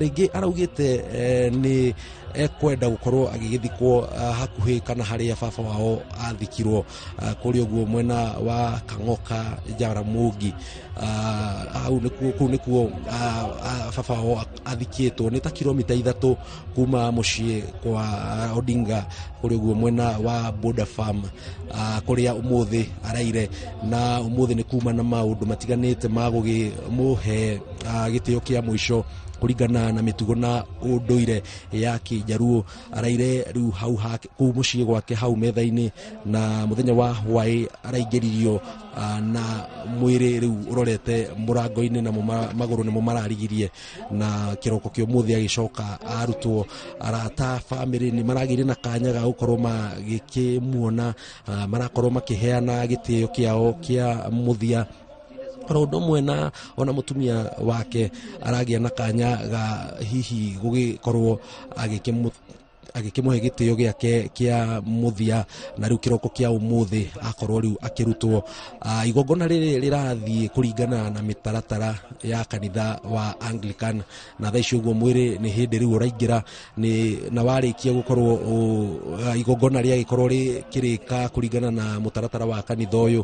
Rĩngĩ araugĩte nĩ ekwenda gukorwo agigithikwo hakuhĩ kana harĩa baba wao athikirwo kuri uguo mwena wa Kang'oka Jaramogi. Kuu nĩkuo baba wao athikĩtwo nĩ ta kilomita 3 kuma muciĩ kwa Odinga kuri uguo mwena wa Border Farm, kuria umuthi araire na umuthi nĩ kuma na maundu matiganĩte magugimuhe gĩtĩo kĩa mũico kuringana na mitugo na unduire ya Kijaruo. Araire riu hau kuu muciĩ gwake hau metha-inĩ, na muthenya wa hwaĩ araingĩririo na mwĩrĩ riu urorete murango-inĩ na magũrũ nĩmo mararigirie, na kiroko kĩa umuthi agicoka arutwo. Arata family ni maragire na kanya ga gukorwo magĩkĩmuona, marakorwo makiheana gĩtĩo kĩao kĩa muthia. Rondo mwena ona mutumia wake aragia na kanya ga hihi gugikorwo agĩkĩmuhe gĩtĩo gĩake kĩa muthia, na riu kiroko kĩa umuthi akorwo riu akirutwo. Igongona rĩrĩ rĩrathiĩ kuringana na mitaratara ya kanitha wa Anglican, na thaa icio uguo mwĩrĩ nĩ hĩndĩ riu ũraingĩra na warĩkia gukorwo igongona rĩa gĩkorwo rĩkĩrĩka kuringana na mutaratara wa kanitha ũyũ,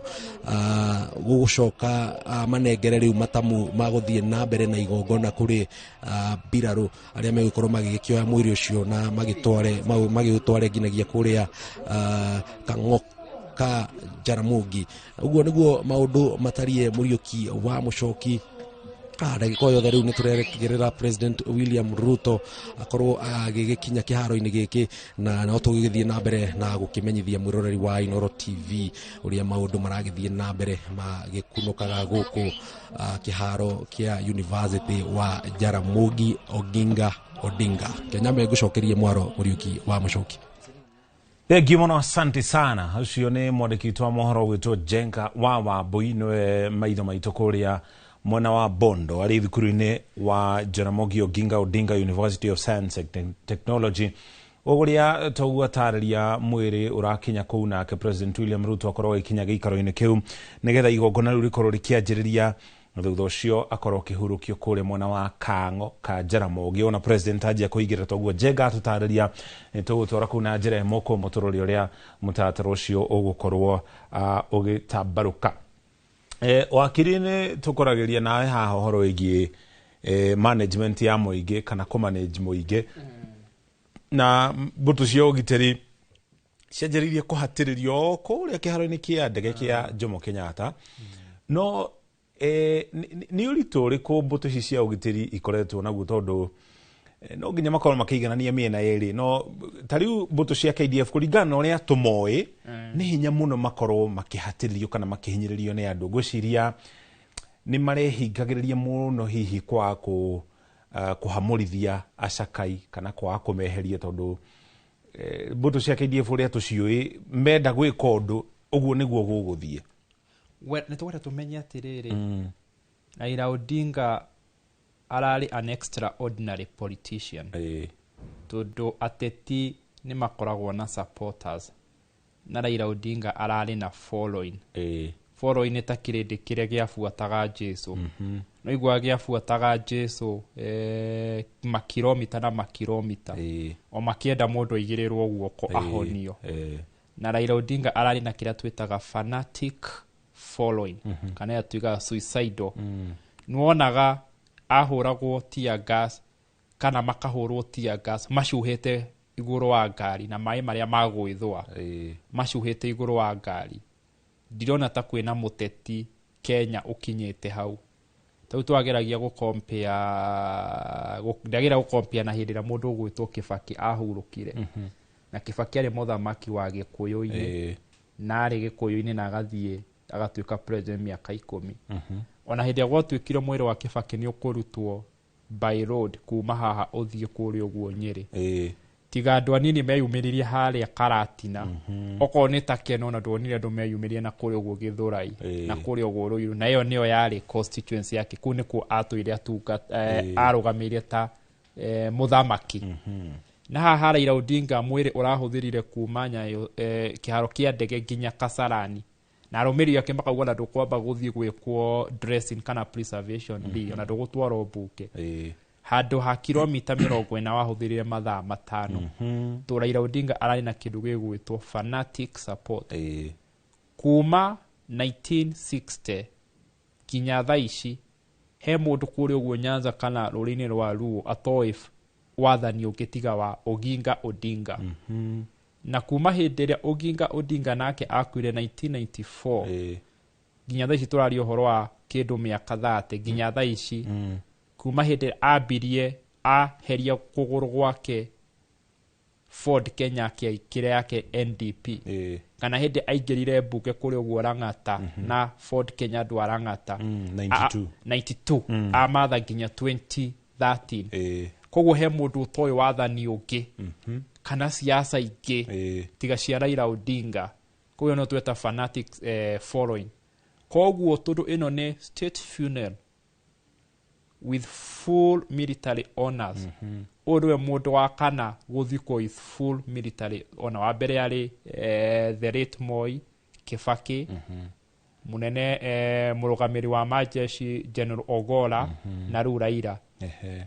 gũgũcoka manengere riu matamu magũthiĩ na mbere na igongona kuri mbirarũ arĩa megũkorwo magĩkĩoya mwĩrĩ ũcio na magĩutware nginyagia kuria Kang'oka Jaramogi. Uguo niguo maundu matarie Muriuki wa Muchoki. Ndagĩka yothe riu nĩ tũrerekerera President William Ruto akorwo agĩgĩkinya kĩharo-inĩ gĩkĩ, na no tũgĩthiĩ na mbere na gũkĩmenyithia mwĩroreri wa Inooro TV ũrĩa maundu maragĩthiĩ na mbere magĩkunũkaga gũkũ kĩharo kĩa University wa Jaramogi Oginga Odinga. Kenya megũcokerie mwaro Muriuki wa Muchoki. Thengi mũno, asante sana. Ucio nĩ mwandĩki wa mohoro gwĩtwo Jenga wa Wambui, nĩwe maitho maitũ kũrĩa mwena wa Bondo arĩ thukuru-inĩ wa Jaramogi Oginga Odinga University of Science and Technology, ũrĩa tũgũtarĩria mwĩrĩ ũrakinya kũu nake President William Ruto akorwo agĩkinya gĩikaro-inĩ kĩu nĩgetha igongona rĩu rĩkorwo rĩkĩanjĩrĩria, thutha ũcio akorwo akĩhurũkio kũrĩa mwena wa Kang'oka Jaramogi. Ona President anjia kũigĩra toguo Jenga tũtarĩria tũgũtwara kũu na njĩra ĩmwe kwa mũtũrũri ũrĩa mũtaratara ũcio ũgũkorwo ũgĩtambarũka. Wakiri-inĩ tũkoragĩria nawe haha ũhoro wĩgiĩ management ya mũingĩ kana kũmanage mũingĩ, na mbũtũ cia ũgitĩri cianjĩrĩirie kũhatĩrĩrio kũrĩa kĩharo-inĩ kĩa ndege kĩa Jomo Kenyatta. No nĩ ũritũ ũrĩkũ mbũtũ ici cia ũgitĩri ikoretwo naguo, tondũ no nginya makorwo makĩiganania mĩena yerĩ. No ta rĩu mbũtũ cia KDF kũringana na ũrĩa tũmoĩ nĩ hinya mũno makorwo makĩhatĩrĩrio kana makĩhinyĩrĩrio nĩ andũ. Ngwĩciria nĩ marehingagĩrĩria mũno hihi kwa kũhamũrithia acakai kana kwa kũmeheria, tondũ mbũtũ cia KDF ũrĩa tũciũĩ menda gwĩka ũndũ ũguo nĩguo gũgũthiĩ. Nĩ tũgweta tũmenye atĩrĩrĩ, Raila Odinga ararĩ an extraordinary politician, tondũ ateti nĩ makoragwo na supporters, na Raila Odinga ararĩ na following. Following ta kĩrĩndĩ kĩrĩa gĩabuataga Jesu. No igua gĩabuataga Jesu makilomita na makilomita, o makĩenda mũndũ aigĩrĩrwo guoko ahonio. Na Raila Odinga ararĩ na kĩrĩa twĩtaga fanatic following, kana ya tuiga suicidal. Nuonaga ahũragwo tear gas kana makahũrwo tear gas macuhĩte igũrũ wa ngari, na maĩ marĩa magwĩthũa macuhĩte igũrũ wa ngari. Ndirona ta kwĩna mũteti Kenya ũkinyĩte hau. Tau twageragia gũkompea na hĩndĩ ĩrĩa mũndũ ũgwĩtwo Kibaki ahurũkire. Na Kibaki arĩ mũthamaki wa Gĩkũyũ-inĩ, na arĩ Gĩkũyũ-inĩ na agathiĩ agatuĩka president mĩaka 10. Ona hĩndĩ ĩrĩa gwatuĩkire mwĩrĩ wa Kibaki nĩ ũkũrutwo by road kuma haha ũthiĩ kũrĩa ũguo Nyĩrĩ. Tiga andũ anini meyumĩririe harĩa Karatina, okorwo nĩ ta Keno na ndonire andũ meyumĩririe na kũrĩa ũguo Gĩthũrai na kũrĩa ũguo Ruiru, na ĩyo nĩyo yarĩ constituency yake. Kũu nĩkuo atũire arũgamĩire ta mũthamaki. Na haha Raila Odinga mwĩrĩ ũrahũthĩrire kuma Nyayo kĩharo kĩa ndege nginya Kasarani, na arũmĩrĩri ake makauga na ndũkwamba gũthiĩ gwĩkwo dressing kana preservation ona ndũgũtwarwo mbunge. handå ha kilomita 40 wahũthĩrire mathaa matano. To Raila Odinga ararĩ na kĩndũ gĩgwĩtwo fanatic support. Kuma 1960 kinya thaa ici he mũndũ kũrĩa ũguo Nyanza kana rũrĩinĩ rwa Luo atoĩ wathani ũngĩtiga wa Oginga Odinga. Na kuma hĩndĩ ĩrĩa Oginga Odinga nake akuire 1994 nginya thaa ici tũraria ũhoro wa kĩndũ mĩaka 30 nginya thaa ici kuma hĩndĩ ambirie aheria kũgũrũ gwake Ford Kenya kĩrĩa yake NDP kana hĩndĩ aingĩrire mbunge kũrĩ ũguo Rang'ata na Ford Kenya andũ a Rang'ata 92 amatha nginya 2013. Koguo he mũndũ ũtoĩ wathani ũngĩ kana siasa ingĩ tiga cia Raila Odinga. Koguo no tweta fanatic following. Koguo tondũ ĩno nĩ state funeral with full military honors. Ũrwe mũndũ wa kana gũthikwo with full military honor. Wa mbere yarĩ the late Moi Kibaki, munene mũrũgamĩrĩri wa majeshi General Ogola na rĩu Raila.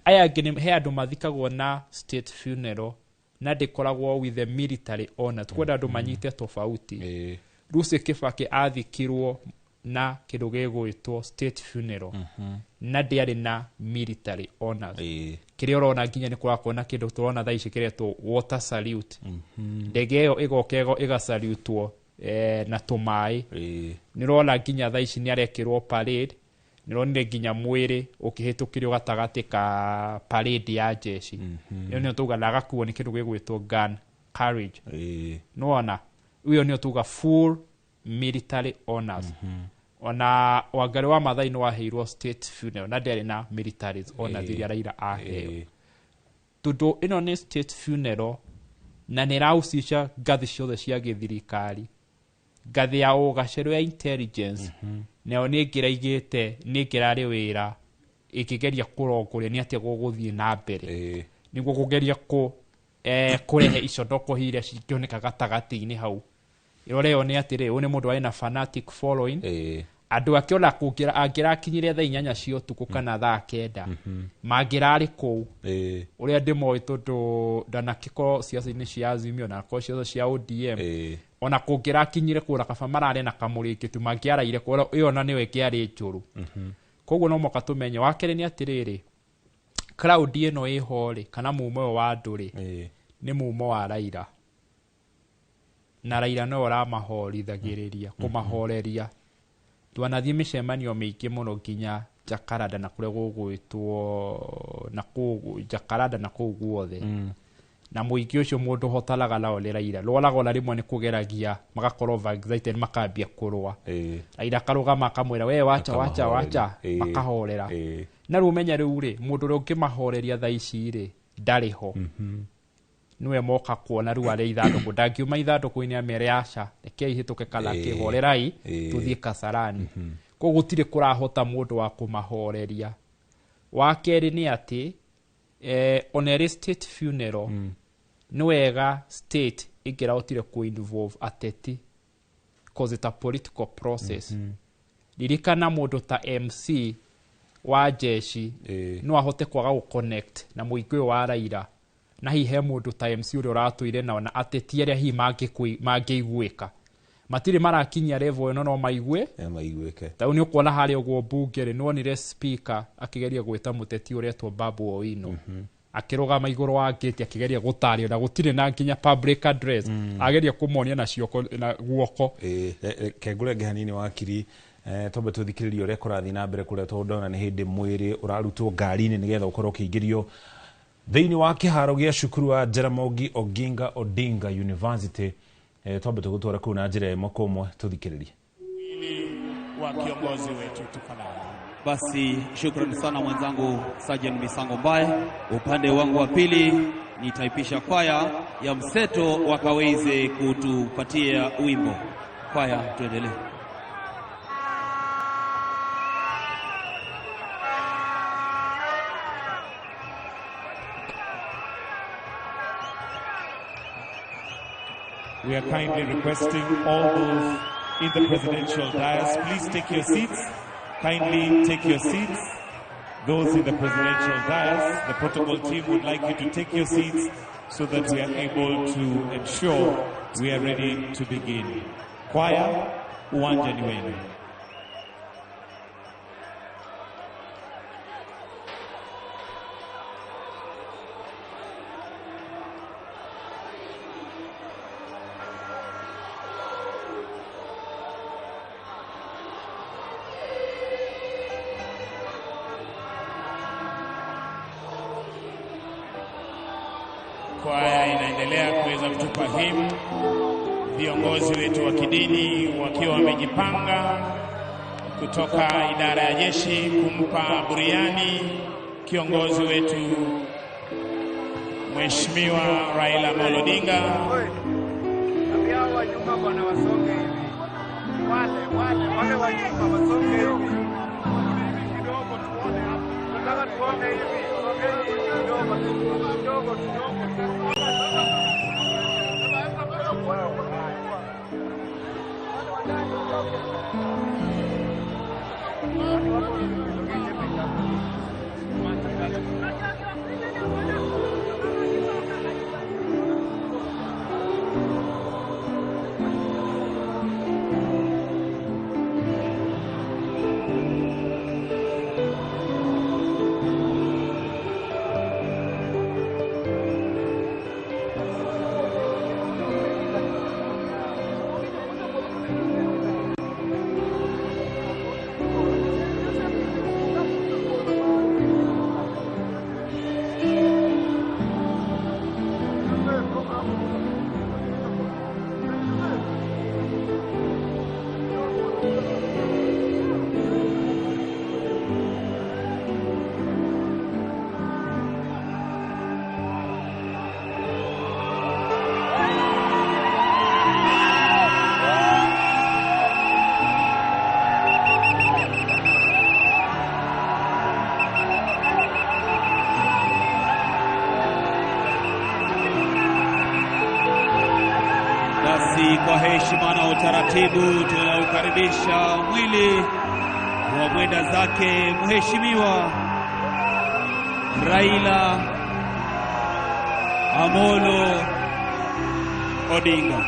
Aya angĩ he andũ mathikagwo na state funeral na ndĩkoragwo with the military honor. Tukwenda andũ manyite tofauti. Rĩu Kibaki athikirwo na kĩndũ gĩgwĩtwo state funeral na ndĩarĩ na military honors. Kĩrĩa ũrona nginya nĩ kũrakorwo na kĩndũ tũrona thaa ici kĩretwo water salute. Ndege ĩyo ĩgokego ĩgasalutwo na tũmaĩ. Nĩrona nginya thaa ici nĩarekĩrwo parade. Nĩronire nginya mwĩrĩ ũkĩhĩtũkĩrio gatagatĩ ka parade ya jeshi. Ĩyo nĩyo tuga nagakuo nĩ kĩndũ gĩgwĩtwo gun carriage. Nĩwona ũyũ nĩyo tuga full military honors. Ona Wangari wa Maathai no aheirwo state funeral na ndĩarĩ na military honors iria Raila aheo. Tondũ ĩno nĩ state funeral na nĩrahusisha ngathĩ ciothe cia gĩthirikari. Ngathĩ ya ũgacĩru ya intelligence nayo nĩngĩraigĩte nĩngĩrarĩ wĩra ĩkĩgeria kũrongoria nĩ atĩa gũgũthiĩ na mbere nĩguo kũgeria kũrehe iconoko hiria cingĩoneka gatagatĩ-inĩ hau. Ĩrore nĩ atĩrĩ ũyũ nĩ mũndũ warĩ na fanatic following. Andũ ake ona angĩrakinyire thaa 8 cia ũtukũ kana thaa 9 mangĩrarĩ kũu. Ũrĩa ndĩmoĩ tondũ ndanakĩkorwo ciaca-inĩ cia Azimio na ko ciaca cia ODM. Ona kũngĩrakinyire kũra kaba mararĩ na kamũrĩkĩtu mangĩaraire kũra ĩyo na nĩwe kĩarĩ njũru. Koguo no mũka tũmenye wa kerĩ nĩ atĩrĩrĩ crowd ĩno ĩho kana mumo wa andũ nĩ mumo wa Raila. Na Raila no ũramahorithagĩrĩria kũmahoreria. Twanathiĩ mĩcemanio mĩingĩ mũno nginya Jakaranda na kũrĩa gũgwĩtwo na kũu Jakaranda na kũu guothe. Na mũingĩ ũcio mũndũ hotalaga nao nĩ Raila. Rwaraga ona rĩmwe nĩ kũgeragia magakorwo excited makambia kũrũa. Raila akarũgama akamwĩra we wacha makahorera. Na rĩu umenya rĩu mũndũ ũrĩa ũngĩmahoreria thaa ici ndarĩ ho. Niwe moka kuona rĩu arĩ ithandũkũ. Ndangiuma ithandũkũ-inĩ amere aca rekei hĩtũke kana kĩhorerai tũthiĩ Kasarani. Koguo gũtirĩ kũrahota mũndũ wa kũmahoreria. Wa kerĩ nĩ atĩ on a state funeral nĩ wega state ĩngĩrahotire kũ-involve ateti because it's a political process. Ririkana mũndũ ta MC wa jeshi no ahote kwaga gũ-connect na mũingĩ ũyũ wa Raila. Na hihe mũndũ ta MC ũrĩa ũratũire nao na ateti arĩa hihi mangĩiguĩka. Matirĩ marakinyia level ĩno no maiguĩke. Ta nĩ ũkuona harĩa ũguo mbunge nĩwonire speaker akĩgeria gwĩta mũteti ũretwo Babu Owino. Akĩrũgama igũrũ wa gate akĩgeria gũtarĩria na gũtirĩ na nginya public address. Ageria kũmonia na cioko na guoko. Kengũrenge hanini wakiri tombe tũthikĩrĩrie ũrĩa kũrathiĩ na mbere kũrĩa tondũ nĩ hĩndĩ mwĩrĩ ũrarutwo ngari-inĩ nĩgetha ũkorwo ũkĩingĩrio thĩinĩ wa kĩharo gĩa cukuru wa Jaramogi Oginga Odinga University. Tombe tũgũtwara kũu na njĩra ĩmwe kwa ĩmwe tũthikĩrĩrie. Wa kiongozi wetu tafadhali. Basi shukrani sana mwenzangu Sergeant Misango Mbaye. Upande wangu wa pili nitaipisha kwaya ya mseto wakaweze kutupatia wimbo. Kwaya tuendelee. We are kindly requesting all those in the presidential dais, please take your seats. Kindly take your seats. Those in the presidential dais, the protocol team would like you to take your seats so that we are able to ensure we are ready to begin. Choir, uwanjani wenu. Kwaya inaendelea kuweza kutupa hymn, viongozi wetu wa kidini wakiwa wamejipanga kutoka idara ya jeshi kumpa buriani kiongozi wetu Mheshimiwa Raila Amolo Odinga. Hawa wa nyuma bwana wasonge hivi. Wale wa nyuma wasonge hivi. Kidogo tuone hapo. Tunataka tuone hivi. Kidogo. Kwa heshima na utaratibu tunaukaribisha mwili wa mwenda zake Mheshimiwa Raila Amolo Odinga.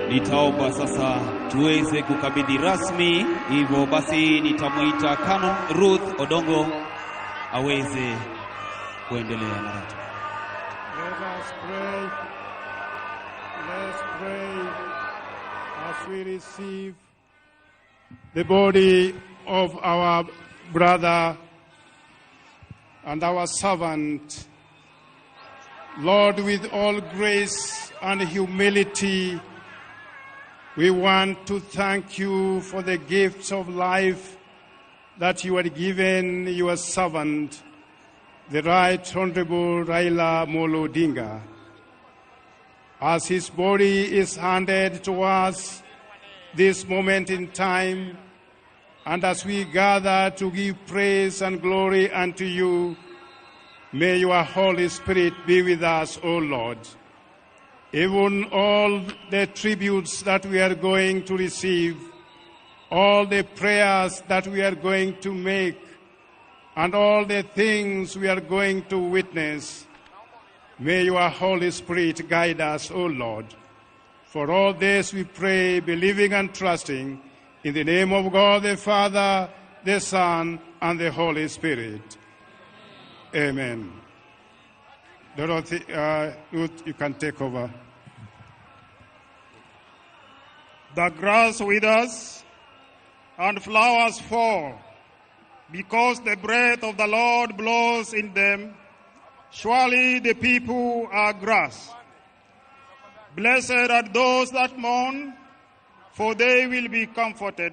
Nitaomba sasa tuweze kukabidhi rasmi, hivyo basi nitamuita Canon Ruth Odongo aweze kuendelea na ratiba. Let us pray. Let's pray as we receive the body of our brother and our servant. Lord, with all grace and humility, we want to thank you for the gifts of life that you had given your servant, the Right Honorable Raila Amolo Odinga. As his body is handed to us this moment in time, and as we gather to give praise and glory unto you, may your Holy Spirit be with us, O Lord. Even all the tributes that we are going to receive, all the prayers that we are going to make, and all the things we are going to witness, may your Holy Spirit guide us, O Lord. For all this we pray, believing and trusting, in the name of God the Father, the Son, and the Holy Spirit. Amen. Dorothy, Ruth, you can take over. The grass withers and flowers fall, because the breath of the Lord blows in them. Surely the people are grass. Blessed are those that mourn, for they will be comforted.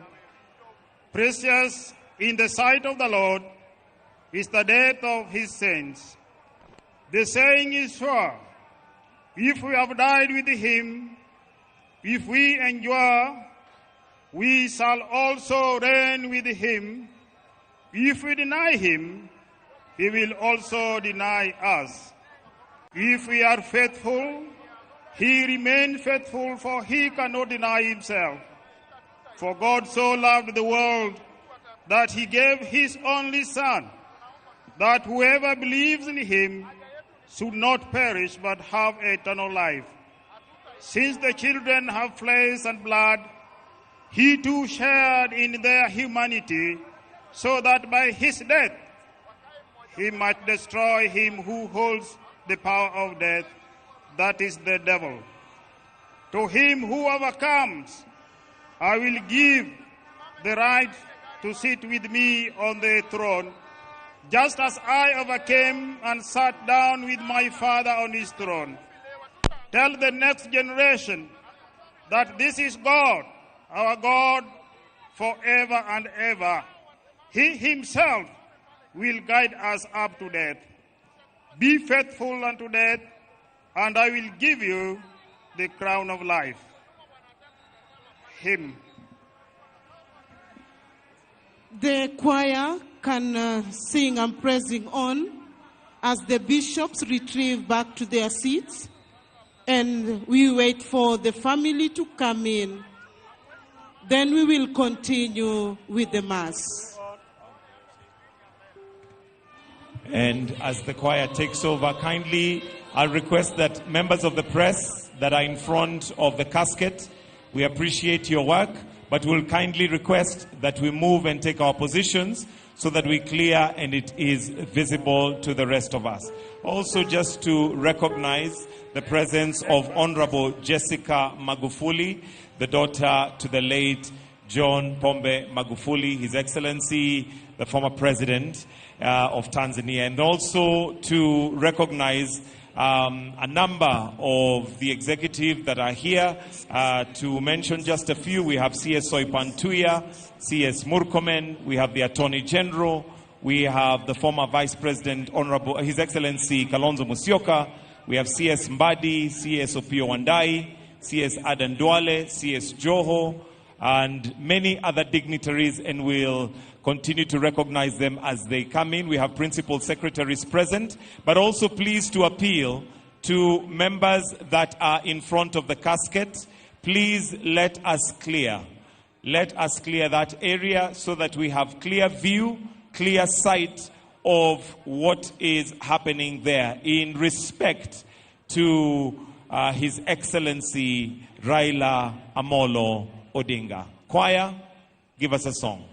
Precious in the sight of the Lord is the death of his saints. The saying is sure, if we have died with him, if we endure, we shall also reign with him. If we deny him, he will also deny us. If we are faithful, he remains faithful, for he cannot deny himself. For God so loved the world that he gave his only Son, that whoever believes in him should not perish but have eternal life. Since the children have flesh and blood, he too shared in their humanity, so that by his death he might destroy him who holds the power of death, that is the devil. To him who overcomes, I will give the right to sit with me on the throne, just as I overcame and sat down with my Father on his throne. Tell the next generation that this is God, our God, forever and ever. He himself will guide us up to death. Be faithful unto death, and I will give you the crown of life. Hymn. The choir can sing and praising on as the bishops retrieve back to their seats, and we wait for the family to come in. Then we will continue with the Mass. And as the choir takes over, kindly, I'll request that members of the press that are in front of the casket, we appreciate your work, but we'll kindly request that we move and take our positions so that we clear and it is visible to the rest of us. Also, just to recognize the presence of Honorable Jessica Magufuli, the daughter to the late John Pombe Magufuli, His Excellency, the former president of Tanzania, and also to recognize a number of the executive that are here. To mention just a few, we have CS Soipantuya, CS Murkomen, we have the Attorney General, we have the former Vice President, Honorable His Excellency Kalonzo Musyoka, we have CS Mbadi, CS Opio Wandai, CS Adan Duale, CS Joho, and many other dignitaries, and we'll continue to recognize them as they come in. We have principal secretaries present, but also pleased to appeal to members that are in front of the casket. Please let us clear that area so that we have clear view, clear sight of what is happening there in respect to His Excellency Raila Amolo Odinga. Choir, give us a song.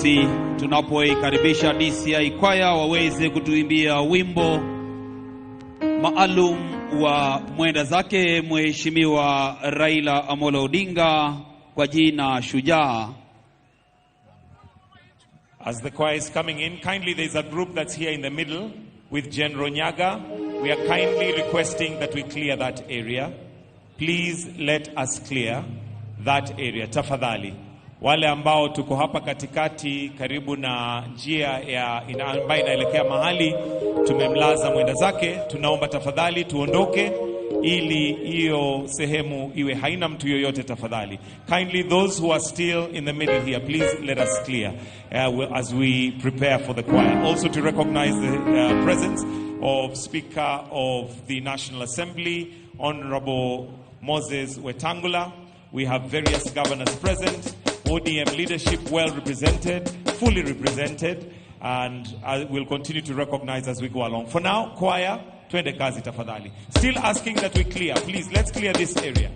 basi tunapoikaribisha DCI kwaya waweze kutuimbia wimbo maalum wa mwenda zake Mheshimiwa Raila Amolo Odinga kwa jina Shujaa. As the choir is coming in, kindly there's a group that's here in the middle with General Nyaga. We are kindly requesting that we clear that area. Please let us clear that area. Tafadhali. Wale ambao tuko hapa katikati karibu na njia ya ambayo inaelekea mahali tumemlaza mwenda zake, tunaomba tafadhali tuondoke ili hiyo sehemu iwe haina mtu yoyote tafadhali. Kindly those who are still in the middle here, please let us clear as we prepare for the choir. Also to recognize the presence of Speaker of the National Assembly, Honorable Moses Wetangula. We have various governors present. ODM leadership well represented, fully represented, and we'll continue to recognize as we go along. For now, choir, twende kazi tafadhali. Still asking that we clear. Please, let's clear this area.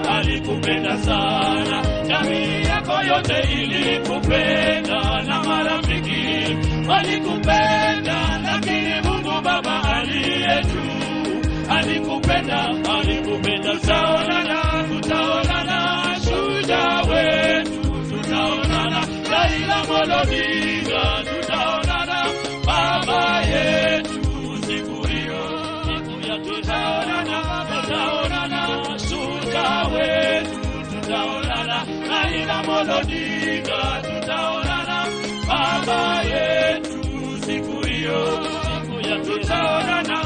Alikupenda sana, jamii yako yote ilikupenda na marafiki walikupenda, lakini Mungu Baba aliye juu alikupenda, tutaonana shujaa wetu, tutaonana Raila Amolo Odinga, tutaonana baba yetu siku hiyo, siku ya tutaonana shujaa wetu, tutaonana Raila Amolo Odinga, tutaonana baba yetu siku hiyo, siku ya tutaonana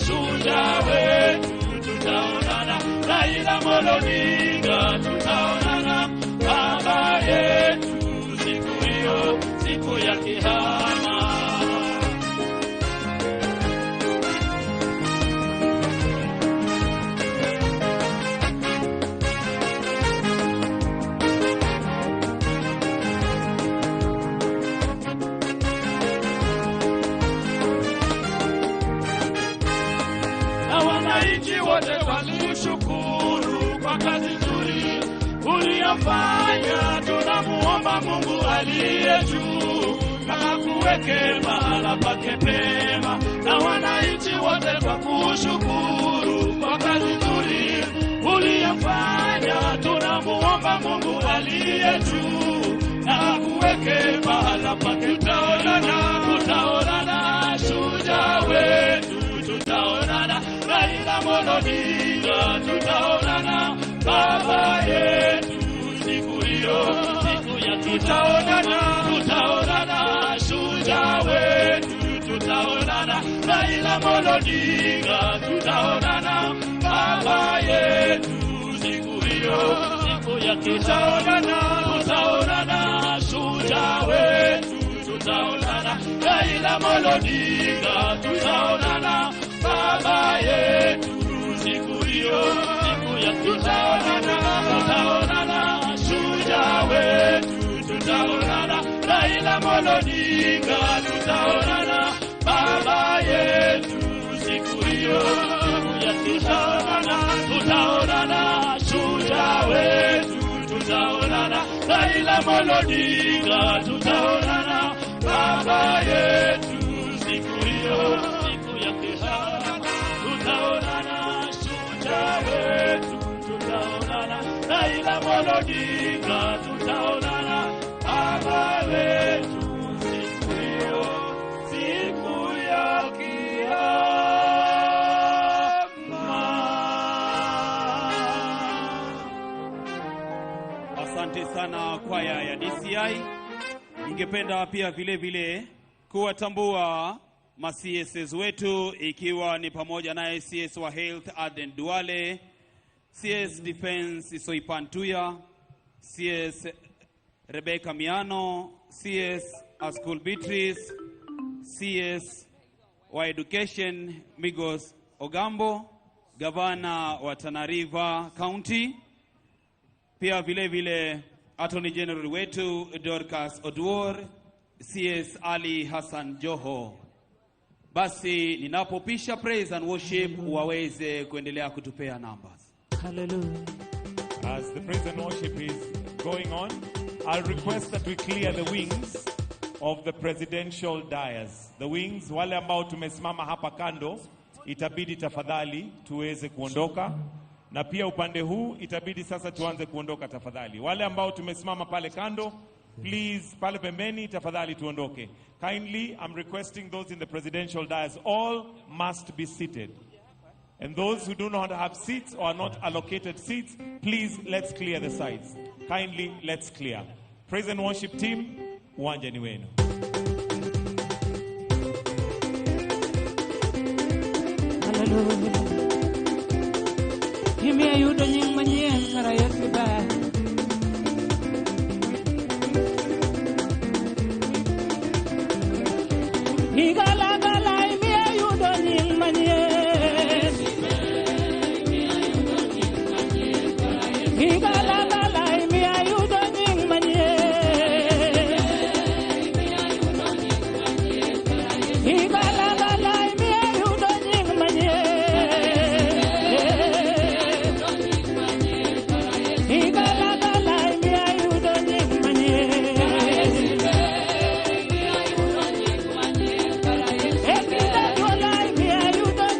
shujaa wetu, tutaonana Raila Amolo Odinga, tutaonana baba yetu siku hiyo, siku ya kihama. Wote walishukuru kwa kazi nzuri uliyofanya, tunamuomba Mungu aliye juu akuweke mahala pake pema, na wananchi wote kwa kushukuru kwa kazi nzuri uliyofanya, tunamuomba Mungu aliye juu akuweke mahala pake. Tutaonana shujaa wetu, tutaonana Raila Amolo Odinga, tutaonana baba yetu siku hiyo, siku ya tutaonana, shujaa wetu tutaonana, Raila Odinga tutaonana, baba yetu siku hiyo, siku ya tutaonana, shujaa wetu tutaonana, Raila Odinga tutaonana, baba yetu siku hiyo, siku ya tutaonana, shujaa wetu tutaonana, Raila Odinga tutaonana, baba yetu siku hiyo, siku ya tutaonana, shujaa wetu tutaonana, Raila Odinga tutaonana, baba yetu siku hiyo, siku ya tutaonana, shujaa wetu tutaonana, Raila Odinga tutaonana, baba yetu siku hiyo, siku ya kiyama. Asante sana kwaya ya DCI. Ningependa pia vile vile kuwatambua ma-CSs wetu, ikiwa ni pamoja na CS wa Health Aden Duale, CS Defense Soipantuya, CS Rebecca Miano, CS School Beatrice, CS wa Education Migos Ogambo, Gavana wa Tana River County, pia vile vile Attorney General wetu Dorcas Oduor, CS Ali Hassan Joho. Basi ninapopisha praise and worship waweze kuendelea kutupea numbers. Hallelujah. As the praise and worship is going on, I'll request that we clear the wings of the presidential dais. The wings, wale ambao tumesimama hapa kando, itabidi tafadhali tuweze kuondoka. Na pia upande huu itabidi sasa tuanze kuondoka tafadhali. Wale ambao tumesimama pale kando, please, pale pembeni tafadhali tuondoke. Kindly, I'm requesting those in the presidential dais, all must be seated. And those who do not have seats or are not allocated seats, please, let's clear the sides. Kindly, let's clear. Praise and worship team, uwanja ni wenu. Hallelujah. Give me a you don't need money and I have to buy. He got a lie, me a you don't need money. He got a lie, me a you don't need money. He got a lie, me a you don't need money. He got a lie, me a you don't need money. He got a lie, me a you don't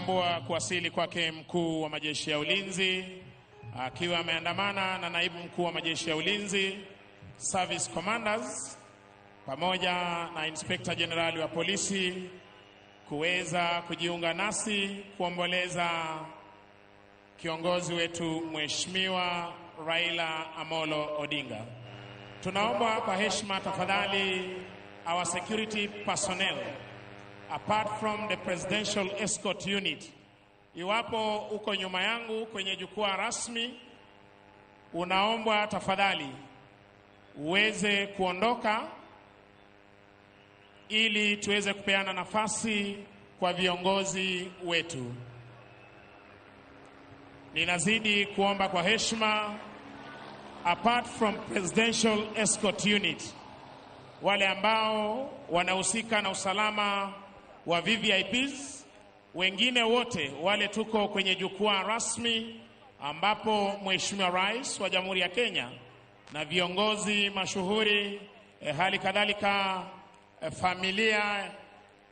Tunatambua kuwasili kwake mkuu wa majeshi ya ulinzi akiwa ameandamana na naibu mkuu wa majeshi ya ulinzi, service commanders, pamoja na inspector general wa polisi kuweza kujiunga nasi kuomboleza kiongozi wetu Mheshimiwa Raila Amolo Odinga. Tunaomba kwa heshima tafadhali our security personnel apart from the presidential escort unit, iwapo uko nyuma yangu kwenye jukwaa rasmi, unaombwa tafadhali uweze kuondoka ili tuweze kupeana nafasi kwa viongozi wetu. Ninazidi kuomba kwa heshima, apart from presidential escort unit, wale ambao wanahusika na usalama wa VVIPs, wengine wote wale tuko kwenye jukwaa rasmi ambapo Mheshimiwa Rais wa Jamhuri ya Kenya na viongozi mashuhuri, hali kadhalika familia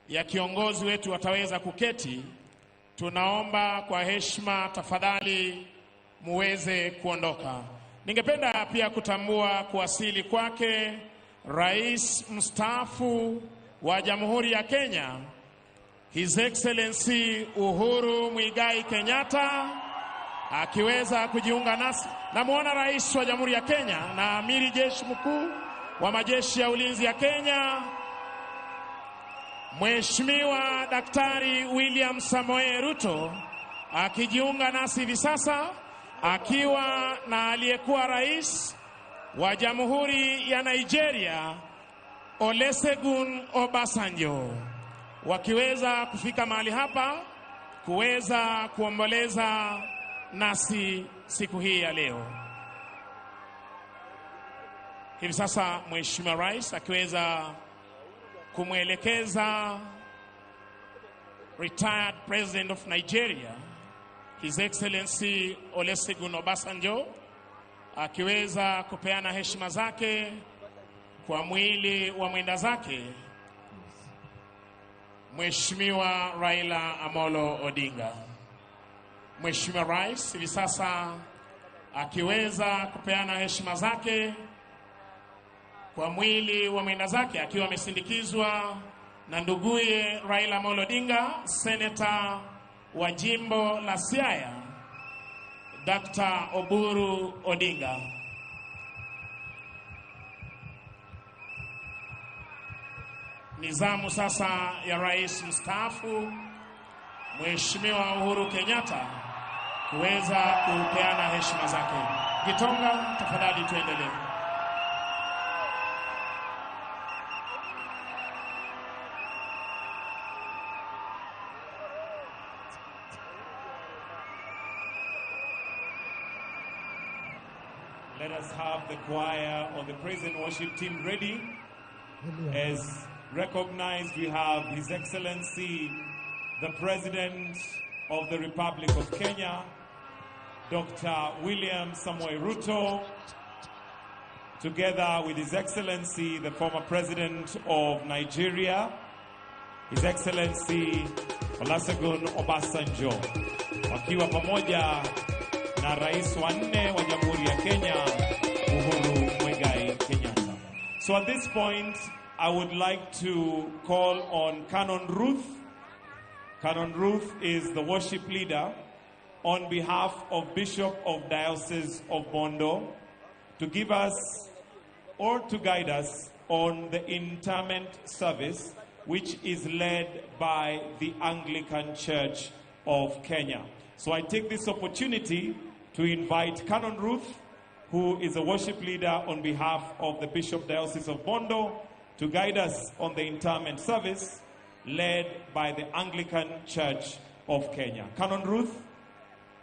ya kiongozi wetu wataweza kuketi. Tunaomba kwa heshima tafadhali muweze kuondoka. Ningependa pia kutambua kuwasili kwake Rais mstaafu wa Jamhuri ya Kenya, His Excellency Uhuru Muigai Kenyatta, akiweza kujiunga nasi. Namuona Rais wa Jamhuri ya Kenya na Amiri Jeshi Mkuu wa majeshi ya ulinzi ya Kenya, Mheshimiwa Daktari William Samoei Ruto, akijiunga nasi hivi sasa, akiwa na aliyekuwa rais wa Jamhuri ya Nigeria Olusegun Obasanjo, wakiweza kufika mahali hapa kuweza kuomboleza nasi siku hii ya leo. Hivi sasa Mheshimiwa Rais akiweza kumwelekeza retired President of Nigeria, His Excellency Olusegun Obasanjo, akiweza kupeana heshima zake kwa mwili wa mwenda zake Mheshimiwa Raila Amolo Odinga. Mheshimiwa Rais hivi sasa akiweza kupeana heshima zake kwa mwili wa mwenda zake, akiwa amesindikizwa na nduguye Raila Amolo Odinga, Senator wa jimbo la Siaya, Dr. Oburu Odinga. Nizamu sasa ya Rais mstaafu Mheshimiwa Uhuru Kenyatta kuweza kupeana heshima zake. Gitonga, tafadhali tuendelee. Let us have the choir or the praise and worship team ready. As recognized, we have His Excellency, the President of the Republic of Kenya, Dr. William Samoei Ruto, together with His Excellency, the former President of Nigeria, His Excellency Olusegun Obasanjo, wakiwa pamoja na Rais wa 4 wa Jamhuri ya Kenya, Uhuru Muigai Kenyatta. So at this point, I would like to call on Canon Ruth. Canon Ruth is the worship leader on behalf of Bishop of Diocese of Bondo to give us or to guide us on the interment service, which is led by the Anglican Church of Kenya. So I take this opportunity to invite Canon Ruth, who is a worship leader on behalf of the Bishop Diocese of Bondo, to guide us on the interment service led by the Anglican Church of Kenya. Canon Ruth,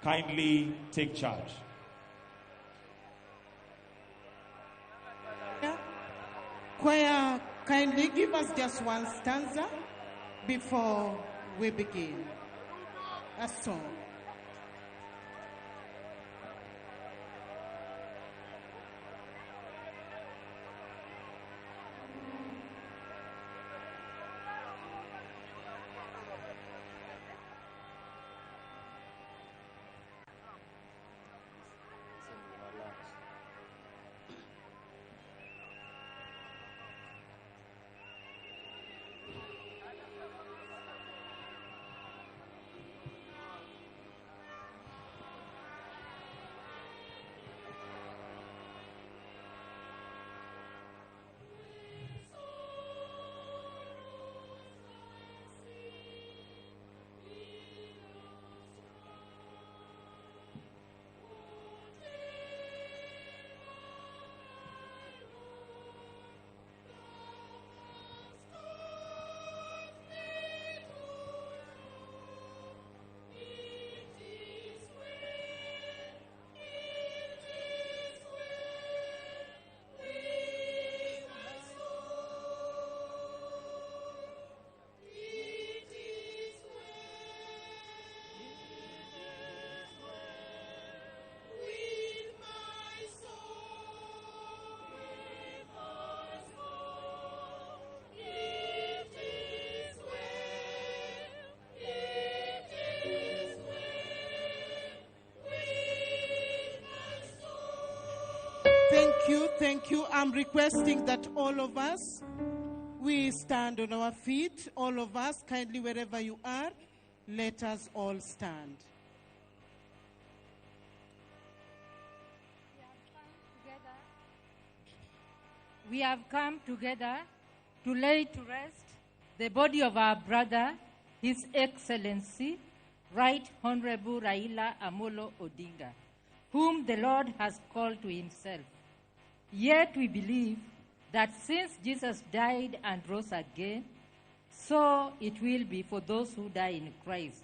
kindly take charge. Choir, kindly give us just one stanza before we begin. A song. Thank you. I'm requesting that all of us, we stand on our feet. All of us, kindly wherever you are, let us all stand. We have come together to lay to rest the body of our brother, His Excellency, Right Honorable Raila Amolo Odinga, whom the Lord has called to himself. Yet we believe that since Jesus died and rose again, so it will be for those who die in Christ.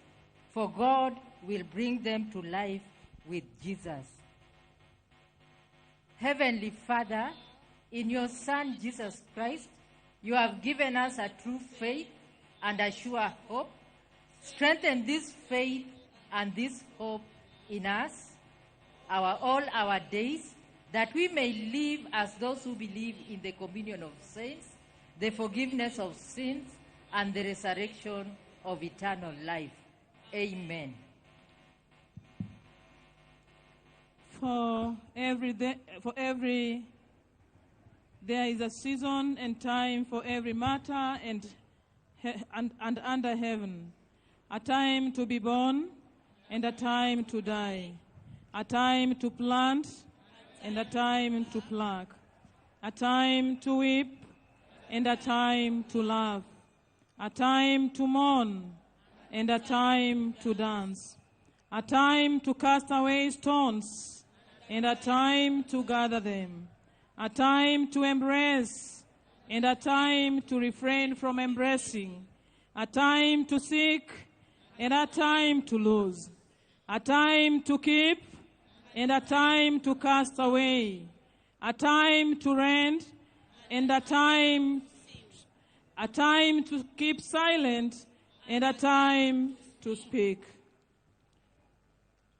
For God will bring them to life with Jesus. Heavenly Father, in your Son Jesus Christ, you have given us a true faith and a sure hope. Strengthen this faith and this hope in us all our days, that we may live as those who believe in the communion of saints, the forgiveness of sins, and the resurrection of eternal life. Amen. For every there is a season and time for every matter and under heaven, a time to be born and a time to die, a time to plant and a time to pluck, a time to weep and a time to laugh, a time to mourn and a time to dance, a time to cast away stones and a time to gather them, a time to embrace and a time to refrain from embracing, a time to seek and a time to lose, a time to keep and a time to cast away, a time to rend and a time to keep silent and a time to speak.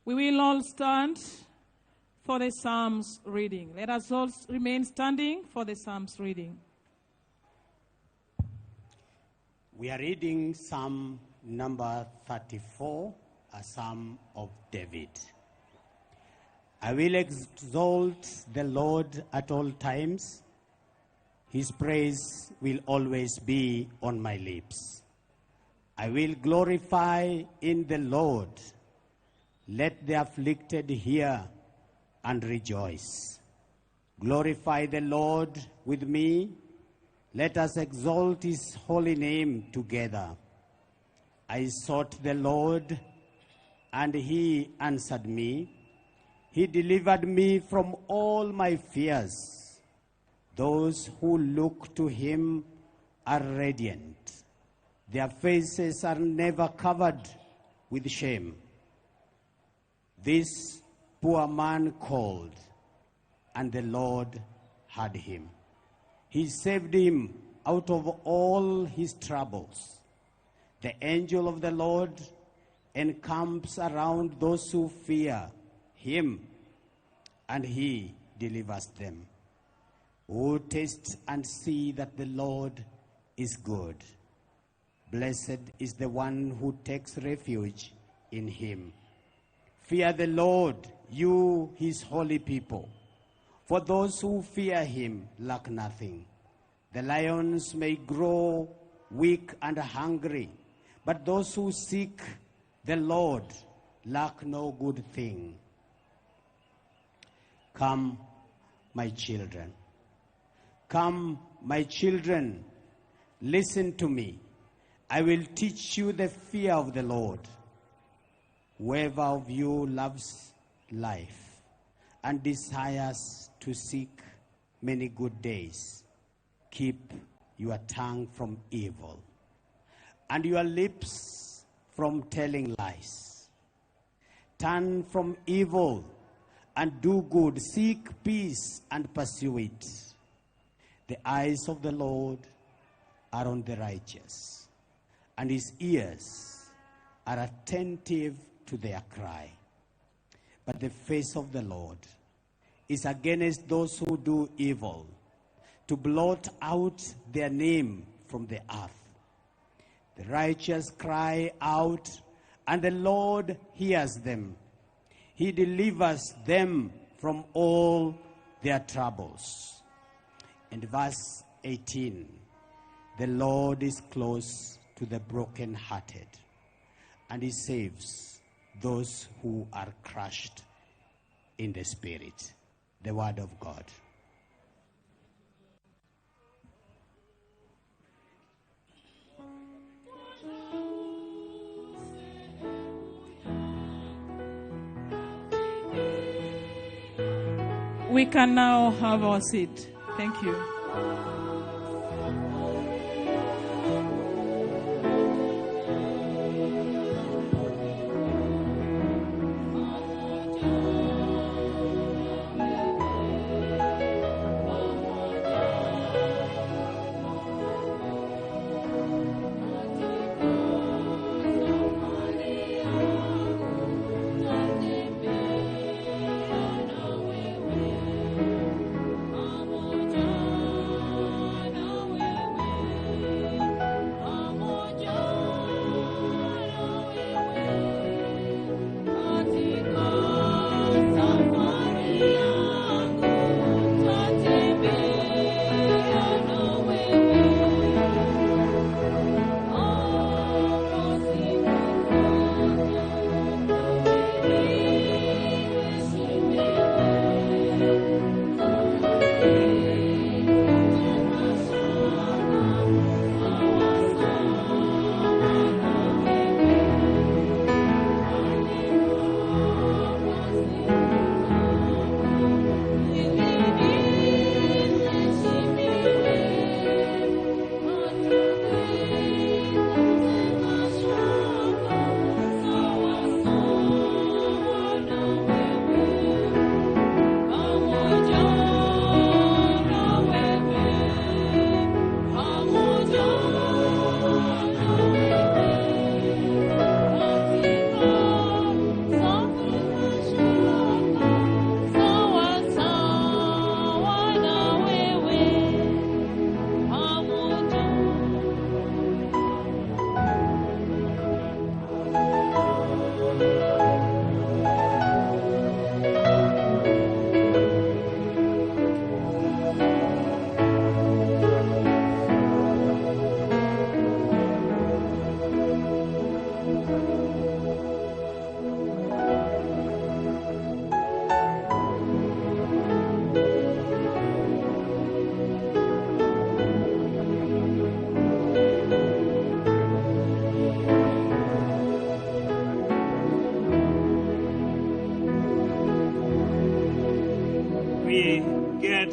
We will all stand for the Psalms reading. Let us all remain standing for the Psalms reading. We are reading Psalm number 34, a Psalm of David. I will exalt the Lord at all times. His praise will always be on my lips. I will glorify in the Lord. Let the afflicted hear and rejoice. Glorify the Lord with me. Let us exalt his holy name together. I sought the Lord, and he answered me. He delivered me from all my fears. Those who look to him are radiant. Their faces are never covered with shame. This poor man called, and the Lord heard him. He saved him out of all his troubles. The angel of the Lord encamps around those who fear him, and he delivers them. Oh, taste and see that the Lord is good. Blessed is the one who takes refuge in him. Fear the Lord, you his holy people. For those who fear him lack nothing. The lions may grow weak and hungry, but those who seek the Lord lack no good thing. Come, my children. Come, my children, listen to me. I will teach you the fear of the Lord. Whoever of you loves life and desires to seek many good days, keep your tongue from evil and your lips from telling lies. Turn from evil and do good. Seek peace and pursue it. The eyes of the Lord are on the righteous, and his ears are attentive to their cry. But the face of the Lord is against those who do evil, to blot out their name from the earth. The righteous cry out, and the Lord hears them. He delivers them from all their troubles. And verse 18, the Lord is close to the brokenhearted, and he saves those who are crushed in the spirit. The word of God. We can now have our seat. Thank you.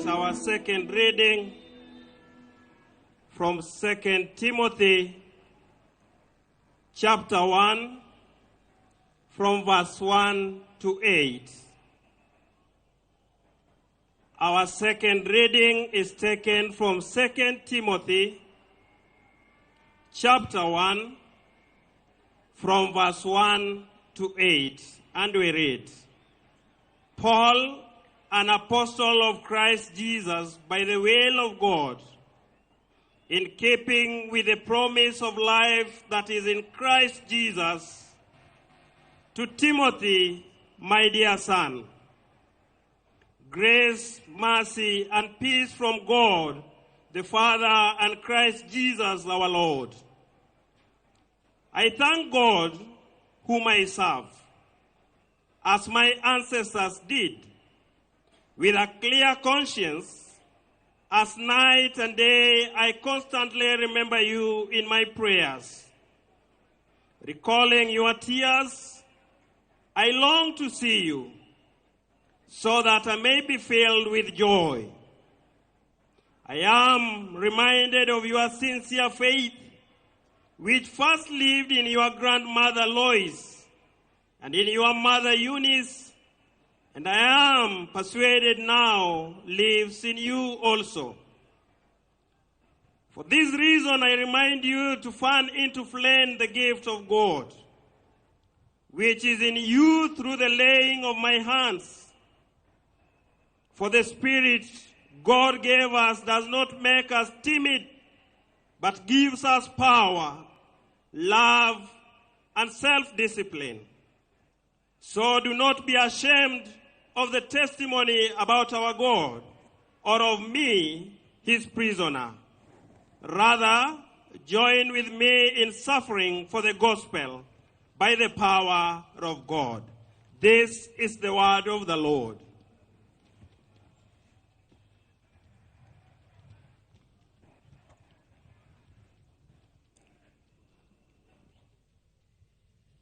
Our second reading from 2 Timothy chapter 1 from verse 1 to 8. Our second reading is taken from 2 Timothy chapter 1 from verse 1 to 8, and we read, Paul, an apostle of Christ Jesus, by the will of God, in keeping with the promise of life that is in Christ Jesus, to Timothy, my dear son, grace, mercy, and peace from God, the Father, and Christ Jesus our Lord. I thank God, whom I serve, as my ancestors did, with a clear conscience, as night and day I constantly remember you in my prayers. Recalling your tears, I long to see you, so that I may be filled with joy. I am reminded of your sincere faith, which first lived in your grandmother Lois, and in your mother Eunice, and I am persuaded now lives in you also. For this reason, I remind you to fan into flame the gift of God, which is in you through the laying of my hands. For the Spirit God gave us does not make us timid, but gives us power, love, and self-discipline. So do not be ashamed of the testimony about our God, or of me, his prisoner. Rather, join with me in suffering for the gospel by the power of God. This is the word of the Lord.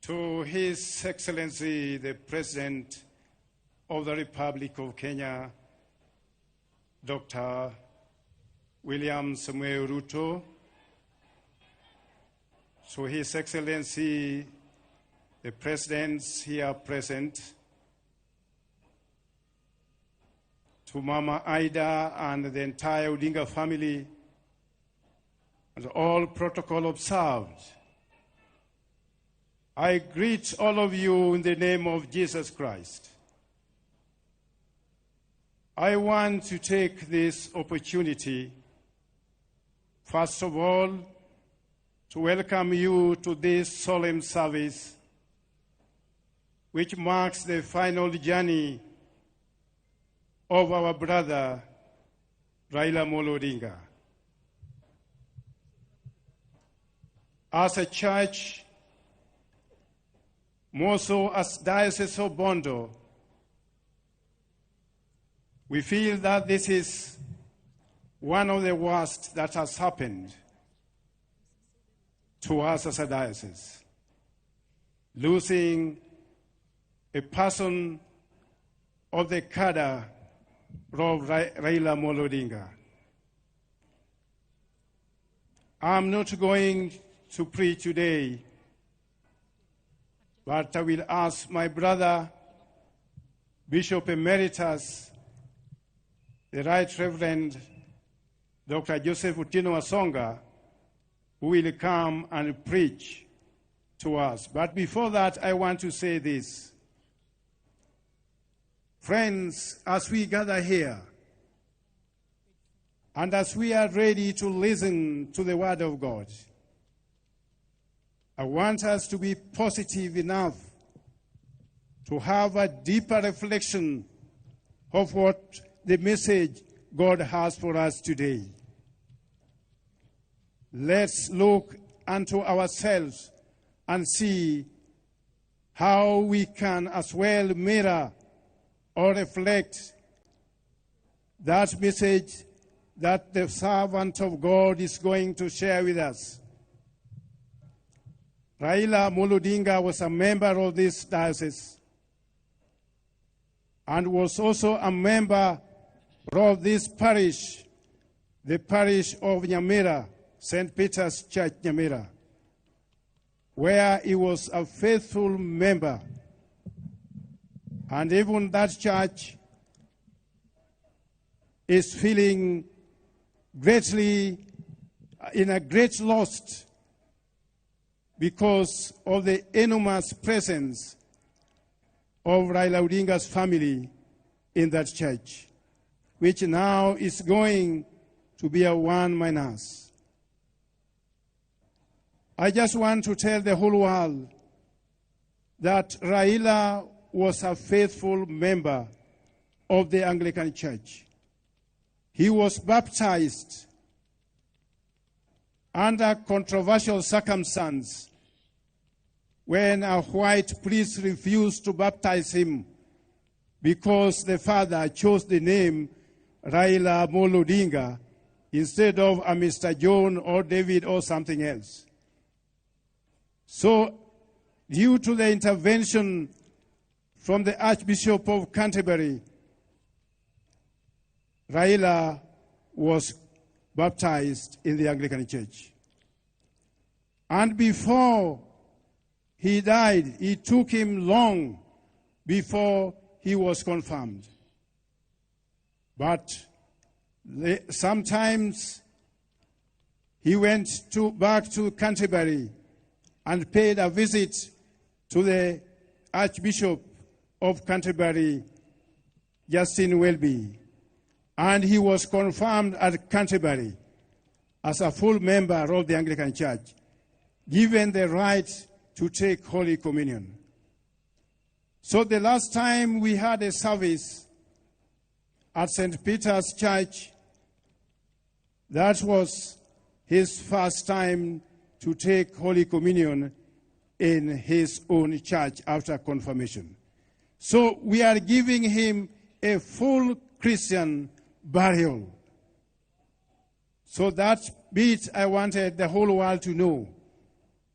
To His Excellency, the President of the Republic of Kenya, Dr. William Samuel Ruto, to His Excellency, the Presidents here present, to Mama Ida and the entire Odinga family, and all protocol observed, I greet all of you in the name of Jesus Christ. I want to take this opportunity, first of all, to welcome you to this solemn service, which marks the final journey of our brother, Raila Amolo Odinga. As a church, more so as Diocese of Bondo, we feel that this is one of the worst that has happened to us as a diocese. Losing a person of the cadre of Raila Amolo Odinga. I'm not going to preach today, but I will ask my brother, Bishop Emeritus, the Right Reverend Dr. Joseph Utino Asonga, who will come and preach to us. But before that, I want to say this. Friends, as we gather here, and as we are ready to listen to the Word of God, I want us to be positive enough to have a deeper reflection of what the message God has for us today. Let's look unto ourselves and see how we can as well mirror or reflect that message that the servant of God is going to share with us. Raila Amolo Odinga was a member of this diocese and was also a member of this parish, the parish of Nyamira, St. Peter's Church, Nyamira, where he was a faithful member. And even that church is feeling greatly in a great loss because of the enormous presence of Raila Odinga's family in that church, which now is going to be a one minus. I just want to tell the whole world that Raila was a faithful member of the Anglican Church. He was baptized under controversial circumstances when a white priest refused to baptize him because the father chose the name Raila Amolo Odinga instead of a Mr. John or David or something else. So, due to the intervention from the Archbishop of Canterbury, Raila was baptized in the Anglican Church. And before he died, it took him long before he was confirmed. But sometimes he went back to Canterbury and paid a visit to the Archbishop of Canterbury, Justin Welby. And he was confirmed at Canterbury as a full member of the Anglican Church, given the right to take Holy Communion. So the last time we had a service at St. Peter's Church, that was his first time to take Holy Communion in his own church after confirmation. So we are giving him a full Christian burial. So that bit I wanted the whole world to know,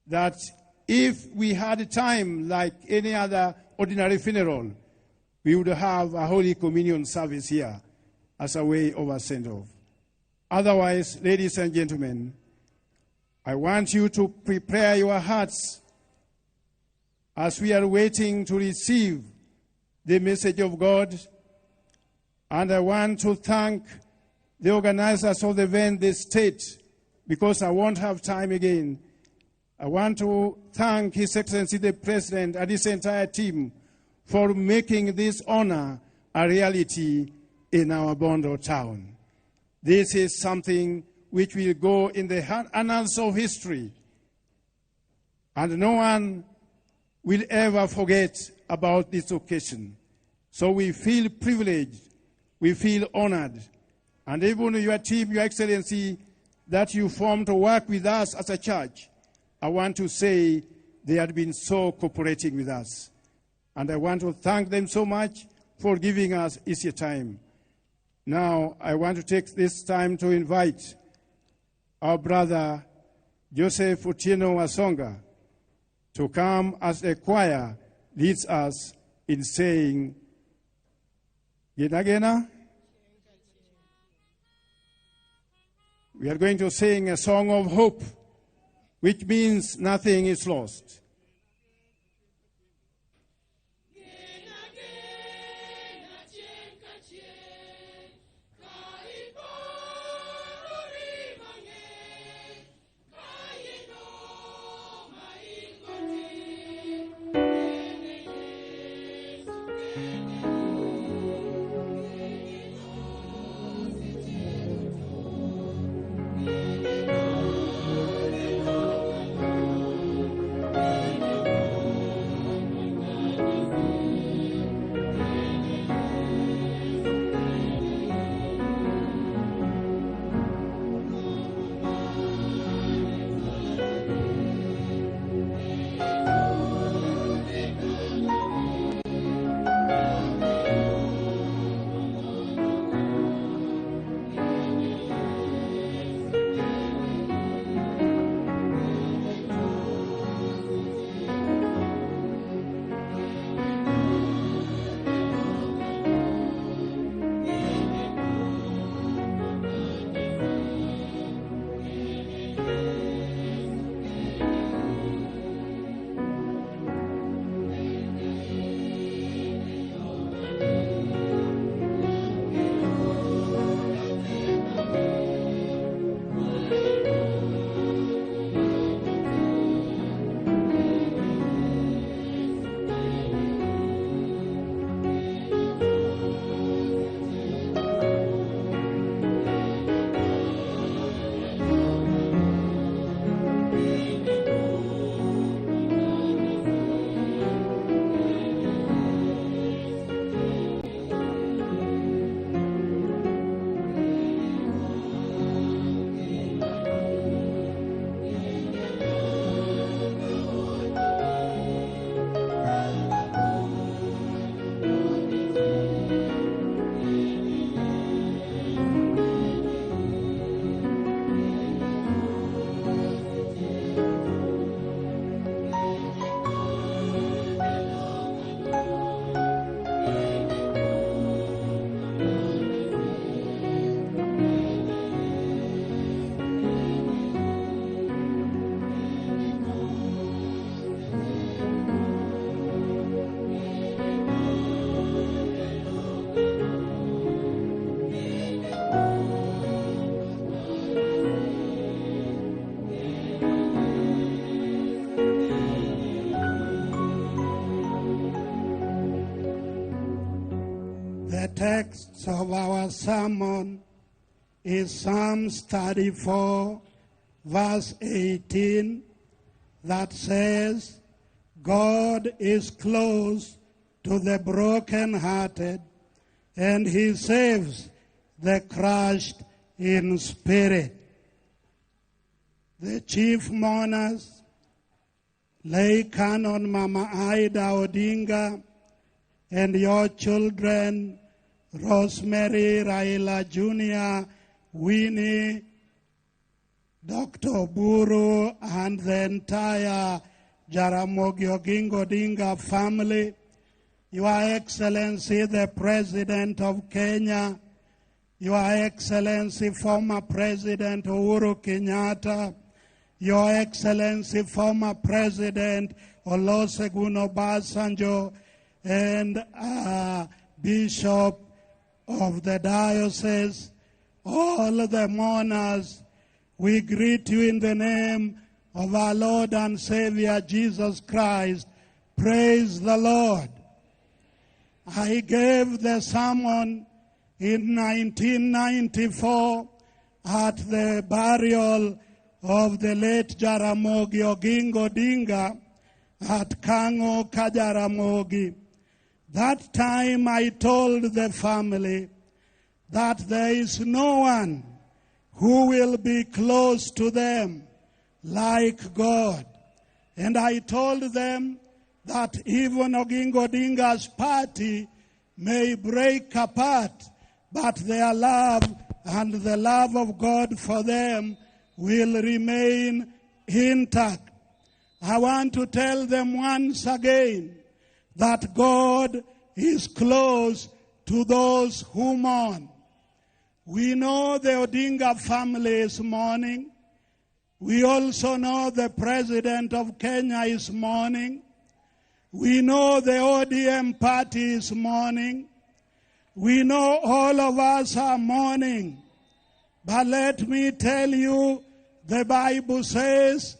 that if we had time like any other ordinary funeral, we would have a Holy Communion service here as a way of a send-off. Otherwise, ladies and gentlemen, I want you to prepare your hearts as we are waiting to receive the message of God. And I want to thank the organizers of the event, the state, because I won't have time again. I want to thank His Excellency the President and his entire team for making this honor a reality in our Bondo town. This is something which will go in the annals of history, and no one will ever forget about this occasion. So we feel privileged, we feel honored, and even your team, Your Excellency, that you formed to work with us as a church, I want to say they have been so cooperating with us. And I want to thank them so much for giving us easier time. Now, I want to take this time to invite our brother Joseph Otieno Wasonga to come as the choir leads us in saying, Gena Gena. We are going to sing a song of hope, which means nothing is lost. The text of our sermon is Psalms 34, verse 18, that says, God is close to the broken-hearted, and he saves the crushed in spirit. The chief mourners, lay Canon Mama Ida Odinga, and your children, Rosemary Raila Jr., Winnie, Dr. Buru, and the entire Jaramogi Oginga Odinga family, Your Excellency, the President of Kenya, Your Excellency, former President Uhuru Kenyatta, Your Excellency, former President Olusegun Obasanjo, and Bishop of the Diocese, all the mourners, we greet you in the name of our Lord and Savior Jesus Christ. Praise the Lord. I gave the sermon in 1994 at the burial of the late Jaramogi Oginga Odinga at Kango Kajaramogi. That time I told the family that there is no one who will be close to them like God. And I told them that even Oginga Odinga's party may break apart, but their love and the love of God for them will remain intact. I want to tell them once again that God is close to those who mourn. We know the Odinga family is mourning. We also know the President of Kenya is mourning. We know the ODM party is mourning. We know all of us are mourning. But let me tell you, the Bible says,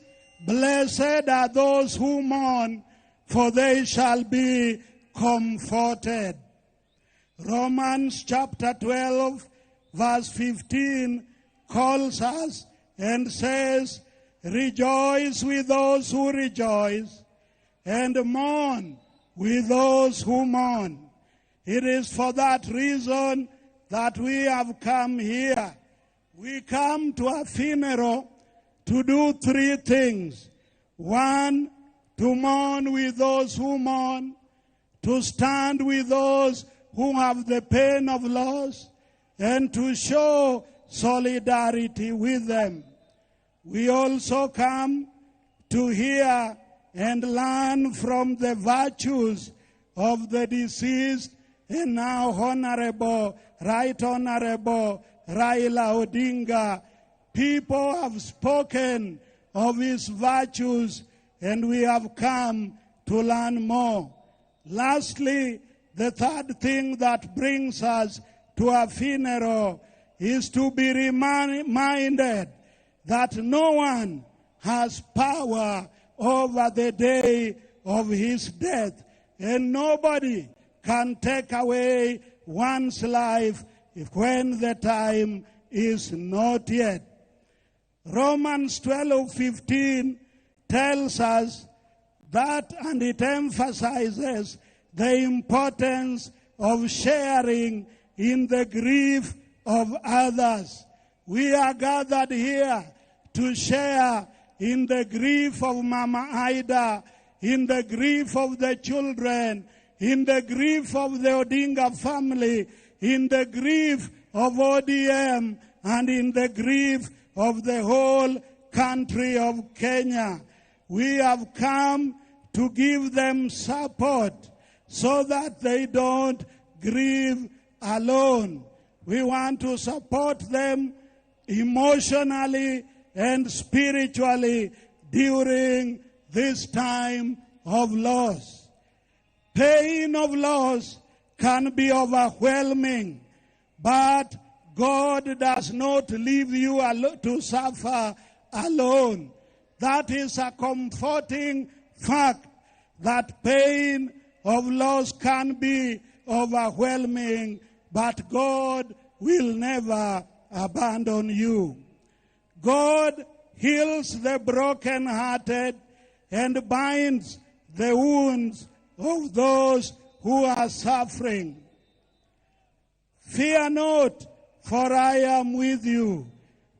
blessed are those who mourn, for they shall be comforted. Romans chapter 12, verse 15 calls us and says, rejoice with those who rejoice, and mourn with those who mourn. It is for that reason that we have come here. We come to a funeral to do three things. One, to mourn with those who mourn, to stand with those who have the pain of loss, and to show solidarity with them. We also come to hear and learn from the virtues of the deceased and now Right Honorable Raila Odinga. People have spoken of his virtues, and we have come to learn more. Lastly, the third thing that brings us to a funeral is to be reminded that no one has power over the day of his death, and nobody can take away one's life when the time is not yet. Romans 12:15 tells us that, and it emphasizes the importance of sharing in the grief of others. We are gathered here to share in the grief of Mama Ida, in the grief of the children, in the grief of the Odinga family, in the grief of ODM, and in the grief of the whole country of Kenya. We have come to give them support so that they don't grieve alone. We want to support them emotionally and spiritually during this time of loss. Pain of loss can be overwhelming, but God does not leave you to suffer alone. That is a comforting fact, that pain of loss can be overwhelming, but God will never abandon you. God heals the brokenhearted and binds the wounds of those who are suffering. Fear not, for I am with you.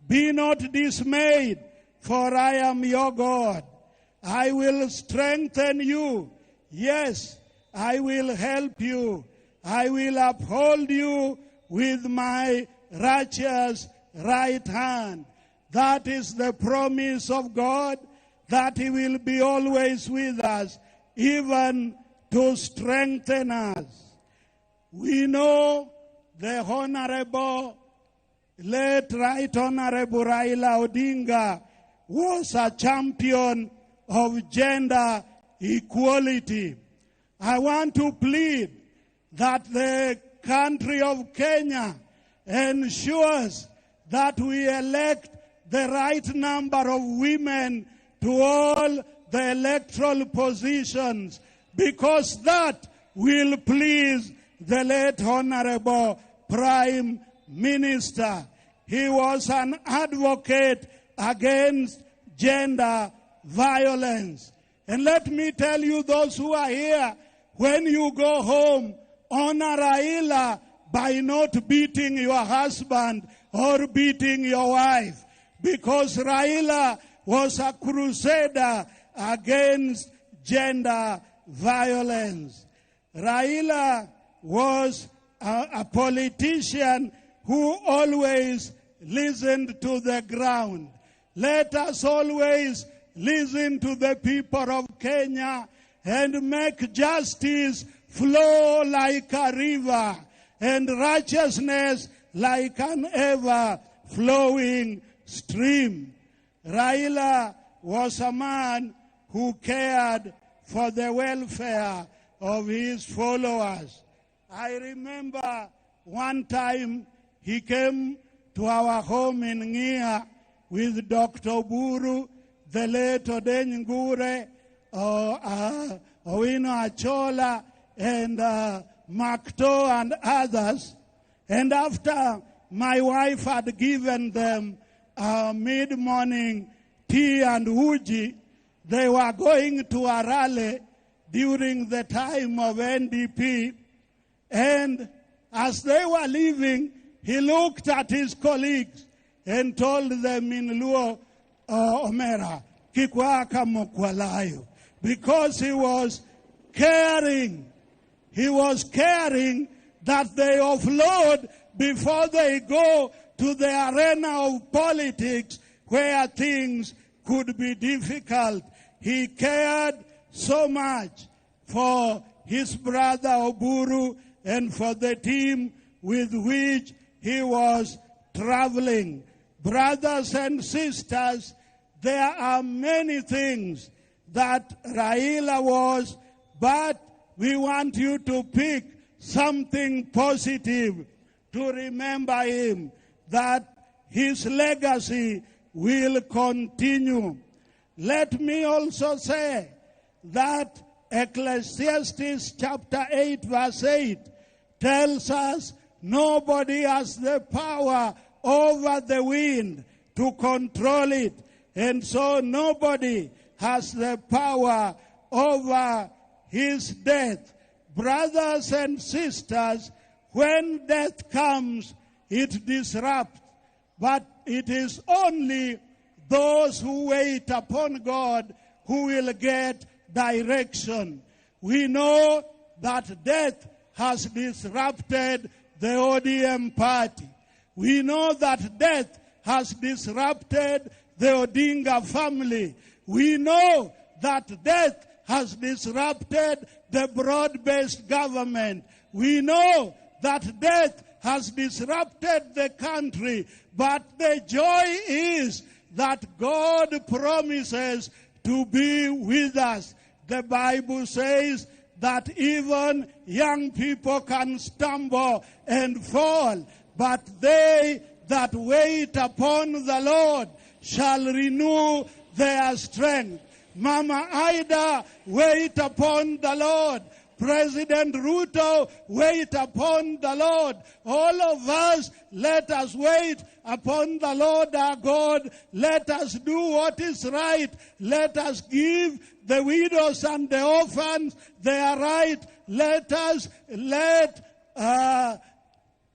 Be not dismayed, for I am your God. I will strengthen you. Yes, I will help you. I will uphold you with my righteous right hand. That is the promise of God, that he will be always with us, even to strengthen us. We know the Honorable, late Right Honorable Raila Odinga was a champion of gender equality. I want to plead that the country of Kenya ensures that we elect the right number of women to all the electoral positions, because that will please the late Honorable Prime Minister. He was an advocate against gender violence. And let me tell you, those who are here, when you go home, honor Raila by not beating your husband or beating your wife, because Raila was a crusader against gender violence. Raila was a politician who always listened to the ground. Let us always listen to the people of Kenya and make justice flow like a river and righteousness like an ever-flowing stream. Raila was a man who cared for the welfare of his followers. I remember one time he came to our home in Ngia with Dr. Buru, the late Odeny Ngure, Owino Achola, and Makto and others. And after my wife had given them mid-morning tea and uji, they were going to a rally during the time of NDP. And as they were leaving, he looked at his colleagues and told them in Luo Omera, Kikwaka Mokwalayo, because he was caring. He was caring that they offload before they go to the arena of politics where things could be difficult. He cared so much for his brother Oburu and for the team with which he was traveling. Brothers and sisters, there are many things that Raila was, but we want you to pick something positive to remember him, that his legacy will continue. Let me also say that Ecclesiastes chapter 8 verse 8 tells us nobody has the power over the wind to control it. And so nobody has the power over his death. Brothers and sisters, when death comes, it disrupts. But it is only those who wait upon God who will get direction. We know that death has disrupted the ODM party. We know that death has disrupted the Odinga family. We know that death has disrupted the broad-based government. We know that death has disrupted the country. But the joy is that God promises to be with us. The Bible says that even young people can stumble and fall, but they that wait upon the Lord shall renew their strength. Mama Ida, wait upon the Lord. President Ruto, wait upon the Lord. All of us, let us wait upon the Lord our God. Let us do what is right. Let us give the widows and the orphans their right. Let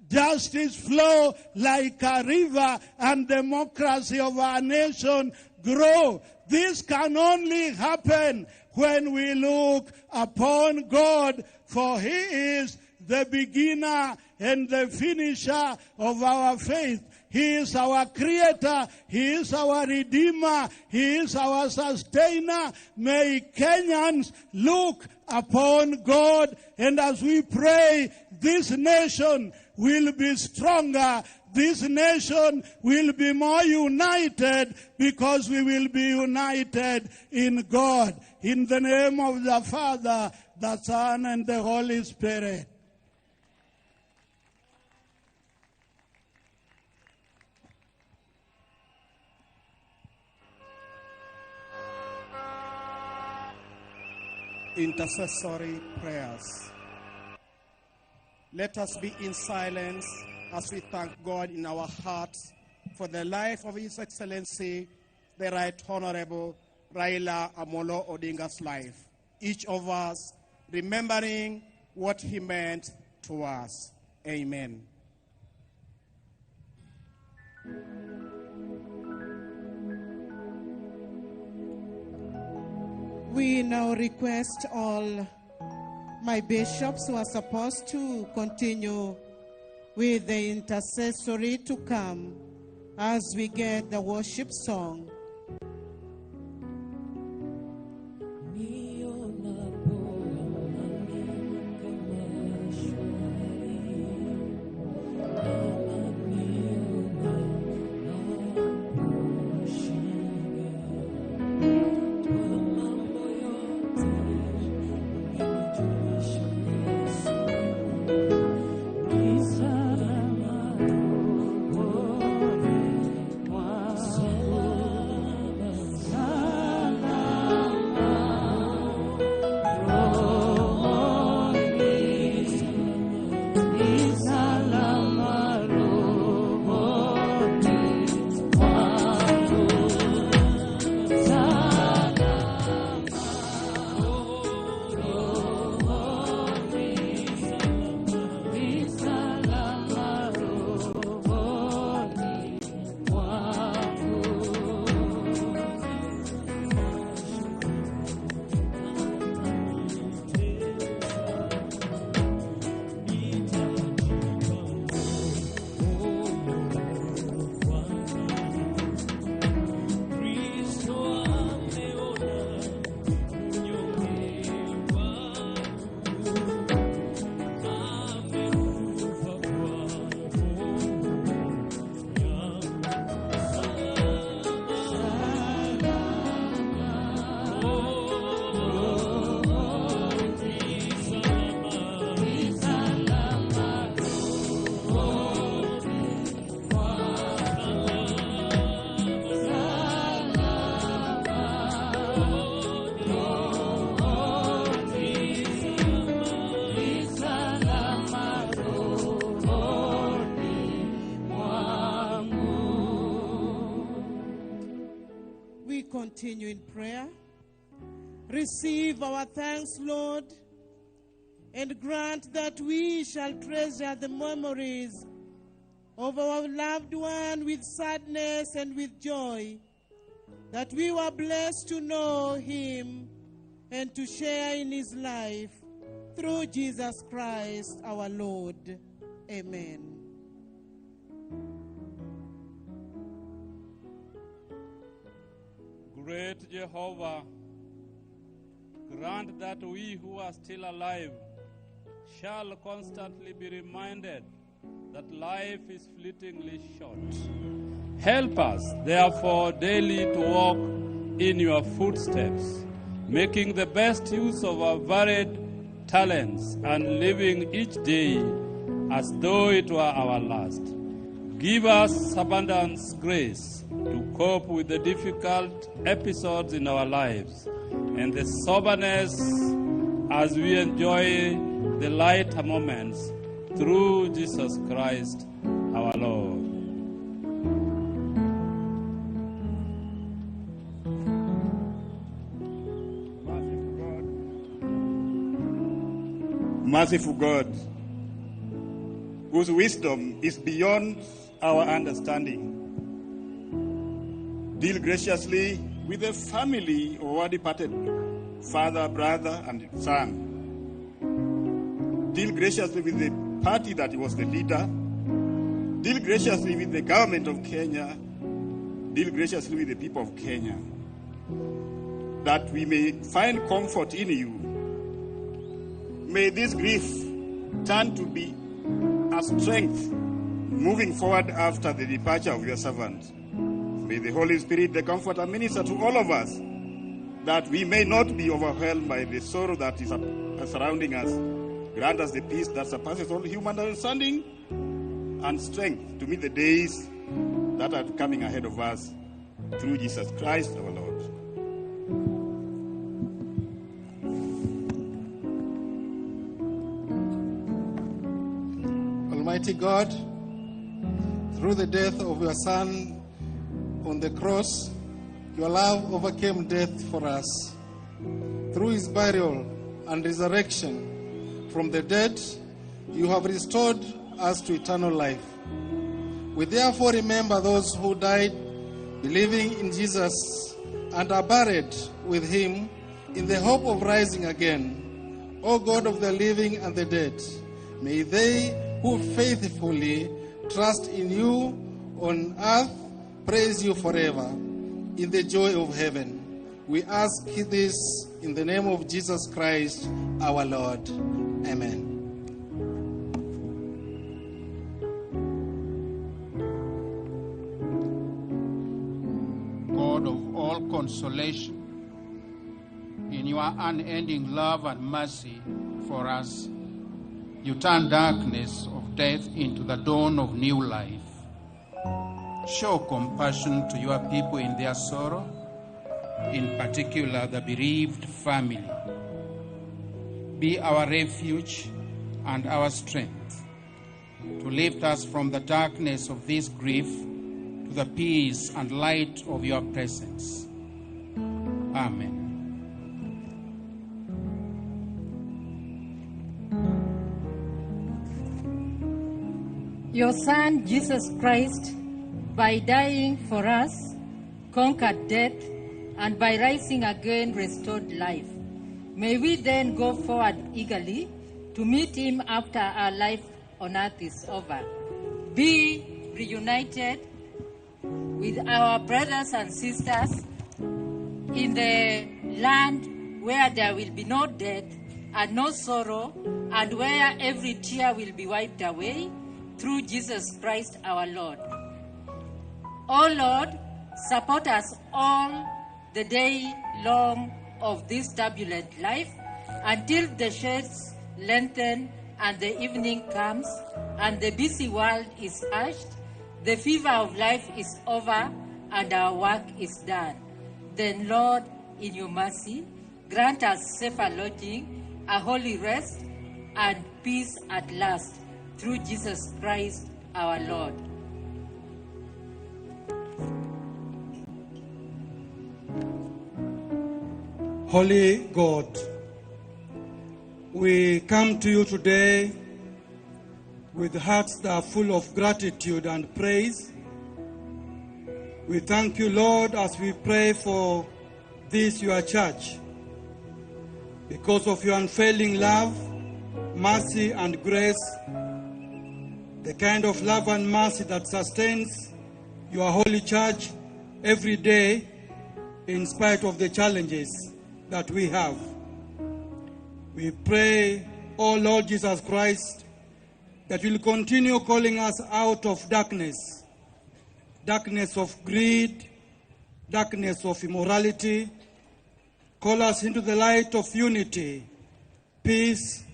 justice flow like a river, and democracy of our nation grow. This can only happen when we look upon God, for He is the beginner and the finisher of our faith. He is our creator. He is our redeemer. He is our sustainer. May Kenyans look upon God, and as we pray, this nation will be stronger. This nation will be more united because we will be united in God. In the name of the Father, the Son, and the Holy Spirit. Intercessory prayers. Let us be in silence as we thank God in our hearts for the life of His Excellency, the Right Honorable Raila Amolo Odinga's life. Each of us remembering what he meant to us. Amen. We now request all my bishops who are supposed to continue with the intercessory to come as we get the worship song. Continue in prayer. Receive our thanks, Lord, and grant that we shall treasure the memories of our loved one with sadness and with joy, that we were blessed to know him and to share in his life through Jesus Christ our Lord. Amen. Great Jehovah, grant that we who are still alive shall constantly be reminded that life is fleetingly short. Help us, therefore, daily to walk in your footsteps, making the best use of our varied talents and living each day as though it were our last. Give us abundance grace to cope with the difficult episodes in our lives and the soberness as we enjoy the lighter moments through Jesus Christ our Lord. Merciful God, whose wisdom is beyond our understanding, deal graciously with the family of our departed father, brother, and son. Deal graciously with the party that he was the leader. Deal graciously with the government of Kenya. Deal graciously with the people of Kenya, that we may find comfort in you. May this grief turn to be a strength moving forward after the departure of your servant. May the Holy Spirit, the Comforter, minister to all of us, that we may not be overwhelmed by the sorrow that is surrounding us. Grant us the peace that surpasses all human understanding and strength to meet the days that are coming ahead of us, through Jesus Christ our Lord. Almighty God, through the death of your Son on the cross, your love overcame death for us. Through his burial and resurrection from the dead, you have restored us to eternal life. We therefore remember those who died believing in Jesus and are buried with him in the hope of rising again. O God of the living and the dead, may they who faithfully trust in you on earth praise you forever in the joy of heaven. We ask this in the name of Jesus Christ our Lord. Amen. God of all consolation, in your unending love and mercy for us, you turn darkness of death into the dawn of new life. Show compassion to your people in their sorrow, in particular the bereaved family. Be our refuge and our strength, to lift us from the darkness of this grief to the peace and light of your presence. Amen. Your Son, Jesus Christ, by dying for us, conquered death, and by rising again, restored life. May we then go forward eagerly to meet him after our life on earth is over. Be reunited with our brothers and sisters in the land where there will be no death and no sorrow, and where every tear will be wiped away, through Jesus Christ our Lord. O Lord, support us all the day long of this turbulent life, until the shades lengthen and the evening comes and the busy world is hushed, the fever of life is over and our work is done. Then, Lord, in your mercy, grant us safer lodging, a holy rest, and peace at last, through Jesus Christ our Lord. Holy God, we come to you today with hearts that are full of gratitude and praise. We thank you, Lord, as we pray for this, your church, because of your unfailing love, mercy, and grace, the kind of love and mercy that sustains your holy church every day in spite of the challenges that we have. We pray, O Lord Jesus Christ, that you will continue calling us out of darkness, darkness of greed, darkness of immorality. Call us into the light of unity, peace,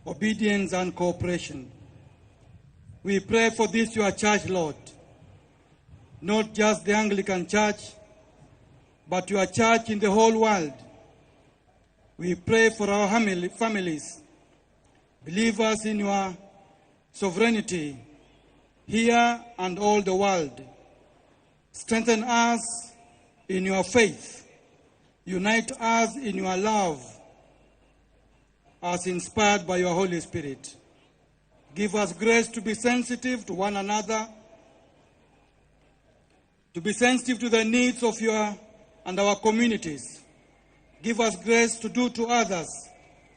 obedience, and cooperation. We pray for this, your church, Lord, not just the Anglican Church, but your church in the whole world. We pray for our families. Believe us in your sovereignty here and all the world. Strengthen us in your faith. Unite us in your love as inspired by your Holy Spirit. Give us grace to be sensitive to one another, to be sensitive to the needs of your and our communities. Give us grace to do to others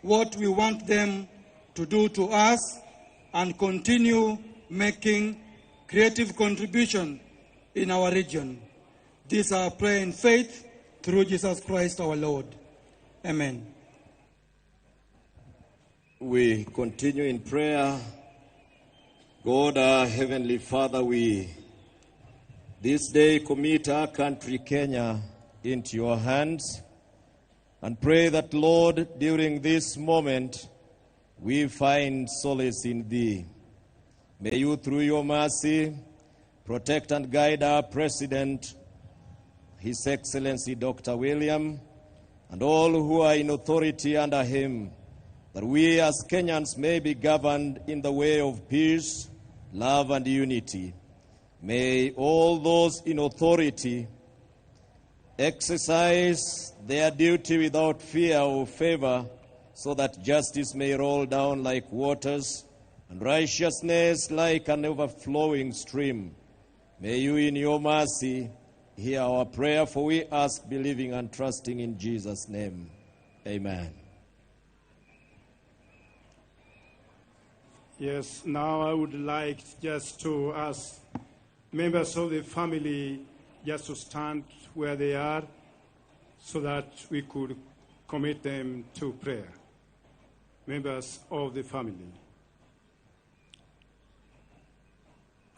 what we want them to do to us, and continue making creative contribution in our region. This is our prayer in faith through Jesus Christ our Lord. Amen. We continue in prayer. God, our Heavenly Father, we this day commit our country, Kenya, into your hands and pray that, Lord, during this moment, we find solace in thee. May you, through your mercy, protect and guide our President, His Excellency Dr. William, and all who are in authority under him, that we as Kenyans may be governed in the way of peace, love, and unity. May all those in authority exercise their duty without fear or favor, so that justice may roll down like waters and righteousness like an overflowing stream. May you in your mercy hear our prayer, for we ask, believing and trusting in Jesus' name. Amen. Yes, now I would like just to ask members of the family just to stand where they are so that we could commit them to prayer. Members of the family.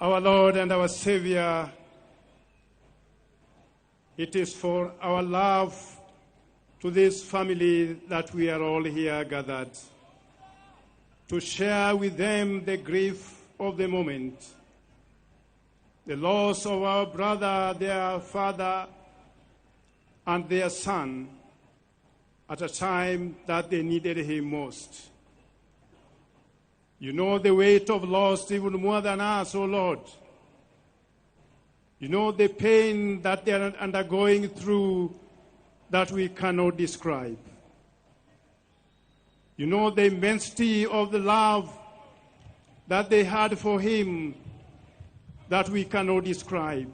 Our Lord and our Savior, it is for our love to this family that we are all here gathered, to share with them the grief of the moment, the loss of our brother, their father, and their son, at a time that they needed him most. You know the weight of loss even more than us, O Lord. You know the pain that they are undergoing through that we cannot describe. You know the immensity of the love that they had for him that we cannot describe.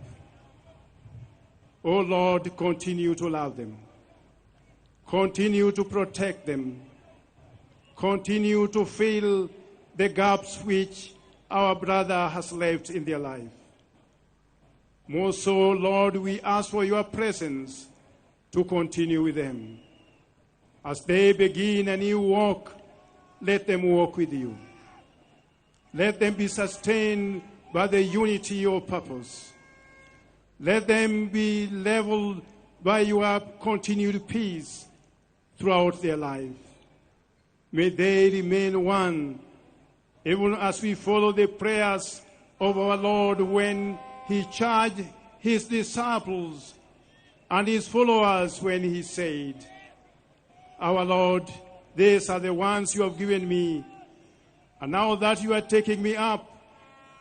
O Lord, continue to love them. Continue to protect them. Continue to fill the gaps which our brother has left in their life. More so, Lord, we ask for your presence to continue with them. As they begin a new walk, let them walk with you. Let them be sustained by the unity of purpose. Let them be leveled by your continued peace throughout their life. May they remain one, even as we follow the prayers of our Lord when he charged his disciples and his followers when he said, Our Lord, these are the ones you have given me, and now that you are taking me up,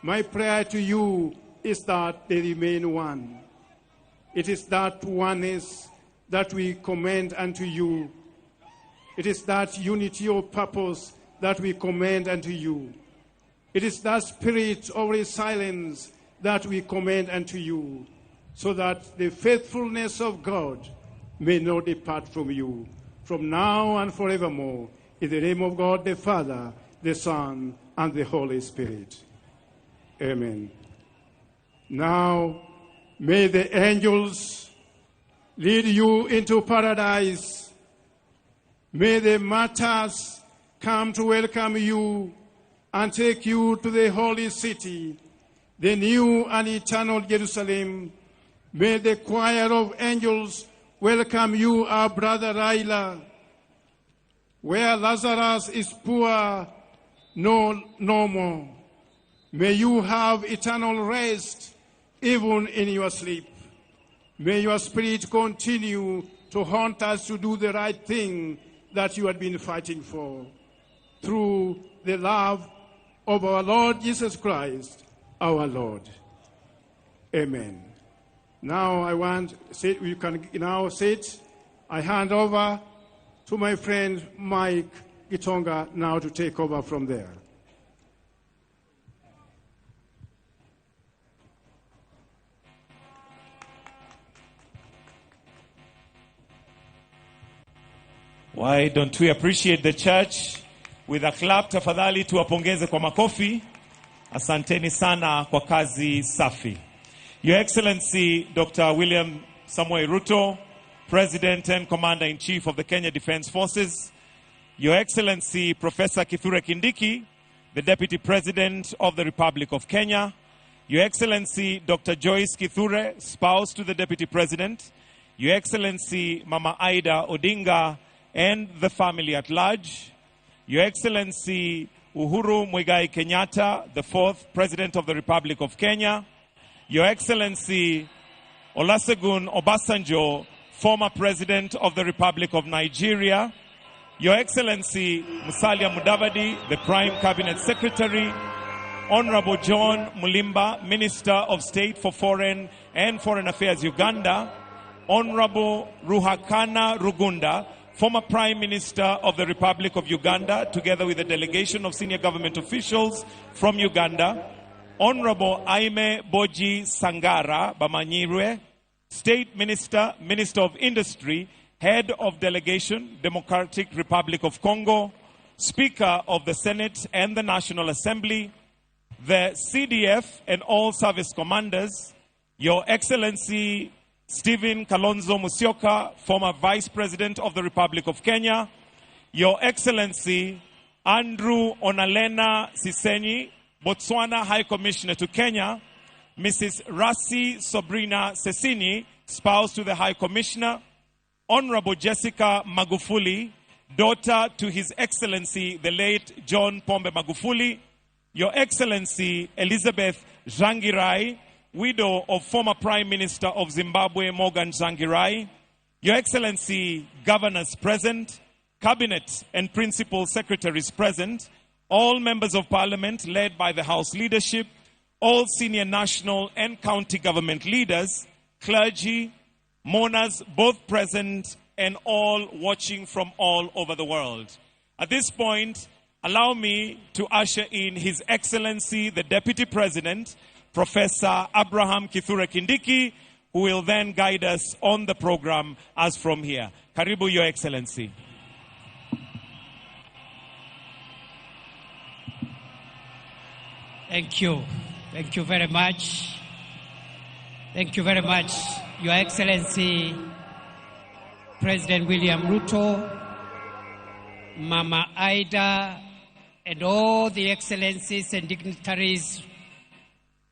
my prayer to you is that they remain one. It is that oneness that we commend unto you. It is that unity of purpose that we commend unto you. It is that spirit of resilience that we commend unto you, so that the faithfulness of God may not depart from you, from now and forevermore. In the name of God the Father, the Son, and the Holy Spirit. Amen. Now, may the angels lead you into paradise. May the martyrs come to welcome you and take you to the holy city, the new and eternal Jerusalem. May the choir of angels welcome you, our brother Raila. Where Lazarus is poor, no more. May you have eternal rest even in your sleep. May your spirit continue to haunt us to do the right thing that you had been fighting for through the love of our Lord Jesus Christ, our Lord. Amen. Now you can now sit. I hand over to my friend Mike Gitonga now to take over from there. Why don't we appreciate the church with a clap? Tafadhali tuwapongeze kwa makofi. Asanteni sana kwa kazi safi. Your Excellency Dr. William Samoei Ruto, President and Commander-in-Chief of the Kenya Defence Forces. Your Excellency Professor Kithure Kindiki, the Deputy President of the Republic of Kenya. Your Excellency Dr. Joyce Kithure, spouse to the Deputy President. Your Excellency Mama Aida Odinga and the family at large. Your Excellency Uhuru Muigai Kenyatta, the 4th President of the Republic of Kenya. Your Excellency Olusegun Obasanjo, former President of the Republic of Nigeria. Your Excellency Musalia Mudavadi, the Prime Cabinet Secretary. Honorable John Mulimba, Minister of State for Foreign and Foreign Affairs, Uganda. Honorable Ruhakana Rugunda, former Prime Minister of the Republic of Uganda, together with a delegation of senior government officials from Uganda. Honorable Aime Boji Sangara Bamanyirwe, State Minister, Minister of Industry, Head of Delegation, Democratic Republic of Congo, Speaker of the Senate and the National Assembly, the CDF and all service commanders, Your Excellency Stephen Kalonzo Musyoka, former Vice President of the Republic of Kenya, Your Excellency Andrew Onalena Sisenyi, Botswana High Commissioner to Kenya, Mrs. Rasi Sobrina Sesini, spouse to the High Commissioner, Honorable Jessica Magufuli, daughter to His Excellency the late John Pombe Magufuli, Your Excellency Elizabeth Jangirai, widow of former Prime Minister of Zimbabwe, Morgan Tsvangirai, Your Excellency, governors present, cabinet and principal secretaries present, all members of parliament led by the House leadership, all senior national and county government leaders, clergy, mourners, both present and all watching from all over the world. At this point, allow me to usher in His Excellency, the Deputy President, Professor Abraham Kithure Kindiki, who will then guide us on the program as from here. Karibu, Your Excellency. Thank you. Thank you very much. Thank you very much, Your Excellency, President William Ruto, Mama Aida, and all the excellencies and dignitaries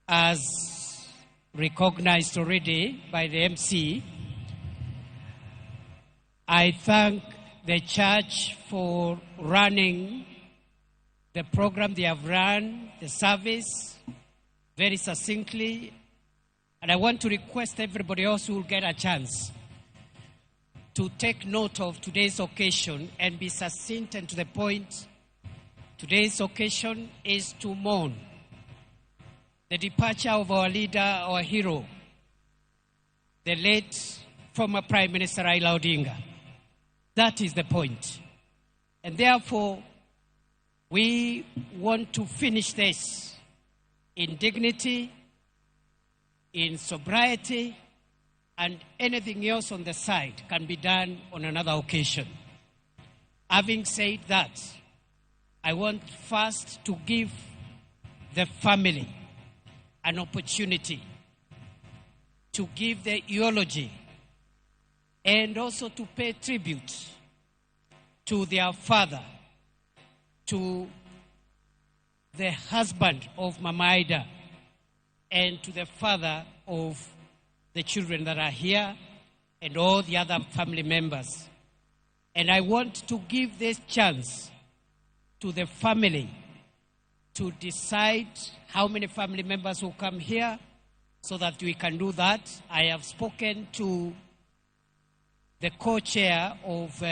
as recognized already by the MC. I thank the church for running the program they have run, the service, very succinctly. And I want to request everybody else who will get a chance to take note of today's occasion and be succinct and to the point. Today's occasion is to mourn the departure of our leader, our hero, the late former Prime Minister Raila Odinga. That is the point. And therefore, we want to finish this in dignity, in sobriety, and anything else on the side can be done on another occasion. Having said that, I want first to give the family an opportunity to give the eulogy and also to pay tribute to their father, to the husband of Mama Aida, and to the father of the children that are here, and all the other family members. And I want to give this chance to the family to decide how many family members will come here so that we can do that. I have spoken to the co-chair of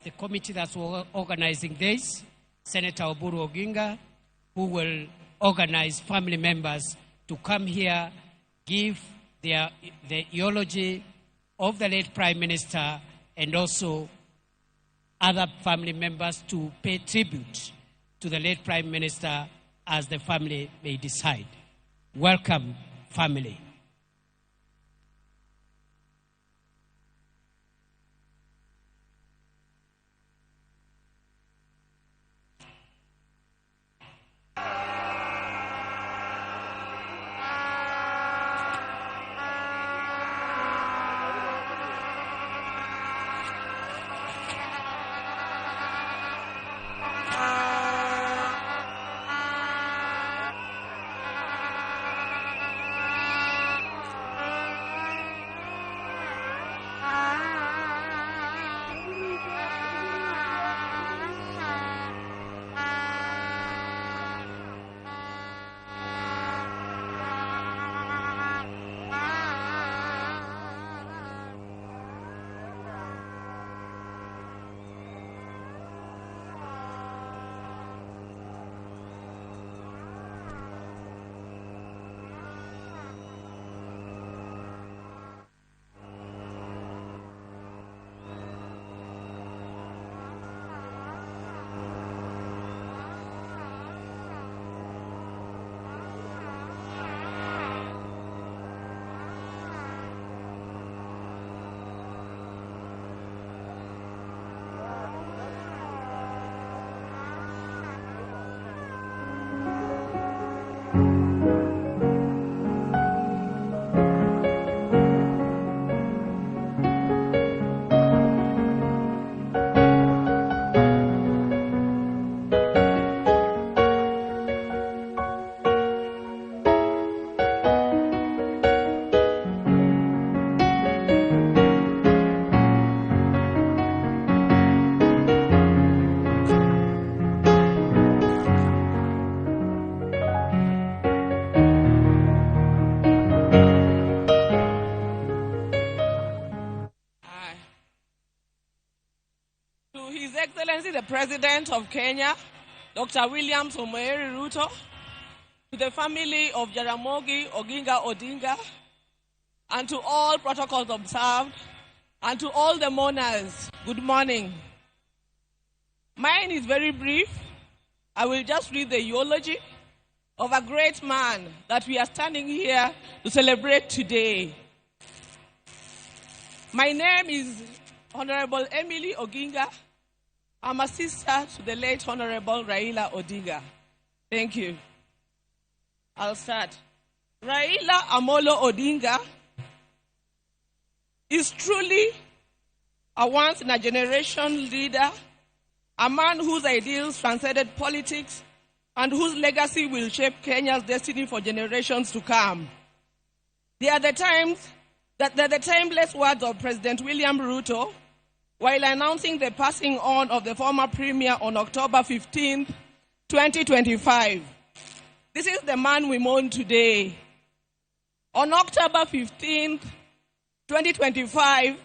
the committee that's organizing this, Senator Oburu Oginga, who will organize family members to come here, give the eulogy of the late Prime Minister, and also other family members to pay tribute to the late Prime Minister as the family may decide. Welcome, family. The President of Kenya, Dr. William Samoei Ruto, to the family of Jaramogi Oginga Odinga, and to all protocols observed, and to all the mourners, good morning. Mine is very brief. I will just read the eulogy of a great man that we are standing here to celebrate today. My name is Honorable Emily Oginga. I'm a sister to the late Honorable Raila Odinga. Thank you. I'll start. Raila Amolo Odinga is truly a once-in-a-generation leader, a man whose ideals transcended politics and whose legacy will shape Kenya's destiny for generations to come. They are the timeless words of President William Ruto while announcing the passing on of the former premier on October 15, 2025. This is the man we mourn today. On October 15, 2025,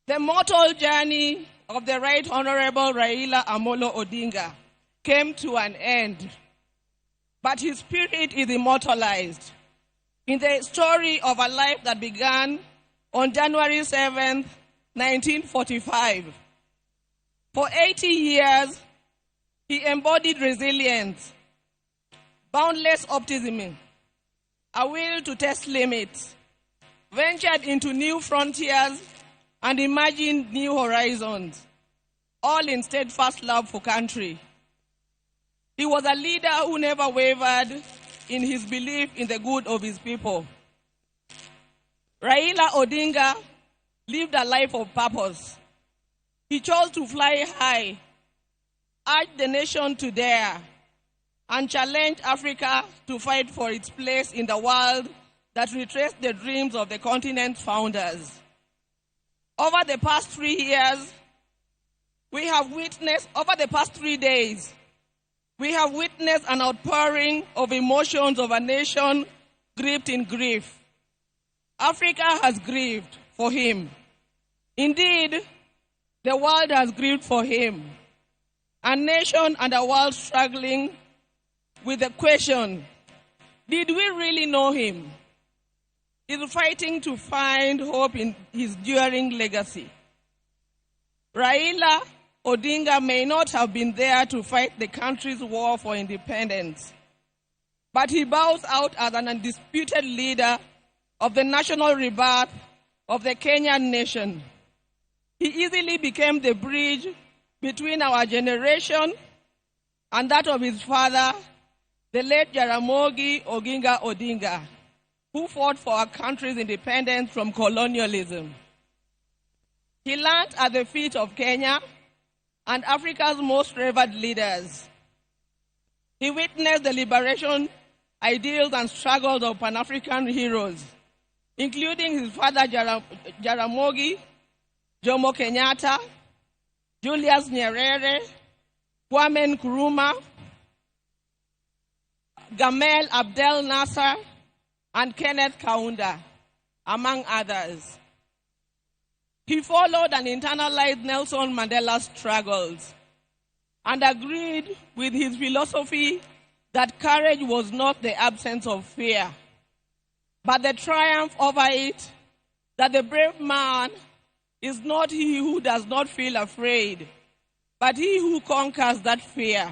the mortal journey of the Right Honorable Raila Amolo Odinga came to an end, but his spirit is immortalized in the story of a life that began on January 7, 1945. For 80 years, he embodied resilience, boundless optimism, a will to test limits, ventured into new frontiers, and imagined new horizons, all in steadfast love for country. He was a leader who never wavered in his belief in the good of his people. Raila Odinga lived a life of purpose. He chose to fly high, urged the nation to dare, and challenged Africa to fight for its place in the world that retraced the dreams of the continent's founders. Over the past 3 days, we have witnessed an outpouring of emotions of a nation gripped in grief. Africa has grieved for him. Indeed, The world has grieved for him. A nation and a world struggling with the question, did we really know him? Is fighting to find hope in his enduring legacy. Raila Odinga may not have been there to fight the country's war for independence, but he bows out as an undisputed leader of the national rebirth of the Kenyan nation. He easily became the bridge between our generation and that of his father, the late Jaramogi Oginga Odinga, who fought for our country's independence from colonialism. He learned at the feet of Kenya and Africa's most revered leaders. He witnessed the liberation ideals and struggles of Pan-African heroes, including his father Jaramogi, Jomo Kenyatta, Julius Nyerere, Kwame Nkrumah, Gamal Abdel Nasser, and Kenneth Kaunda, among others. He followed and internalized Nelson Mandela's struggles and agreed with his philosophy that courage was not the absence of fear, but the triumph over it, that the brave man is not he who does not feel afraid, but he who conquers that fear.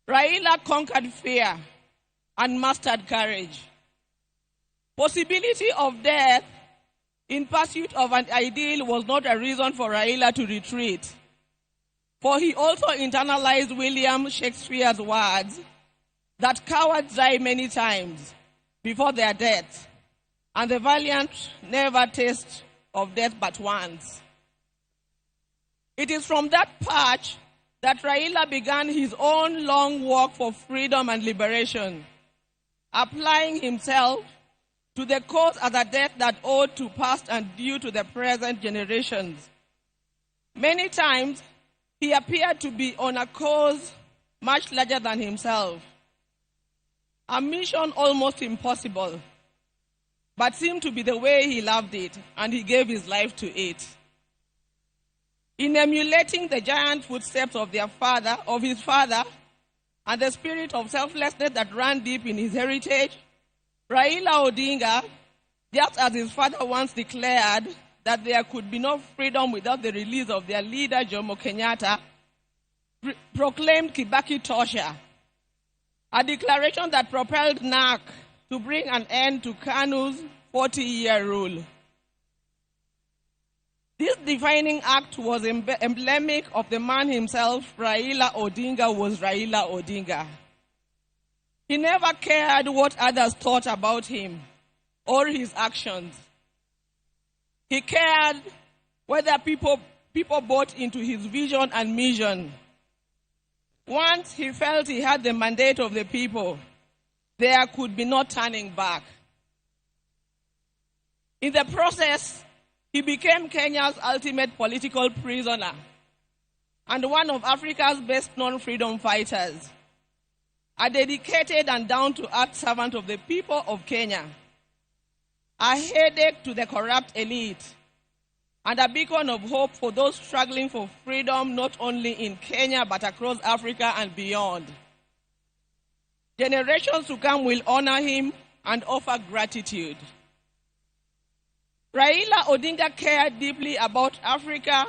Raila conquered fear and mastered courage. Possibility of death in pursuit of an ideal was not a reason for Raila to retreat, for he also internalized William Shakespeare's words that cowards die many times before their death, and the valiant never taste of death but once. It is from that patch that Raila began his own long walk for freedom and liberation, applying himself to the cause as a debt that owed to past and due to the present generations. Many times, he appeared to be on a cause much larger than himself, a mission almost impossible, but seemed to be the way he loved it, and he gave his life to it. In emulating the giant footsteps of his father, and the spirit of selflessness that ran deep in his heritage, Raila Odinga, just as his father once declared that there could be no freedom without the release of their leader Jomo Kenyatta, proclaimed Kibaki Tosha, a declaration that propelled NARC to bring an end to KANU's 40-year rule. This defining act was emblematic of the man himself. Raila Odinga was Raila Odinga. He never cared what others thought about him or his actions. He cared whether people bought into his vision and mission. Once he felt he had the mandate of the people, there could be no turning back. In the process, he became Kenya's ultimate political prisoner and one of Africa's best-known freedom fighters, a dedicated and down-to-earth servant of the people of Kenya, a headache to the corrupt elite, and a beacon of hope for those struggling for freedom not only in Kenya but across Africa and beyond. Generations to come will honor him and offer gratitude. Raila Odinga cared deeply about Africa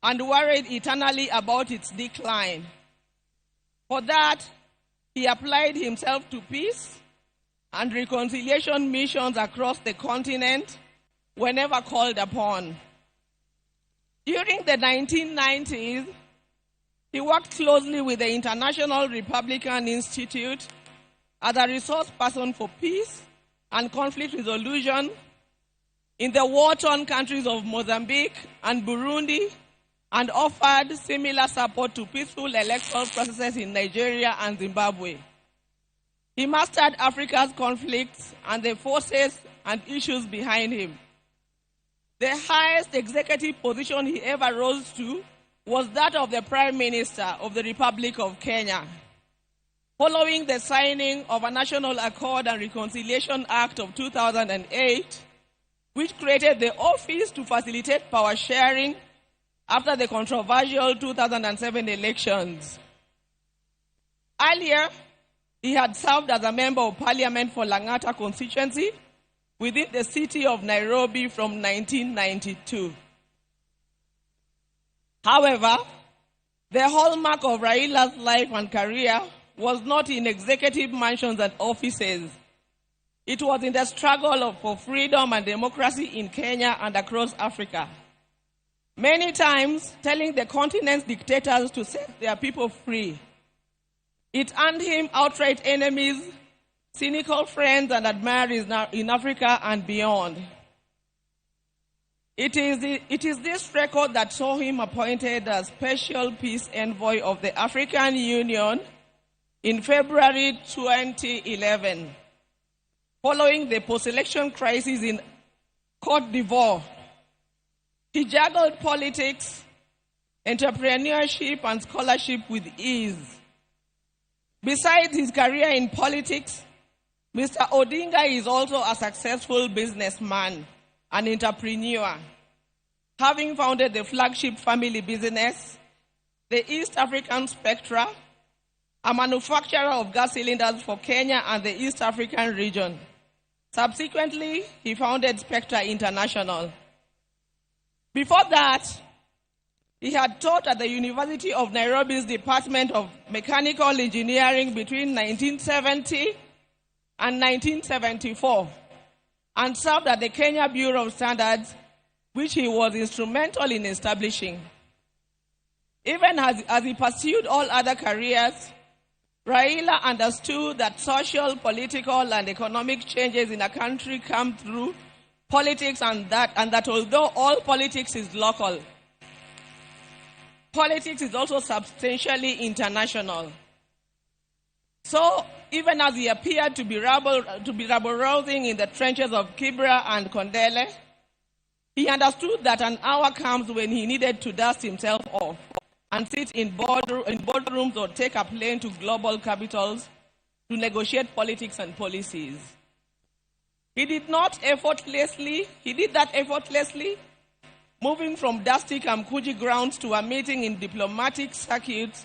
and worried eternally about its decline. For that, he applied himself to peace and reconciliation missions across the continent whenever called upon. During the 1990s, he worked closely with the International Republican Institute as a resource person for peace and conflict resolution in the war-torn countries of Mozambique and Burundi, and offered similar support to peaceful electoral processes in Nigeria and Zimbabwe. He mastered Africa's conflicts and the forces and issues behind him. The highest executive position he ever rose to was that of the Prime Minister of the Republic of Kenya. Following the signing of a National Accord and Reconciliation Act of 2008, which created the Office to Facilitate Power Sharing, after the controversial 2007 elections. Earlier, he had served as a member of Parliament for Lang'ata constituency within the city of Nairobi from 1992. However, the hallmark of Raila's life and career was not in executive mansions and offices. It was in the struggle for freedom and democracy in Kenya and across Africa. Many times telling the continent's dictators to set their people free. It earned him outright enemies, cynical friends, and admirers in Africa and beyond. It is this record that saw him appointed as Special Peace Envoy of the African Union in February 2011, following the post-election crisis in Cote d'Ivoire. He juggled politics, entrepreneurship, and scholarship with ease. Besides his career in politics, Mr. Odinga is also a successful businessman, an entrepreneur, having founded the flagship family business, the East African Spectra, a manufacturer of gas cylinders for Kenya and the East African region. Subsequently, he founded Spectra International. Before that, he had taught at the University of Nairobi's Department of Mechanical Engineering between 1970 and 1974, and served at the Kenya Bureau of Standards, which he was instrumental in establishing. Even as he pursued all other careers, Raila understood that social, political, and economic changes in a country come through politics, and that although all politics is local, politics is also substantially international. So, even as he appeared to be rabble-rousing in the trenches of Kibra and Kondele, he understood that an hour comes when he needed to dust himself off and sit in boardrooms or take a plane to global capitals to negotiate politics and policies. He did that effortlessly, moving from dusty Kamkuji grounds to a meeting in diplomatic circuits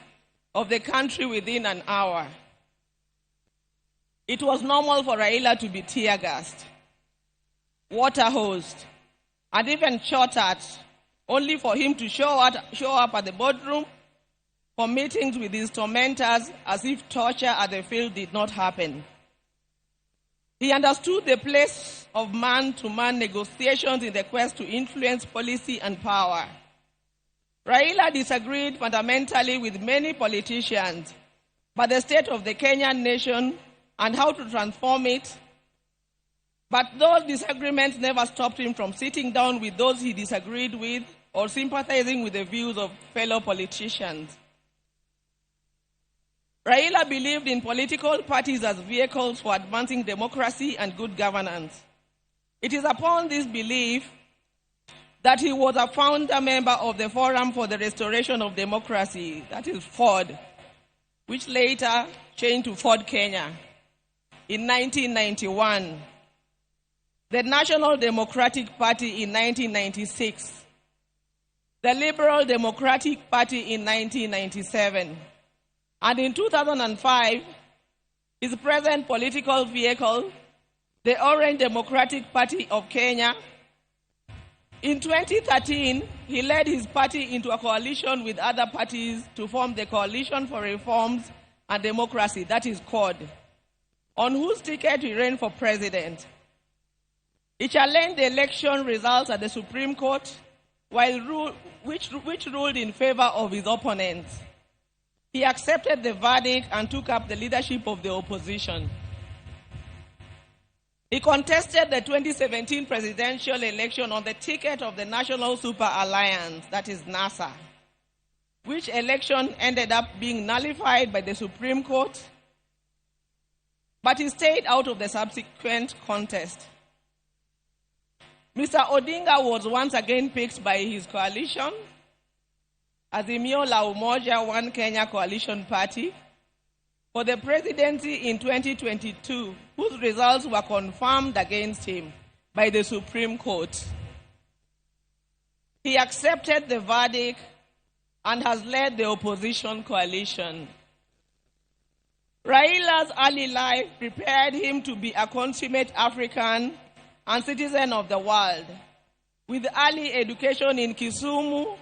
of the country within an hour. It was normal for Raila to be tear-gassed, water-hosed, and even shot at, only for him to show up at the boardroom for meetings with his tormentors as if torture at the field did not happen. He understood the place of man-to-man negotiations in the quest to influence policy and power. Raila disagreed fundamentally with many politicians about the state of the Kenyan nation and how to transform it. But those disagreements never stopped him from sitting down with those he disagreed with or sympathizing with the views of fellow politicians. Raila believed in political parties as vehicles for advancing democracy and good governance. It is upon this belief that he was a founder member of the Forum for the Restoration of Democracy, that is FORD, which later changed to FORD Kenya in 1991, the National Democratic Party in 1996, the Liberal Democratic Party in 1997, and in 2005, his present political vehicle, the Orange Democratic Party of Kenya. In 2013, he led his party into a coalition with other parties to form the Coalition for Reforms and Democracy, that is CORD, on whose ticket he ran for president. He challenged the election results at the Supreme Court, which ruled in favor of his opponents. He accepted the verdict and took up the leadership of the opposition. He contested the 2017 presidential election on the ticket of the National Super Alliance, that is NASA, which election ended up being nullified by the Supreme Court, but he stayed out of the subsequent contest. Mr. Odinga was once again picked by his coalition, Azimio la Umoja One Kenya Coalition Party, for the presidency in 2022, whose results were confirmed against him by the Supreme Court. he accepted the verdict and has led the opposition coalition. Raila's early life prepared him to be a consummate African and citizen of the world, with early education in Kisumu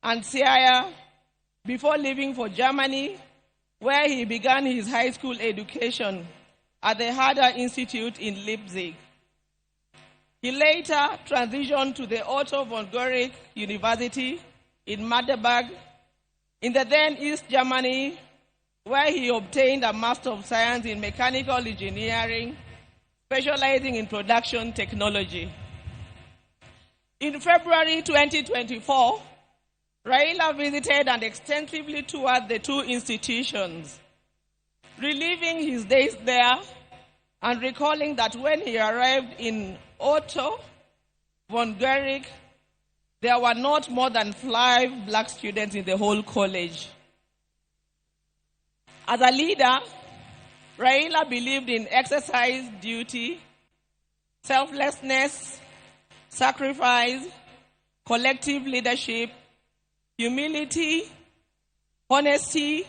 and Siaya before leaving for Germany, where he began his high school education at the Herder Institute in Leipzig. He later transitioned to the Otto von Guericke University in Magdeburg in the then East Germany, where he obtained a Master of Science in Mechanical Engineering, specializing in production technology. In February 2024, Raila visited and extensively toured the two institutions, reliving his days there and recalling that when he arrived in Otto von Guericke, there were not more than 5 black students in the whole college. As a leader, Raila believed in exercise duty, selflessness, sacrifice, collective leadership, humility, honesty,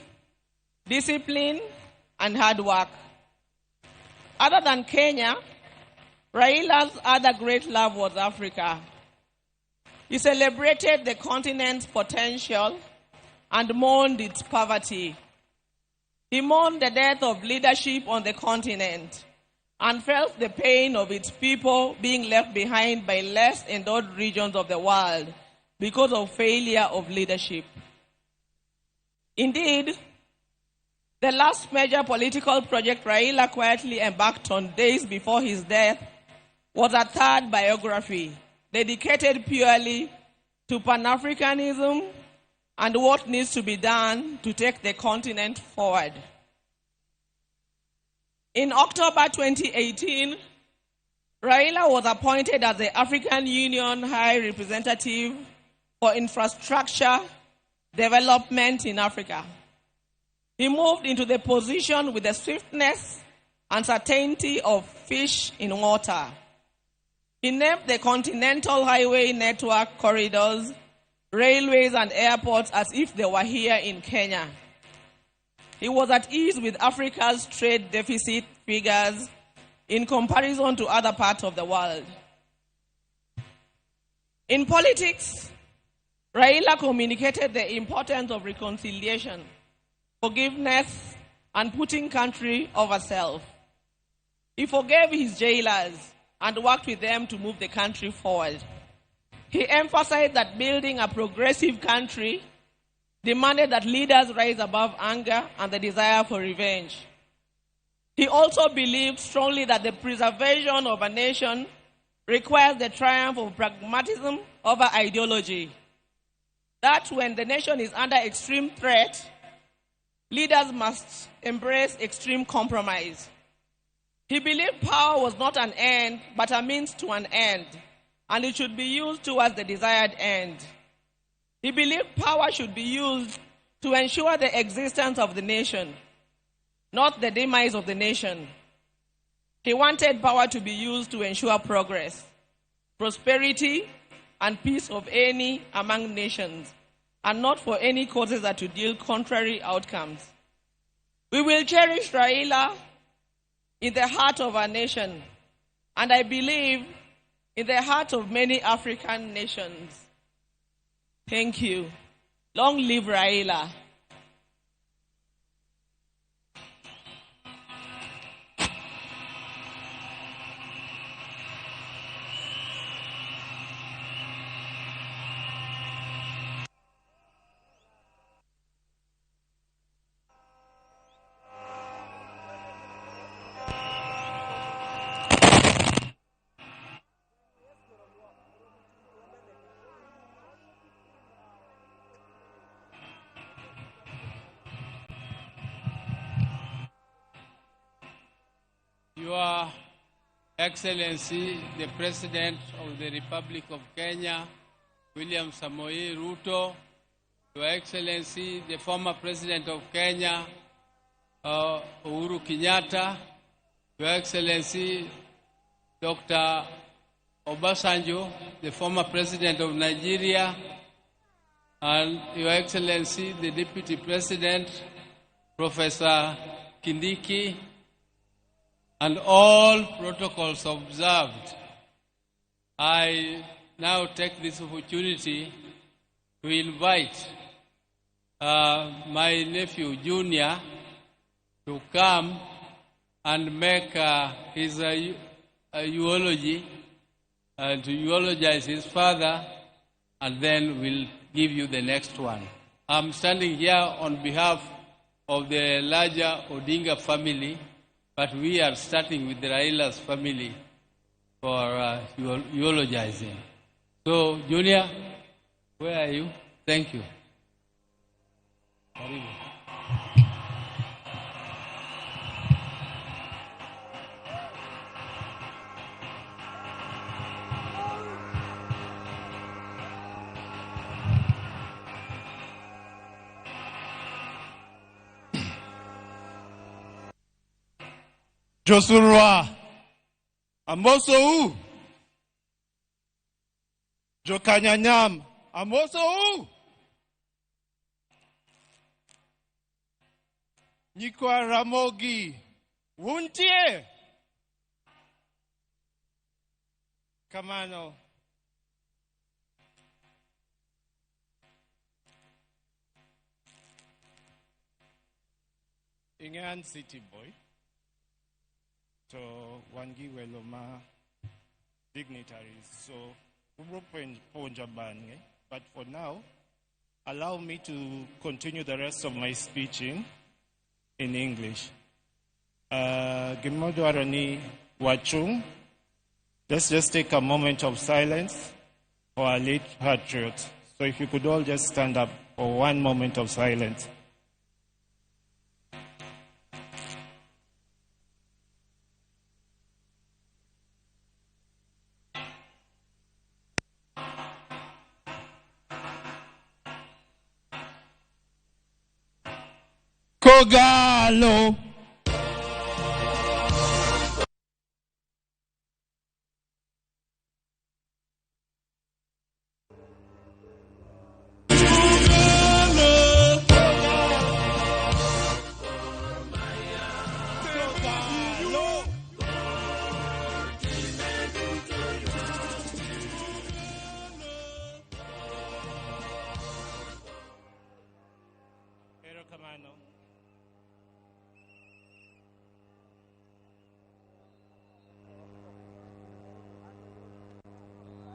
discipline, and hard work. Other than Kenya, Raila's other great love was Africa. He celebrated the continent's potential and mourned its poverty. He mourned the death of leadership on the continent and felt the pain of its people being left behind by less endowed regions of the world because of failure of leadership. Indeed, the last major political project Raila quietly embarked on days before his death was a third biography dedicated purely to Pan-Africanism and what needs to be done to take the continent forward. In October 2018, Raila was appointed as the African Union High Representative for Infrastructure Development in Africa. He moved into the position with the swiftness and certainty of fish in water. He named the continental highway network corridors, railways, and airports as if they were here in Kenya. He was at ease with Africa's trade deficit figures in comparison to other parts of the world. In politics, Raila communicated the importance of reconciliation, forgiveness, and putting country over self. He forgave his jailers and worked with them to move the country forward. He emphasized that building a progressive country demanded that leaders rise above anger and the desire for revenge. He also believed strongly that the preservation of a nation requires the triumph of pragmatism over ideology. That when the nation is under extreme threat, leaders must embrace extreme compromise. He believed power was not an end, but a means to an end, and it should be used towards the desired end. He believed power should be used to ensure the existence of the nation, not the demise of the nation. He wanted power to be used to ensure progress, prosperity, and peace of any among nations, and not for any causes that would yield contrary outcomes. We will cherish Raila in the heart of our nation, and I believe in the heart of many African nations. Thank you. Long live Raila. Your Excellency, the President of the Republic of Kenya, William Samoei Ruto, Your Excellency, the former President of Kenya, Uhuru Kenyatta, Your Excellency, Dr. Obasanjo, the former president of Nigeria, and Your Excellency, the Deputy President, Professor Kindiki, and all protocols observed, I now take this opportunity to invite my nephew Junior to come and make his eulogy, and to eulogize his father, and then we'll give you the next one. I'm standing here on behalf of the larger Odinga family, but we are starting with the Raila's family for eulogizing. So, Junior, where are you? Thank you. Josurwa, amoso u. Jokanyanyam, amoso u. Nyikwa Ramogi, wuntie. Kamano. Ingan City Boy. So wangi weloma dignitaries. So but for now, allow me to continue the rest of my speech in English. Gimodwarani Wachung. Let's just take a moment of silence for our late patriot. So if you could all just stand up for one moment of silence. Kogalo.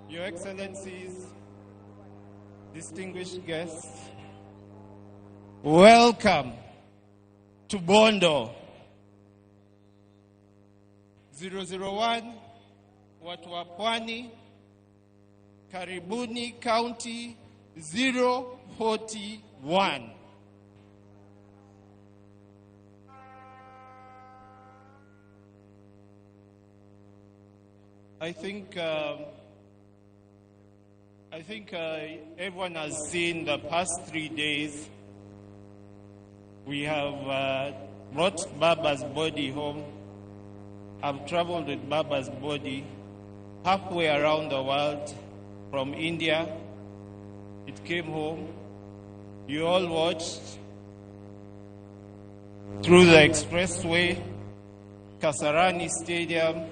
Your Excellencies, distinguished guests, welcome to Bondo. 001, watu wa Pwani, Karibuni County 041. I think everyone has seen the past 3 days. We have brought Baba's body home. I've traveled with Baba's body halfway around the world from India. It came home. You all watched through the expressway, Kasarani Stadium,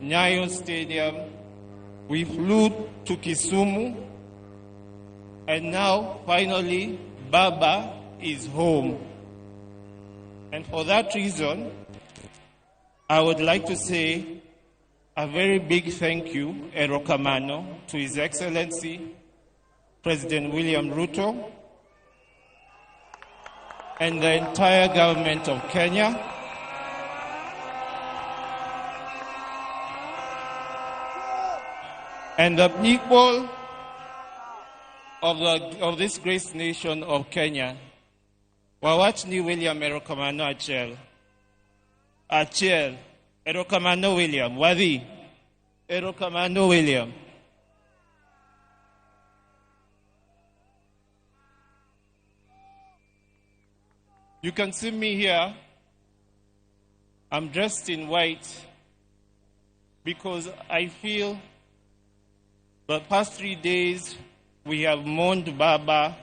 Nyayo Stadium. We flew to Kisumu, and now, finally, Baba is home. And for that reason, I would like to say a very big thank you, Erokamano, to His Excellency, President William Ruto, and the entire government of Kenya. And the people of this great nation of Kenya, wawachni William Erokamano Achiel, Erokamano William, Wadi, Erokamano William. You can see me here. I'm dressed in white because I feel The past 3 days, we have mourned Baba.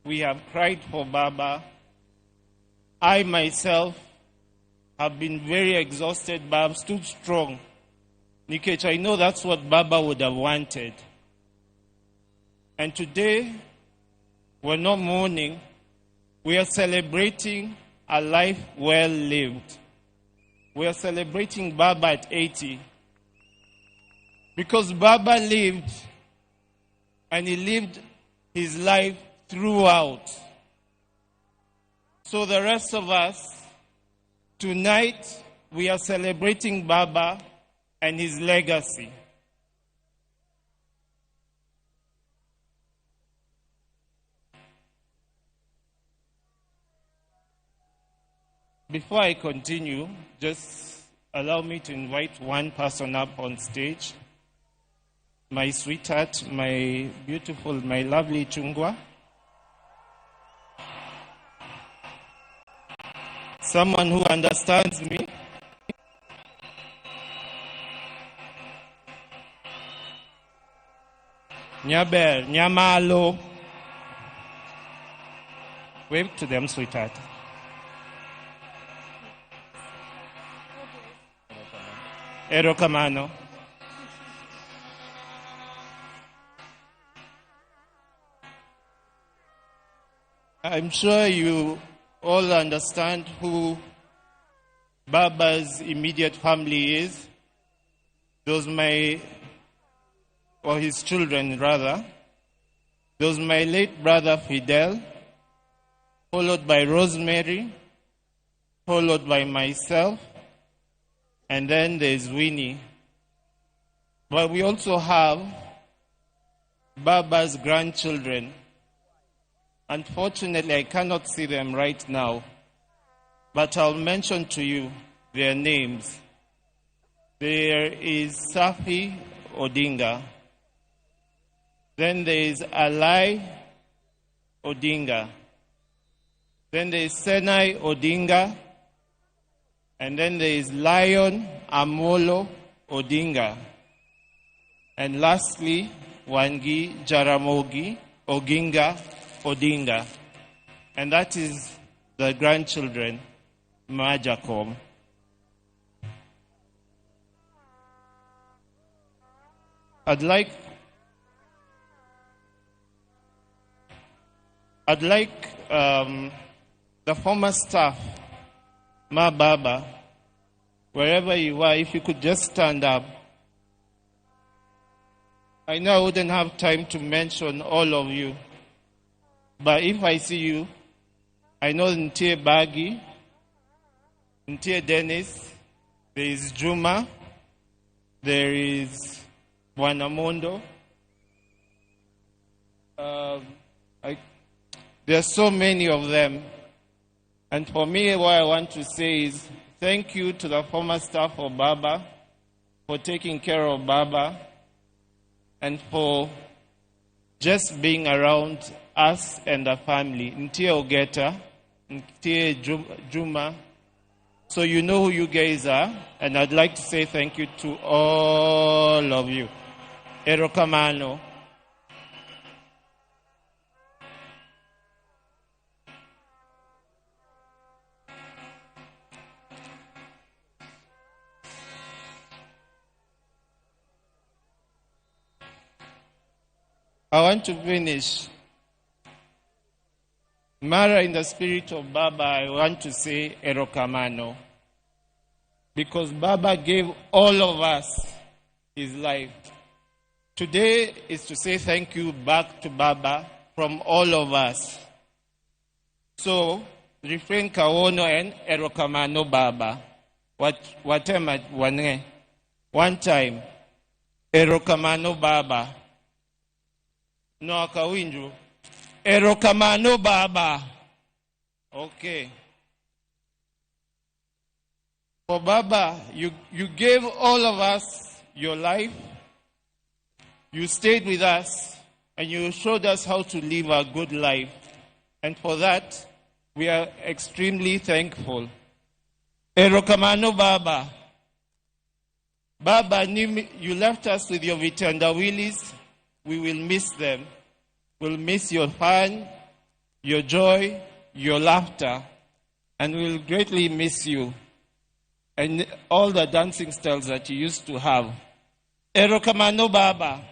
We have cried for Baba. I myself have been very exhausted, but I've stood strong. Nikech, I know that's what Baba would have wanted. And today, we're not mourning. We are celebrating a life well lived. We are celebrating Baba at 80. Because Baba lived, and he lived his life throughout. So the rest of us, tonight, we are celebrating Baba and his legacy. Before I continue, just allow me to invite one person up on stage. My sweetheart, my beautiful, my lovely Chungwa. Someone who understands me. Nyaber, Nyamalo. Wave to them, sweetheart. Erokamano. I'm sure you all understand who Baba's immediate family is. Those or his children rather. Those my late brother Fidel, followed by Rosemary, followed by myself, and then there's Winnie. But we also have Baba's grandchildren. Unfortunately, I cannot see them right now, but I'll mention to you their names. There is Safi Odinga. Then there is Alai Odinga. Then there is Senai Odinga. And then there is Lion Amolo Odinga. And lastly, Wangi Jaramogi Oginga Odinga. And that is the grandchildren, Majakom. I'd like the former staff, Ma Baba, wherever you are, if you could just stand up. I know I wouldn't have time to mention all of you, but if I see you, I know Ntie Bagi, Ntie Dennis, there is Juma, there is Wanamondo. There are so many of them. And for me, what I want to say is thank you to the former staff of Baba for taking care of Baba and for just being around us and the family. Ntie Ogeta, Ntie Juma. So you know who you guys are, and I'd like to say thank you to all of you. Erokamano. I want to finish. Mara, in the spirit of Baba, I want to say Erokamano. Because Baba gave all of us his life. Today is to say thank you back to Baba from all of us. So, refrain kaono and Erokamano Baba. Whatever one time. Erokamano Baba. No akawinju. Erokamano Baba. Okay. For Baba, you gave all of us your life. You stayed with us and you showed us how to live a good life. And for that, we are extremely thankful. Erokamano Baba. Baba, you left us with your vitandawilis we will miss them. We'll miss your fun, your joy, your laughter, and we'll greatly miss you and all the dancing styles that you used to have. Erokamano Baba.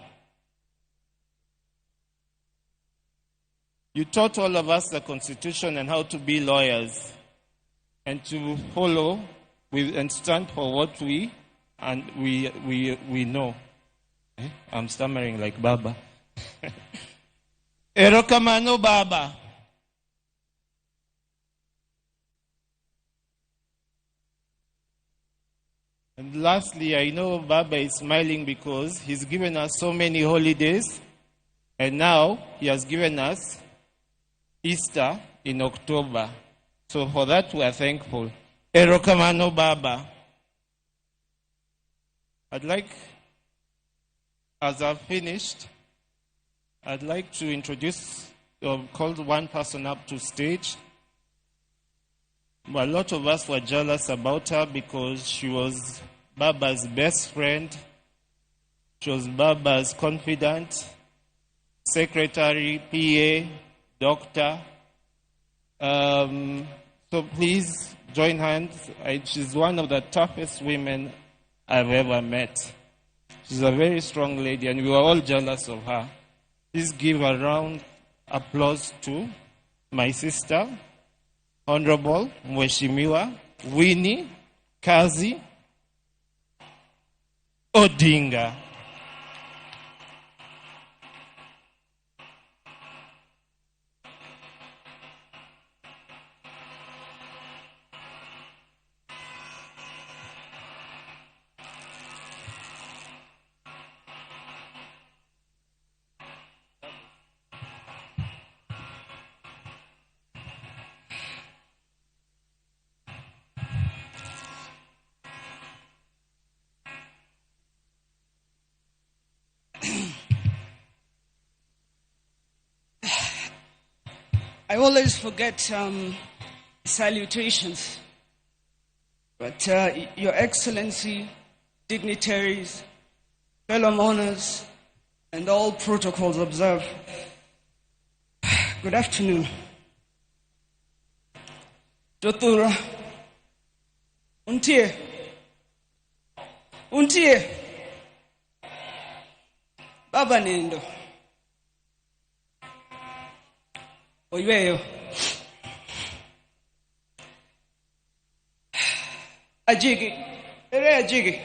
You taught all of us the Constitution and how to be lawyers and to follow and stand for what we know. I'm stammering like Baba. Erokamano Baba. And lastly, I know Baba is smiling because he's given us so many holidays, and now he has given us Easter in October. So for that we are thankful. Erokamano Baba. I'd like, as I've finished, I'd like to introduce or call one person up to stage. A lot of us were jealous about her because she was Baba's best friend. She was Baba's confidant, secretary, PA, doctor. So please join hands. She's one of the toughest women I've ever met. She's a very strong lady, and we were all jealous of her. Please give a round applause to my sister, Honorable Mheshimiwa Winnie Kazi Odinga. I always forget salutations, but Your Excellency, dignitaries, fellow mourners, and all protocols observed. Good afternoon. Jotura, untie, Baba Nendo. Oyweyo ajigi ere ajigi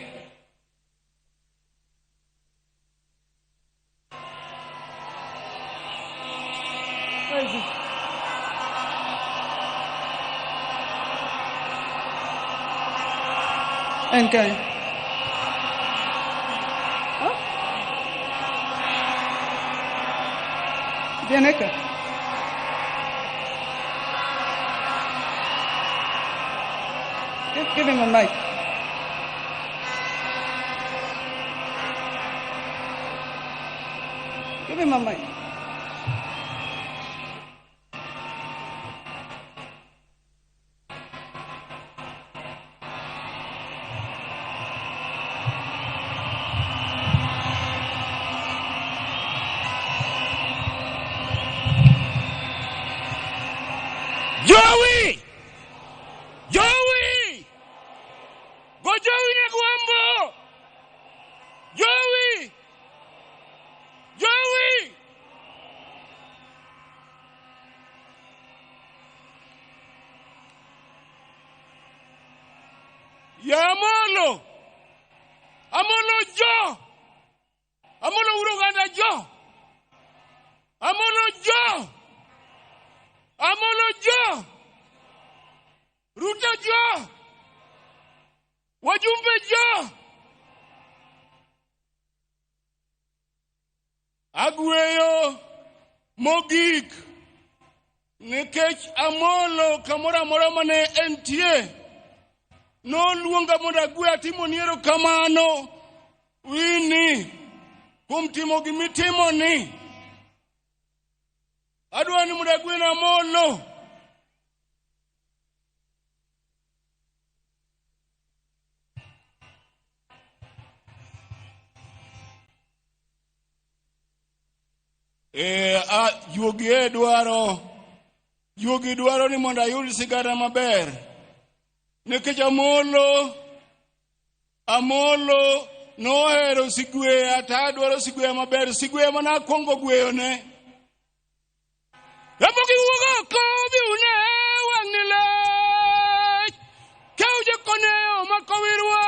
okay. Huh? Bianca. Give him a mic. Give him a mic. Joey! Joey! Go Joey Negwambo! Joey! Joey! Yamolo! Amolo Jo! Amolo Uruganda Jo! Amolo Jo! Amolo Jo! Ruto Jo! Wajumbe Jo! Agweyo mogik nikech Amolo kamora mora mane entie no luonga mondo agwe atimo niero kamano Winnie kuom timo gimitimo ni adwa ni mondo agwe na Amolo. Juogi dwaro ni mondo ayud sigara maber. Nikech Amolo nohero sigweya, to adwaro sigweya maber, sigweya mana akwongo gweyone. Ramogi wuok oko biune wang'ni lech, keuje koneo makowirwa,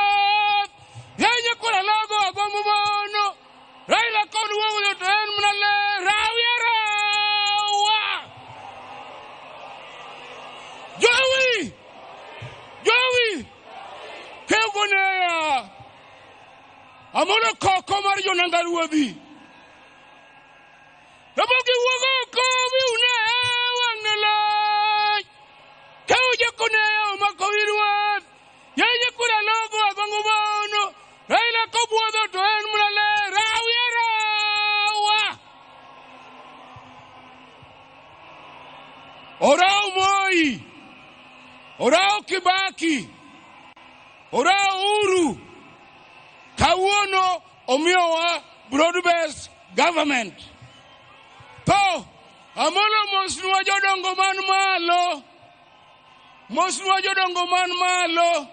yanye kora lago agombo mono, Raila kod wuoyo to en mana le, rawa. Jowi, keugoneya, Amolo koko mar jonanga ruodhi. Ramogi wuok oko biune wang'ni lech, keuje koneo makowirwa, yanye kora lago agombo mono, Raila kod wuoyo to en mana le, rawa. Orao Moi, orao Kibaki, orao Uhuru, kawuono omiyowa broad-based government. To Amolo mosnwa jodongo man malo,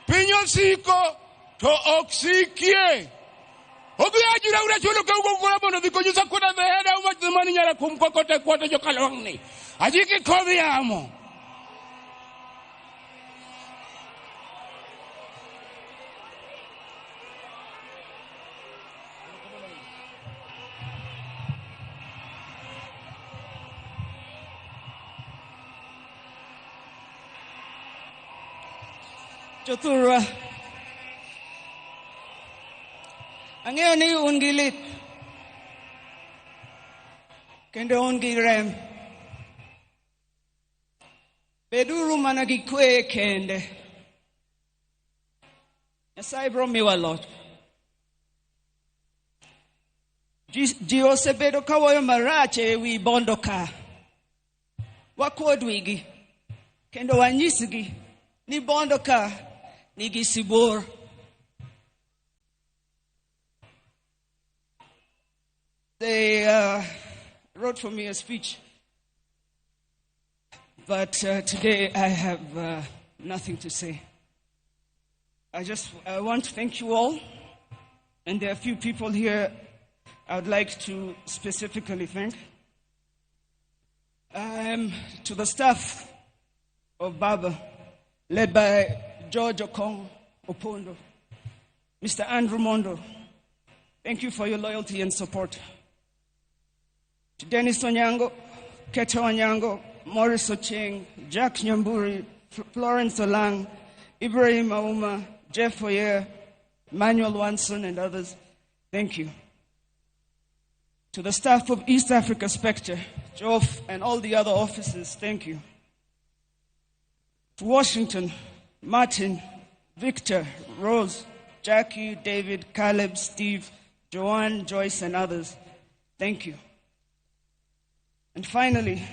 piny osiko to ok sikie. Ogiajira ura chulo kaugo kula mondo dhi konyo sakuda the head how much the money nyara kumkokote kwote jokalongni. Ajiki kodhi amo. Jothurwa, ang'eyo ni un gi lit kendo un gi rem. Beduru mana gi kwe kende. Nyasaye biro miwa loch. Ji osebedo kawuoyo marach e wi bondo ka. Wakuod wigi kendo wanyisgi ni bondo ka nigi sibor. They wrote for me a speech, but today I have nothing to say. I want to thank you all, and there are a few people here I would like to specifically thank. To the staff of Baba, led by George Okong Opondo, Mr. Andrew Mondo, thank you for your loyalty and support. To Dennis Onyango, Keto Onyango, Morris Ocheng, Jack Nyamburi, Florence Olang, Ibrahim Auma, Jeff Oyer, Manuel Wanson, and others, thank you. To the staff of East Africa Spectre, Joff, and all the other officers, thank you. To Washington, Martin, Victor, Rose, Jackie, David, Caleb, Steve, Joanne, Joyce, and others, thank you. And finally,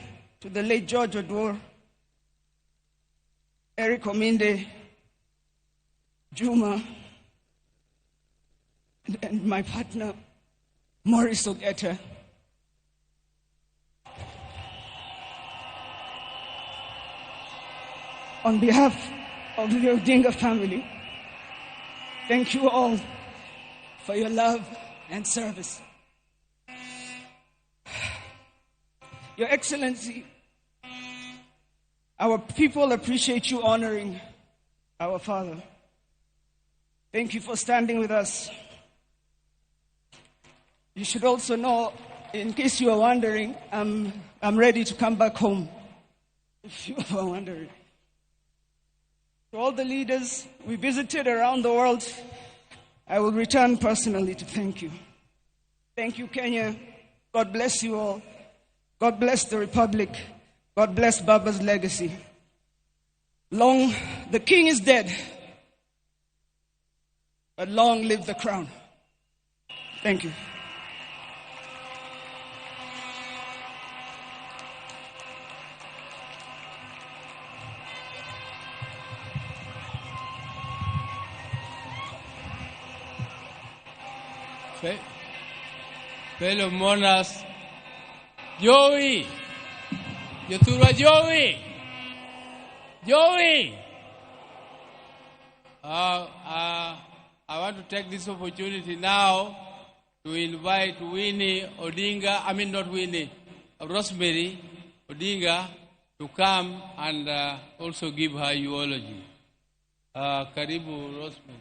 to the late George Odwor, Eric Ominde, Juma, and my partner, Maurice Ogeta. On behalf of the Odinga family, thank you all for your love and service. Your Excellency, our people appreciate you honoring our father. Thank you for standing with us. You should also know, in case you are wondering, I'm ready to come back home, if you are wondering. To all the leaders we visited around the world, I will return personally to thank you. Thank you, Kenya. God bless you all. God bless the Republic. God bless Baba's legacy. Long, the king is dead, but long live the crown. Thank you. Fellow mourners, Joey. Yatura Joey. Joey. I want to take this opportunity now to invite Winnie Odinga, not Winnie, Rosemary Odinga, to come and also give her eulogy. Karibu, Rosemary.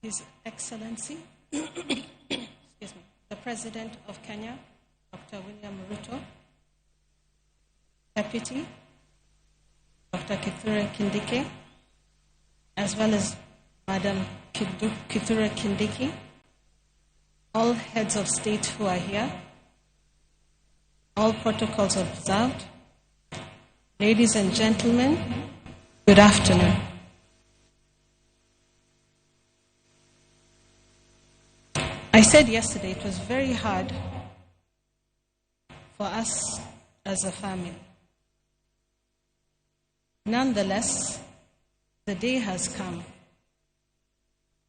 His Excellency, excuse me, the President of Kenya, Dr. William Ruto, Deputy, Dr. Kithure Kindiki, as well as Madam Kithure Kindiki, all heads of state who are here, all protocols observed, ladies and gentlemen, good afternoon. I said yesterday it was very hard for us as a family. Nonetheless, the day has come,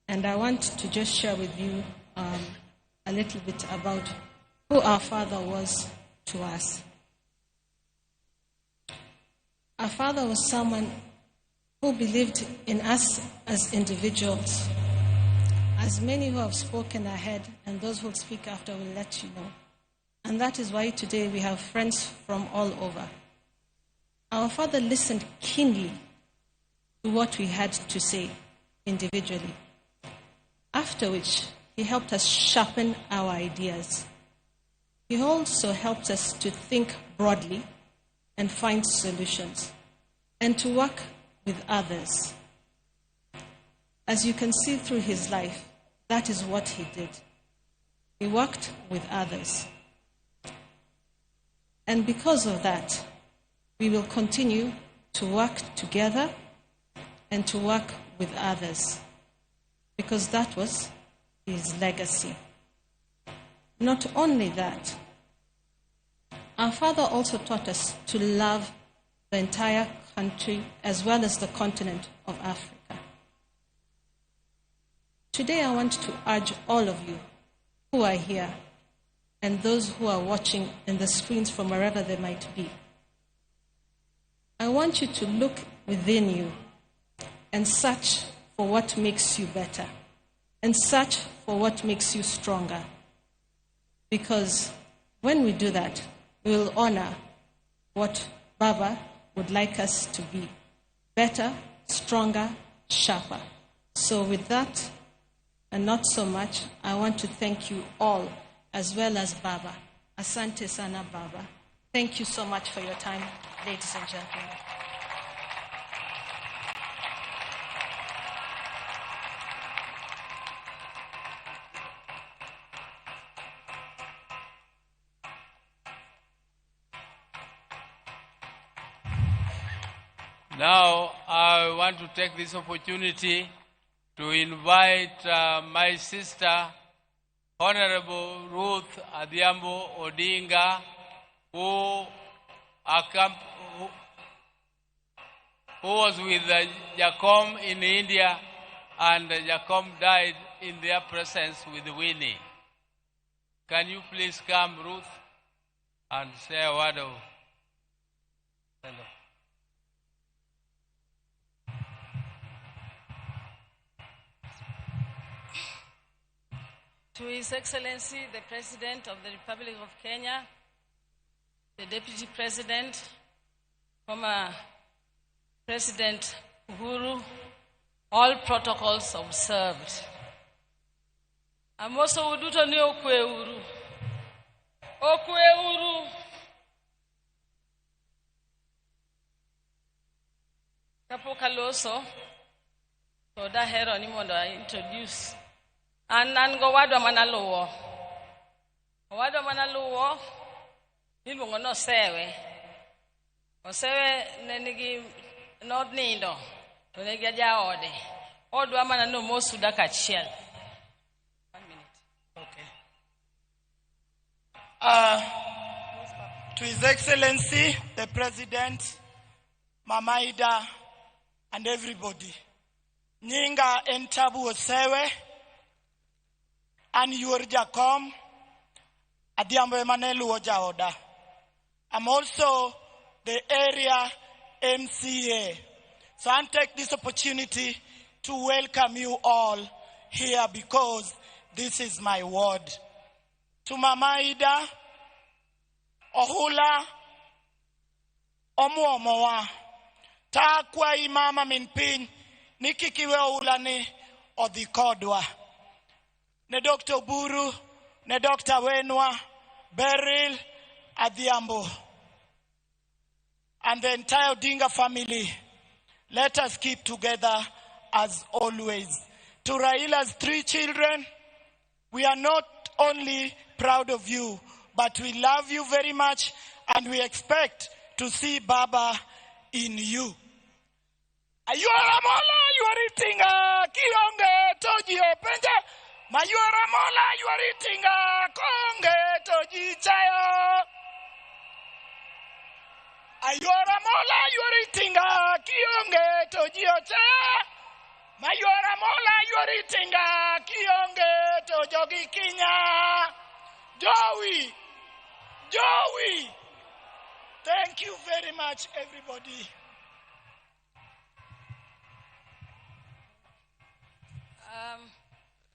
and I want to just share with you a little bit about who our father was to us. Our father was someone who believed in us as individuals. As many who have spoken ahead and those who will speak after will let you know. And that is why today we have friends from all over. Our father listened keenly to what we had to say individually, after which he helped us sharpen our ideas. He also helped us to think broadly and find solutions, and to work with others. As you can see through his life, that is what he did. He worked with others. And because of that, we will continue to work together and to work with others, because that was his legacy. Not only that, our father also taught us to love the entire country as well as the continent of Africa. Today I want to urge all of you who are here and those who are watching in the screens from wherever they might be. I want you to look within you and search for what makes you better and search for what makes you stronger. Because when we do that, we will honor what Baba would like us to be. Better, stronger, sharper. So with that, and not so much, I want to thank you all, as well as Baba. Asante sana, Baba. Thank you so much for your time, ladies and gentlemen. Now, I want to take this opportunity to invite my sister, Honorable Ruth Adhiambo Odinga, who was with Jacom in India, and Jacom died in their presence with Winnie. Can you please come, Ruth, and say a word of hello? To His Excellency, the President of the Republic of Kenya, the Deputy President, former President Uhuru, all protocols observed. Amoso uduto ni okwe uru. Okwe uru. Kapoka loso, so da hero ni mondo I introduce. And go wadwa manaluwo. Wadwa manaluwo maluwo iluongo nosewe. Osewe ne nigi nodnindo to ne gi jaode. Odwa mana no mosu dak achiel. 1 minute. Okay. To His Excellency, the President, Mama Ida, and everybody. Nyinga entabu osewe, and your Jacom, Adiambo Emanelu Ojaoda. I'm also the area MCA. So I'll take this opportunity to welcome you all here because this is my ward. To Mama Ida, Ohula, Omuomoa, Takwa Imama Minpin, Nikikiwe Ohulani, Odikodwa. Ne Dr. Buru, ne Dr. Wenwa, Beryl, Adiambo, and the entire Odinga family. Let us keep together as always. To Raila's 3 children, we are not only proud of you, but we love you very much and we expect to see Baba in you. Ayuara mola, you are eating kionge toji openja. Mayuara mola, you are eating konge toji chayo. Ayuara mola, you are eating kionge toji ochayo. Mayuara mola, you are eating kionge tojogi kinya. Joey. Thank you very much, everybody.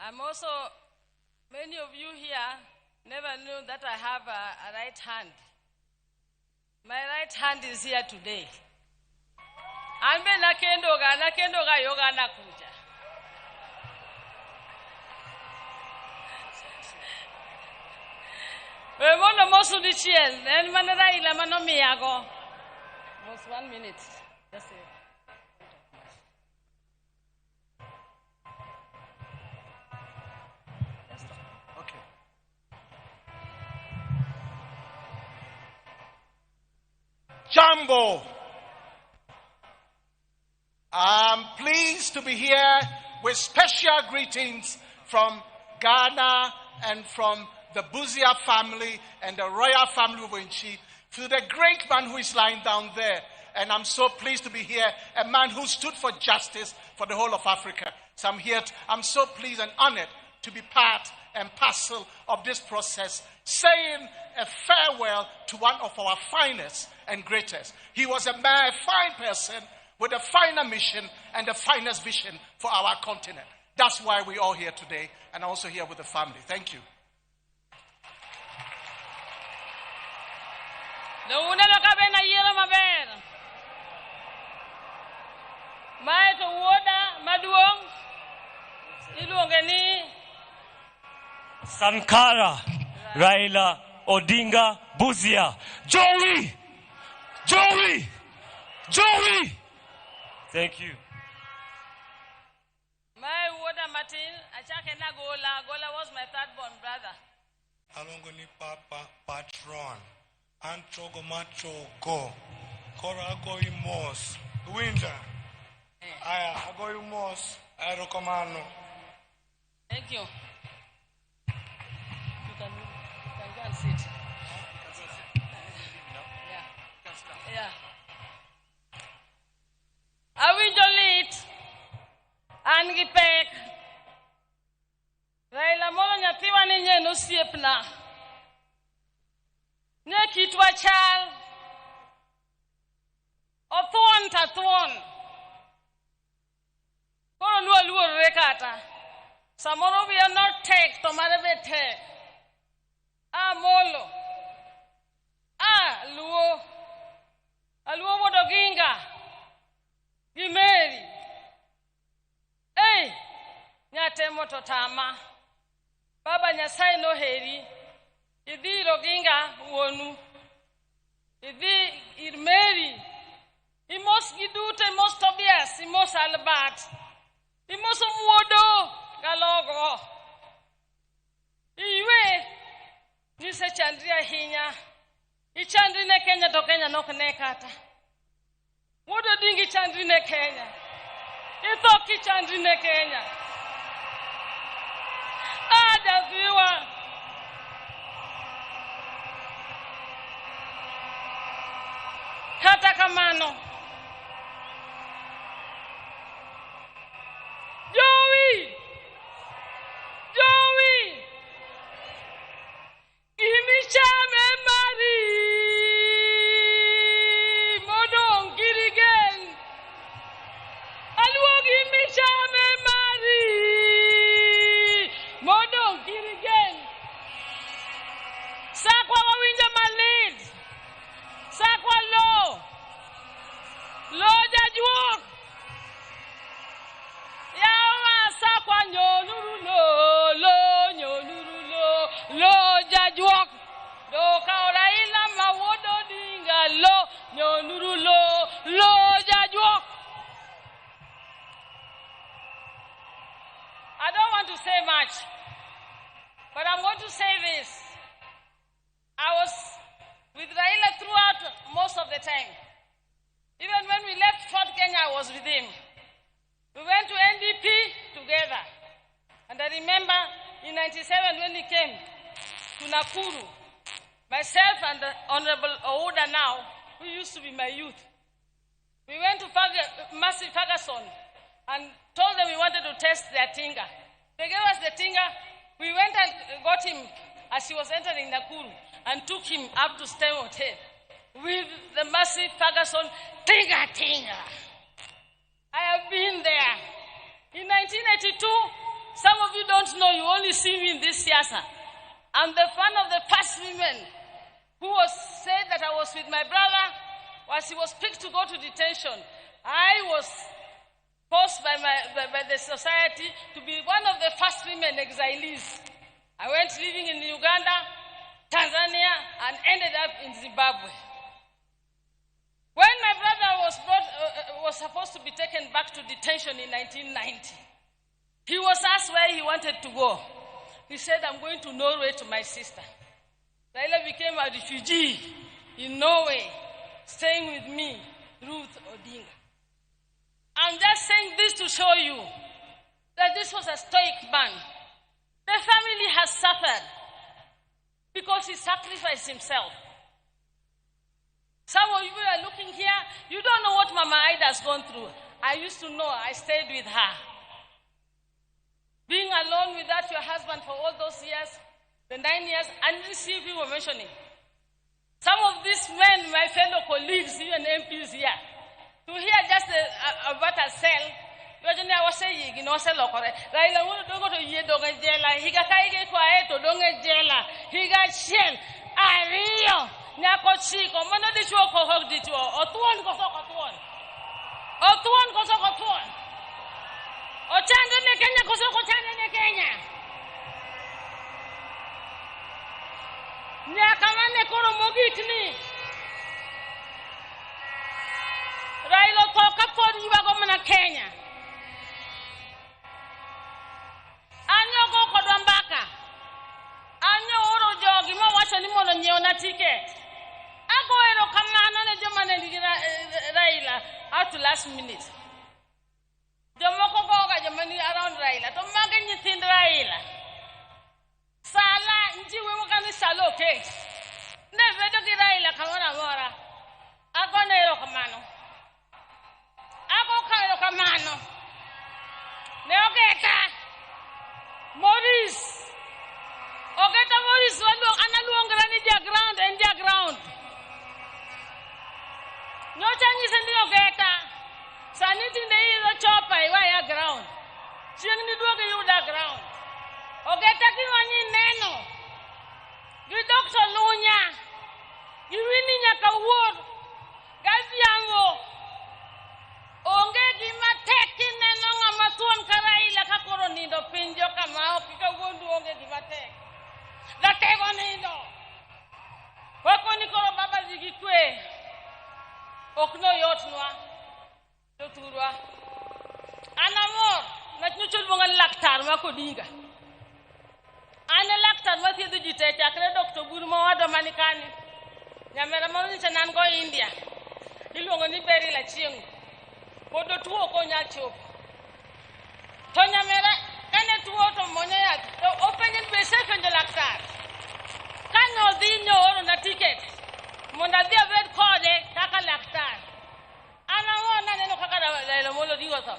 I'm also, many of you here never knew that I have a right hand. My right hand is here today. Ambe nakendoga yoga nakuja. Wemono mosu di chiel, en manera ila mano miago. Just 1 minute. Just a Jambo. I'm pleased to be here with special greetings from Ghana and from the Buzia family and the royal family of Inchi to the great man who is lying down there. And I'm so pleased to be here, a man who stood for justice for the whole of Africa. So I'm so pleased and honored to be part and parcel of this process, saying a farewell to one of our finest and greatest. He was a fine person with a finer mission and the finest vision for our continent. That's why we're all here today, and also here with the family. Thank you. Sankara, Raila, Odinga, Buzia. Joey! Thank you. My water Martin, Achakena Gola was my third born brother. Alongoni Papa Patron, Antrogo Macho Go, Korago Imos, Winter. Aya, Ago Imos, Aerokomano. Thank you. You can go and sit. Yeah. Awijolit Angipek Raila Molo Nyatiwa ni nyenu siepna Nekitwa chal Othwon tathwon Kono nuwa luo rekata Samoro we are not take Tomarebe take Molo Luo Wodoginga Gimeri Nyatemo totama Baba Nyasai no heri Idi Roginga wonu Idi Irmeri Imos Gidute Imos Tobias Imos Albat Imos Mwodo Galogo Iwe Nise chandria hinya. Ichandri ne Kenya to Kenya nok ne kata. Wodo dingi chandri ne Kenya. Ithoki chandri ne Kenya. Ada viwa. Kata kamano. Joey! Imichame Mari Modong Girigen Aluog Imichame Mari Modong Girigen Sakwa wawinja malid Sakwa lo jajuok Yawa sakwa nyonuru lo nyonuru lo jajuok do kauraila mawodo dinga lo nyonuru lo jajuok. I don't want to say much, but I'm going to say this. I was with Raila throughout most of the time. Even when we left Fort Kenya, I was with him. We went to NDP together. And I remember in 97 when he came to Nakuru, myself and the Honorable Ouda now, who used to be my youth, we went to Massive Ferguson and told them we wanted to test their tinga. They gave us the tinga. We went and got him as he was entering Nakuru and took him up to Stem Hotel with the Massive Ferguson tinga. I have been there. In 1982, some of you don't know, you only see me in this siasa. I'm the one of the first women who was said that I was with my brother as he was picked to go to detention. I was forced by the society to be one of the first women exilees. I went living in Uganda, Tanzania, and ended up in Zimbabwe. When my brother was supposed to be taken back to detention in 1990, he was asked where he wanted to go. He said, I'm going to Norway to my sister. Raila became a refugee in Norway, staying with me, Ruth Odinga. I'm just saying this to show you that this was a stoic man. The family has suffered because he sacrificed himself. Some of you are looking here, you don't know what Mama Ida has gone through. I used to know, I stayed with her. Being alone without your husband for all those years, the 9 years, I didn't see people mentioning. Some of these men, my fellow colleagues, even MPs here, to hear just about a cell, I was saying, you know, cell or Raila, don't go to Yedonga Jela, he got quiet to Donga Jela, he got shell, Ario, Nako Chico, Mono de Choko Hog de Two, or Tuan Kosokatuan, or Tuan Kosokatuan, or Chandana Kenya Kosoko Chandana Kenya. Nyakamane Koro Mogitni Raila toka for Iwagomana Kenya. Anyo go Kodambaka. Anyo Oro Jogi, mo watch any more than Yona ticket. Ago Ero Kamana and German Raila out to last minute. Jomoko Goga, Germany around Raila. Don't make anything Raila. Sala, nji we wakani salo case. Never do Raila Kamana Mora. Ago Nero Kamano. Ago Kairo Kamano. Neogeta. Maurice. Ogeta Maurice, Analuanga in their ground. No Chinese in the Ogeta. Sanity the chopper, wire ground. Chingni Duga you that ground. Ogeta Kiwani Neno. You Doctor Lunya. You winning a award. Gaziango. Onge gima tekin nenonga matuan Karaila kakoro nindo pinjo kamao kika wondu onge gima tek. La tego nindo. Wako nikoro baba zigikwe. Okno yotnwa. Doturwa. Anamor. Natnuchul bunga laktar wako diga. Ane laktar mati du jite chakre Dr. Gurmo wado manikani. Nyamera mawini chanan go India. Ilongo ni beri la chiengu. Podo tuo ko nyachop. To nyamera kane tuo to monya ya to open in be safe in the laktar. Kanyo di nyoro na ticket. Monda dia vet kode kaka laktar. Ana wona neno kaka la molo di wasa.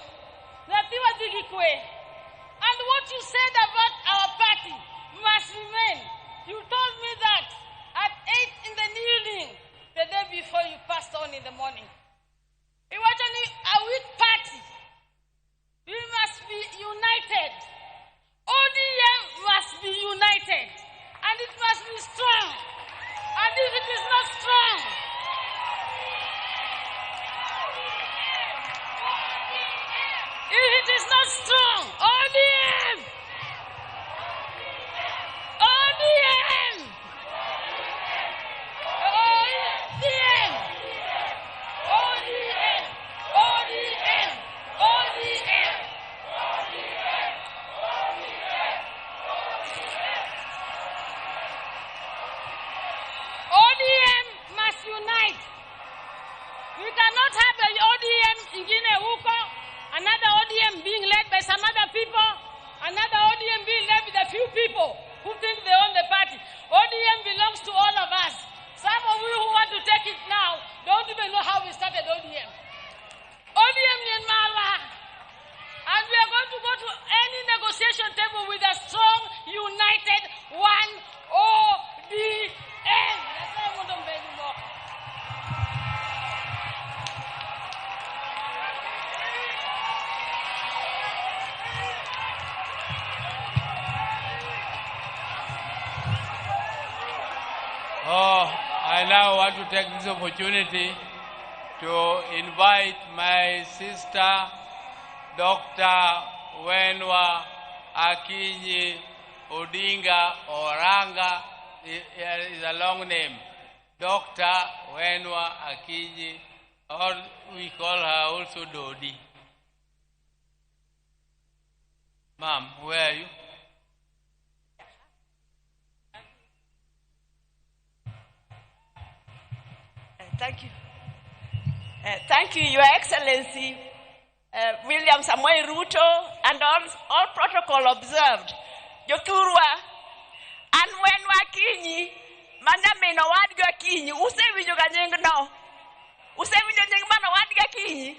Na tiwa digi kwe. And what you said about our party must remain. You told me that at 8 in the evening, the day before you passed on in the morning. It was only a weak party. We must be united. ODM must be united. And it must be strong. And if it is not strong, if it is not strong, ODM! ODM! ODM! ODM! ODM! ODM! ODM must unite. We cannot have the ODM in Guinea-Uko, another ODM being led by some other people, another ODM being led by the few people who think they own the party. ODM belongs to all of us. Some of you who want to take it now don't even know how we started ODM. ODM in Malwa. And we are going to go to any negotiation table with a strong, united, one ODM. That's why I want to beg you more. I now want to take this opportunity to invite my sister, Dr. Wenwa Akinyi Odinga Oranga, is a long name. Dr. Wenwa Akinyi, or we call her also Dodi. Ma'am, where are you? Thank you. Thank you, Your Excellency, William Samoei Ruto, and all protocol observed. Joturwa, and when Wakinyi, Mandamino Wadga Kinyi, Usevijo Ganyangno, Usevijo Ningmano Wadga Kinyi,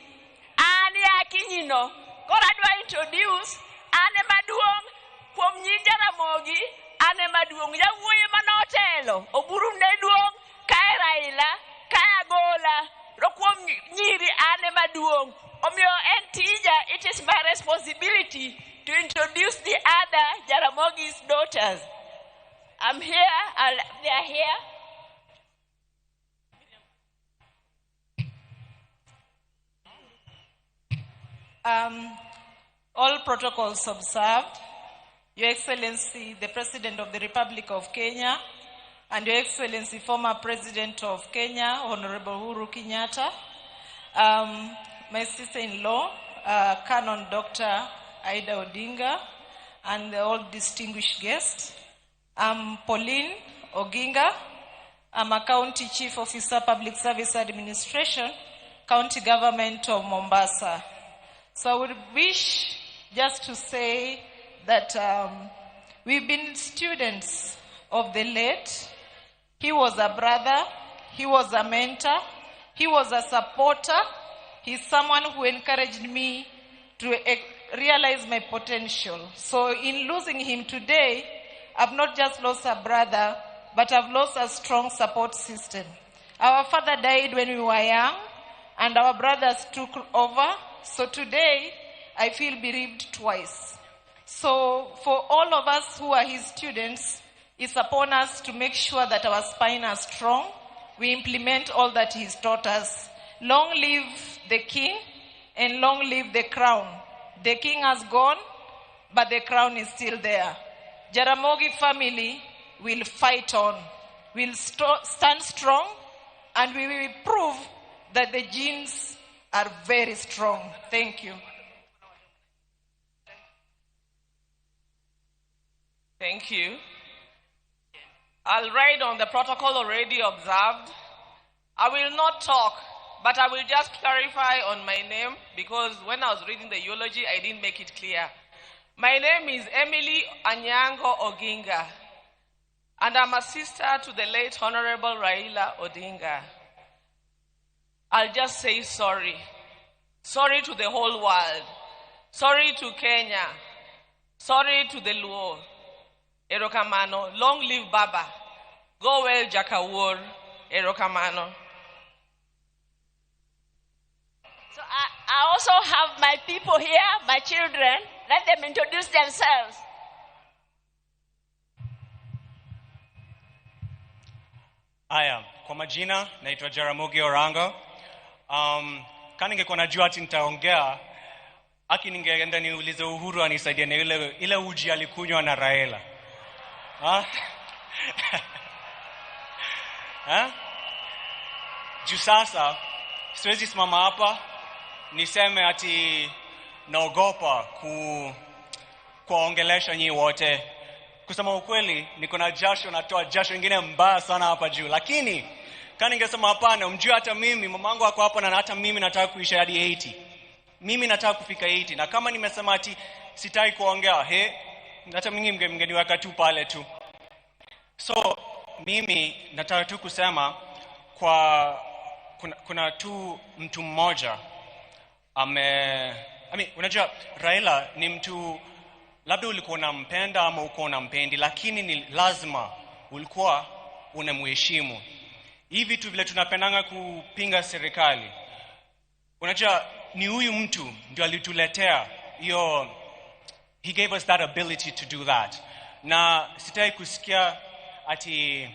Ani Akinyi no, Koradwa introduce, Ane Maduong, Kwomnyi Jaramogi, Ane Maduong, Yawoye Manotelo, Oburum Neduong, Kairaila, Kaya Gola, Rokwom Nyiri Ane Maduong. Omyo Entija, it is my responsibility to introduce the other Jaramogi's daughters. I'm here, they are here. All protocols observed. Your Excellency, the President of the Republic of Kenya, and Your Excellency, former President of Kenya, Honorable Uhuru Kenyatta, my sister-in-law, Canon Dr. Aida Odinga, and all distinguished guests. I'm Pauline Oginga. I'm a County Chief Officer, Public Service Administration, County Government of Mombasa. So I would wish just to say that we've been students of the late. He was a brother, he was a mentor, he was a supporter. He's someone who encouraged me to realize my potential. So in losing him today, I've not just lost a brother, but I've lost a strong support system. Our father died when we were young, and our brothers took over. So today, I feel bereaved twice. So for all of us who are his students, it's upon us to make sure that our spine are strong. We implement all that he's taught us. Long live the king, and long live the crown. The king has gone, but the crown is still there. Jaramogi family will fight on. We'll stand strong, and we will prove that the genes are very strong. Thank you. Thank you. I'll write on the protocol already observed. I will not talk, but I will just clarify on my name because when I was reading the eulogy, I didn't make it clear. My name is Emily Anyango Oginga, and I'm a sister to the late Honorable Raila Odinga. I'll just say sorry. Sorry to the whole world. Sorry to Kenya. Sorry to the Luo. Erokamano. Long live Baba. Go well, Jakawur. Erokamano. So I also have my people here, my children. Let them introduce themselves. Aya, kwa majina naitwa Jaramogi Orango. Kama ningekuwa najua ati nitaongea, ningeenda niulize Uhuru anisaidie na ile uji alikunywa na Raila. Juu sasa siwezi simama hapa niseme ati naogopa kuongelesha nyinyi wote. Kusema ukweli, niko na jasho, natoa jasho ingine mbaya sana hapa juu. Lakini kama ningesema hapana, mjue hata mimi mamangu wako hapa na hata mimi nataka kuishi hadi 80. Mimi nataka kufika 80 na kama nimesema ati sitaki kuongea, hata mimi mngeniweka tu pale tu. So mimi nataka tu kusema kuna tu mtu mmoja unajua Raila ni mtu labda ulikuwa unampenda ama uko unampendi, lakini ni lazima ulikuwa unamheshimu. Hivi vitu vile tunapendanga kupinga serikali, unajua ni huyu mtu ndio alituletea hiyo, he gave us that ability to do that. Na sitaki kusikia ati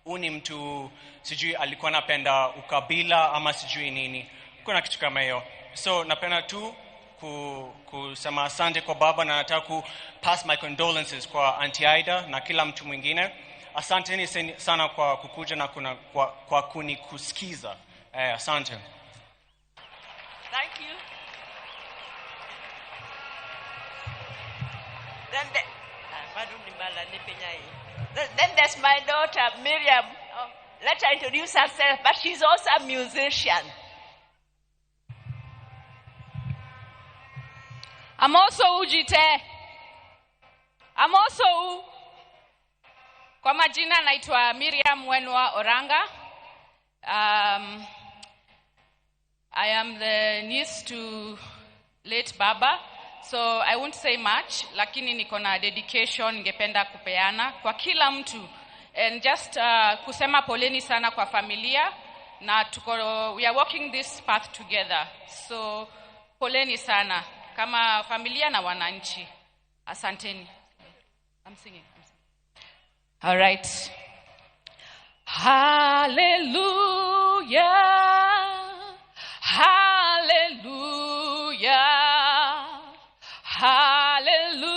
uni mtu sijui alikuwa anapenda ukabila ama sijui nini. Kuna kitu kama hiyo. So napenda tu kusema asante kwa baba, na nataka ku pass my condolences kwa Auntie Aida na kila mtu mwingine. Asanteni sana kwa kukuja na kwa kunikusikiza. Asante. Thank you. Then there's my daughter Miriam. Let her introduce herself, but she's also a musician. I'm also Ujite. I'm also kwa majina naitwa Miriam Wenwa Oranga. I am the niece to late Baba, so I won't say much, lakini niko na dedication ningependa kupeana kwa kila mtu, and just kusema poleni sana kwa familia, na we are walking this path together, so poleni sana kama familia na wananchi. Asanteni. I'm singing. All right. Hallelujah. Hallelujah. Hallelujah.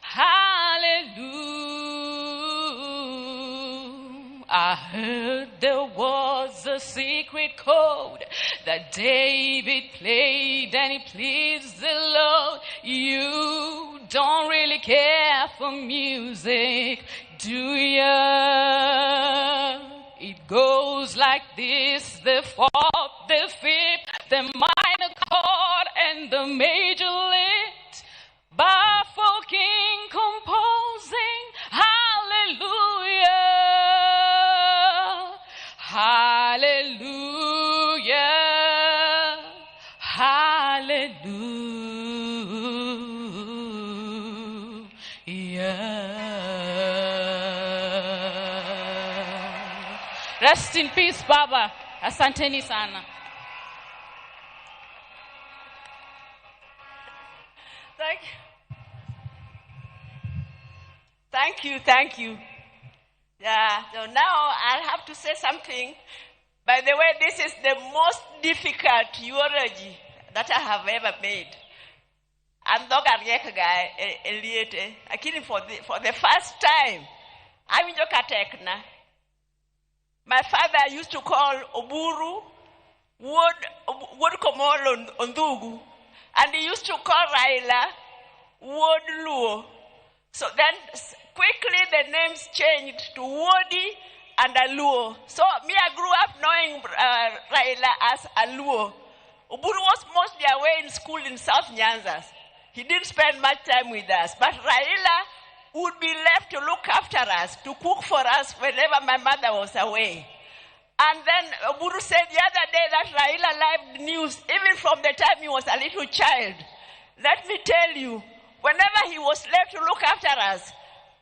Hallelujah. I heard there was a secret chord that David played and it pleased the Lord. You don't really care for music, do ya? It goes like this: the fourth, the fifth, the minor chord, and the major lift. Baffled king composing hallelujah, hallelujah, hallelujah. Rest in peace, Baba. Asanteni sana. Thank you. Yeah, so now I'll have to say something. By the way, this is the most difficult eulogy that I have ever made. I'm not a guy, Lakini for the first time, I'm in Jokatekna. My father used to call Oburu Wood Komolo Ondugu, and he used to call Raila Wod Luo. So then quickly the names changed to Wodi and Aluo. So me, I grew up knowing Raila as Aluo. Oburu was mostly away in school in South Nyanza. He didn't spend much time with us. But Raila would be left to look after us, to cook for us whenever my mother was away. And then Oburu said the other day that Raila lived news, even from the time he was a little child. Let me tell you, whenever he was left to look after us,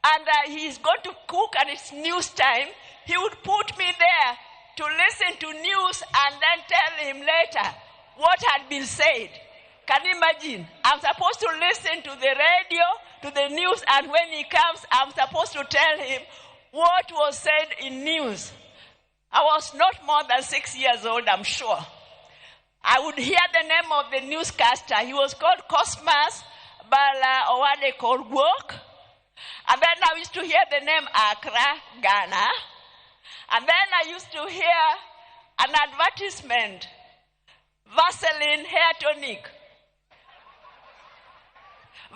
and he's going to cook and it's news time, he would put me there to listen to news and then tell him later what had been said. Can you imagine? I'm supposed to listen to the radio, to the news, and when he comes, I'm supposed to tell him what was said in news. I was not more than 6 years old, I'm sure. I would hear the name of the newscaster. He was called Cosmas Bala Owade Korgwok. And then I used to hear the name Accra, Ghana. And then I used to hear an advertisement, Vaseline hair tonic.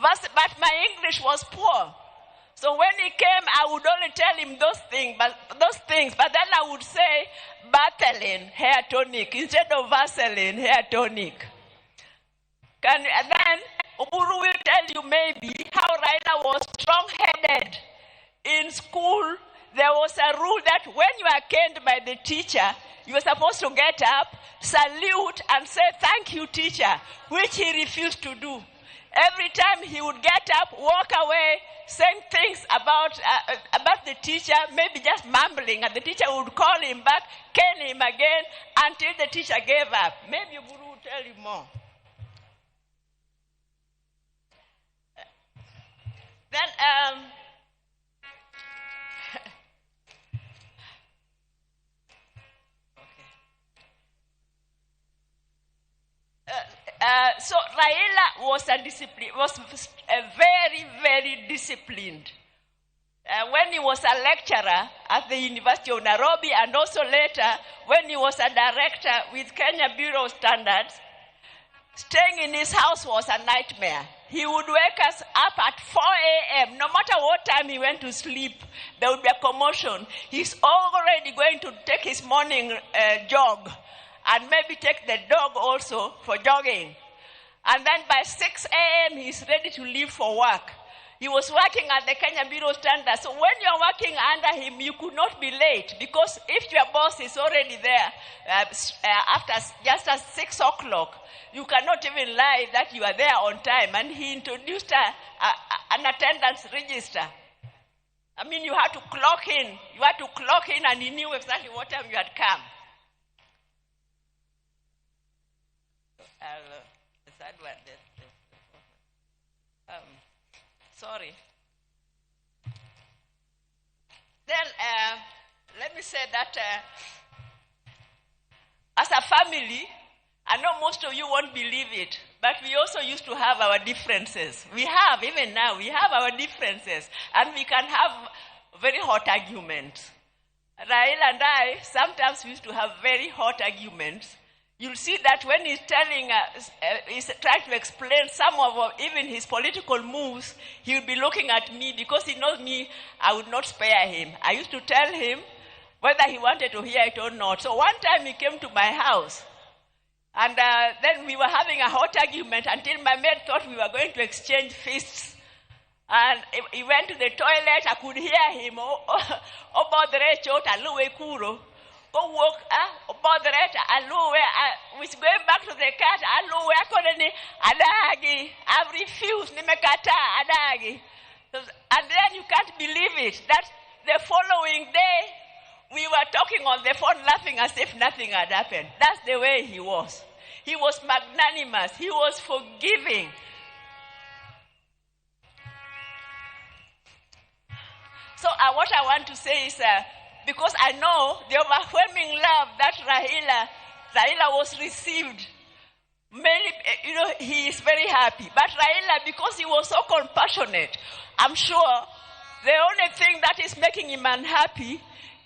But my English was poor. So when he came, I would only tell him those things, but then I would say Vaseline hair tonic instead of Vaseline hair tonic. And then Oburu will tell you maybe how Raila was strong-headed. In school, there was a rule that when you are caned by the teacher, you were supposed to get up, salute, and say, "Thank you, teacher," which he refused to do. Every time he would get up, walk away, saying things about the teacher, maybe just mumbling, and the teacher would call him back, cane him again, until the teacher gave up. Maybe Oburu will tell you more. Then, so Raila was very, very disciplined. When he was a lecturer at the University of Nairobi, and also later when he was a director with Kenya Bureau of Standards, staying in his house was a nightmare. He would wake us up at 4 a.m. No matter what time he went to sleep, there would be a commotion. He's already going to take his morning jog, and maybe take the dog also for jogging. And then by 6 a.m., he's ready to leave for work. He was working at the Kenya Bureau of Standards. So when you're working under him, you could not be late, because if your boss is already there just at 6 o'clock, you cannot even lie that you are there on time. And he introduced an attendance register. I mean, you had to clock in. You had to clock in, and he knew exactly what time you had come. Sorry. Then let me say that as a family, I know most of you won't believe it, but we also used to have our differences. We have, even now, we have our differences, and we can have very hot arguments. Raila and I, sometimes we used to have very hot arguments. You'll see that when he's he's trying to explain some of even his political moves, he'll be looking at me, because he knows me, I would not spare him. I used to tell him whether he wanted to hear it or not. So one time he came to my house, and then we were having a hot argument until my maid thought we were going to exchange fists. And he went to the toilet. I could hear him, which going back to the cat, I've refused, adagi. And then you can't believe it, that the following day, we were talking on the phone, laughing as if nothing had happened. That's the way he was. He was magnanimous. He was forgiving. So what I want to say is, because I know the overwhelming love that Raila was received, he is very happy. But Raila, because he was so compassionate, I'm sure the only thing that is making him unhappy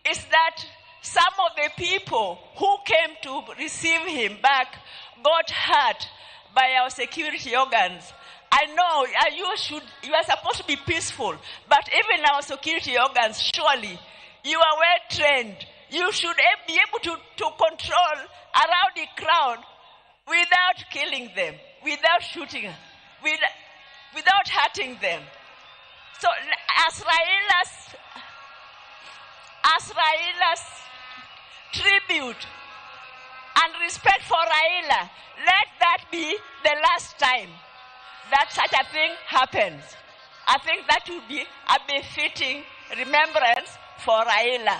is that some of the people who came to receive him back got hurt by our security organs. I know you are supposed to be peaceful, but even our security organs, surely, you are well trained. You should be able to control around the crowd without killing them, without shooting, without hurting them. So as Raila's tribute and respect for Raila, let that be the last time that such a thing happens. I think that would be a befitting remembrance for Raila.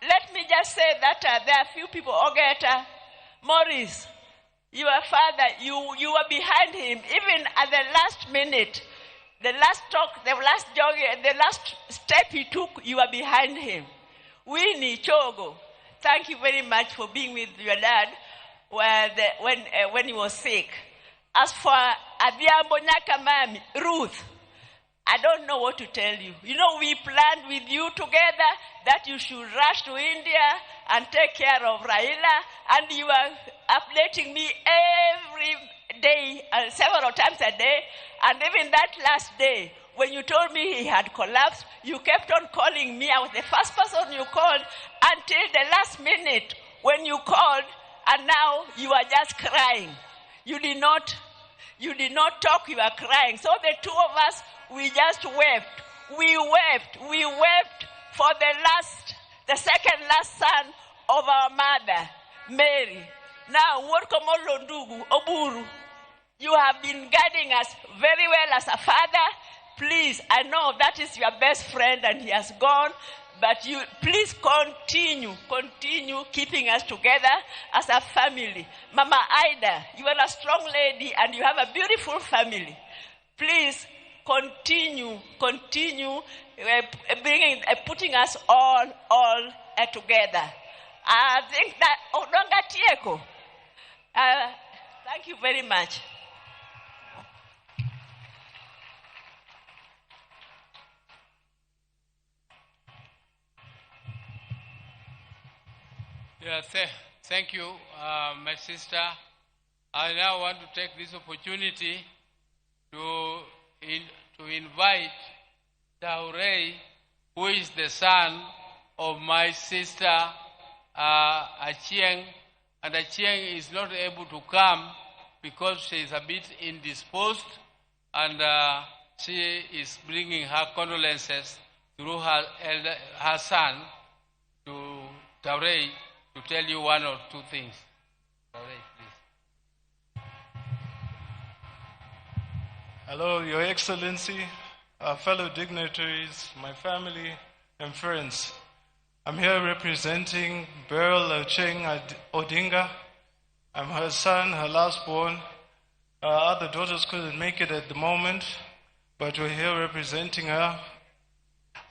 Let me just say that there are few people. Ogeta, Morris, your father, you were behind him even at the last minute. The last talk, the last jogging, the last step he took, you were behind him. Winnie Chogo, thank you very much for being with your dad when he was sick. As for Adhiambo Nyakamami, Ruth, I don't know what to tell you. You know, we planned with you together that you should rush to India and take care of Raila, and you are updating me every day, several times a day, and even that last day, when you told me he had collapsed, you kept on calling me. I was the first person you called until the last minute when you called, and now you are just crying. You did not talk, you are crying. So the two of us, we just wept. We wept for the second last son of our mother, Mary. Now, Workomolondugu, Oburu, you have been guiding us very well as a father. Please, I know that is your best friend and he has gone, but you please continue keeping us together as a family. Mama Ida, you are a strong lady and you have a beautiful family. Please continue putting us all together. I think that Odonga Tieko. Thank you very much. Yeah, thank you, my sister. I now want to take this opportunity to invite Taurei, who is the son of my sister Achieng, and Achieng is not able to come because she is a bit indisposed, and she is bringing her condolences through her son to Taurei to tell you one or two things. Taurei, please. Hello, Your Excellency, fellow dignitaries, my family and friends. I'm here representing Beryl Ocheng Odinga. I'm her son, her last born. Other daughters couldn't make it at the moment, but we're here representing her.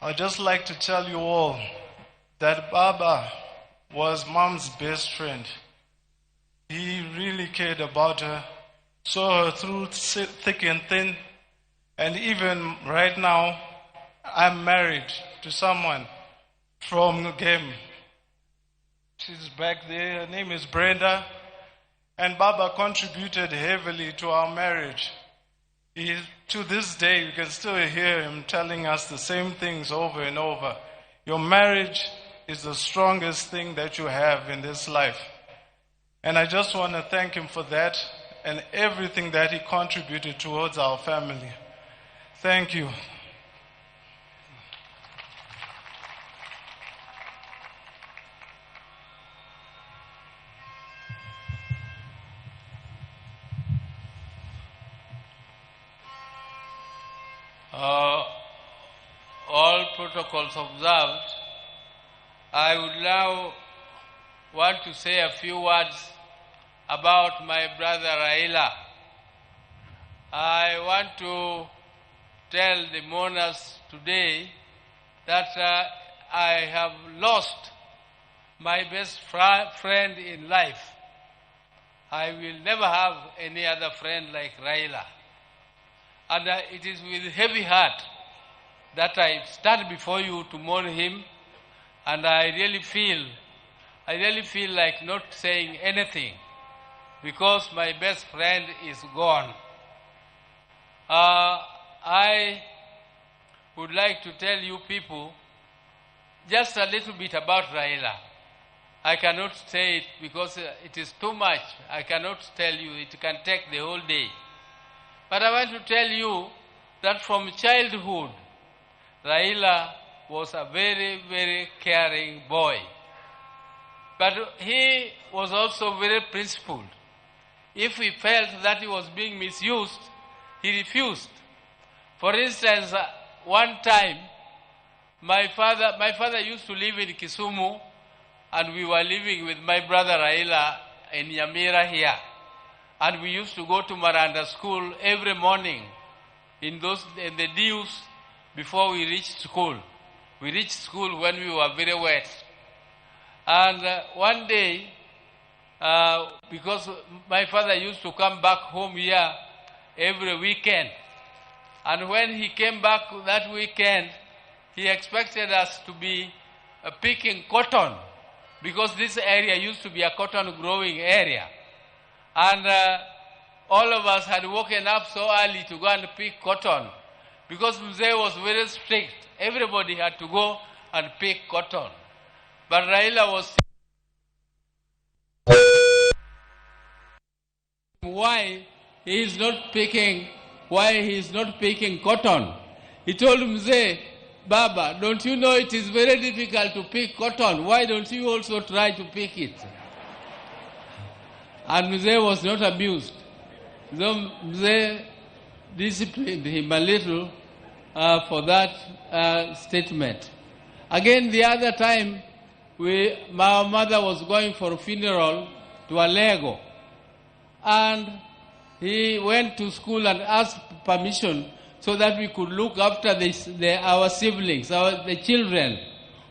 I'd just like to tell you all that Baba was Mom's best friend. He really cared about her, saw her through thick and thin, and even right now, I'm married to someone from Game. She's back there. Her name is Brenda. And Baba contributed heavily to our marriage. To this day, you can still hear him telling us the same things over and over. Your marriage is the strongest thing that you have in this life. And I just want to thank him for that and everything that he contributed towards our family. Thank you. All protocols observed, I would now want to say a few words about my brother Raila. I want to tell the mourners today that I have lost my best friend in life. I will never have any other friend like Raila. And it is with heavy heart that I stand before you to mourn him, and I really feel like not saying anything. because my best friend is gone. I would like to tell you people just a little bit about Raila. I cannot say it because it is too much. I cannot tell you. It can take the whole day. But I want to tell you that from childhood, Raila was a very, very caring boy. But he was also very principled. If he felt that he was being misused, he refused. For instance, one time, my father used to live in Kisumu, and we were living with my brother Raila in Nyamira here. And we used to go to Maranda school every morning in the dews before we reached school. We reached school when we were very wet. And one day, because my father used to come back home here every weekend, and when he came back that weekend, he expected us to be picking cotton, because this area used to be a cotton growing area. And all of us had woken up so early to go and pick cotton, because Mzee was very strict. Everybody had to go and pick cotton. But Raila was why he is not picking cotton. He told Mzee, Baba, don't you know it is very difficult to pick cotton? Why don't you also try to pick it? And Mzee was not amused. So Mzee disciplined him a little for that statement. Again, the other time, my mother was going for a funeral to Alego. And he went to school and asked permission so that we could look after our siblings, the children,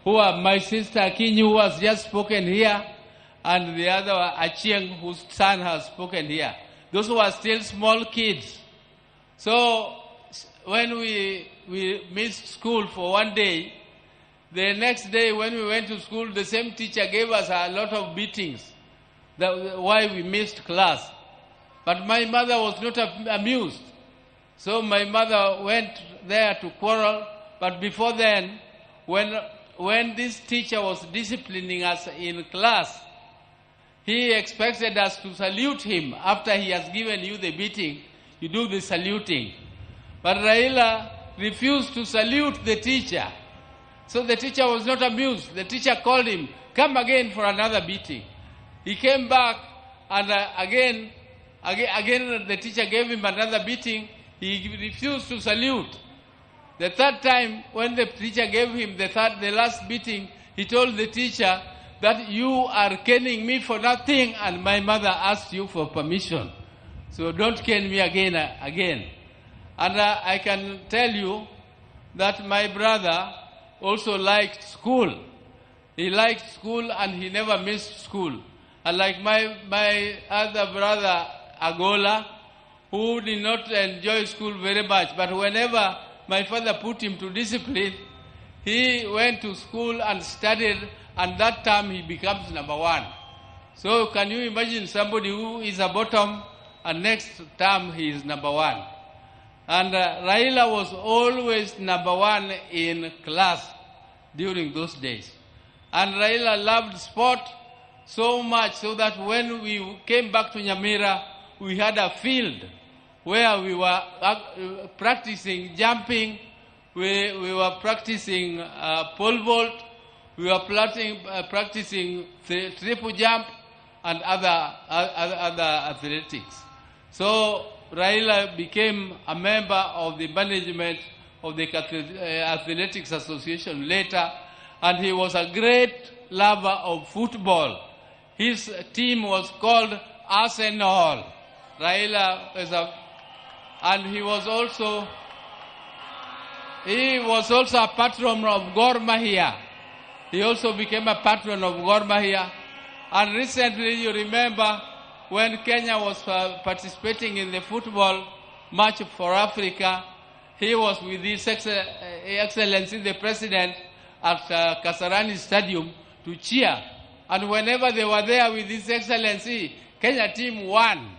who are my sister Akinyi, who has just spoken here, and the other Achieng, whose son has spoken here. Those who are still small kids. So when we missed school for one day, the next day when we went to school, the same teacher gave us a lot of beatings, why we missed class. But my mother was not amused. So my mother went there to quarrel. But before then, when this teacher was disciplining us in class, he expected us to salute him. After he has given you the beating, you do the saluting. But Raila refused to salute the teacher. So the teacher was not amused. The teacher called him, come again for another beating. He came back, and again the teacher gave him another beating. He refused to salute. The third time, when the teacher gave him the last beating, he told the teacher that you are caning me for nothing, and my mother asked you for permission. So don't cane me again. And I can tell you that my brother also liked school. He liked school and he never missed school. And like my other brother, Agola, who did not enjoy school very much, but whenever my father put him to discipline, he went to school and studied, and that time he becomes number one. So can you imagine somebody who is a bottom and next term he is number one? And Raila was always number one in class during those days. And Raila loved sport so much so that when we came back to Nyamira, we had a field where we were practicing jumping, we were practicing pole vault, we were practicing triple jump and other athletics. So Raila became a member of the management of the Athletics Association later, and he was a great lover of football. His team was called Arsenal. Raila was and he was also a patron of Gor Mahia. He also became a patron of Gor Mahia. And recently, you remember, when Kenya was participating in the football match for Africa, he was with His Excellency the President at Kasarani Stadium to cheer. And whenever they were there with His Excellency, Kenya team won.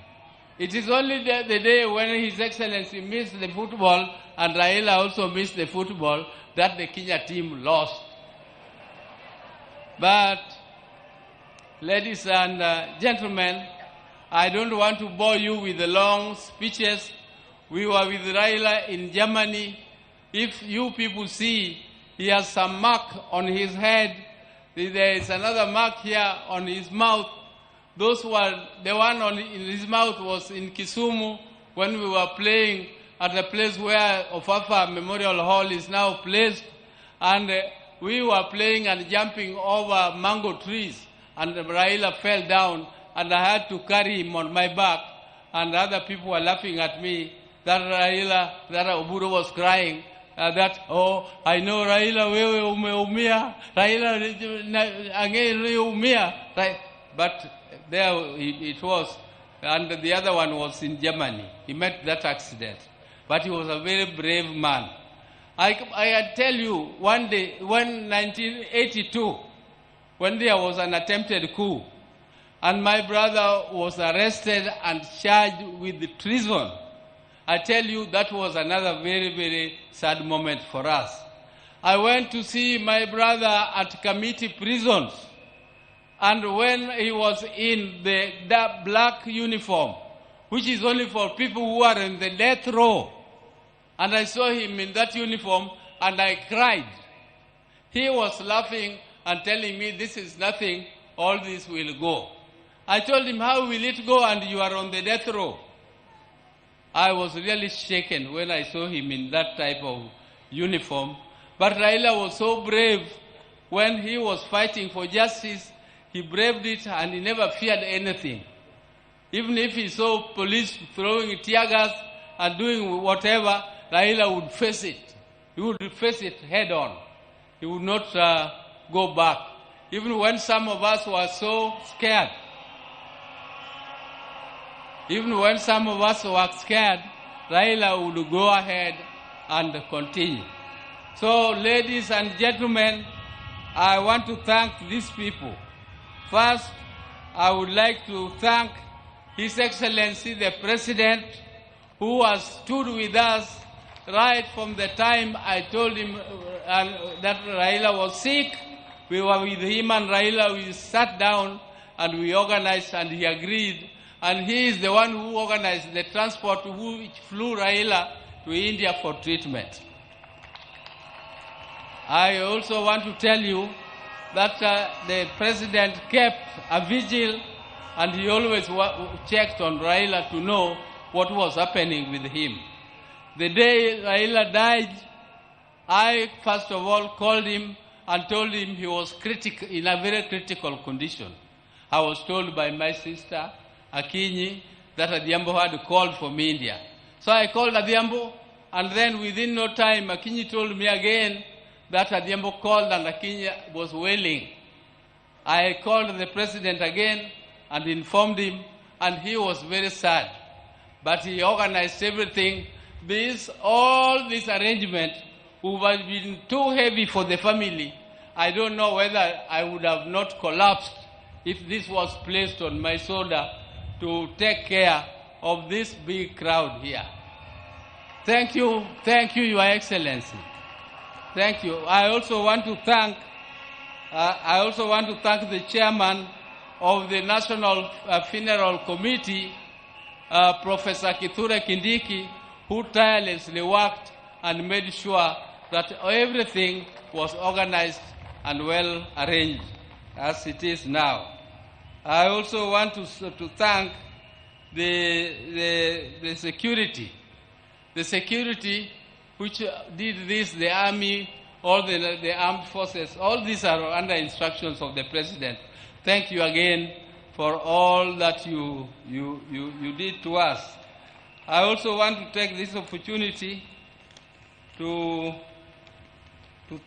It is only the day when His Excellency missed the football and Raila also missed the football that the Kenya team lost. But, ladies and gentlemen, I don't want to bore you with the long speeches. We were with Raila in Germany. If you people see, he has some mark on his head. There is another mark here on his mouth. Those were, the one in his mouth was in Kisumu when we were playing at the place where Ofafa Memorial Hall is now placed. And we were playing and jumping over mango trees. And Raila fell down and I had to carry him on my back. And other people were laughing at me that Raila, that Oburu was crying. I know Raila, wewe umeumia. Raila, again, umia. But there it was, and the other one was in Germany. He met that accident. But he was a very brave man. I tell you, one day, when 1982, when there was an attempted coup, and my brother was arrested and charged with treason, I tell you, that was another very, very sad moment for us. I went to see my brother at committee prisons. And when he was in the black uniform, which is only for people who are in the death row, and I saw him in that uniform and I cried. He was laughing and telling me, this is nothing, all this will go. I told him, how will it go and you are on the death row? I was really shaken when I saw him in that type of uniform. But Raila was so brave when he was fighting for justice. He braved it and he never feared anything. Even if he saw police throwing tear gas and doing whatever, Raila would face it. He would face it head on. He would not go back. Even when some of us were so scared, Raila would go ahead and continue. So, ladies and gentlemen, I want to thank these people. First, I would like to thank His Excellency the President, who has stood with us right from the time I told him that Raila was sick. We were with him and Raila, we sat down and we organized and he agreed. And he is the one who organized the transport which flew Raila to India for treatment. I also want to tell you that the President kept a vigil and he always checked on Raila to know what was happening with him. The day Raila died, I first of all called him and told him he was in a very critical condition. I was told by my sister, Akinyi, that Adhiambo had called from India. So I called Adhiambo, and then within no time, Akinyi told me again that Adhiambo called and Akinyi was wailing. I called the President again and informed him, and he was very sad. But he organized everything. All this arrangement would have been too heavy for the family. I don't know whether I would have not collapsed if this was placed on my shoulder to take care of this big crowd here. Thank you, Your Excellency. Thank you. I also want to thank the chairman of the National Funeral Committee, Professor Kithure Kindiki, who tirelessly worked and made sure that everything was organized and well arranged as it is now. I also want to thank the security. The security which did this, the army, all the armed forces, all these are under instructions of the President. Thank you again for all that you did to us. I also want to take this opportunity to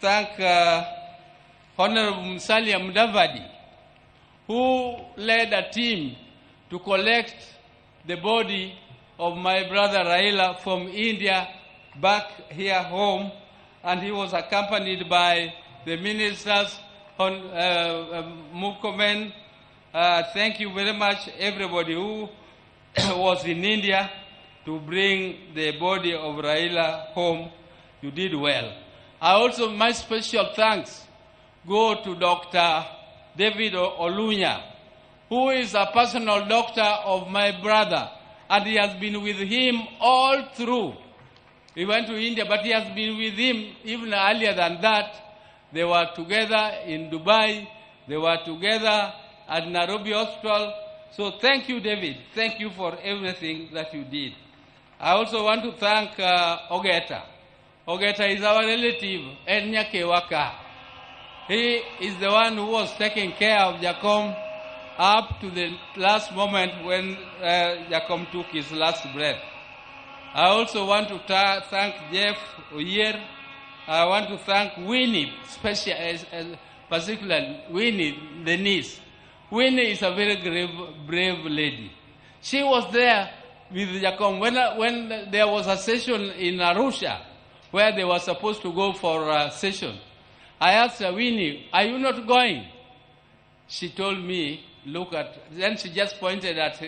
thank Honorable Musalia Mudavadi, who led a team to collect the body of my brother Raila from India back here home, and he was accompanied by the ministers, Murkomen, Thank you very much, everybody who was in India to bring the body of Raila home. You did well. My special thanks go to Dr. David Olunya, who is a personal doctor of my brother, and he has been with him all through. He went to India, but he has been with him even earlier than that. They were together in Dubai. They were together at Nairobi Hospital. So thank you, David. Thank you for everything that you did. I also want to thank Ogeta. Ogeta is our relative, Enyake Waka. He is the one who was taking care of Jacom up to the last moment when Jacom took his last breath. I also want to thank Jeff Oyer. I want to thank Winnie, particularly Winnie, the niece. Winnie is a very brave lady. She was there with Jacom when there was a session in Arusha where they were supposed to go for a session. I asked her, Winnie, are you not going? She told me, then she just pointed at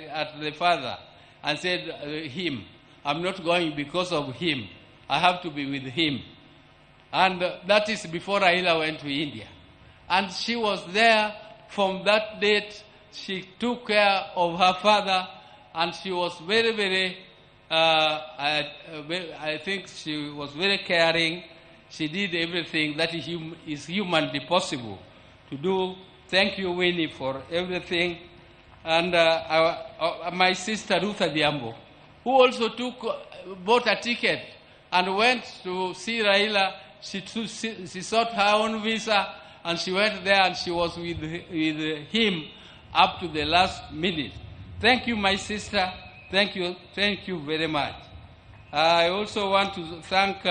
the father and said, him. I'm not going because of him. I have to be with him. And that is before Raila went to India. And she was there from that date. She took care of her father, and she was very, very, I think she was very caring. She did everything that is humanly possible to do. Thank you, Winnie, for everything. And my sister, Ruth Adiambo, who also bought a ticket and went to see Raila. She sought her own visa, and she went there, and she was with him up to the last minute. Thank you, my sister. Thank you very much. I also want to thank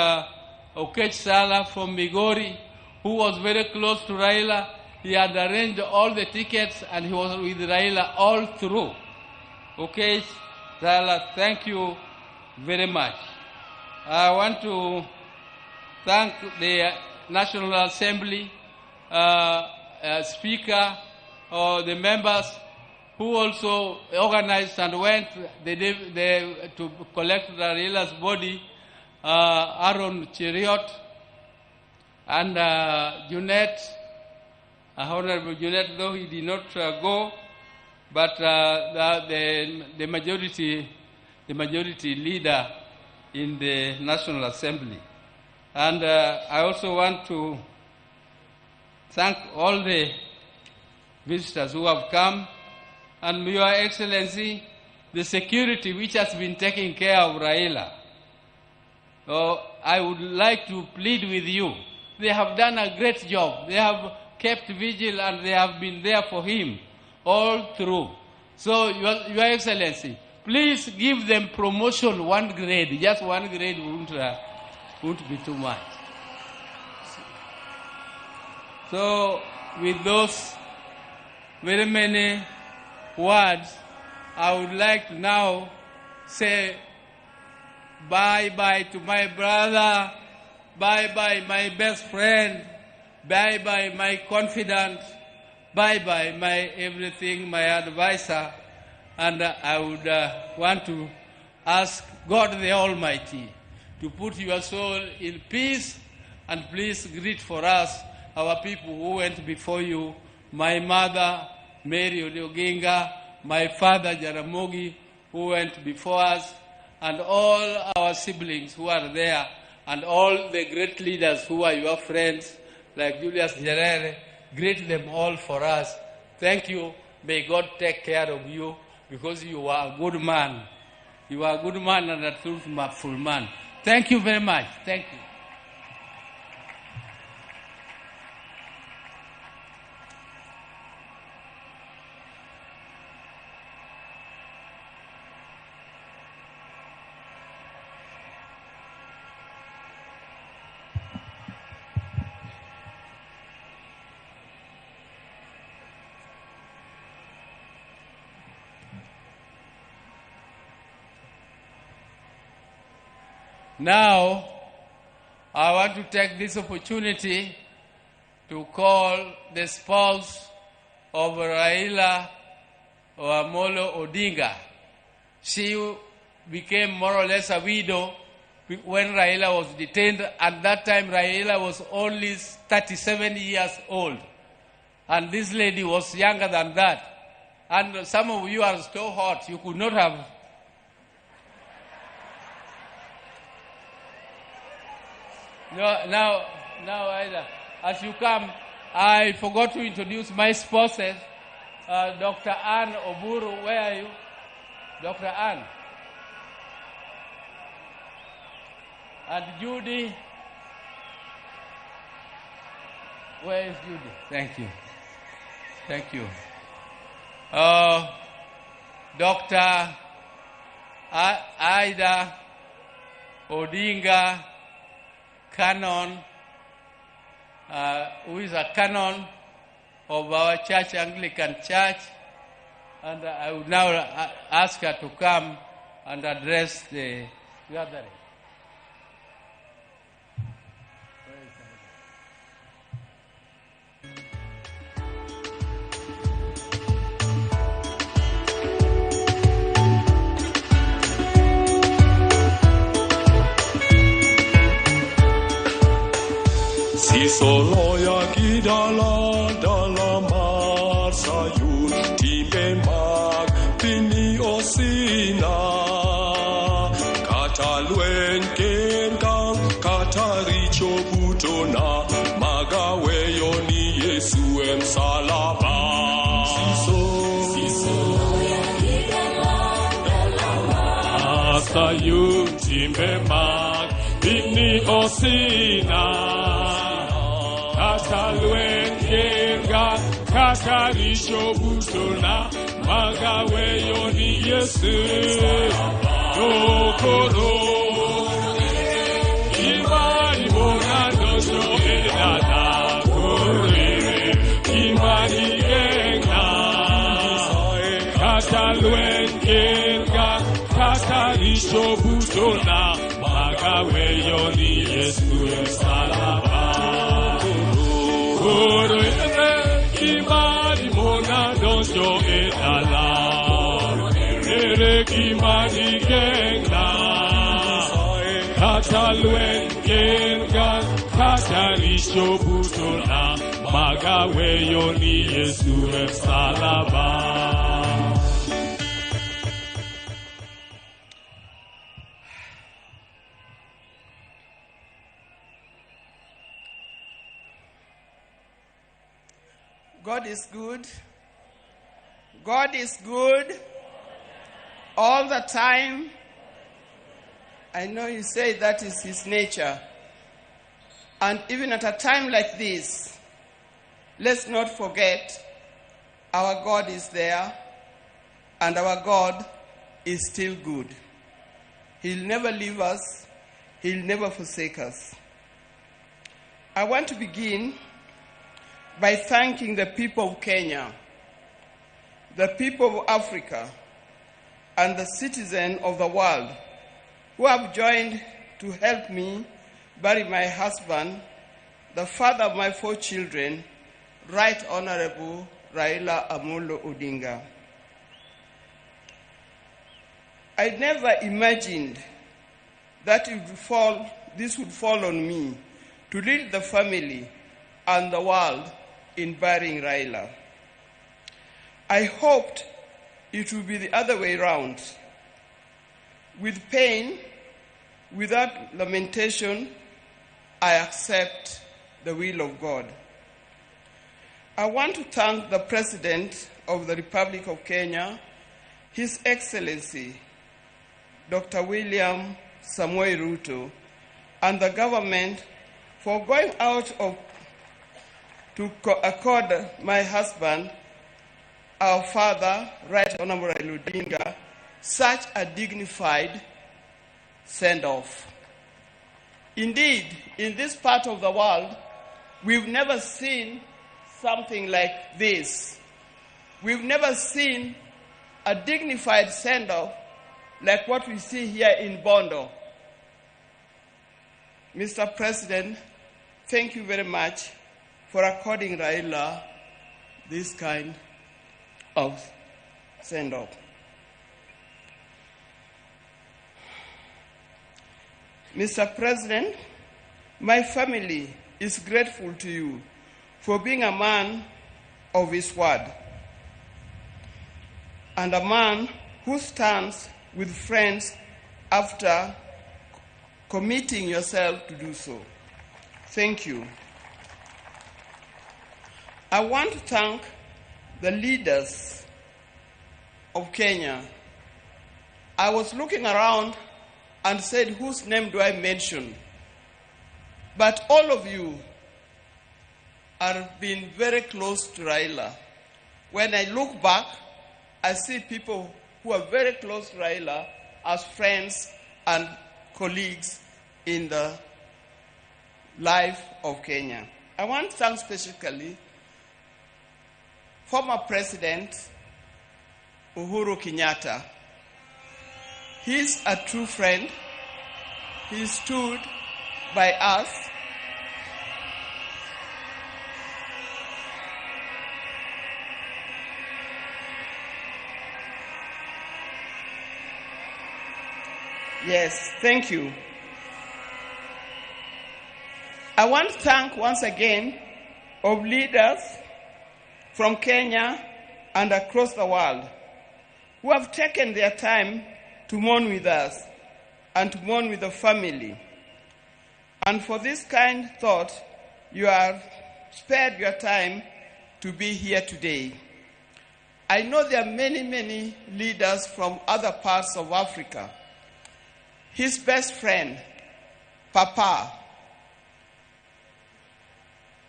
Okech Sala from Migori, who was very close to Raila. He had arranged all the tickets, and he was with Raila all through. Okech Sala, thank you very much. I want to thank the National Assembly, Speaker, the members who also organized and went to collect Raila's body, Aaron Cheriot and Junet, Honorable Junet, though he did not go, but the majority leader in the National Assembly. And I also want to thank all the visitors who have come, and Your Excellency, the security which has been taking care of Raila. I would like to plead with you. They have done a great job. They have kept vigil, and they have been there for him all through. So, Your Excellency, please give them promotion 1 grade. Just 1 grade won't be too much. So, with those very many words, I would like to now say bye-bye to my brother, bye-bye my best friend, bye-bye my confidant, bye-bye my everything, my advisor. And I would want to ask God the Almighty to put your soul in peace, and please greet for us our people who went before you, my mother, Mary Odioginga, my father, Jaramogi, who went before us, and all our siblings who are there, and all the great leaders who are your friends, like Julius Nyerere. Greet them all for us. Thank you. May God take care of you, because you are a good man. You are a good man and a truthful man. Thank you very much. Thank you. Now, I want to take this opportunity to call the spouse of Raila Amolo Odinga. She became more or less a widow when Raila was detained. At that time, Raila was only 37 years old. And this lady was younger than that. And some of you are so hot, you could not have. Now, as you come, I forgot to introduce my spouses. Dr. Ann Oburu, where are you? Dr. Ann. And Judy. Where is Judy? Thank you. Thank you. Dr. Ida Odinga, canon, who is a canon of our church, Anglican Church. And I would now ask her to come and address the gathering. Solo ya gidala dala marsayun timbe mag pini osina katalwen kengang kataricho butona magawe yoni Yesu emsalaba Solo ya gidala dala marsayun timbe mag pini osina Katalwen kenga kakarisho butona magawe yoni Yesu dokoro imani bona dojo edada korere imani kenga Katalwen kenga kakarisho butona magawe yoni Yesu salaba Oro kimani mona dojo edala ere kimani genga katalwen genga katarisho butona magawe yoni Yesu salaba God is good. God is good all the time. I know you say that is his nature. And even at a time like this, let's not forget our God is there and our God is still good. He'll never leave us. He'll never forsake us. I want to begin by thanking the people of Kenya, the people of Africa, and the citizens of the world who have joined to help me bury my husband, the father of my 4 children, Right Honorable Raila Amolo Odinga. I never imagined that this would fall on me to lead the family and the world in burying Raila. I hoped it would be the other way around. With pain, without lamentation, I accept the will of God. I want to thank the President of the Republic of Kenya, His Excellency, Dr. William Samoei Ruto, and the government for going out to accord my husband, our father, Right Honorable Raila Odinga, such a dignified send-off. Indeed, in this part of the world, we've never seen something like this. We've never seen a dignified send-off like what we see here in Bondo. Mr. President, thank you very much for according Raila this kind of send-off. Mr. President, my family is grateful to you for being a man of his word and a man who stands with friends after committing yourself to do so. Thank you. I want to thank the leaders of Kenya. I was looking around and said, whose name do I mention? But all of you are being very close to Raila. When I look back, I see people who are very close to Raila as friends and colleagues in the life of Kenya. I want to thank specifically former President Uhuru Kenyatta. He's a true friend. He stood by us. Yes, thank you. I want to thank once again of leaders from Kenya and across the world who have taken their time to mourn with us and to mourn with the family. And for this kind thought, you have spared your time to be here today. I know there are many, many leaders from other parts of Africa. His best friend, Papa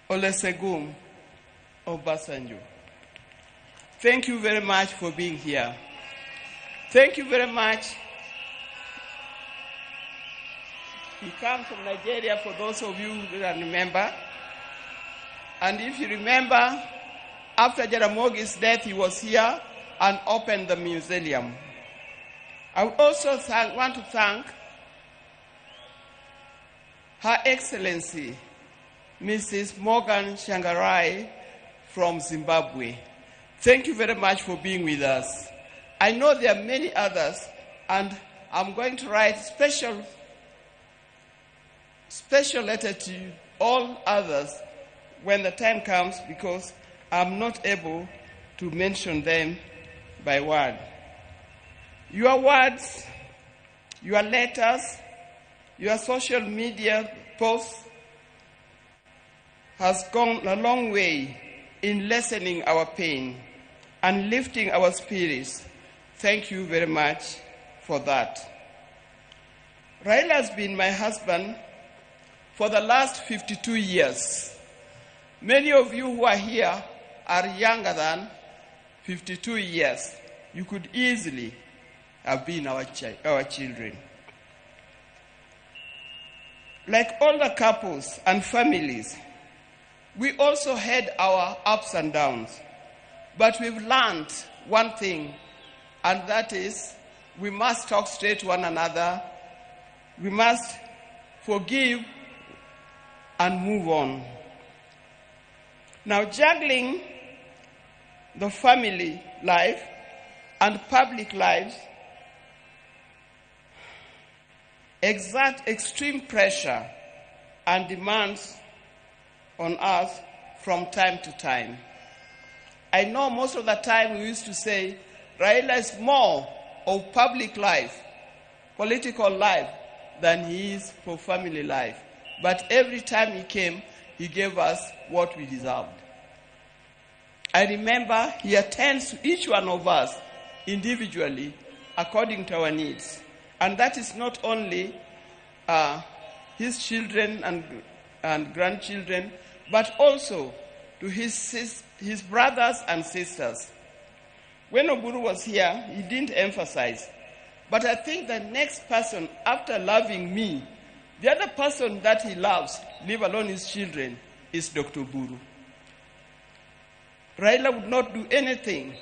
Olusegun Obasanjo. Thank you very much for being here. Thank you very much. He comes from Nigeria, for those of you who don't remember. And if you remember, after Jaramogi's death, he was here and opened the museum. I would also want to thank Her Excellency, Mrs. Morgan Shangarai from Zimbabwe. Thank you very much for being with us. I know there are many others, and I'm going to write special letter to all others when the time comes, because I'm not able to mention them by word. Your words, your letters, your social media posts has gone a long way in lessening our pain and lifting our spirits. Thank you very much for that. Raila has been my husband for the last 52 years. Many of you who are here are younger than 52 years. You could easily have been our children. Like all the couples and families, we also had our ups and downs. But we've learned one thing, and that is we must talk straight to one another. We must forgive and move on. Now, juggling the family life and public lives exert extreme pressure and demands on us from time to time. I know most of the time we used to say Raila is more of public life, political life, than he is for family life. But every time he came, he gave us what we deserved. I remember he attends to each one of us individually according to our needs. And that is not only his children and grandchildren, but also to his brothers and sisters. When Oburu was here, he didn't emphasize. But I think the next person, after loving me, the other person that he loves, leave alone his children, is Dr. Oburu. Raila would not do anything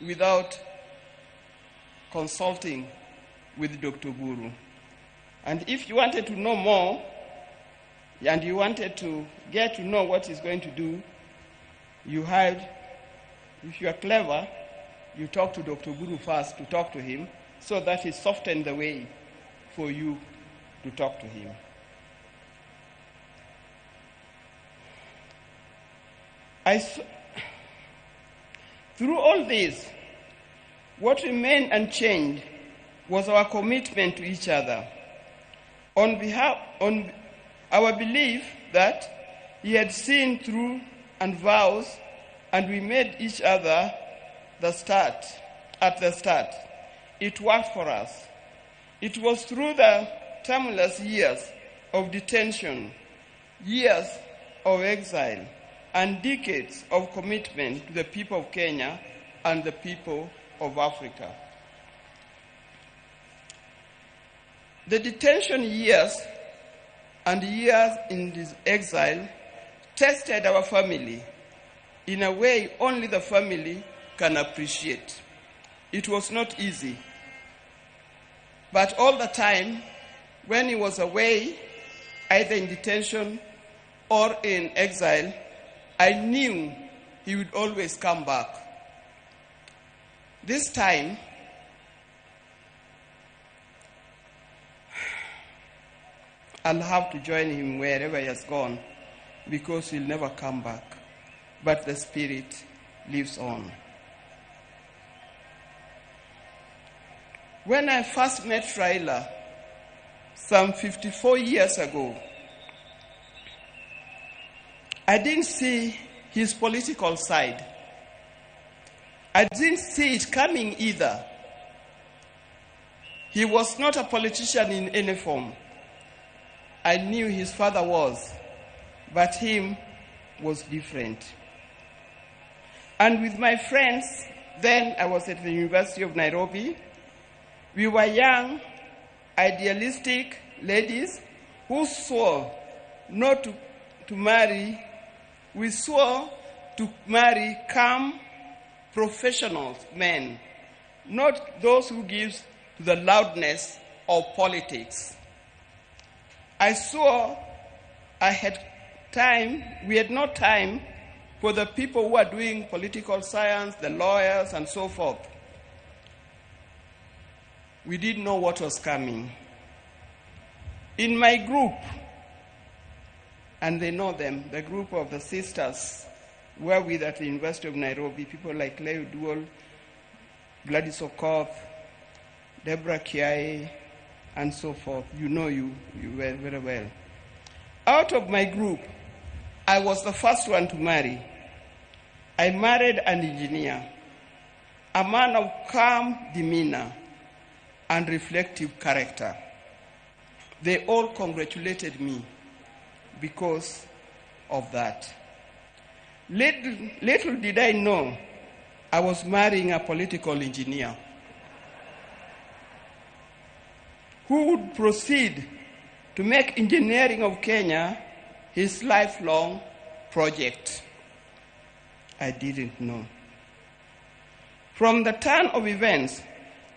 without consulting with Dr. Oburu. And if you wanted to know more, and you wanted to get to know what he's going to do, if you are clever, you talk to Dr. Guru first to talk to him, so that he softened the way for you to talk to him. Through all this, what remained unchanged was our commitment to each other. On our belief that he had seen through and vows, and we made each other at the start. It worked for us. It was through the tumultuous years of detention, years of exile, and decades of commitment to the people of Kenya and the people of Africa. The detention years and years in this exile tested our family in a way only the family can appreciate. It was not easy. But all the time, when he was away, either in detention or in exile, I knew he would always come back. This time, I'll have to join him wherever he has gone, because he'll never come back. But the Spirit lives on. When I first met Raila, some 54 years ago, I didn't see his political side. I didn't see it coming either. He was not a politician in any form. I knew his father was, but him was different. And with my friends, then I was at the University of Nairobi, we were young, idealistic ladies who swore not to marry. We swore to marry calm, professional men, not those who give to the loudness of politics. I swore we had no time for the people who are doing political science, the lawyers, and so forth. We didn't know what was coming. In my group, and they know them, the group of the sisters were with at the University of Nairobi, people like Leo Duol, Gladys Okoth, Deborah Kiai, and so forth. You know you well, very well. Out of my group, I was the first one to marry. I married an engineer, a man of calm demeanor and reflective character. They all congratulated me because of that. Little did I know I was marrying a political engineer who would proceed to make engineering of Kenya his lifelong project. I didn't know. From the turn of events,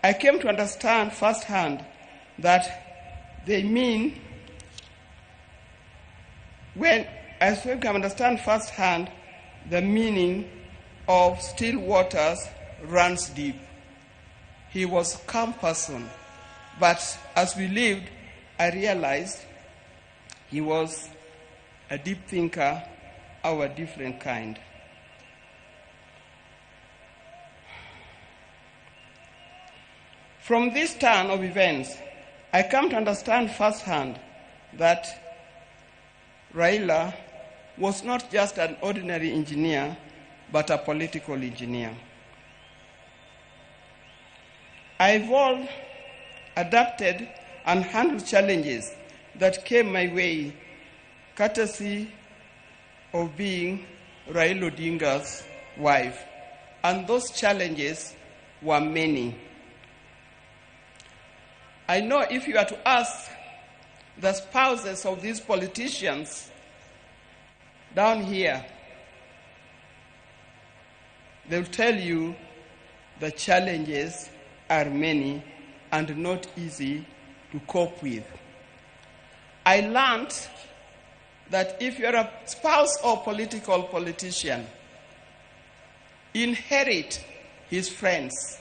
I came to understand firsthand that they mean the meaning of still waters runs deep. He was a calm person, but as we lived, I realized he was a deep thinker of a different kind. From this turn of events, I come to understand firsthand that Raila was not just an ordinary engineer, but a political engineer. I evolved, adapted, and handled challenges that came my way, courtesy of being Raila Odinga's wife. And those challenges were many. I know if you are to ask the spouses of these politicians down here, they'll tell you the challenges are many and not easy to cope with. I learned that if you're a spouse or politician, inherit his friends,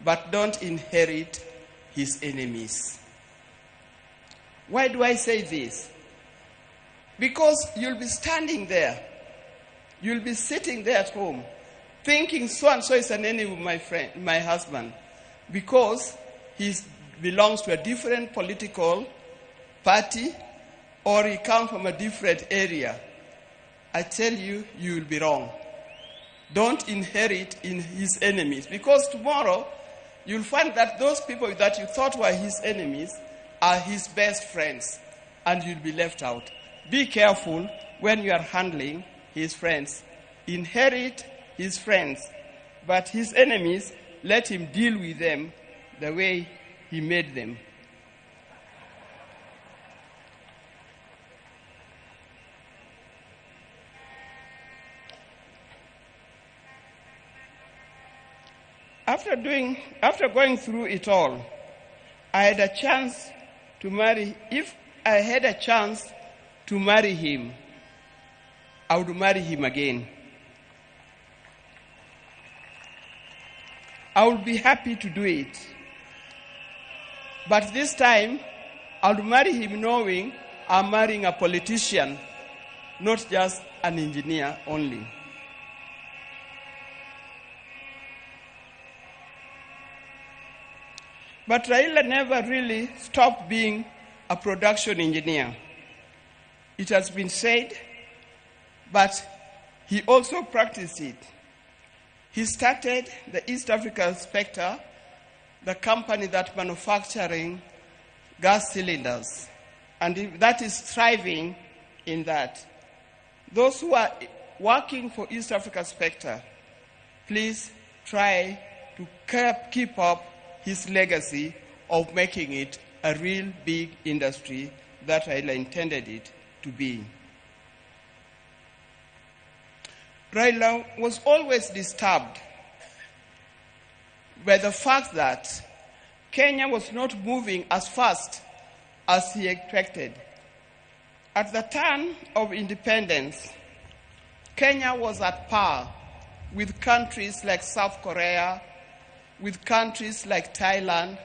but don't inherit his enemies. Why do I say this? Because you'll be standing there. You'll be sitting there at home thinking so-and-so is an enemy of my husband, because he belongs to a different political party or he comes from a different area. I tell you, you will be wrong. Don't inherit in his enemies, because tomorrow you'll find that those people that you thought were his enemies are his best friends, and you'll be left out. Be careful when you are handling his friends. Inherit his friends, but his enemies, let him deal with them the way he made them. After going through it all, I had a chance to marry. If I had a chance to marry him, I would marry him again. I would be happy to do it. But this time, I would marry him knowing I'm marrying a politician, not just an engineer only. But Raila never really stopped being a production engineer. It has been said, but he also practiced it. He started the East Africa Spectre, the company that manufacturing gas cylinders, and that is thriving in that. Those who are working for East Africa Spectre, please try to keep up his legacy of making it a real big industry that Raila intended it to be. Raila was always disturbed by the fact that Kenya was not moving as fast as he expected. At the turn of independence, Kenya was at par with countries like South Korea, with countries like Thailand.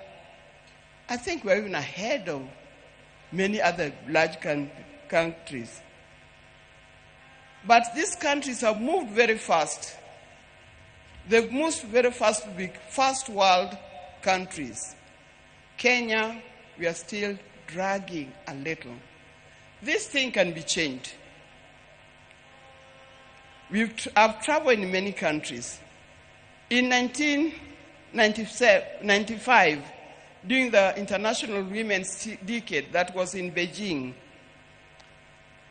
I think we're even ahead of many other large countries. But these countries have moved very fast. They've moved very fast to be first world countries. Kenya, we are still dragging a little. This thing can be changed. I've traveled in many countries. In 1995, during the International Women's Decade that was in Beijing,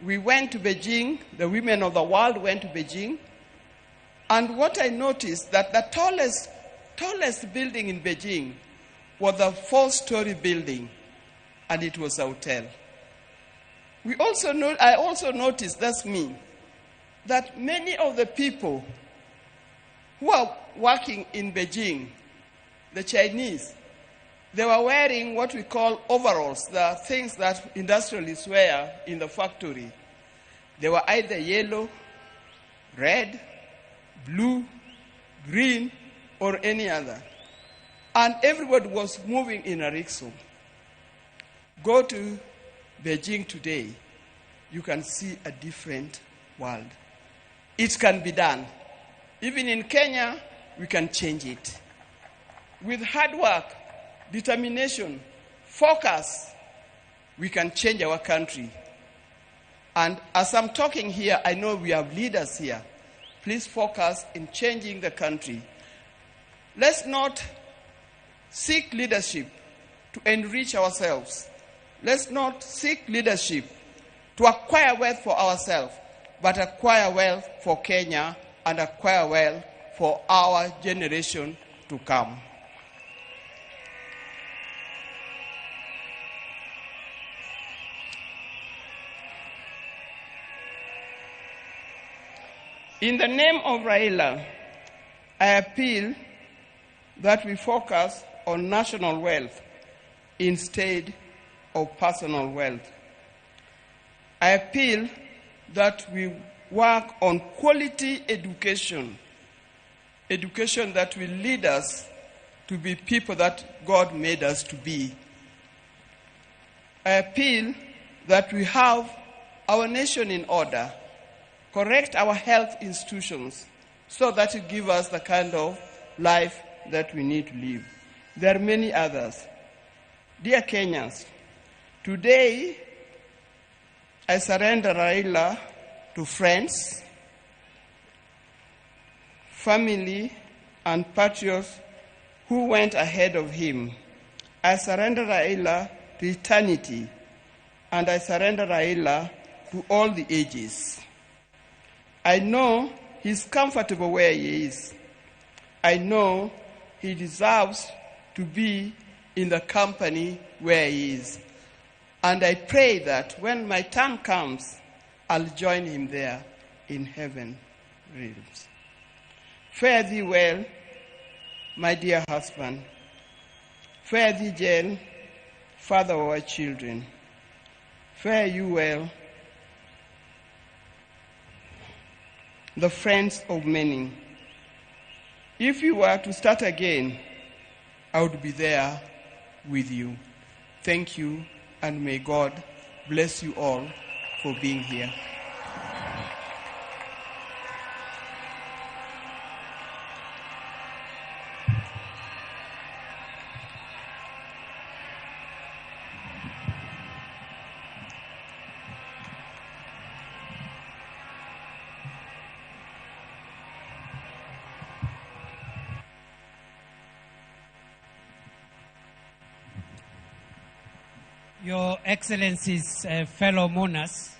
we went to Beijing, the women of the world went to Beijing, and what I noticed that the tallest building in Beijing was a 4-story building, and it was a hotel. I also noticed, that's me, that many of the people who are working in Beijing, the Chinese, they were wearing what we call overalls, the things that industrialists wear in the factory. They were either yellow, red, blue, green, or any other. And everybody was moving in a rickshaw. Go to Beijing today, you can see a different world. It can be done. Even in Kenya, we can change it. With hard work, determination, focus, we can change our country. And as I'm talking here, I know we have leaders here. Please focus in changing the country. Let's not seek leadership to enrich ourselves. Let's not seek leadership to acquire wealth for ourselves, but acquire wealth for Kenya and acquire wealth for our generation to come. In the name of Raila, I appeal that we focus on national wealth instead of personal wealth. I appeal that we work on quality education education that will lead us to be people that God made us to be. I appeal that we have our nation in order, correct our health institutions so that it gives us the kind of life that we need to live. There are many others. Dear Kenyans, today I surrender Raila to friends, family, and patriots who went ahead of him. I surrender Raila to eternity, and I surrender Raila to all the ages. I know he's comfortable where he is. I know he deserves to be in the company where he is. And I pray that when my time comes, I'll join him there in heaven realms. Fare thee well, my dear husband. Fare thee well, father of our children. Fare you well, the friends of many. If you were to start again, I would be there with you. Thank you, and may God bless you all for being here. Your Excellencies, fellow mourners,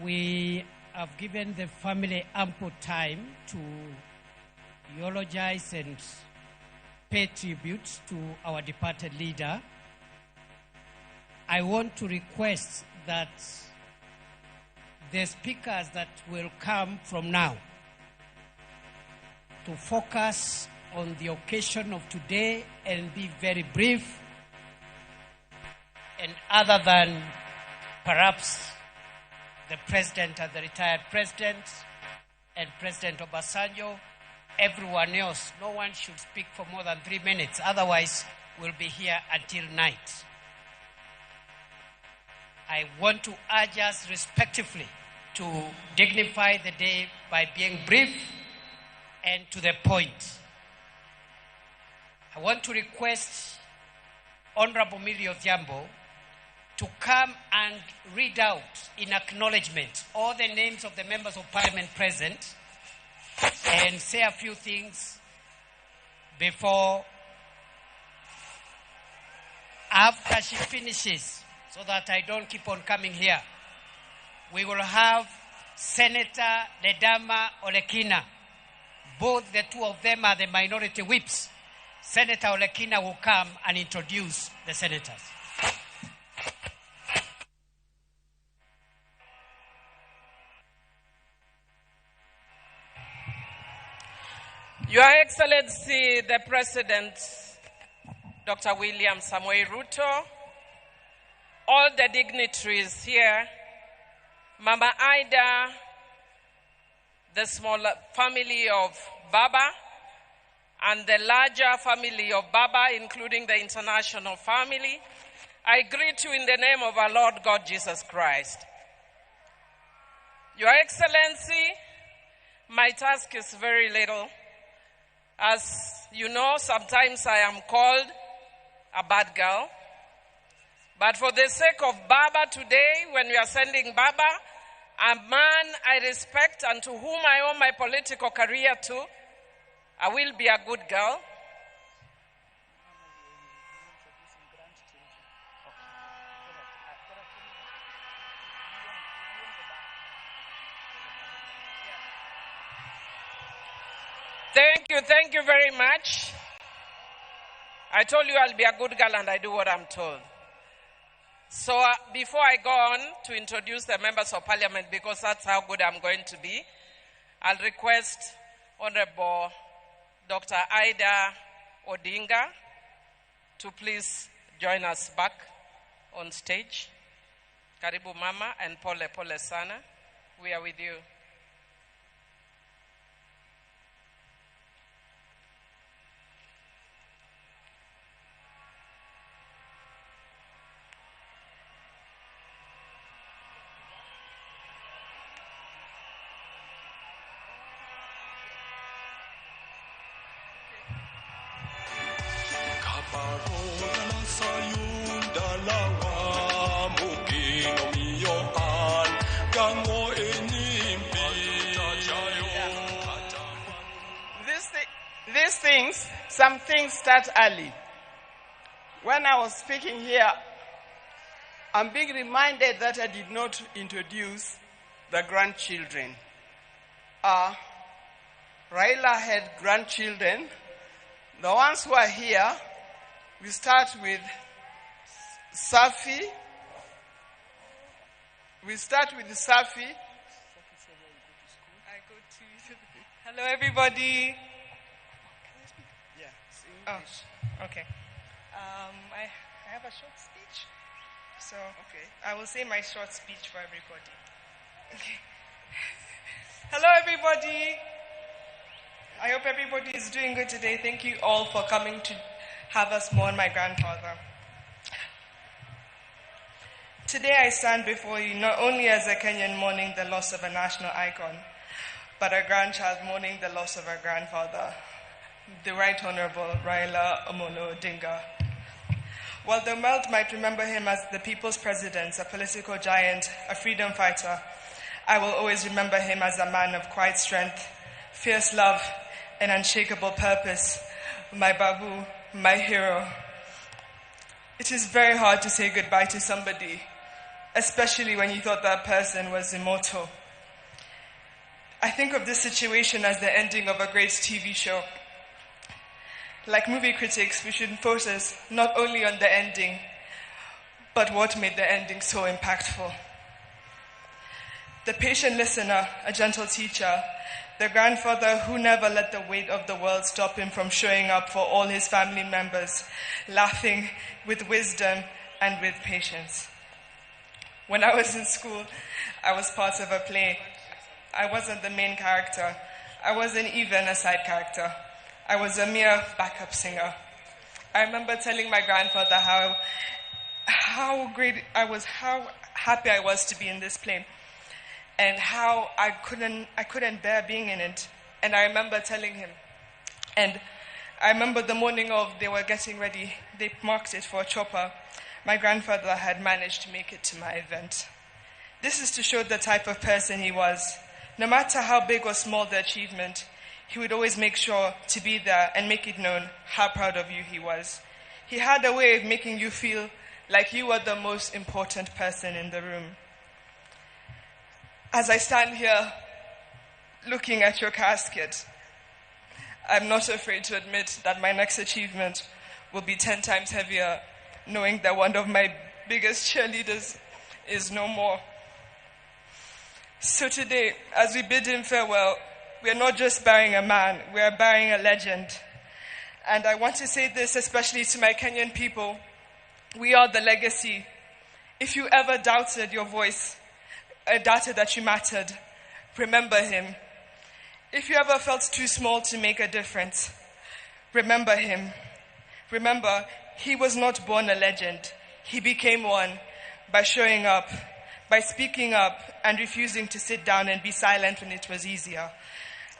we have given the family ample time to eulogize and pay tribute to our departed leader. I want to request that the speakers that will come from now to focus on the occasion of today and be very brief. And other than perhaps the president and the retired president and President Obasanjo, everyone else, no one should speak for more than 3 minutes. Otherwise, we'll be here until night. I want to urge us respectively to dignify the day by being brief and to the point. I want to request Honorable Millie Odhiambo to come and read out in acknowledgement all the names of the members of parliament present and say a few things before, after she finishes, so that I don't keep on coming here. We will have Senator Ledama Olekina. Both the two of them are the minority whips. Senator Olekina will come and introduce the senators. Your Excellency, the President, Dr. William Samoei Ruto, all the dignitaries here, Mama Ida, the small family of Baba, and the larger family of Baba, including the international family, I greet you in the name of our Lord God Jesus Christ. Your Excellency, my task is very little. As you know, sometimes I am called a bad girl. But for the sake of Baba today, when we are sending Baba, a man I respect and to whom I owe my political career to, I will be a good girl. Thank you very much. I told you I'll be a good girl and I do what I'm told. So before I go on to introduce the members of parliament, because that's how good I'm going to be, I'll request Honorable Dr. Ida Odinga to please join us back on stage. Karibu Mama and Pole Sana. We are with you. some things start early. When I was speaking here, I'm being reminded that I did not introduce the grandchildren. Raila had grandchildren. The ones who are here, we start with Safi. Hello, everybody. Oh, okay. I have a short speech, so I will say my short speech for everybody. Okay. Hello, everybody. I hope everybody is doing good today. Thank you all for coming to have us mourn my grandfather. Today I stand before you not only as a Kenyan mourning the loss of a national icon, but a grandchild mourning the loss of our grandfather, the Right Honorable Raila Amolo Odinga. While the world might remember him as the people's president, a political giant, a freedom fighter, I will always remember him as a man of quiet strength, fierce love, and unshakable purpose, my Babu, my hero. It is very hard to say goodbye to somebody, especially when you thought that person was immortal. I think of this situation as the ending of a great TV show. Like movie critics, we should focus not only on the ending, but what made the ending so impactful. The patient listener, a gentle teacher, the grandfather who never let the weight of the world stop him from showing up for all his family members, laughing with wisdom and with patience. When I was in school, I was part of a play. I wasn't the main character. I wasn't even a side character. I was a mere backup singer. I remember telling my grandfather how happy I was to be in this play, and how I couldn't bear being in it. And I remember telling him. And I remember the morning of they were getting ready, they marked it for a chopper. My grandfather had managed to make it to my event. This is to show the type of person he was. No matter how big or small the achievement, he would always make sure to be there and make it known how proud of you he was. He had a way of making you feel like you were the most important person in the room. As I stand here looking at your casket, I'm not afraid to admit that my next achievement will be 10 times heavier, knowing that one of my biggest cheerleaders is no more. So today, as we bid him farewell, we are not just burying a man, we are burying a legend. And I want to say this especially to my Kenyan people. We are the legacy. If you ever doubted your voice, doubted that you mattered, remember him. If you ever felt too small to make a difference, remember him. Remember, he was not born a legend. He became one by showing up, by speaking up and refusing to sit down and be silent when it was easier.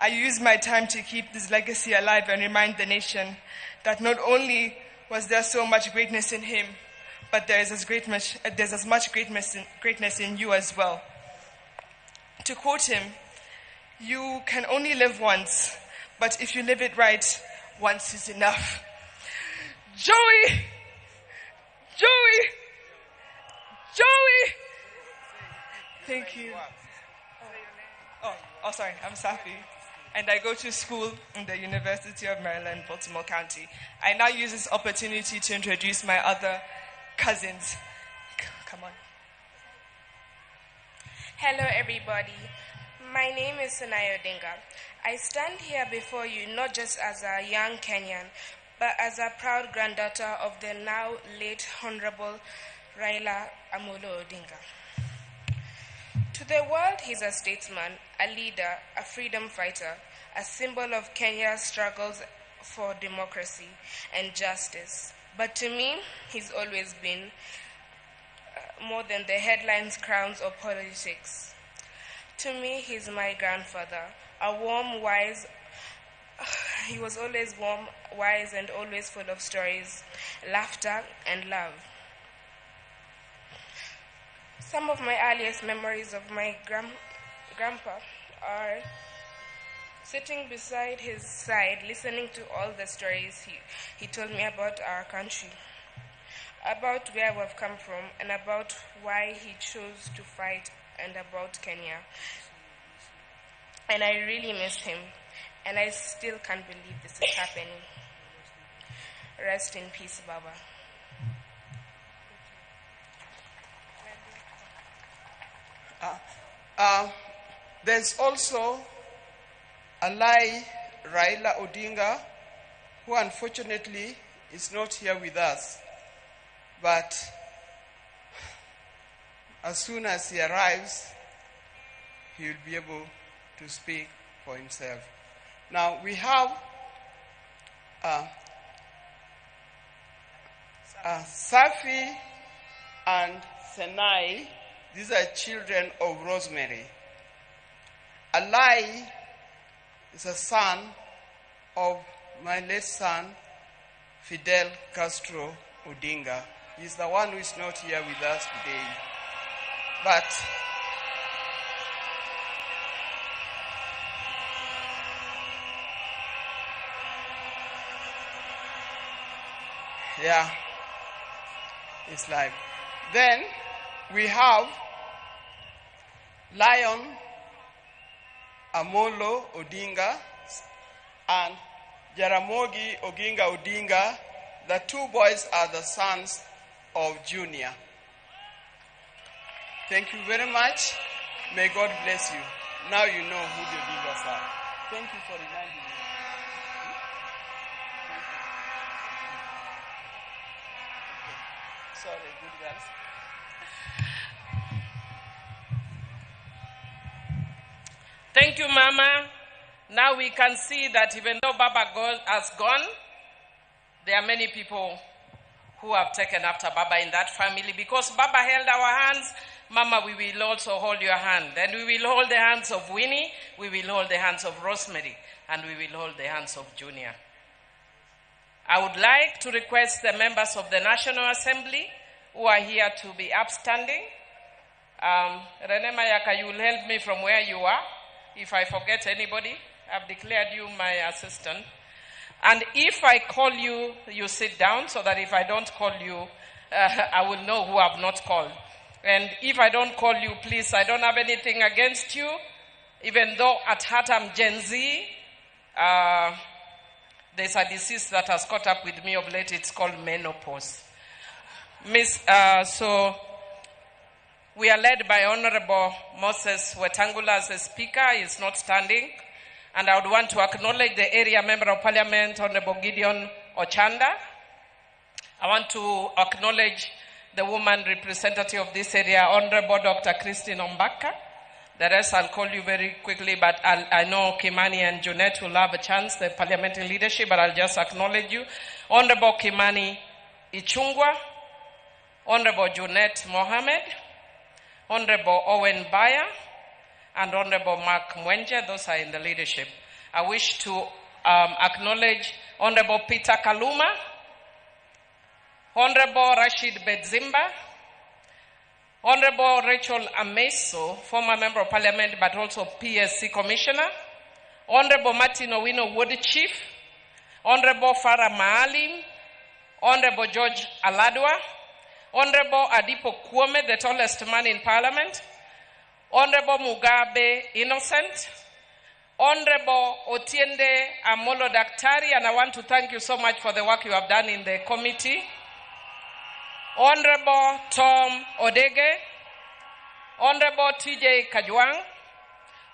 I use my time to keep this legacy alive and remind the nation that not only was there so much greatness in him, but there's as much greatness in you as well. To quote him, you can only live once, but if you live it right, once is enough. Joey! Thank you. Oh, sorry, I'm Safi. And I go to school in the University of Maryland, Baltimore County. I now use this opportunity to introduce my other cousins. Come on. Hello, everybody. My name is Inooro Odinga. I stand here before you not just as a young Kenyan, but as a proud granddaughter of the now late Honorable Raila Amolo Odinga. To the world, he's a statesman, a leader, a freedom fighter, a symbol of Kenya's struggles for democracy and justice. But to me, he's always been more than the headlines, crowns, or politics. To me, he's my grandfather, a warm, wise. He was always warm, wise, and always full of stories, laughter, and love. Some of my earliest memories of my grandpa are sitting beside his side, listening to all the stories he told me about our country, about where we've come from, and about why he chose to fight, and about Kenya. And I really miss him, and I still can't believe this is happening. Rest in peace, Baba. There's also Alai Raila Odinga, who unfortunately is not here with us. But as soon as he arrives, he will be able to speak for himself. Now we have Safi and Senai. These are children of Rosemary. Alai is a son of my late son, Fidel Castro Odinga. He's the one who is not here with us today. But yeah, it's live. Then we have Lion Amolo Odinga and Jaramogi Oginga Odinga. The two boys are the sons of Junior. Thank you very much. May God bless you. Now you know who the Odingas are. Thank you for reminding me. Sorry, good girls. Thank you, Mama. Now we can see that even though Baba has gone, there are many people who have taken after Baba in that family. Because Baba held our hands, Mama, we will also hold your hand. And we will hold the hands of Winnie, we will hold the hands of Rosemary, and we will hold the hands of Junior. I would like to request the members of the National Assembly who are here to be upstanding. Rene Mayaka, you will help me from where you are. If I forget anybody, I've declared you my assistant. And if I call you, you sit down so that if I don't call you, I will know who I've not called. And if I don't call you, please, I don't have anything against you. Even though at heart I'm Gen Z, there's a disease that has caught up with me of late. It's called menopause. So we are led by Honorable Moses Wetangula as a speaker. He is not standing. And I would want to acknowledge the area member of Parliament, Honorable Gideon Ochanda. I want to acknowledge the woman representative of this area, Honorable Dr. Christine Ombaka. The rest I'll call you very quickly, but I know Kimani and Junet will have a chance, the parliamentary leadership, but I'll just acknowledge you. Honorable Kimani Ichungwa, Honorable Junet Mohammed, Honorable Owen Baya, and Honorable Mark Mwenje. Those are in the leadership. I wish to acknowledge Honorable Peter Kaluma, Honorable Rashid Bedzimba, Honorable Rachel Ameso, former Member of Parliament but also PSC Commissioner, Honorable Martin Owino Wood Chief, Honorable Farah Maalim, Honorable George Aladwa, Honorable Adipo Kwame, the tallest man in Parliament, Honorable Mugabe Innocent, Honorable Otiende Amolo Daktari, and I want to thank you so much for the work you have done in the committee. Honorable Tom Odege, Honorable TJ Kajwang,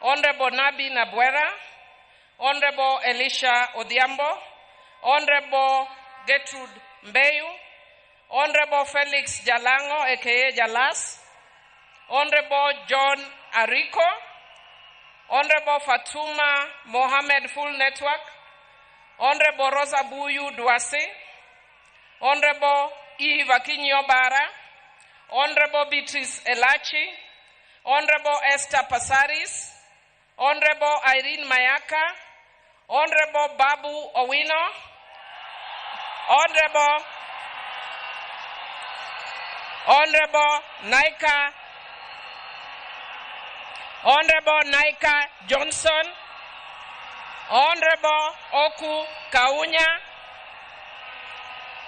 Honorable Nabi Nabwera, Honorable Elisha Odhiambo, Honorable Gertrude Mbeyu, Honorable Felix Jalango, aka Jalas, Honorable John Ariko, Honorable Fatuma Mohammed Full Network, Honorable Rosa Buyu Dwasi, Honorable Eve Akinyo Bara, Honorable Beatrice Elachi, Honorable Esther Pasaris, Honorable Irene Mayaka, Honorable Babu Owino, Honorable Naika Johnson, Honorable Oku Kaunya,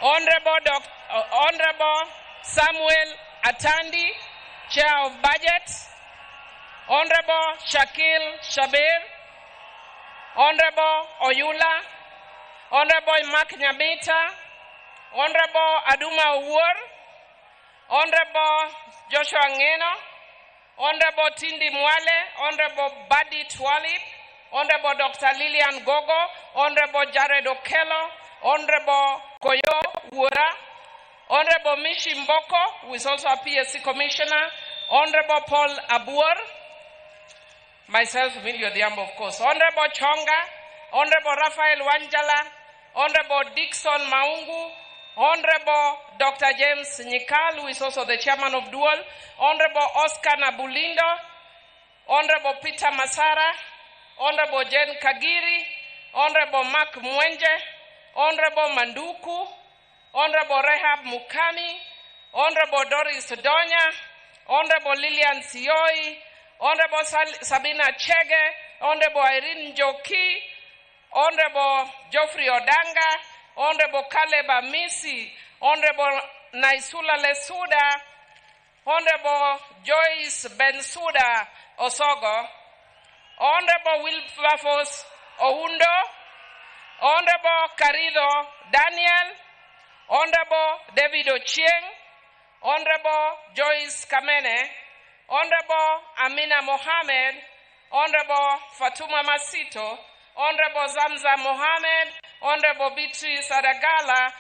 Honorable Samuel Atandi, Chair of Budget, Honorable Shakil Shabir, Honorable Oyula, Honorable Mark Nyabita, Honorable Aduma Uwar, Honorable Joshua Ngeno, Honorable Tindi Mwale, Honorable Buddy Twalib, Honorable Dr. Lillian Gogo, Honorable Jared Okello, Honorable Koyo Wura, Honorable Mishi Mboko, who is also a PSC Commissioner, Honorable Paul Abuor, myself, Emilio Diambo, of course, Honorable Chonga, Honorable Raphael Wanjala, Honorable Dixon Maungu, Honorable Dr. James Nyikal, who is also the chairman of Dual, Honorable Oscar Nabulindo, Honorable Peter Masara, Honorable Jen Kagiri, Honorable Mark Mwenje, Honorable Manduku, Honorable Rehab Mukami, Honorable Doris Donya, Honorable Lillian Sioi, Honorable Sabina Chege, Honorable Irene Njoki, Honorable Geoffrey Odanga, Honorable Caleb Amisi, Honorable Naisula Lesuda, Honorable Joyce Bensuda Osogo, Honorable Wilberforce Oundo, Honorable Carido Daniel, Honorable David Ochieng, Honorable Joyce Kamene, Honorable Amina Mohammed, Honorable Fatuma Masito, Honorable Zamza Mohammed, Honorable Beatrice Aragala,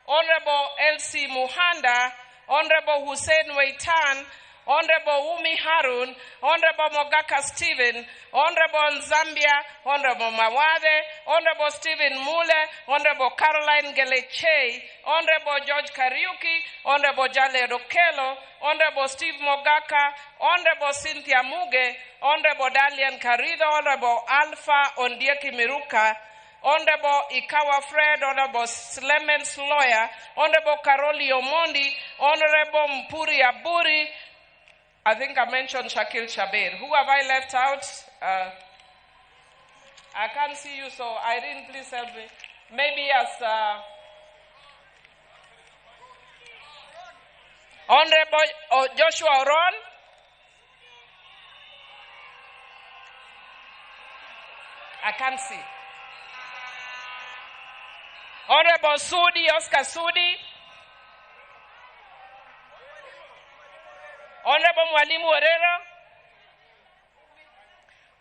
Honorable Elsie Muhanda, Honorable Hussein Waitan, Honorable Umi Harun, Honorable Mogaka Stephen, Honorable Zambia, Honorable Mawade, Honorable Stephen Mule, Honorable Caroline Geleche, Honorable George Kariuki, Honorable Jale Rokelo, Honorable Steve Mogaka, Honorable Cynthia Muge, Honorable Dalian Karido, Honorable Alpha Ondieki Miruka, Honorable Ikawa Fred, Honorable Clemens Lawyer, Honorable Karoli Omondi, Honorable Mpuri Aburi. I think I mentioned Shakil Shabir. Who have I left out? I can't see you, so Irene, please help me. Maybe as Honorable Joshua Oron. I can't see. Honorable Sudi, Oscar Sudi. Honorable Mwalimu Orero.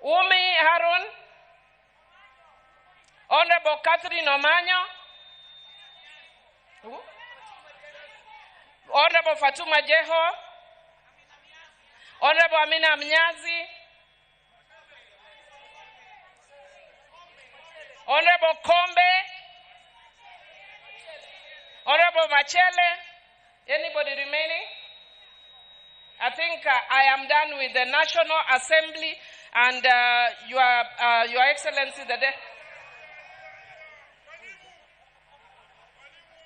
Umi Harun. Honorable Catherine Omanyo. Honorable Fatuma Jeho. Honorable Amina Mnyazi. Honorable Kombe. Honorable Machele. Anybody remaining? I think I am done with the National Assembly and Your Excellency the day.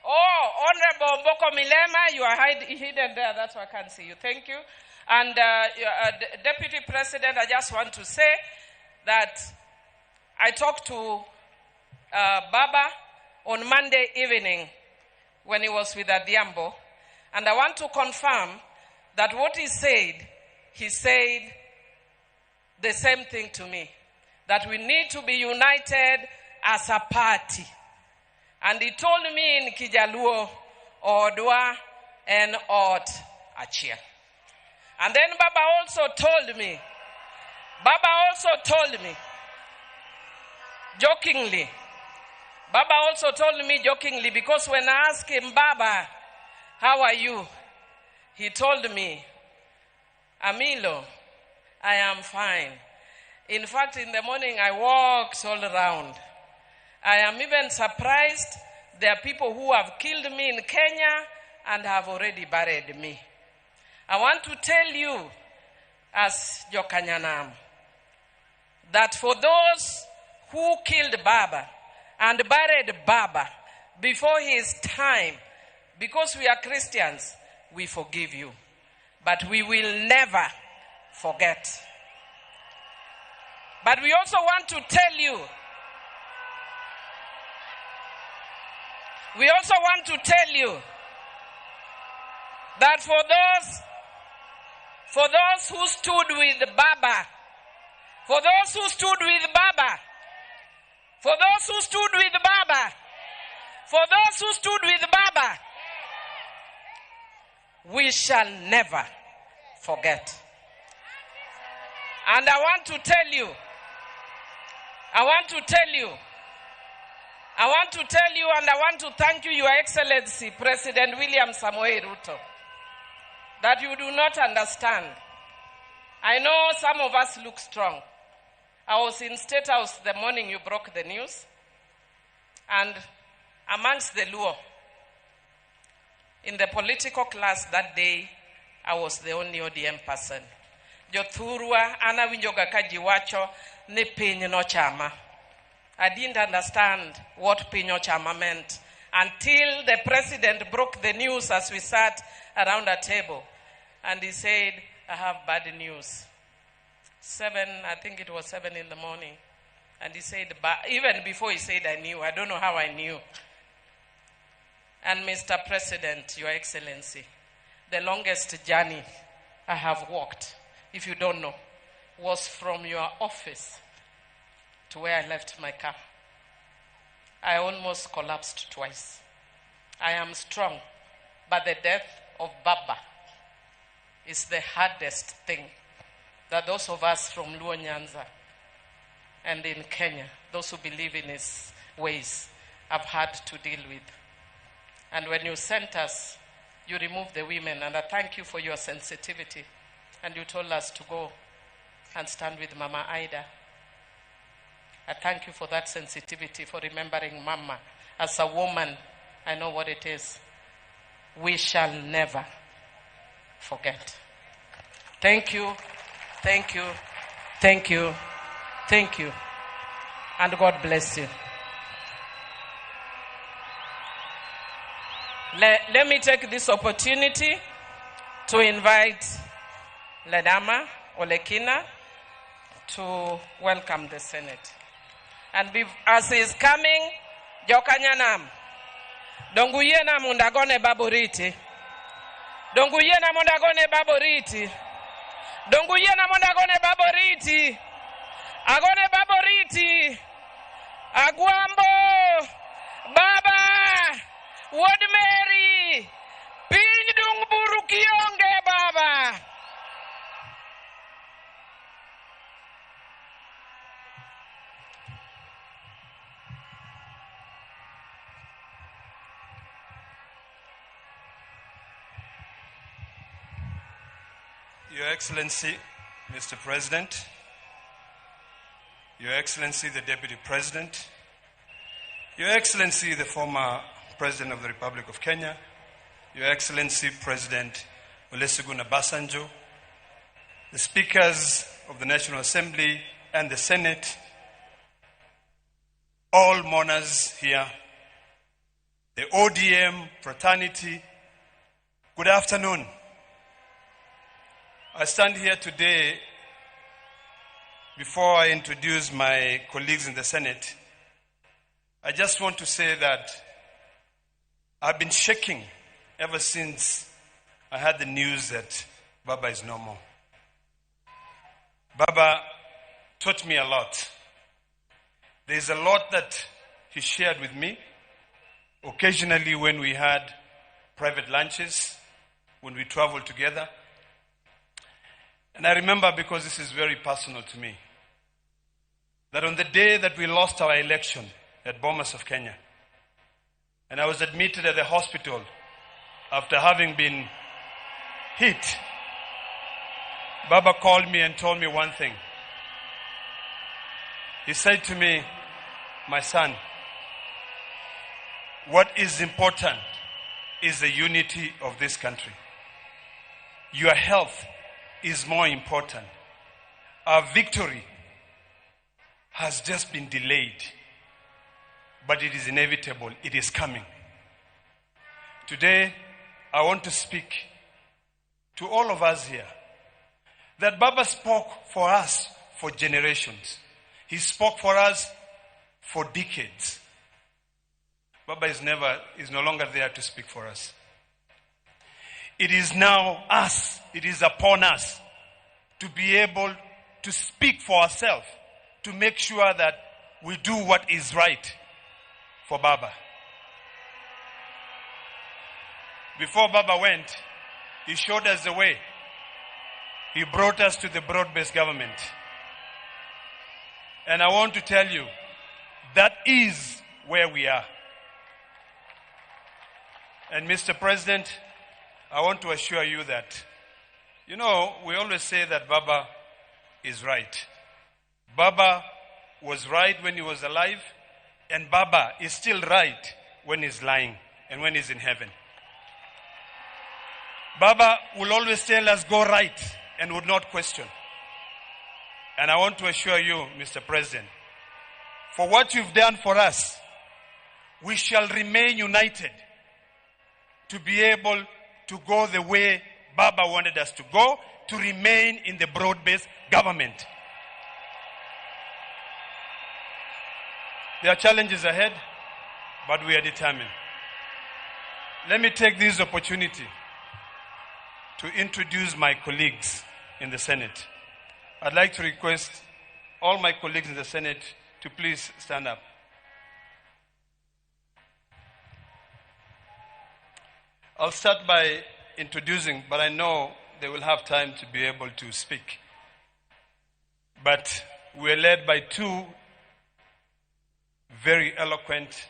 Oh, Honorable Mboko Milema, you are hidden there. That's why I can't see you. Thank you. And Deputy President, I just want to say that I talked to Baba on Monday evening when he was with Adiambo, and I want to confirm that what he said the same thing to me, that we need to be united as a party. And he told me in Kijaluo, Odwa and Ot Achia. And then Baba also told me, jokingly, because when I asked him, Baba, how are you? He told me, Amilo, I am fine. In fact, in the morning I walked all around. I am even surprised there are people who have killed me in Kenya and have already buried me. I want to tell you, as Jokanyanam, that for those who killed Baba and buried Baba before his time, because we are Christians, we forgive you. But we will never forget. But we also want to tell you We also want to tell you that for those who stood with Baba, for those who stood with Baba, for those who stood with Baba, for those who stood with Baba, we shall never forget. And I want to tell you, and I want to thank you, Your Excellency, President William Samoei Ruto, that you do not understand. I know some of us look strong. I was in State House the morning you broke the news, and amongst the Luo, in the political class that day, I was the only ODM person. Jothurwa ana winjoga kajiwacho ni piny no chama. I didn't understand what piny no chama meant until the president broke the news as we sat around a table, and he said, I have bad news. I think it was 7 in the morning. And he said, even before he said I knew, I don't know how I knew. And Mr. President, Your Excellency, the longest journey I have walked, if you don't know, was from your office to where I left my car. I almost collapsed twice. I am strong, but the death of Baba is the hardest thing that those of us from Luo Nyanza and in Kenya, those who believe in his ways, have had to deal with. And when you sent us, you removed the women, and I thank you for your sensitivity. And you told us to go and stand with Mama Ida. I thank you for that sensitivity, for remembering Mama. As a woman, I know what it is. We shall never forget. Thank you, thank you, thank you, thank you. And God bless you. Let me take this opportunity to invite Ledama Olekina to welcome the Senate. And as he is coming, Jokanyanam, Donguyena Mundagone Baboriti, Donguyena Mundagone Baboriti, Donguyena Mundagone Baboriti, Agone Baboriti, Aguambo, Baba, Wod Mary, Pindung Burukionge Baba. Your Excellency, Mr. President, Your Excellency, the Deputy President, Your Excellency, the former President of the Republic of Kenya, Your Excellency, President Olusegun Obasanjo, the Speakers of the National Assembly and the Senate, all mourners here, the ODM fraternity, good afternoon. I stand here today before I introduce my colleagues in the Senate. I just want to say that I've been shaking ever since I had the news that Baba is no more. Baba taught me a lot. There's a lot that he shared with me. Occasionally when we had private lunches, when we traveled together. And I remember, because this is very personal to me, that on the day that we lost our election at Bomas of Kenya, and I was admitted at the hospital after having been hit, Baba called me and told me one thing. He said to me, my son, what is important is the unity of this country. Your health is more important. Our victory has just been delayed, but it is inevitable. It is coming. Today, I want to speak to all of us here that Baba spoke for us for generations. He spoke for us for decades. Baba is no longer there to speak for us. It is now us, it is upon us to be able to speak for ourselves, to make sure that we do what is right for Baba. Before Baba went, he showed us the way. He brought us to the broad-based government. And I want to tell you, that is where we are. And Mr. President, I want to assure you that, we always say that Baba is right. Baba was right when he was alive, and Baba is still right when he's lying and when he's in heaven. Baba will always tell us, go right, and would not question. And I want to assure you, Mr. President, for what you've done for us, we shall remain united to be able to go the way Baba wanted us to go, to remain in the broad-based government. There are challenges ahead, but we are determined. Let me take this opportunity to introduce my colleagues in the Senate. I'd like to request all my colleagues in the Senate to please stand up. I'll start by introducing, but I know they will have time to be able to speak. But we're led by two very eloquent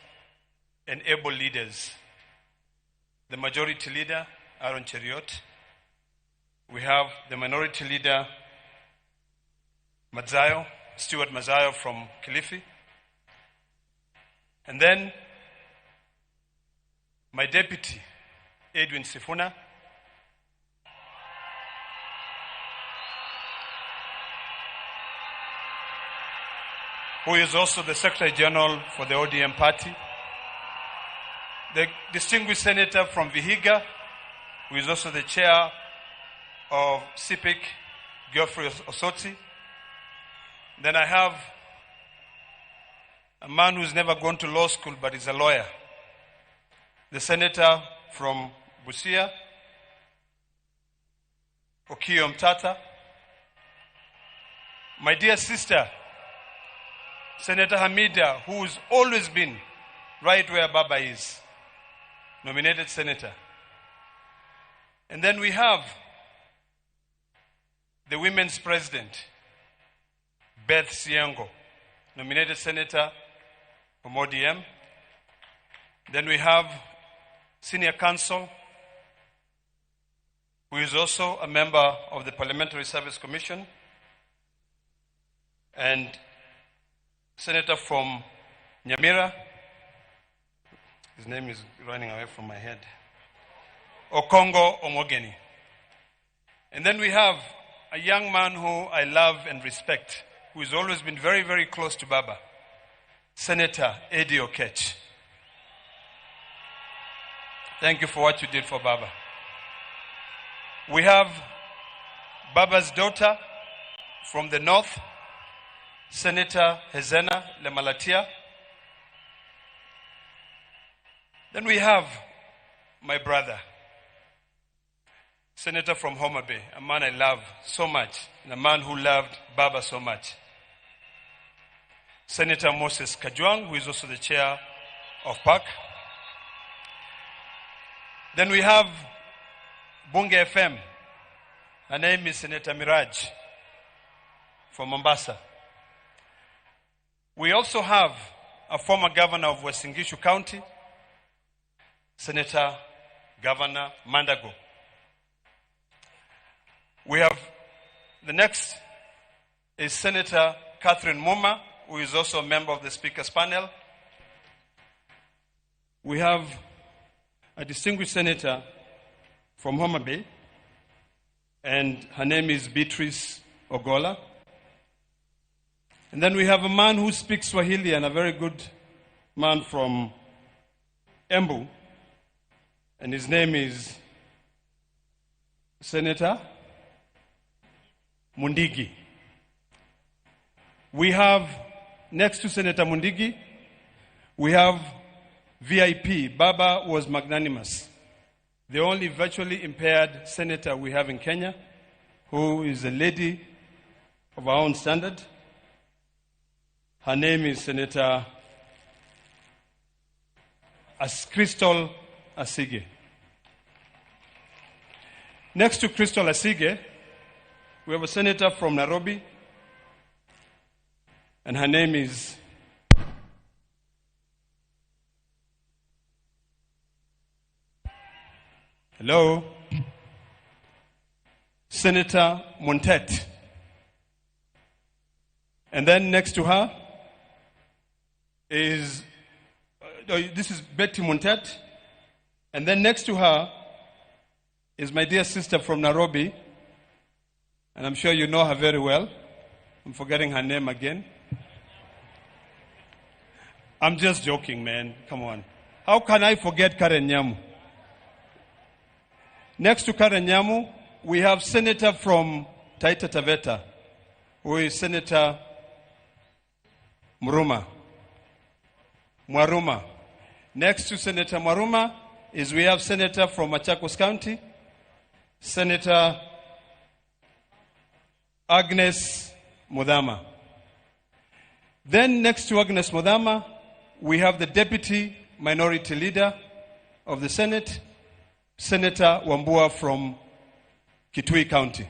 and able leaders. The majority leader, Aaron Cheriot. We have the minority leader, Stuart Mazayo from Kilifi. And then my deputy, Edwin Sifuna. Who is also the Secretary General for the ODM party. The distinguished senator from Vihiga, who is also the chair of CIPIC, Geoffrey Osotsi. Then I have a man who's never gone to law school but is a lawyer. The senator from Busia, Okiyo Mtata. My dear sister, Senator Hamida, who's always been right where Baba is, nominated senator. And then we have the women's president, Beth Siango, nominated senator from ODM. Then we have senior counsel, who is also a member of the Parliamentary Service Commission, and senator from Nyamira. His name is running away from my head. Okongo Omogeni. And then we have a young man who I love and respect, who has always been very, very close to Baba, Senator Eddie Okech. Thank you for what you did for Baba. We have Baba's daughter from the north, Senator Hezena Lemalatia. Then we have my brother, Senator from Homa Bay, a man I love so much, and a man who loved Baba so much. Senator Moses Kajwang, who is also the chair of PAC. Then we have Bunge FM. Her name is Senator Miraj from Mombasa. We also have a former governor of Western Gishu County, Senator Governor Mandago. We have, the next is Senator Catherine Muma, who is also a member of the Speaker's panel. We have a distinguished senator from Homa Bay, and her name is Beatrice Ogola. And then we have a man who speaks Swahili, and a very good man from Embu, and his name is Senator Mundigi. We have, next to Senator Mundigi, we have VIP. Baba was magnanimous. The only virtually impaired senator we have in Kenya, who is a lady of our own standard. Her name is Senator Crystal Asige. Next to Crystal Asige, we have a senator from Nairobi, and her name is Senator Montet. And then next to her is, this is Betty Montet. And then next to her is my dear sister from Nairobi. And I'm sure you know her very well. I'm forgetting her name again. I'm just joking, man. Come on. How can I forget Karen Nyamu? Next to Karen Nyamu, we have Senator from Taita Taveta, who is Senator Mwaruma. Next to Senator Mwaruma is we have Senator from Machakos County, Senator Agnes Mudhama. Then next to Agnes Mudhama, we have the Deputy Minority Leader of the Senate, Senator Wambua from Kitui County.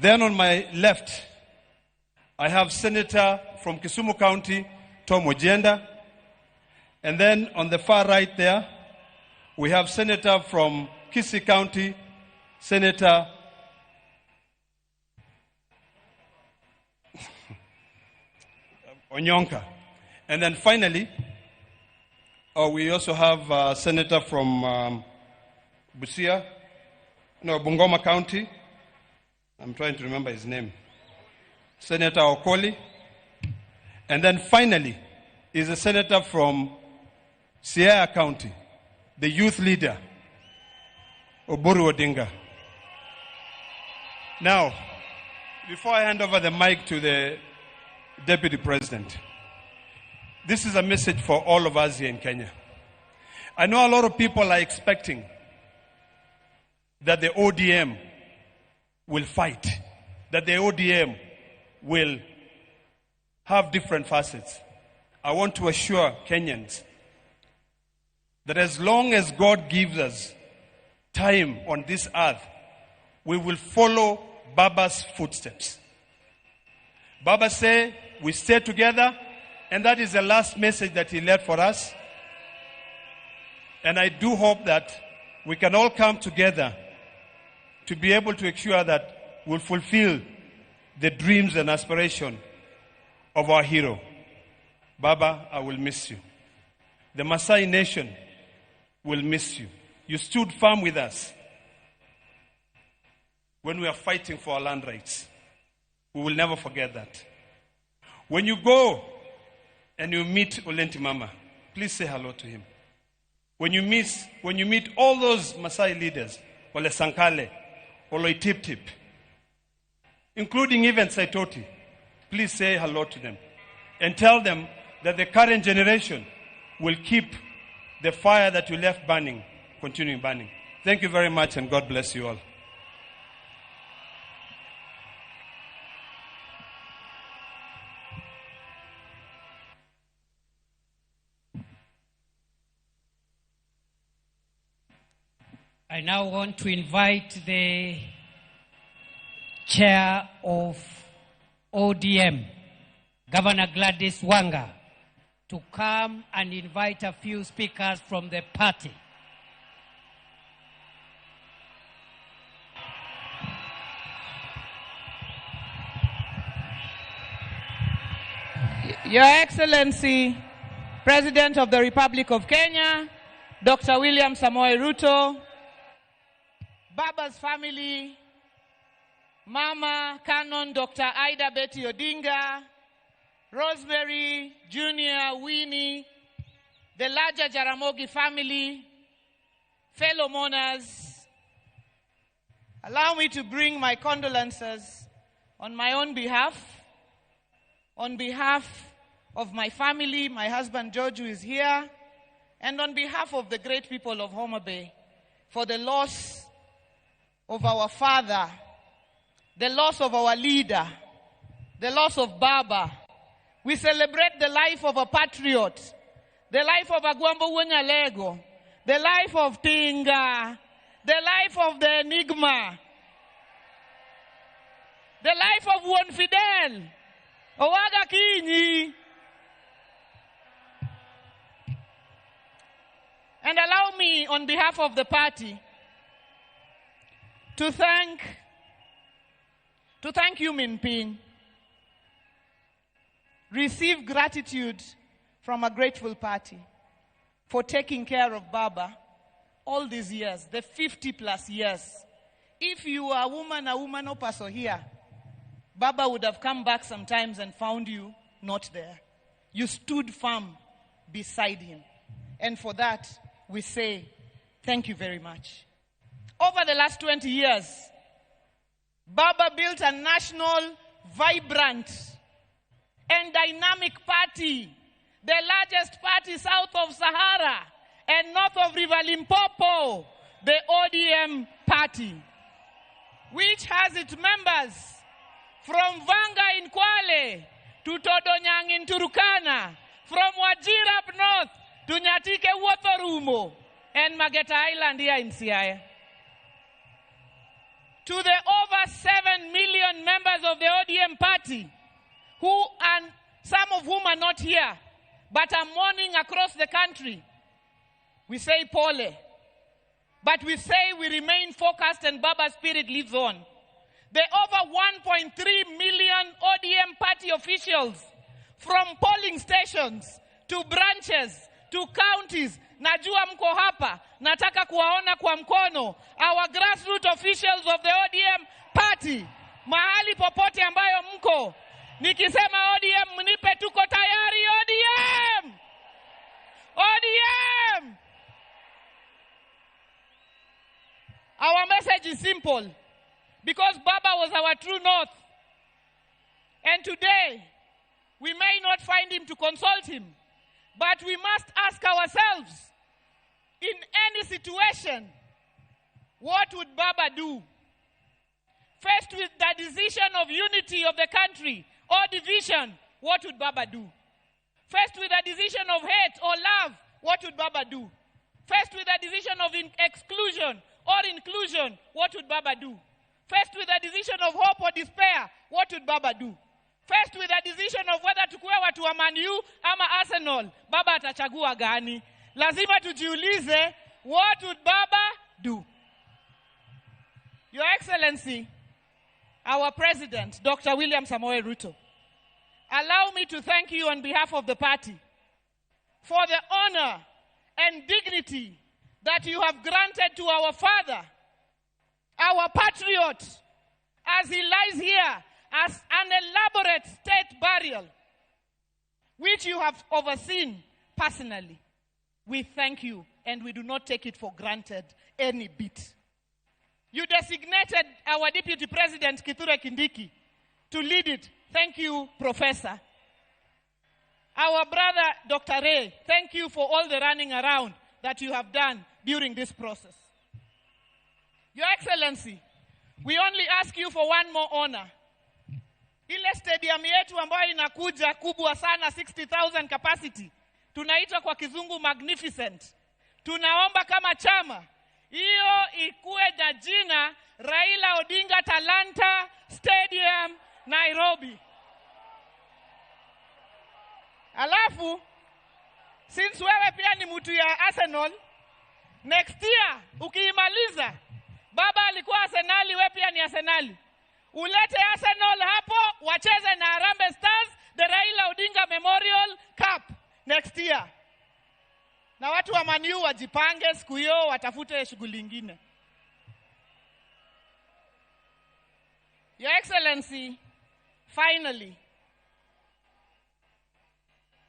Then on my left, I have Senator from Kisumu County, Tom Ojenda. And then on the far right there, we have Senator from Kisii County, Senator Onyonka. And then finally, we also have a senator from Bungoma County. I'm trying to remember his name. Senator Okoli. And then finally is a senator from Siaya County, the youth leader, Oburu Odinga. Now, before I hand over the mic to the Deputy President, this is a message for all of us here in Kenya. I know a lot of people are expecting that the ODM will fight, that the ODM will have different facets. I want to assure Kenyans that as long as God gives us time on this earth, we will follow Baba's footsteps. Baba said, we stay together, and that is the last message that he left for us. And I do hope that we can all come together to be able to ensure that we'll fulfill the dreams and aspiration of our hero. Baba, I will miss you. The Maasai nation will miss you. You stood firm with us when we are fighting for our land rights. We will never forget that. When you go and you meet Olenti Mama, please say hello to him. When you meet all those Maasai leaders, Ole Sankale, Ole Tip, including even Saitoti, please say hello to them and tell them that the current generation will keep the fire that you left burning, continuing burning. Thank you very much, and God bless you all. I now want to invite the chair of ODM, Governor Gladys Wanga, to come and invite a few speakers from the party. Your Excellency, President of the Republic of Kenya, Dr. William Samoei Ruto, Baba's family, Mama Canon Dr. Ida Betty Odinga, Rosemary, Junior, Winnie, the larger Jaramogi family, fellow mourners, allow me to bring my condolences on my own behalf, on behalf of my family, my husband George, who is here, and on behalf of the great people of Homa Bay, for the loss of our father, the loss of our leader, the loss of Baba. We celebrate the life of a patriot, the life of Agwambo Wunyalego, the life of Tinga, the life of the Enigma, the life of Juan Fidel, Owaga Kinyi. And allow me, on behalf of the party, to thank you, Min Pin. Receive gratitude from a grateful party for taking care of Baba all these years, the 50 plus years. If you are a woman or person here, Baba would have come back sometimes and found you not there. You stood firm beside him. And for that, we say, thank you very much. Over the last 20 years, Baba built a national, vibrant, and dynamic party, the largest party south of Sahara and north of River Limpopo, the ODM party, which has its members from Vanga in Kwale to Todonyang in Turkana, from Wajir up north to Nyatike Wotorumo and Mageta Island here in Siaya. To the over 7 million members of the ODM party, who and some of whom are not here, but are mourning across the country, we say pole. But we say we remain focused and Baba's spirit lives on. The over 1.3 million ODM party officials, from polling stations to branches to counties, najua mko hapa, nataka kuwaona kwa mkono, our grassroots officials of the ODM party, mahali popote ambayo mko, nikisema ODM mnipe tuko tayari ODM! ODM! Our message is simple, because Baba was our true north. And today, we may not find him to consult him, but we must ask ourselves, in any situation, what would Baba do? Faced with the decision of unity of the country or division, what would Baba do? Faced with a decision of hate or love, what would Baba do? Faced with a decision of exclusion or inclusion, what would Baba do? Faced with a decision of hope or despair, what would Baba do? Faced with a decision of whether tukuwe watu wa Man U ama Arsenal, Baba atachagua gani? Lazima tujiulize, what would Baba do? Your Excellency, our President, Dr. William Samoei Ruto, allow me to thank you on behalf of the party for the honor and dignity that you have granted to our father, our patriot, as he lies here as an elaborate state burial, which you have overseen personally. We thank you, and we do not take it for granted any bit. You designated our Deputy President, Kithure Kindiki, to lead it. Thank you, Professor. Our brother, Dr. Ray, thank you for all the running around that you have done during this process. Your Excellency, we only ask you for one more honor. Ile stadium yetu ambayo inakuja kubwa sana, 60,000 capacity, tunaita kwa kizungu magnificent. Tunaomba kama chama, hiyo ikuwe na jina Raila Odinga Talanta Stadium, Nairobi. Alafu, since wewe pia ni mtu ya Arsenal, next year, ukiimaliza, Baba alikuwa Arsenali, wewe pia ni Arsenali. Ulete Arsenal hapo, wacheze na Harambee Stars, the Raila Odinga Memorial Cup next year. Na watu wa Man U wajipange siku hiyo, watafute shughuli nyingine. Your Excellency, finally,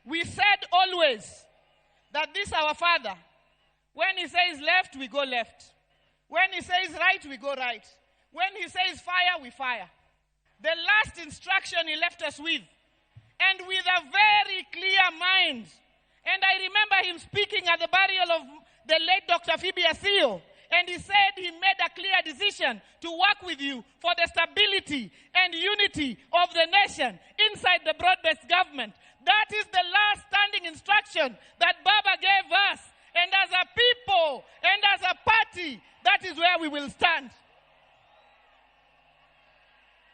we said always that this our father, when he says left, we go left. When he says right, we go right. When he says fire, we fire. The last instruction he left us with, and with a very clear mind And I remember him speaking at the burial of the late Dr. Phoebe Asio. And he said he made a clear decision to work with you for the stability and unity of the nation inside the broad-based government. That is the last standing instruction that Baba gave us. And as a people and as a party, that is where we will stand.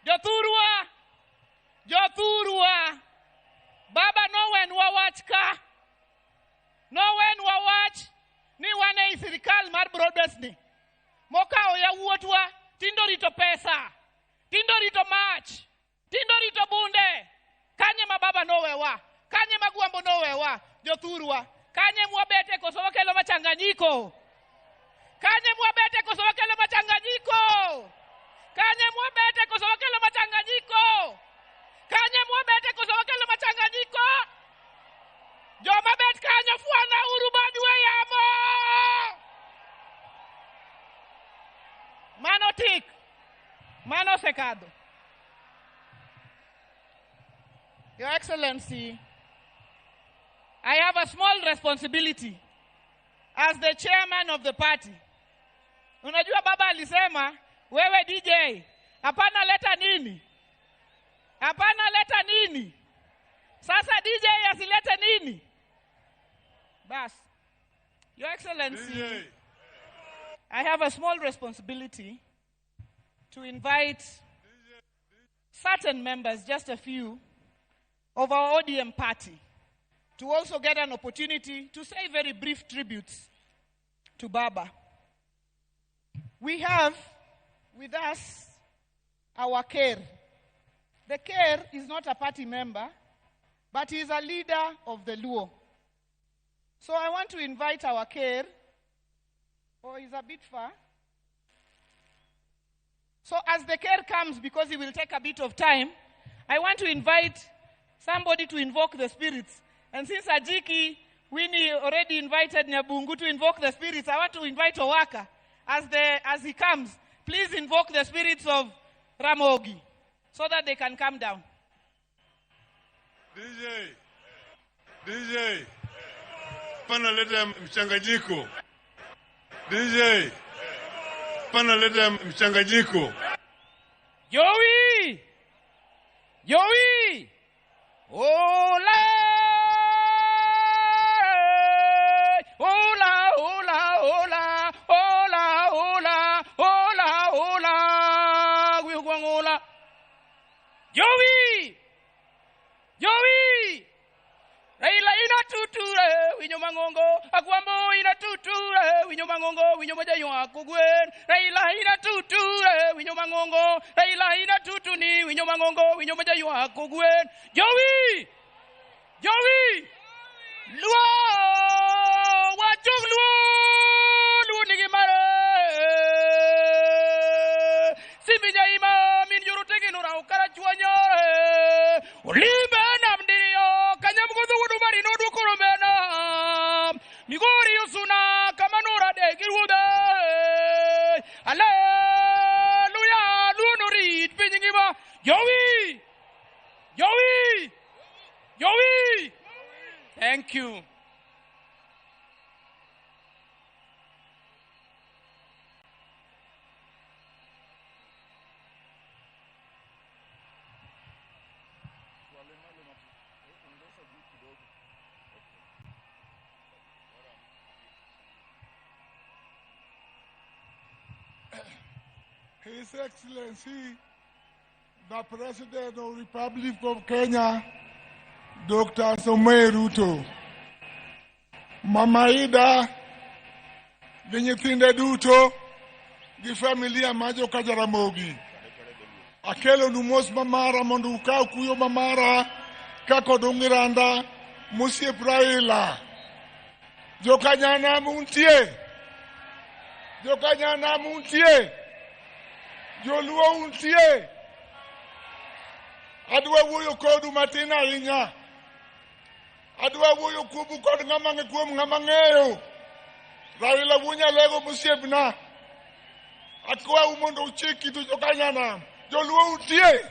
Jothurwa. Baba no wen wawach ka. No wen wawach. Ni wane isirikal mar broadbased ni. Moka oya wuotwa. Tindo rito pesa. Tindo rito mach. Tindo rito bunde. Kanye mababa no wewa. Kanye magwambo no wewa. Jothurwa. Kanye mwabete kosowa kelo machanganyiko. Kanye mwabete kosowa kelo machanganyiko. Kanye mwabete kosowa kelo machanganyiko. Kanye mwabete kosowa kelo machanganyiko. Joma bet kanye fuana urubadwe yamo. Mano tik. Mano secado. Your Excellency, I have a small responsibility as the chairman of the party. Unajua baba alisema, wewe DJ, hapana leta nini? Hapana leta nini? Sasa DJ asilete nini? Bas. Your Excellency, DJ, I have a small responsibility to invite certain members, just a few, of our ODM party to also get an opportunity to say very brief tributes to Baba. We have with us our Care. The Care is not a party member, but he is a leader of the Luo. So I want to invite our Care, he's a bit far. So as the Care comes, because he will take a bit of time, I want to invite somebody to invoke the spirits. And since Ajiki, Winnie already invited Nyabungu to invoke the spirits, I want to invite Owaka. As he comes, please invoke the spirits of Ramogi so that they can come down. DJ, pana leta mchanganyiko. DJ, pana leta mchanganyiko. Joey! Hola! Hola, hola, hola, hola, hola, hola, hola. Hola. Joey! Raila ina tuture, winyo mangongo, akwambo ina tuture, winyo mangongo, winyo moja yako gwen. Raila ina tuture, winyo mangongo, Raila ina tutuni, winyo mangongo, winyo moja yako gwen. Joey! Luo! Wachuk luo nigi mare. Sibinya ima min yuru tegi nura ukara chuanyore. Olibe namdiyo kanyam kudu wudu mari no dukuro mena. Migori usuna kamanura de kirude. Hallelujah, lunuri pinyingima. Joey! Thank you. His Excellency, the President of the Republic of Kenya, Dr. Samuel Ruto, Mama Ida, the nyithinde duto, the familia majo Kajaramogi. Akelo numos mamara mondo ukao kuyo mamara, kako dongiranda, musie praila. Jokanyana muntie. Joluo untie. Adwa wuyo kodu matina inya. Adwa wuyo kubu kodu ngamange kuom ngamangeyo. Raila wunya lego musiebna. Akwa umondo uchiki tu jokanyana. Joluo untie.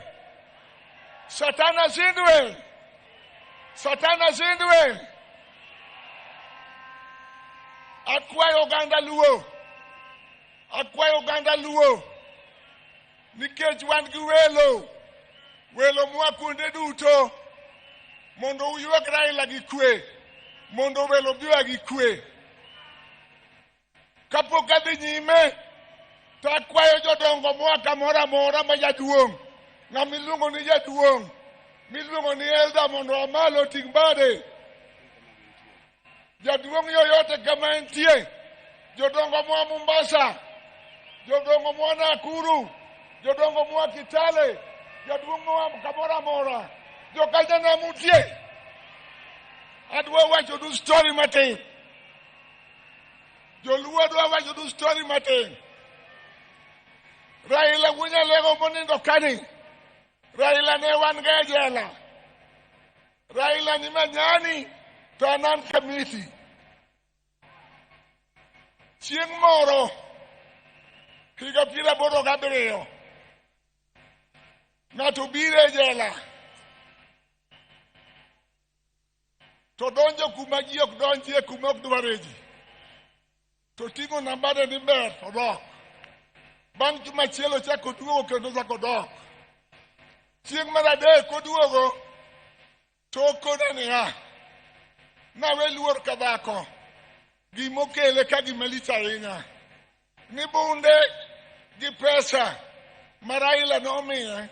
Satana zindwe. Akwayo oganda luo. Akwayo oganda luo. Nikech wan gi welo. Welo mwa kuonde duto. Mondo uyuak Raila gi kwe. Mondo welo biwa gi kwe. Kapok adhi nyime, to akwayo jodongo moa kamoro amora ma jaduong'. Ng'ama iluongo ni jaduong'. Miluongo ni elder mondo amalo ting' bade. Jaduong' yoyote kama entie. Jodongo moa Mombasa. Jodongo moa Nakuru. Jodongo moa Kitale. Jaduong' moa kamoro amora. Jokanyana mutie. Adwa wacho du story matin. Joluo adwa wacho du story matin. Raila wunya lego monindo kani. Raila ne wan ga jela. Raila ni manyani to anan kamiti. Chieng' moro higa 87 ng'ato bire jela. To donjo kuma ji ok donjie kuma ok dware ji. To ting'o nambade ni ber to dok. Bang' juma achiel chako duogo kendo chako dok. Chieng' mar adek koduogo to okona niya, nawe luor ka dhako. Gimokele ka gima lich ahinya. Ni bunde gi pesa ma Raila nomiye.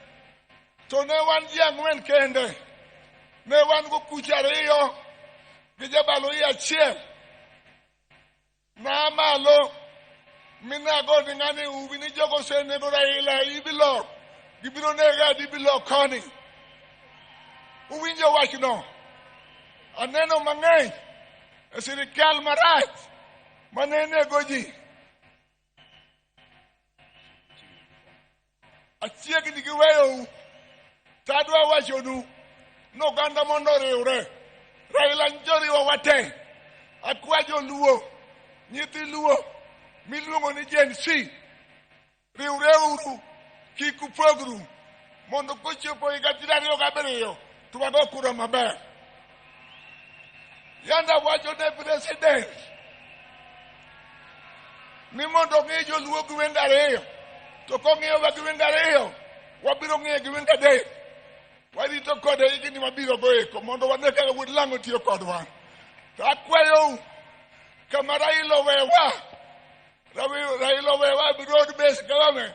To ne wan ji 4 kende. Ne wan go kucha 2 gi jabalo achiel. Na malo minago ni ng'ani ubi ni jogo senego Raila ibilo. Gibiro nega dibilo koni. Uwinjo wachno. Aneno mang'eny e sirikal marach manenego ji. Achiegni gi weyo tadwa wachonu noganda mondo riwre. Raila njoriwa wate. Akwa joluo. Nyithi luo. Miluongo ni Gen Z. Riwre uru. Kik upogru. Mondo kochopo higa 2027 to wago kura maber. Yanda wacho ne president. Ni mondo ng'e joluo gi wenge 2. To kong'eyo wa gi wenge 2, wabiro ng'e gi wenge 3. Warito kode higni mabiro goeko mondo wane kaka wuod lang'o tiyo kodwa. To akwayo kama Raila owewa. Raila owewa broad based government.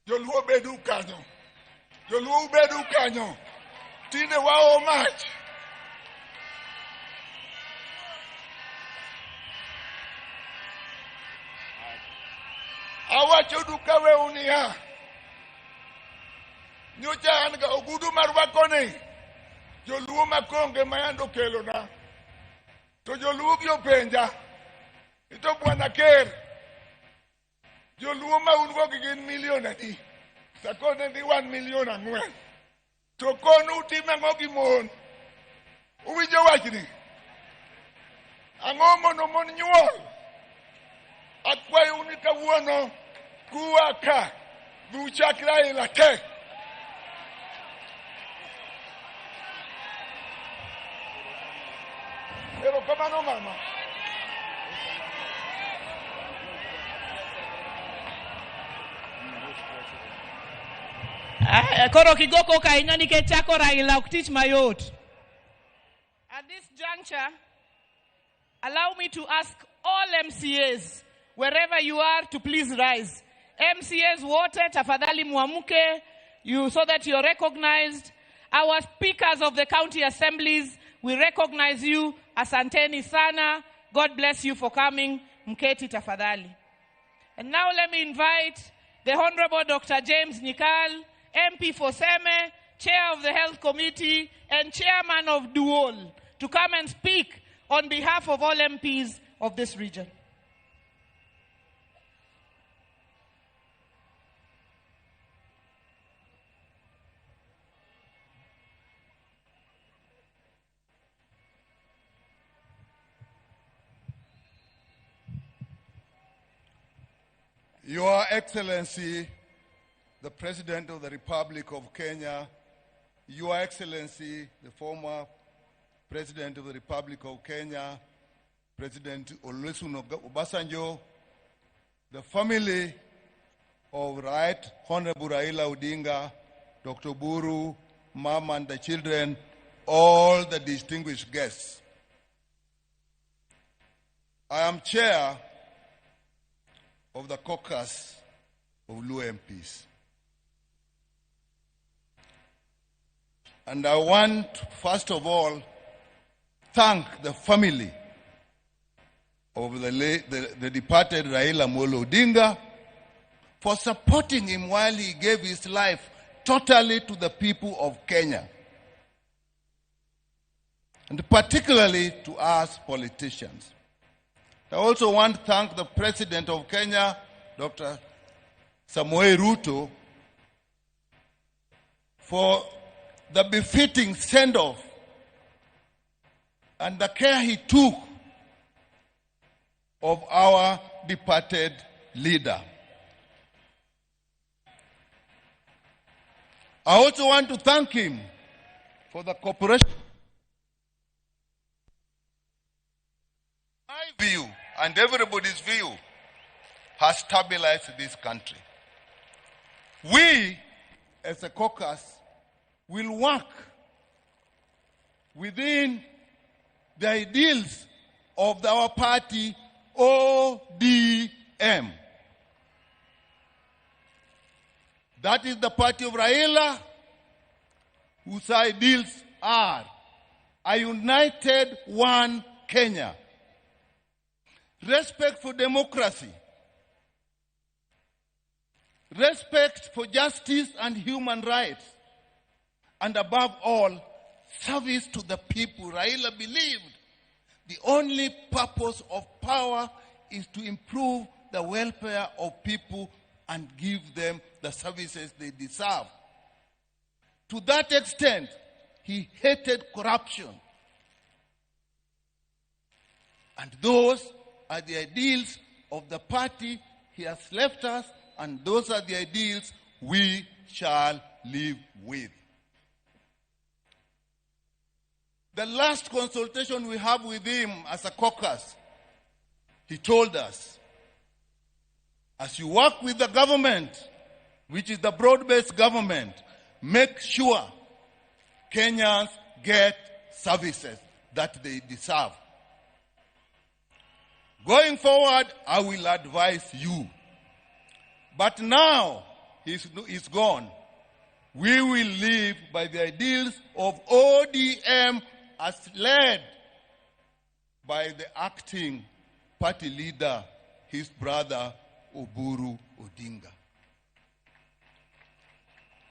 Joluo bedu kanyo. Joluo bedu kanyo. Tine wao mach. Awacho duka we unia. Nyocha an ga ogudu mar wakoni. Joluo makonge mayando kelo na. To joluo gi openja. Ito bwana ker. Joluo ma ungo gi gin milion adi. Sakone di 1 million 4. To konu time ng'o gi mon. Uwinjo wachni. Ang'o mondo mon nyuol. Akwayo ni kawuono kuwa ka buchak Raila te. Pero kamano mama. Koro kigoko kahinya nikech chako Raila ok tich mayot. At this juncture, allow me to ask all MCAs, wherever you are, to please rise. MCAs wote tafadhali muamuke, so that you're recognized. Our speakers of the county assemblies, we recognize you. Asanteni sana. God bless you for coming. Mketi tafadhali. And now let me invite the Honorable Dr. James Nikal, MP for Seme, Chair of the Health Committee, and Chairman of Duol, to come and speak on behalf of all MPs of this region. Your Excellency, the President of the Republic of Kenya, Your Excellency, the former President of the Republic of Kenya, President Olusegun Obasanjo, the family of Right Honorable Raila Odinga, Dr. Buru, Mom and the children, all the distinguished guests. I am chair of the caucus of Luo MPs. And I want, first of all, thank the family of the departed Raila Amolo Odinga for supporting him while he gave his life totally to the people of Kenya, and particularly to us politicians. I also want to thank the President of Kenya, Dr. Samoei Ruto, for the befitting send-off and the care he took of our departed leader. I also want to thank him for the cooperation. My view and everybody's view has stabilized this country. We, as a caucus, will work within the ideals of our party, ODM. That is the party of Raila, whose ideals are a united one Kenya, respect for democracy, respect for justice and human rights, and above all, service to the people. Raila believed the only purpose of power is to improve the welfare of people and give them the services they deserve. To that extent, he hated corruption. And those are the ideals of the party he has left us, and those are the ideals we shall live with. The last consultation we have with him as a caucus, he told us, as you work with the government, which is the broad-based government, make sure Kenyans get services that they deserve. Going forward, I will advise you. But now he's gone. We will live by the ideals of ODM as led by the acting party leader, his brother, Oburu Odinga.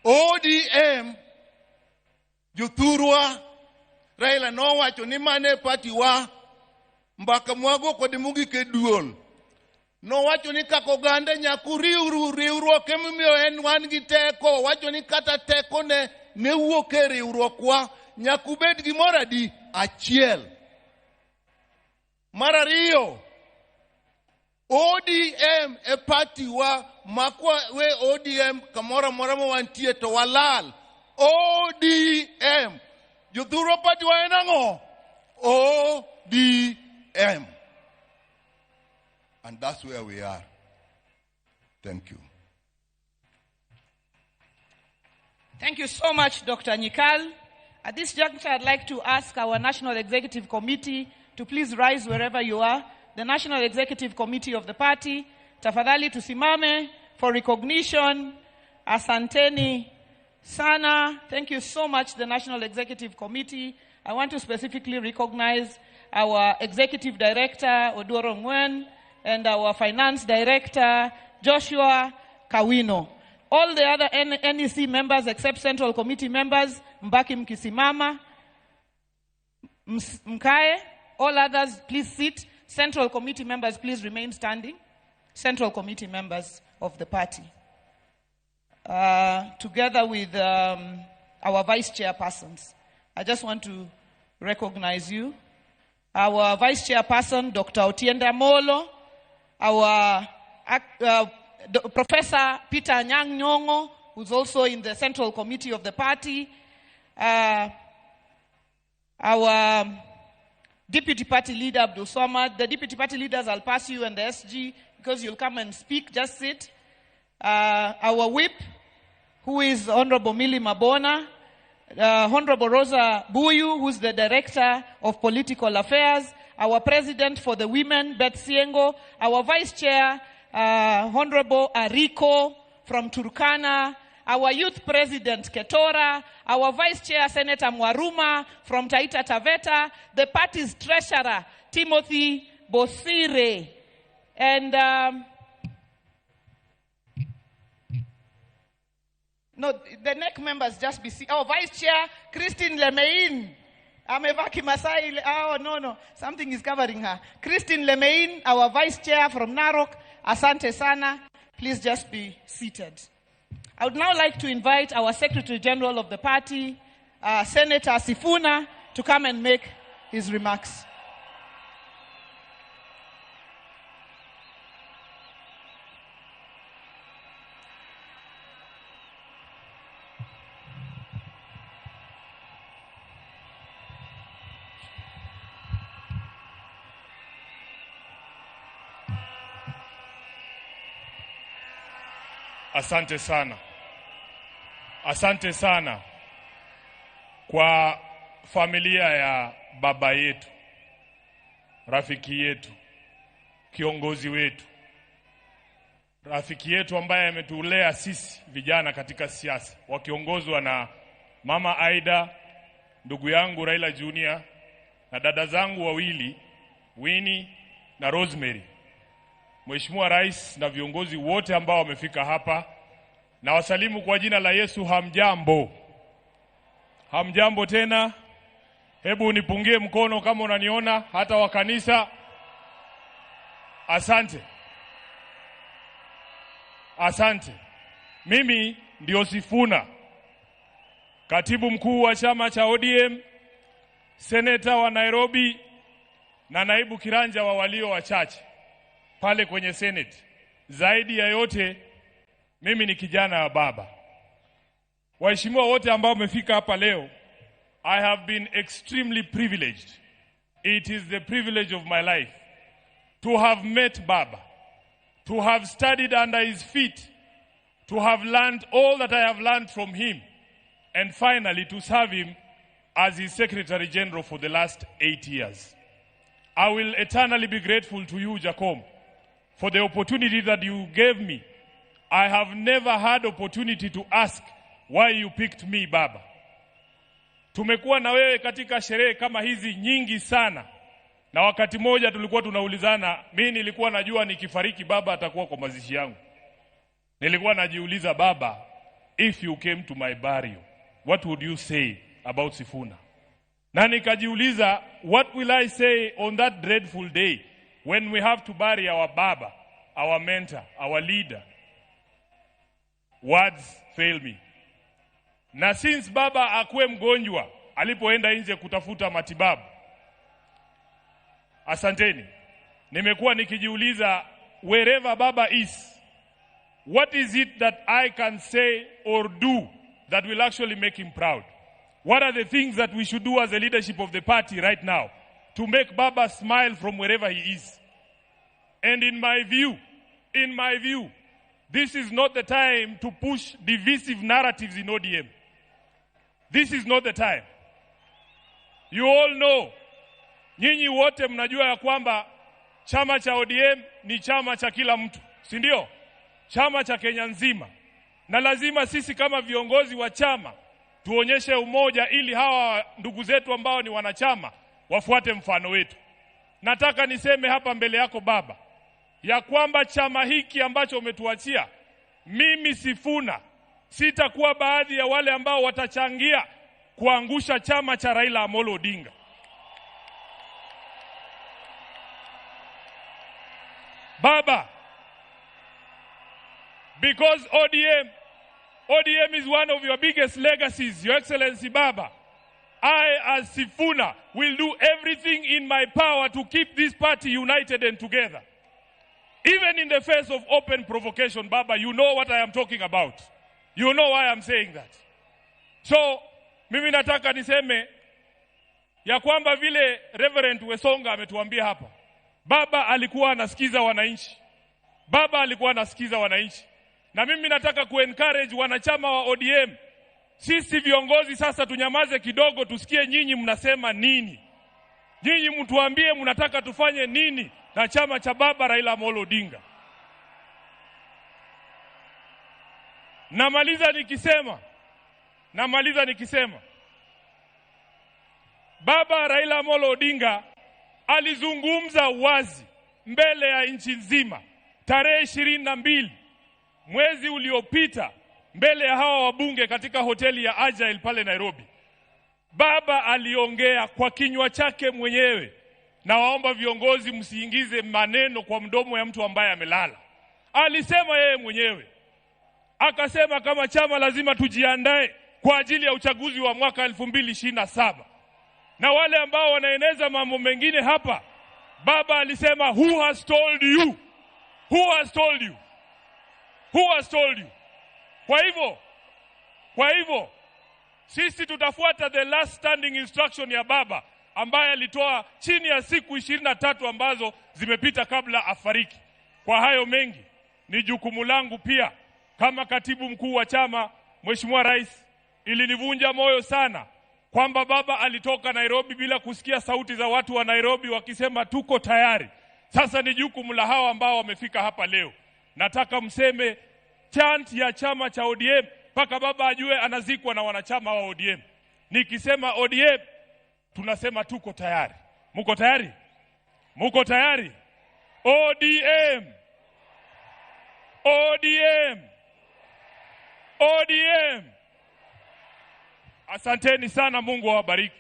ODM, Juthurwa, Raila no wacho ni mane party wa, mbaka mwago kod mugi ke duol. No wacho ni kako gande nyaku riwruok emimiyo en wan gi teko, wacho ni kata teko ne wuok e riwruok wa, nyaku bed gimoro adi achiel. Mar ariyo, ODM e party wa makwa we ODM kamora mora mo wantie to walal. ODM. Juthurwa party wa enango. ODM. And that's where we are. Thank you. Thank you so much, Dr. Nyikal. At this juncture, I'd like to ask our National Executive Committee to please rise wherever you are. The National Executive Committee of the party, tafadhali tusimame for recognition. Asanteni sana. Thank you so much, the National Executive Committee. I want to specifically recognize our Executive Director, Oduoro Ngwen, and our Finance Director, Joshua Kawino. All the other NEC members except Central Committee members, mbaki mkisimama, mkae. All others, please sit. Central Committee members, please remain standing. Central Committee members of the party. Together with our Vice Chairpersons. I just want to recognize you. Our Vice Chairperson, Dr. Otiende Molo, our Professor Peter Anyang' Nyong'o, who's also in the Central Committee of the party, our Deputy Party Leader Abdul Samad. The Deputy Party Leaders, I'll pass you and the SG because you'll come and speak. Just sit. Our whip, who is Honorable Millie Mabona. Honorable Rosa Buyu, who's the Director of Political Affairs. Our President for the Women, Beth Siengo. Our Vice Chair, Honorable Ariko from Turkana. Our Youth President, Ketora. Our Vice Chair, Senator Mwaruma from Taita Taveta. The party's Treasurer, Timothy Bosire. And no, the next members just be... Oh, Vice Chair, Christine Lemein. Amevaki Masai. Oh, no. Something is covering her. Christine Lemein, our Vice Chair from Narok. Asante Sana. Please just be seated. I would now like to invite our Secretary General of the party, Senator Sifuna, to come and make his remarks. Asante sana. Asante sana kwa familia ya baba yetu, rafiki yetu, kiongozi wetu, rafiki yetu ambaye ametulea sisi vijana katika siasa, wakiongozwa na Mama Aida, ndugu yangu Raila Junior, na dada zangu wawili Winnie na Rosemary. Mheshimiwa Rais na viongozi wote ambao wamefika hapa, na wasalimu kwa jina la Yesu. Hamjambo. Hamjambo tena. Hebu unipungie mkono kama unaniona, hata wa kanisa. Asante. Asante. Mimi ndio Sifuna, katibu mkuu wa chama cha ODM, seneta wa Nairobi na naibu kiranja wa walio wachache pale kwenye Senate. Zaidi ya yote, mimi ni kijana wa baba. Waheshimiwa wote ambao wamefika hapa leo, I have been extremely privileged. It is the privilege of my life to have met Baba, to have studied under his feet, to have learned all that I have learned from him, and finally to serve him as his Secretary General for the last 8 years. I will eternally be grateful to you, Jacom, for the opportunity that you gave me. I have never had opportunity to ask why you picked me, Baba. Tumekuwa na wewe katika sherehe kama hizi nyingi sana. Na wakati moja tulikuwa tunaulizana, mimi nilikuwa najua nikifariki Baba atakuwa kwa mazishi yangu. Nilikuwa najiuliza, Baba, if you came to my burial, what would you say about Sifuna? Na nikajiuliza, what will I say on that dreadful day when we have to bury our Baba, our mentor, our leader? Words fail me. Na since Baba akuwe mgonjwa alipoenda nje kutafuta matibabu, asanteni, nimekuwa nikijiuliza, wherever Baba is, what is it that I can say or do that will actually make him proud? What are the things that we should do as the leadership of the party right now to make Baba smile from wherever he is? And in my view, this is not the time to push divisive narratives in ODM. This is not the time. You all know, nyinyi wote mnajua ya kwamba chama cha ODM ni chama cha kila mtu, si ndio? Chama cha Kenya nzima. Na lazima sisi kama viongozi wa chama tuonyeshe umoja ili hawa ndugu zetu ambao ni wanachama wafuate mfano wetu. Nataka niseme hapa mbele yako Baba, ya kwamba chama hiki ambacho umetuachia, mimi Sifuna sitakuwa baadhi ya wale ambao watachangia kuangusha chama cha Raila Amolo Odinga. Baba, because ODM is one of your biggest legacies, Your Excellency Baba, I as Sifuna will do everything in my power to keep this party united and together. Even in the face of open provocation, Baba, you know what I am talking about. You know why I'm saying that. So, mimi nataka niseme, ya kwamba vile Reverend Wesonga ametuambia hapa, baba alikuwa anasikiza wananchi. Baba alikuwa anasikiza wananchi. Na mimi nataka kuencourage wanachama wa ODM. Sisi viongozi sasa tunyamaze kidogo, tusikie nyinyi mnasema nini. Nyinyi mtuambie mnataka tufanye nini na chama cha baba Raila Amolo Odinga. Namaliza nikisema baba Raila Amolo Odinga alizungumza wazi mbele ya nchi nzima tarehe 22 mwezi uliopita mbele ya hawa wabunge katika hoteli ya Agile pale Nairobi. Baba aliongea kwa kinywa chake mwenyewe, na waomba viongozi msiingize maneno kwa mdomo ya mtu ambaye amelala. Alisema yeye mwenyewe, akasema kama chama lazima tujiandae kwa ajili ya uchaguzi wa mwaka 2027. Na wale ambao wanaeneza mambo mengine hapa, baba alisema who has told you? Who has told you? Who has told you? Kwa hivyo sisi tutafuata the last standing instruction ya baba ambaye alitoa chini ya siku 23 ambazo zimepita kabla afariki. Kwa hayo mengi ni jukumu langu pia kama katibu mkuu wa chama. Mheshimiwa Rais, ilinivunja moyo sana kwamba baba alitoka Nairobi bila kusikia sauti za watu wa Nairobi wakisema tuko tayari. Sasa ni jukumu la hawa ambao wamefika hapa leo. Nataka mseme chant ya chama cha ODM mpaka baba ajue anazikwa na wanachama wa ODM. Nikisema ODM tunasema tuko tayari. Muko tayari? Muko tayari? ODM. ODM. ODM. Asanteni sana, Mungu awabariki.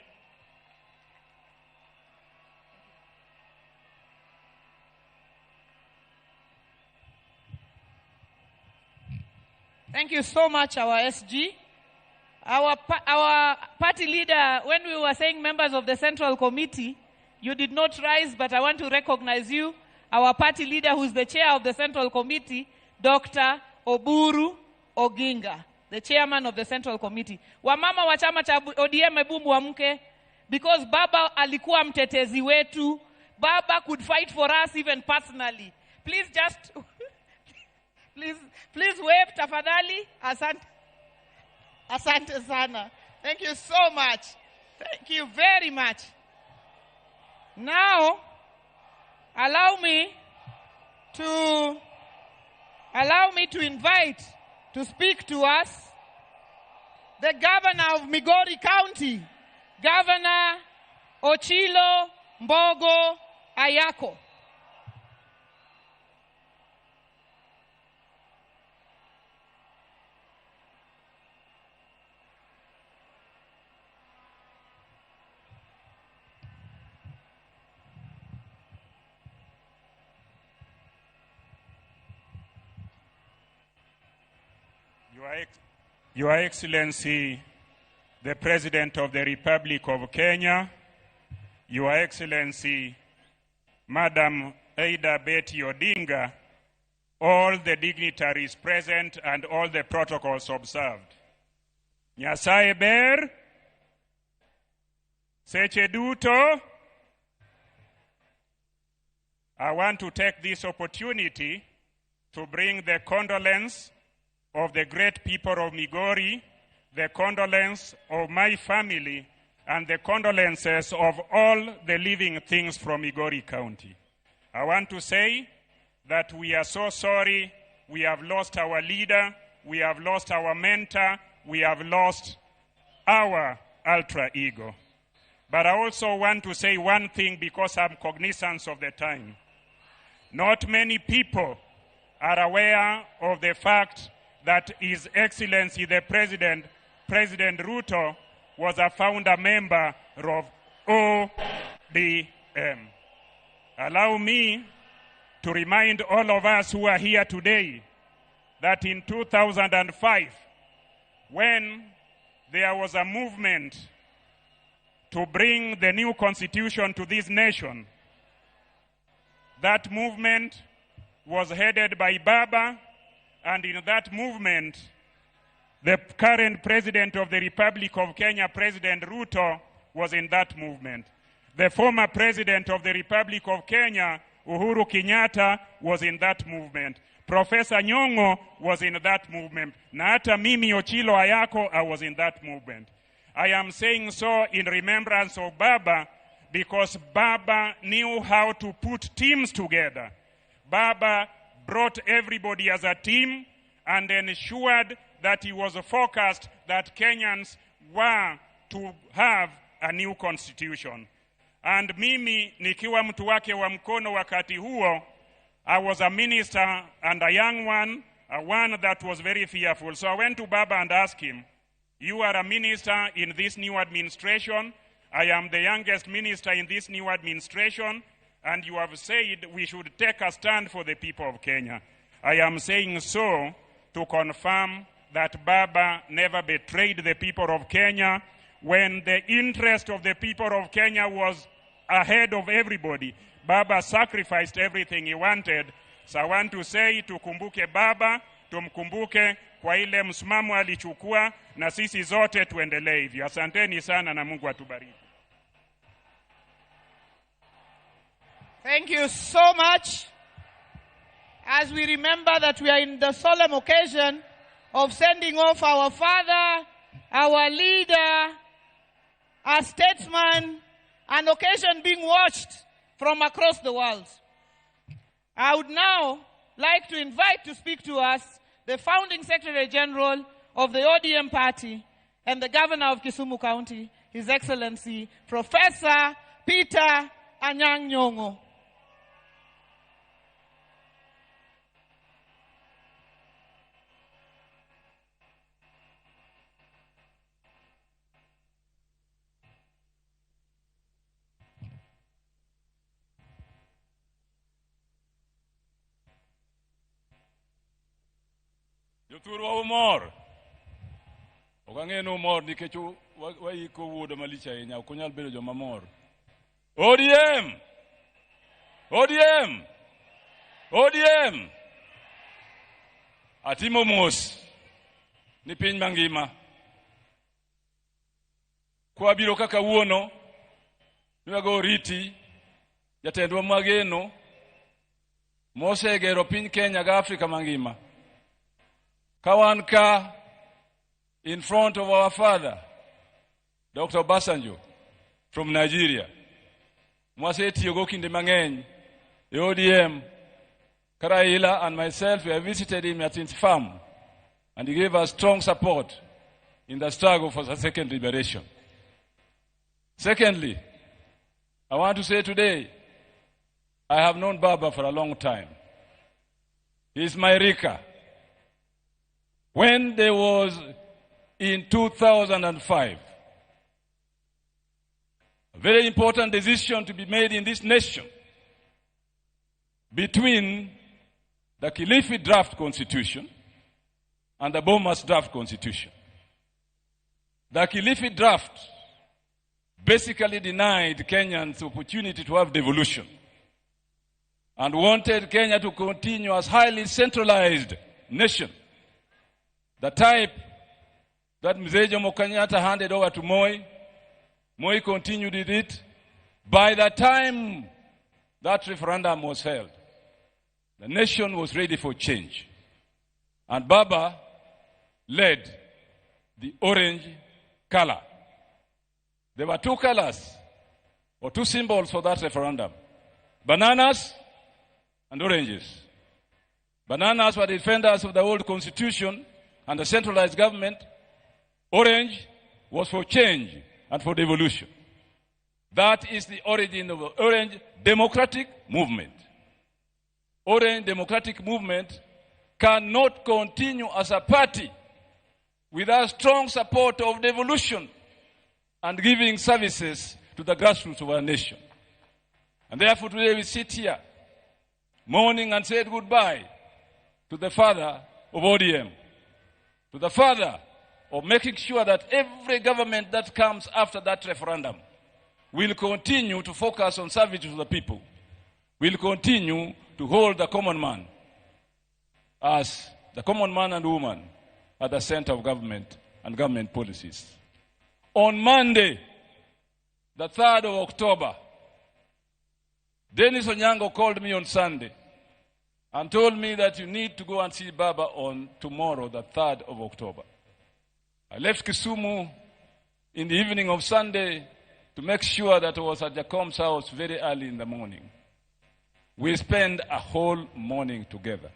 Thank you so much, our SG. Our party leader, when we were saying members of the Central Committee, you did not rise, but I want to recognize you. Our party leader, who is the chair of the Central Committee, Dr. Oburu Oginga, the chairman of the Central Committee. Wamama wa chama cha ODM ebu muamke, because baba alikuwa mtetezi wetu. Baba could fight for us even personally. Please just... Please wave tafadhali. Asante sana. Thank you so much. Thank you very much. Now, allow me to invite to speak to us the governor of Migori County, Governor Ochilo Mbogo Ayako. Your Excellency, the President of the Republic of Kenya, Your Excellency, Madam Ada Betty Odinga, all the dignitaries present and all the protocols observed. Nyasaye ber, seche duto. I want to take this opportunity to bring the condolence of the great people of Migori, the condolence of my family, and the condolences of all the living things from Migori County. I want to say that we are so sorry. We have lost our leader, we have lost our mentor, we have lost our alter ego. But I also want to say one thing because I'm cognizant of the time. Not many people are aware of the fact that His Excellency the President Ruto, was a founder member of ODM. Allow me to remind all of us who are here today that in 2005, when there was a movement to bring the new constitution to this nation, that movement was headed by Baba. And in that movement, the current President of the Republic of Kenya, President Ruto, was in that movement. The former president of the Republic of Kenya, Uhuru Kenyatta, was in that movement. Professor Nyong'o was in that movement. Na hata mimi Ochilo Ayako, I was in that movement. I am saying so in remembrance of Baba because Baba knew how to put teams together. Baba brought everybody as a team and ensured that he was focused that Kenyans were to have a new constitution. And mimi nikiwa mtu wake wa mkono wakati huo, I was a minister and a young one, a one that was very fearful. So I went to Baba and asked him, you are a minister in this new administration. I am the youngest minister in this new administration. And you have said we should take a stand for the people of Kenya. I am saying so to confirm that Baba never betrayed the people of Kenya when the interest of the people of Kenya was ahead of everybody. Baba sacrificed everything he wanted. So I want to say, tukumbuke Baba, tumkumbuke kwa ile msimamo alichukua, na sisi zote tuendelee hivyo. Asanteni sana na Mungu atubariki. Thank you so much. As we remember that we are in the solemn occasion of sending off our father, our leader, our statesman, an occasion being watched from across the world. I would now like to invite to speak to us the founding Secretary General of the ODM party and the Governor of Kisumu County, His Excellency, Professor Peter Anyang' Nyong'o. Jothurwa umor. Okang'eno umor nikech waiko wuodo malicha ahinya, ok onyal bedo joma mor. ODM! ODM! ODM! Atimo mos ni piny mangima. Kwa biro kaka wuono, nwago riti, jatendwa mageno, mosegero piny Kenya ga Afrika mangima. Kawanka in front of our father, Dr. Obasanjo from Nigeria. Mwasetiyogo kinde mang'eny, the ODM, Karaila and myself, we have visited him at his farm, and he gave us strong support in the struggle for the second liberation. Secondly, I want to say today, I have known Baba for a long time. He is my Rika. When there was in 2005, a very important decision to be made in this nation between the Kilifi draft constitution and the Bomas draft constitution. The Kilifi draft basically denied Kenyans the opportunity to have devolution and wanted Kenya to continue as highly centralized nation. The type that Mzee Jomo Kenyatta handed over to Moi, Moi continued with it. By the time that referendum was held, the nation was ready for change. And Baba led the orange color. There were two colors, or two symbols for that referendum. Bananas and oranges. Bananas were defenders of the old constitution and the centralized government. Orange was for change and for devolution. That is the origin of the Orange Democratic Movement. Orange Democratic Movement cannot continue as a party without strong support of devolution and giving services to the grassroots of our nation. And therefore today we sit here mourning and said goodbye to the father of ODM, to the father of making sure that every government that comes after that referendum will continue to focus on service to the people, will continue to hold the common man as the common man and woman at the center of government and government policies. On Monday, the 3rd of October, Dennis Onyango called me on Sunday and told me that you need to go and see Baba on tomorrow, the 3rd of October. I left Kisumu in the evening of Sunday to make sure that I was at Jacom's house very early in the morning. We spent a whole morning together.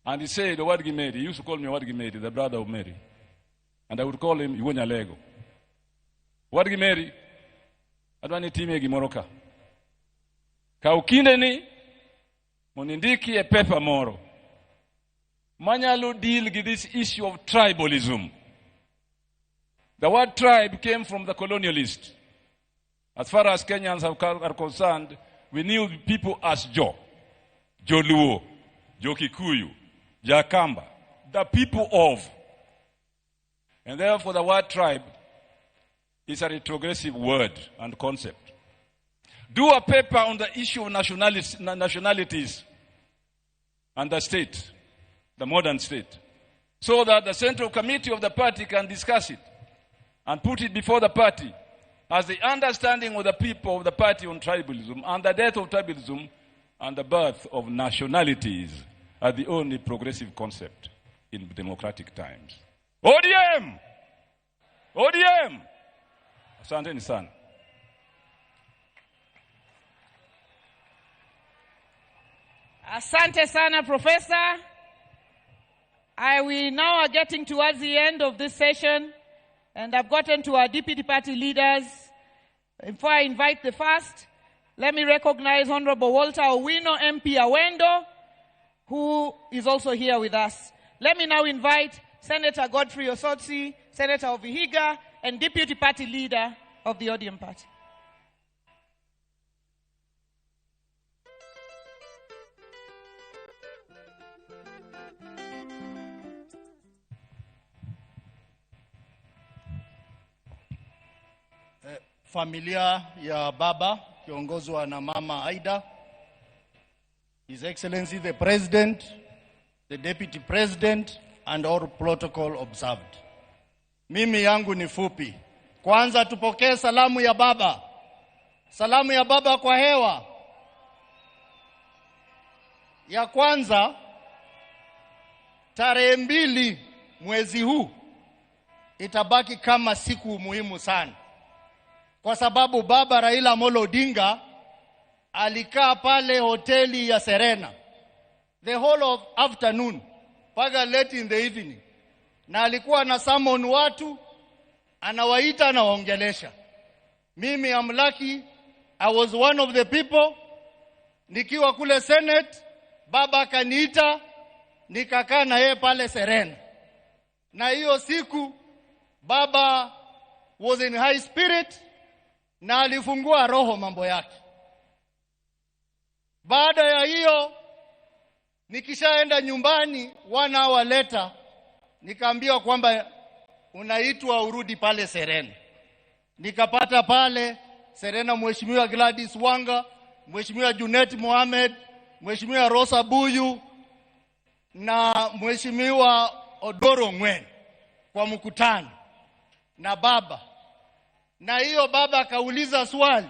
And he said, Owadgi Mary, he used to call me Owadgi Mary, the brother of Mary. And I would call him Iwonya Lego. Owadgi Mary, adwani time gimoroka. Kaukinde ni, monindiki e pepa moro. Manyalo deal with this issue of tribalism. The word tribe came from the colonialist. As far as Kenyans are concerned, we knew people as Jo, Jo Luo, Jo Kikuyu, Jakamba, the people of. And therefore the word tribe is a retrogressive word and concept. Do a paper on the issue of nationalities and the state, the modern state, so that the Central Committee of the party can discuss it and put it before the party as the understanding of the people of the party on tribalism and the death of tribalism and the birth of nationalities are the only progressive concept in democratic times. ODM! ODM! Asante sana. Asante sana, Professor. We now are getting towards the end of this session, and I've gotten to our deputy party leaders. Before I invite the first, let me recognize Honorable Walter Owino, MP Awendo, who is also here with us. Let me now invite Senator Godfrey Osotsi, Senator of Vihiga, and deputy party leader of the ODM party. Familia ya baba kiongozwa na mama Aida, His Excellency the President, the Deputy President, and all protocol observed. Mimi yangu ni fupi. Kwanza tupokee salamu ya baba. Salamu ya baba kwa hewa. Ya kwanza, tarehe 2 mwezi huu itabaki kama siku muhimu sana. Kwa sababu baba Raila Amolo Odinga alikaa pale hoteli ya Serena the whole of afternoon mpaka late in the evening, na alikuwa na summon watu, anawaita na waongelesha. Mimi am lucky, I was one of the people. Nikiwa kule Senate, baba akaniita, nikakaa na yeye pale Serena. Na hiyo siku baba was in high spirit na alifungua roho mambo yake. Baada ya hiyo nikishaenda nyumbani 1 hour later nikaambiwa kwamba unaitwa urudi pale Serena. Nikapata pale Serena Mheshimiwa Gladys Wanga, Mheshimiwa Junet Mohamed, Mheshimiwa Rosa Buyu na Mheshimiwa Odoro Ngwen kwa mkutano na baba. Na hiyo baba akauliza swali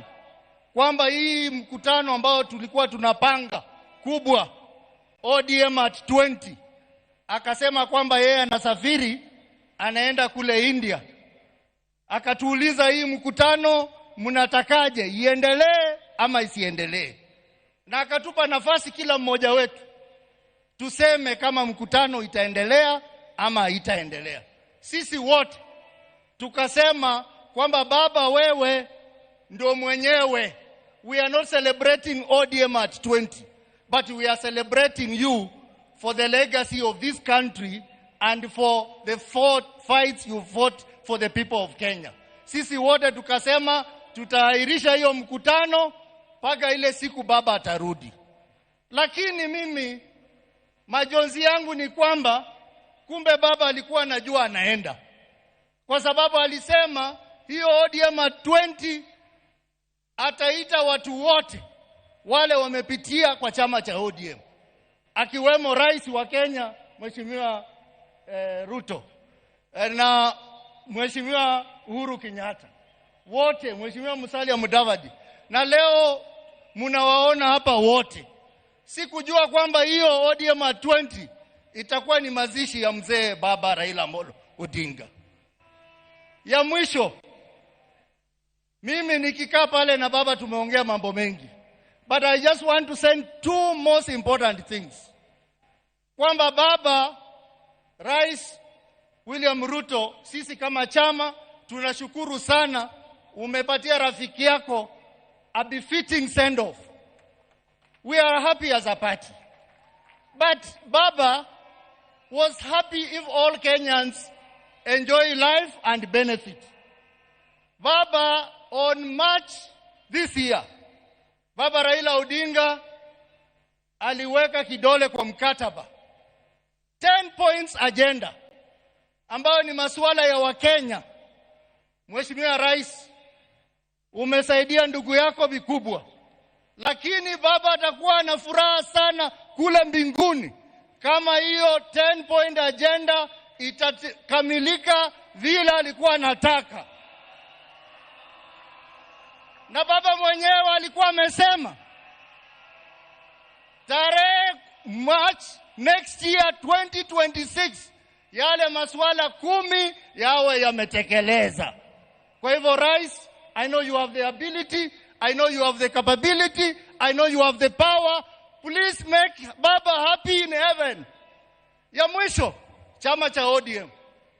kwamba hii mkutano ambao tulikuwa tunapanga kubwa ODM at 20, akasema kwamba yeye anasafiri anaenda kule India. Akatuuliza hii mkutano mnatakaje, iendelee ama isiendelee? Na akatupa nafasi kila mmoja wetu tuseme kama mkutano itaendelea ama haitaendelea. Sisi wote tukasema kwamba baba wewe ndio mwenyewe. We are not celebrating ODM at 20, but we are celebrating you for the legacy of this country and for the fights you fought for the people of Kenya. Sisi wote tukasema tutaahirisha hiyo mkutano mpaka ile siku baba atarudi. Lakini mimi majonzi yangu ni kwamba kumbe baba alikuwa anajua anaenda. Kwa sababu alisema hiyo ODM at 20 ataita watu wote wale wamepitia kwa chama cha ODM, akiwemo rais wa Kenya Mheshimiwa Ruto na Mheshimiwa Uhuru Kenyatta wote, Mheshimiwa Musalia Mudavadi, na leo mnawaona hapa wote. Sikujua kwamba hiyo ODM 20 itakuwa ni mazishi ya mzee baba Raila Amolo Odinga. Ya mwisho, mimi nikikaa pale na baba tumeongea mambo mengi, but I just want to send two most important things. Kwamba baba Rais William Ruto, sisi kama chama tunashukuru sana umepatia rafiki yako a befitting send off. We are happy as a party. But Baba was happy if all Kenyans enjoy life and benefit. Baba, on March this year, Baba Raila Odinga aliweka kidole kwa mkataba 10 points agenda ambayo ni masuala ya Wakenya. Mheshimiwa Rais, umesaidia ndugu yako vikubwa, lakini baba atakuwa na furaha sana kule mbinguni kama hiyo 10 point agenda itakamilika vile alikuwa anataka. Na baba mwenyewe alikuwa amesema tarehe March next year 2026 yale masuala 10 yawe yametekeleza. Kwa hivyo Rais, I know you have the ability, I know you have the capability, I know you have the power. Please make Baba happy in heaven. Ya mwisho, chama cha ODM.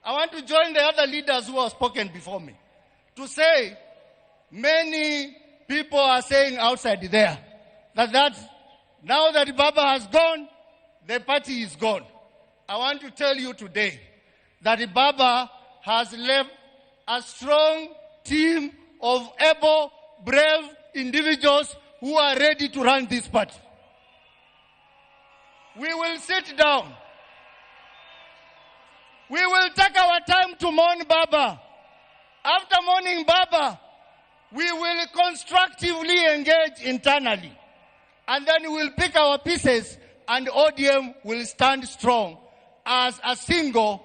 I want to join the other leaders who have spoken before me to say many people are saying outside there that now that Baba has gone, the party is gone. I want to tell you today that Baba has left a strong team of able, brave individuals who are ready to run this party. We will sit down. We will take our time to mourn Baba. After mourning Baba, we will constructively engage internally. And then we will pick our pieces and ODM will stand strong as a single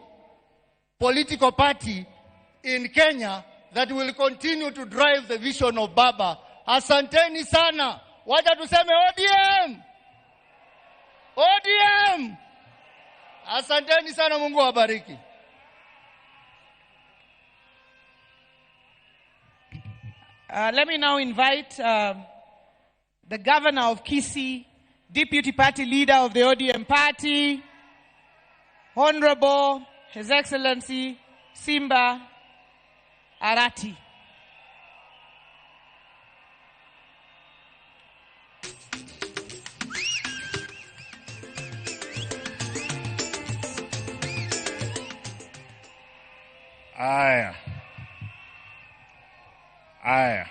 political party in Kenya that will continue to drive the vision of Baba. Asanteni sana. Wacha tuseme ODM. ODM. Asanteni sana, Mungu awabariki. Let me now invite the governor of Kisii, deputy party leader of the ODM party, Honorable His Excellency Simba Arati. Aya.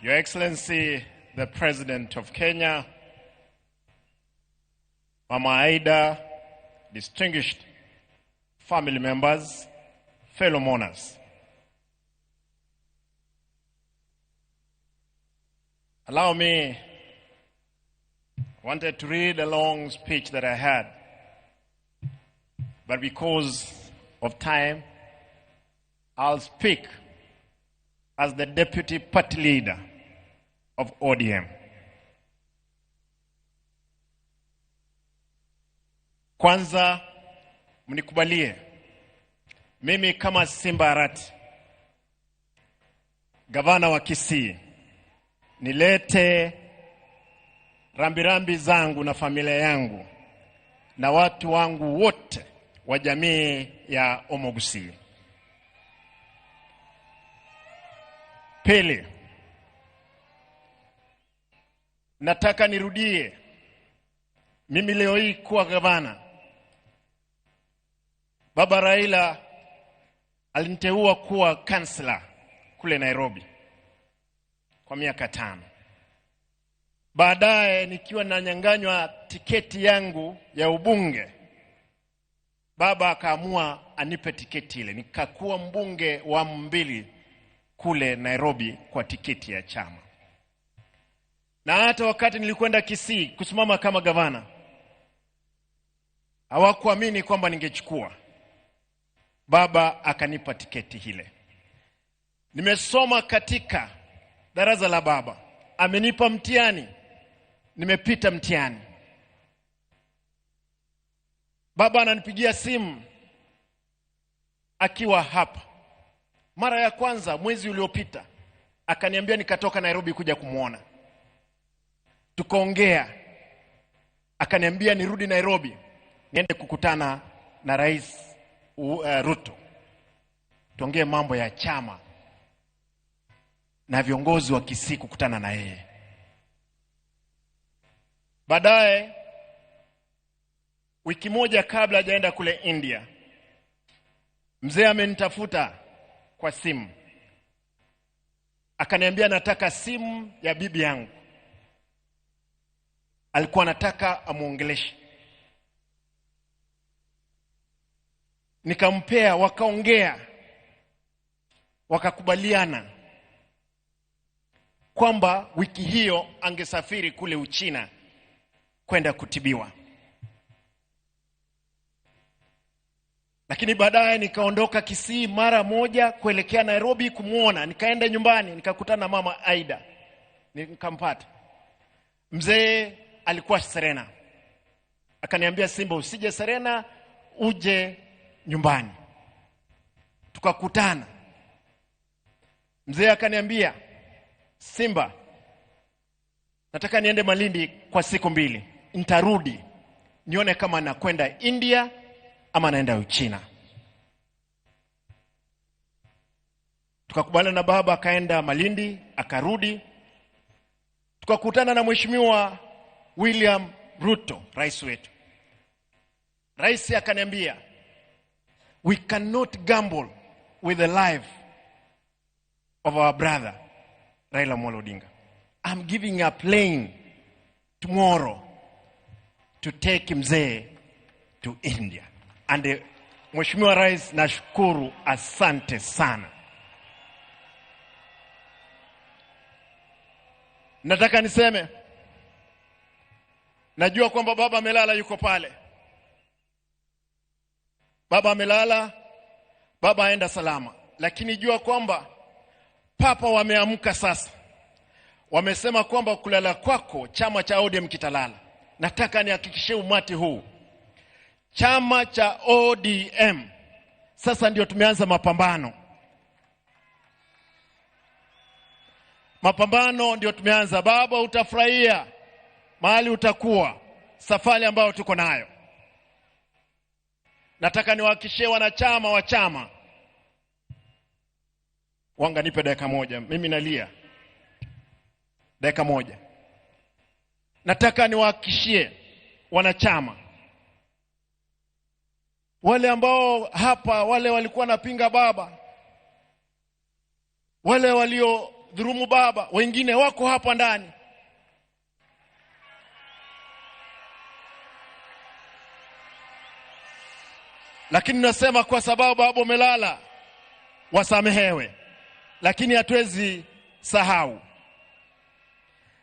Your Excellency, the President of Kenya, Mama Aida, distinguished family members, fellow mourners. Allow me, I wanted to read a long speech that I had, but because of time, I'll speak as the deputy party leader of ODM. Kwanza, mnikubalie, mimi kama Simba Arati, gavana wa Kisii, nilete rambirambi zangu na familia yangu na watu wangu wote wa jamii ya Omogusi. Pili, nataka nirudie, mimi leo hii kuwa gavana, Baba Raila aliniteua kuwa kansela kule Nairobi kwa miaka 5. Baadaye nikiwa nanyanganywa tiketi yangu ya ubunge, Baba akaamua anipe tiketi ile. Nikakuwa mbunge wa 2 kule Nairobi kwa tiketi ya chama. Na hata wakati nilikwenda Kisii kusimama kama gavana, hawakuamini kwamba ningechukua. Baba akanipa tiketi ile. Nimesoma katika darasa la baba. Amenipa mtihani. Nimepita mtihani. Baba ananipigia simu akiwa hapa. Mara ya kwanza mwezi uliopita akaniambia nikatoka Nairobi kuja kumuona. Tukaongea. Akaniambia nirudi Nairobi niende kukutana na Rais Ruto. Tuongee mambo ya chama na viongozi wa Kisii kukutana na yeye. Baadaye wiki moja kabla hajaenda kule India, mzee amenitafuta kwa simu. Akaniambia nataka simu ya bibi yangu. Alikuwa anataka amuongeleshe. Nikampea, wakaongea. Wakakubaliana kwamba wiki hiyo angesafiri kule Uchina kwenda kutibiwa. Lakini baadaye nikaondoka Kisii mara moja kuelekea Nairobi kumuona. Nikaenda nyumbani, nikakutana na mama Aida. Nikampata. Mzee alikuwa Serena. Akaniambia, Simba, usije Serena, uje nyumbani. Tukakutana. Mzee akaniambia, Simba, nataka niende Malindi kwa siku 2. Nitarudi nione kama nakwenda India ama naenda Uchina. Tukakubaliana na baba, akaenda Malindi, akarudi. Tukakutana na Mheshimiwa William Ruto, rais wetu. Rais akaniambia, we cannot gamble with the life of our brother Raila Amolo Odinga. I'm giving a plane tomorrow to take mzee to India. And Mheshimiwa Rais, nashukuru, asante sana. Nataka niseme, najua kwamba baba amelala, yuko pale. Baba amelala, baba aenda salama. Lakini jua kwamba papa wameamka sasa. Wamesema kwamba kulala kwako chama cha ODM kitalala. Nataka nihakikishie umati huu, chama cha ODM sasa ndio tumeanza mapambano. Mapambano ndio tumeanza. Baba, utafurahia mahali utakuwa, safari ambayo tuko nayo. Nataka niwahakikishie wanachama wa chama. Wanga, nipe dakika moja, mimi nalia. Dakika moja. Nataka niwahakikishie wanachama, wale ambao hapa, wale walikuwa napinga baba, wale walio dhurumu baba, wengine wako hapa ndani. Lakini nasema kwa sababu baba umelala, wasamehewe. Lakini hatuwezi sahau.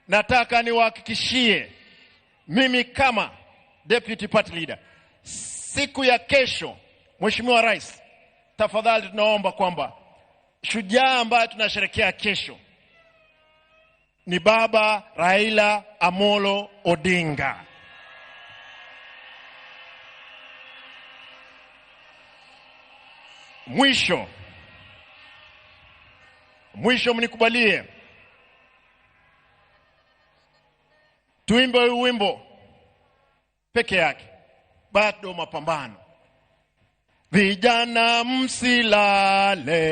Nataka niwahakikishie, mimi kama deputy party leader, siku ya kesho, Mheshimiwa Rais, tafadhali tunaomba kwamba shujaa ambaye tunasherehekea kesho ni baba Raila Amolo Odinga. Mwisho mnikubalie tuimbe wimbo peke yake, bado mapambano. Vijana msilale,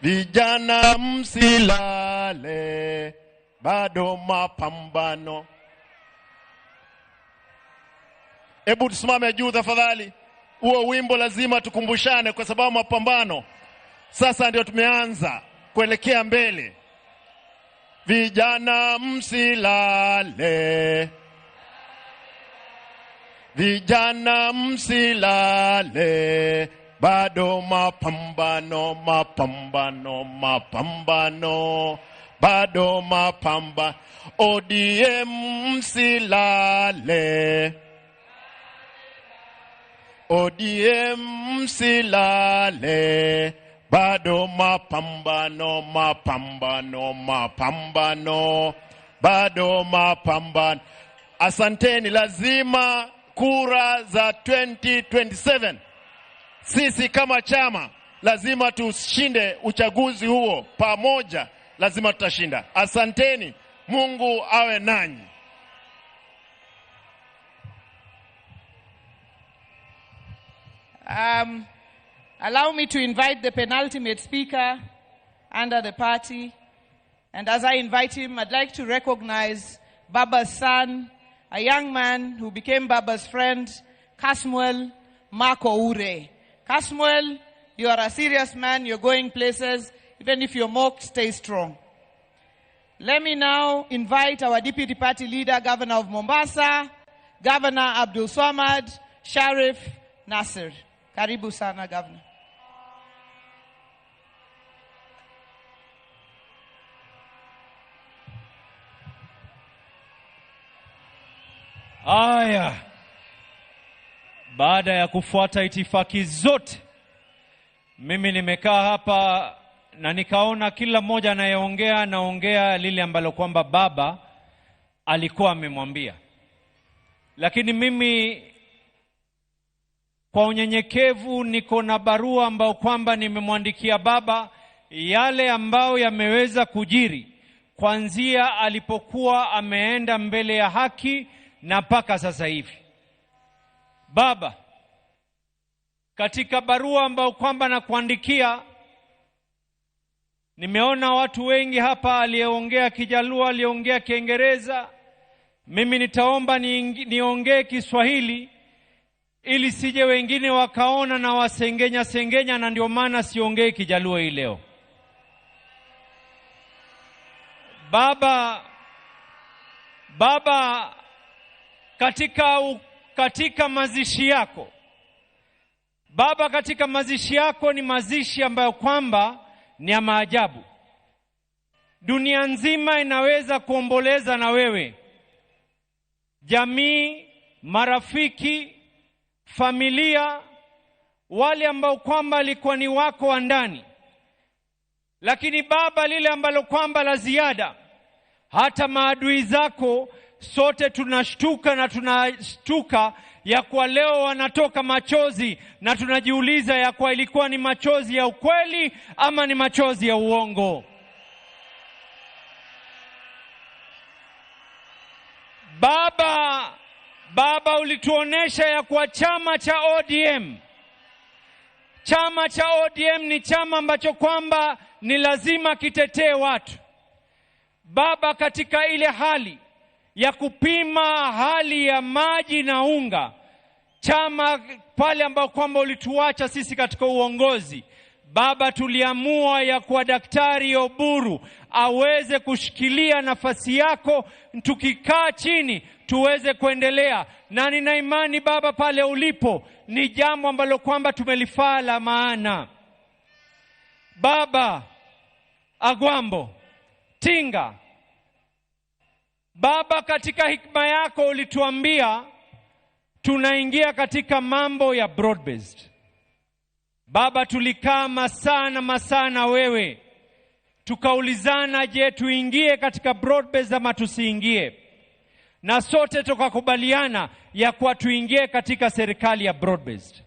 vijana msilale, bado mapambano. Hebu tusimame juu tafadhali. Huo wimbo lazima tukumbushane, kwa sababu mapambano sasa ndio tumeanza kuelekea mbele. Vijana msilale, vijana msilale, bado mapambano, mapambano, mapambano, bado mapambano. ODM msilale, ODM msilale, bado mapambano, mapambano, mapambano, bado mapambano. Asanteni. Lazima kura za 2027 sisi kama chama lazima tushinde uchaguzi huo pamoja, lazima tutashinda. Asanteni, Mungu awe nanyi. Allow me to invite the penultimate speaker under the party. And as I invite him, I'd like to recognize Baba's son, a young man who became Baba's friend, Kasmuel Marco Ure. Kasmuel, you are a serious man. You're going places. Even if you're mocked, stay strong. Let me now invite our deputy party leader, Governor of Mombasa, Governor Abdul Swamad Sharif Nasir. Karibu sana, Governor. Aya, baada ya kufuata itifaki zote, mimi nimekaa hapa na nikaona kila mmoja anaongea lile ambalo kwamba baba alikuwa amemwambia. Lakini mimi kwa unyenyekevu niko na barua ambao kwamba nimemwandikia baba, yale ambao yameweza kujiri kuanzia alipokuwa ameenda mbele ya haki na mpaka sasa hivi. Baba, katika barua ambao kwamba nakuandikia, nimeona watu wengi hapa, aliyeongea Kijaluo, aliyeongea Kiingereza. Mimi nitaomba niongee Kiswahili ili sije wengine wakaona na wasengenya, na ndio maana siongee Kijaluo hii leo. Baba, katika mazishi yako, baba, katika mazishi yako ni mazishi ambayo kwamba ni ya maajabu. Dunia nzima inaweza kuomboleza na wewe, jamii, marafiki, familia, wale ambao kwamba alikuwa ni wako wa ndani. Lakini baba, lile ambalo kwamba la ziada, hata maadui zako sote tunashtuka na tunashtuka ya kwa leo wanatoka machozi, na tunajiuliza ya kwa ilikuwa ni machozi ya ukweli ama ni machozi ya uongo. Baba, ulituonesha ya kwa chama cha ODM ni chama ambacho kwamba ni lazima kitetee watu. Baba, katika ile hali ya kupima hali ya maji na unga, chama pale ambao kwamba ulituacha sisi katika uongozi, baba, tuliamua ya kwa Daktari Oburu aweze kushikilia nafasi yako, tukikaa chini tuweze kuendelea. Na nina imani baba, pale ulipo ni jambo ambalo kwamba tumelifaa la maana. Baba Agwambo Tinga, baba, katika hikma yako ulituambia tunaingia katika mambo ya broad based. Baba, tulikaa masana wewe, tukaulizana, je, tuingie katika broad based ama tusiingie? Na sote tukakubaliana ya kuwa tuingie katika serikali ya broad based.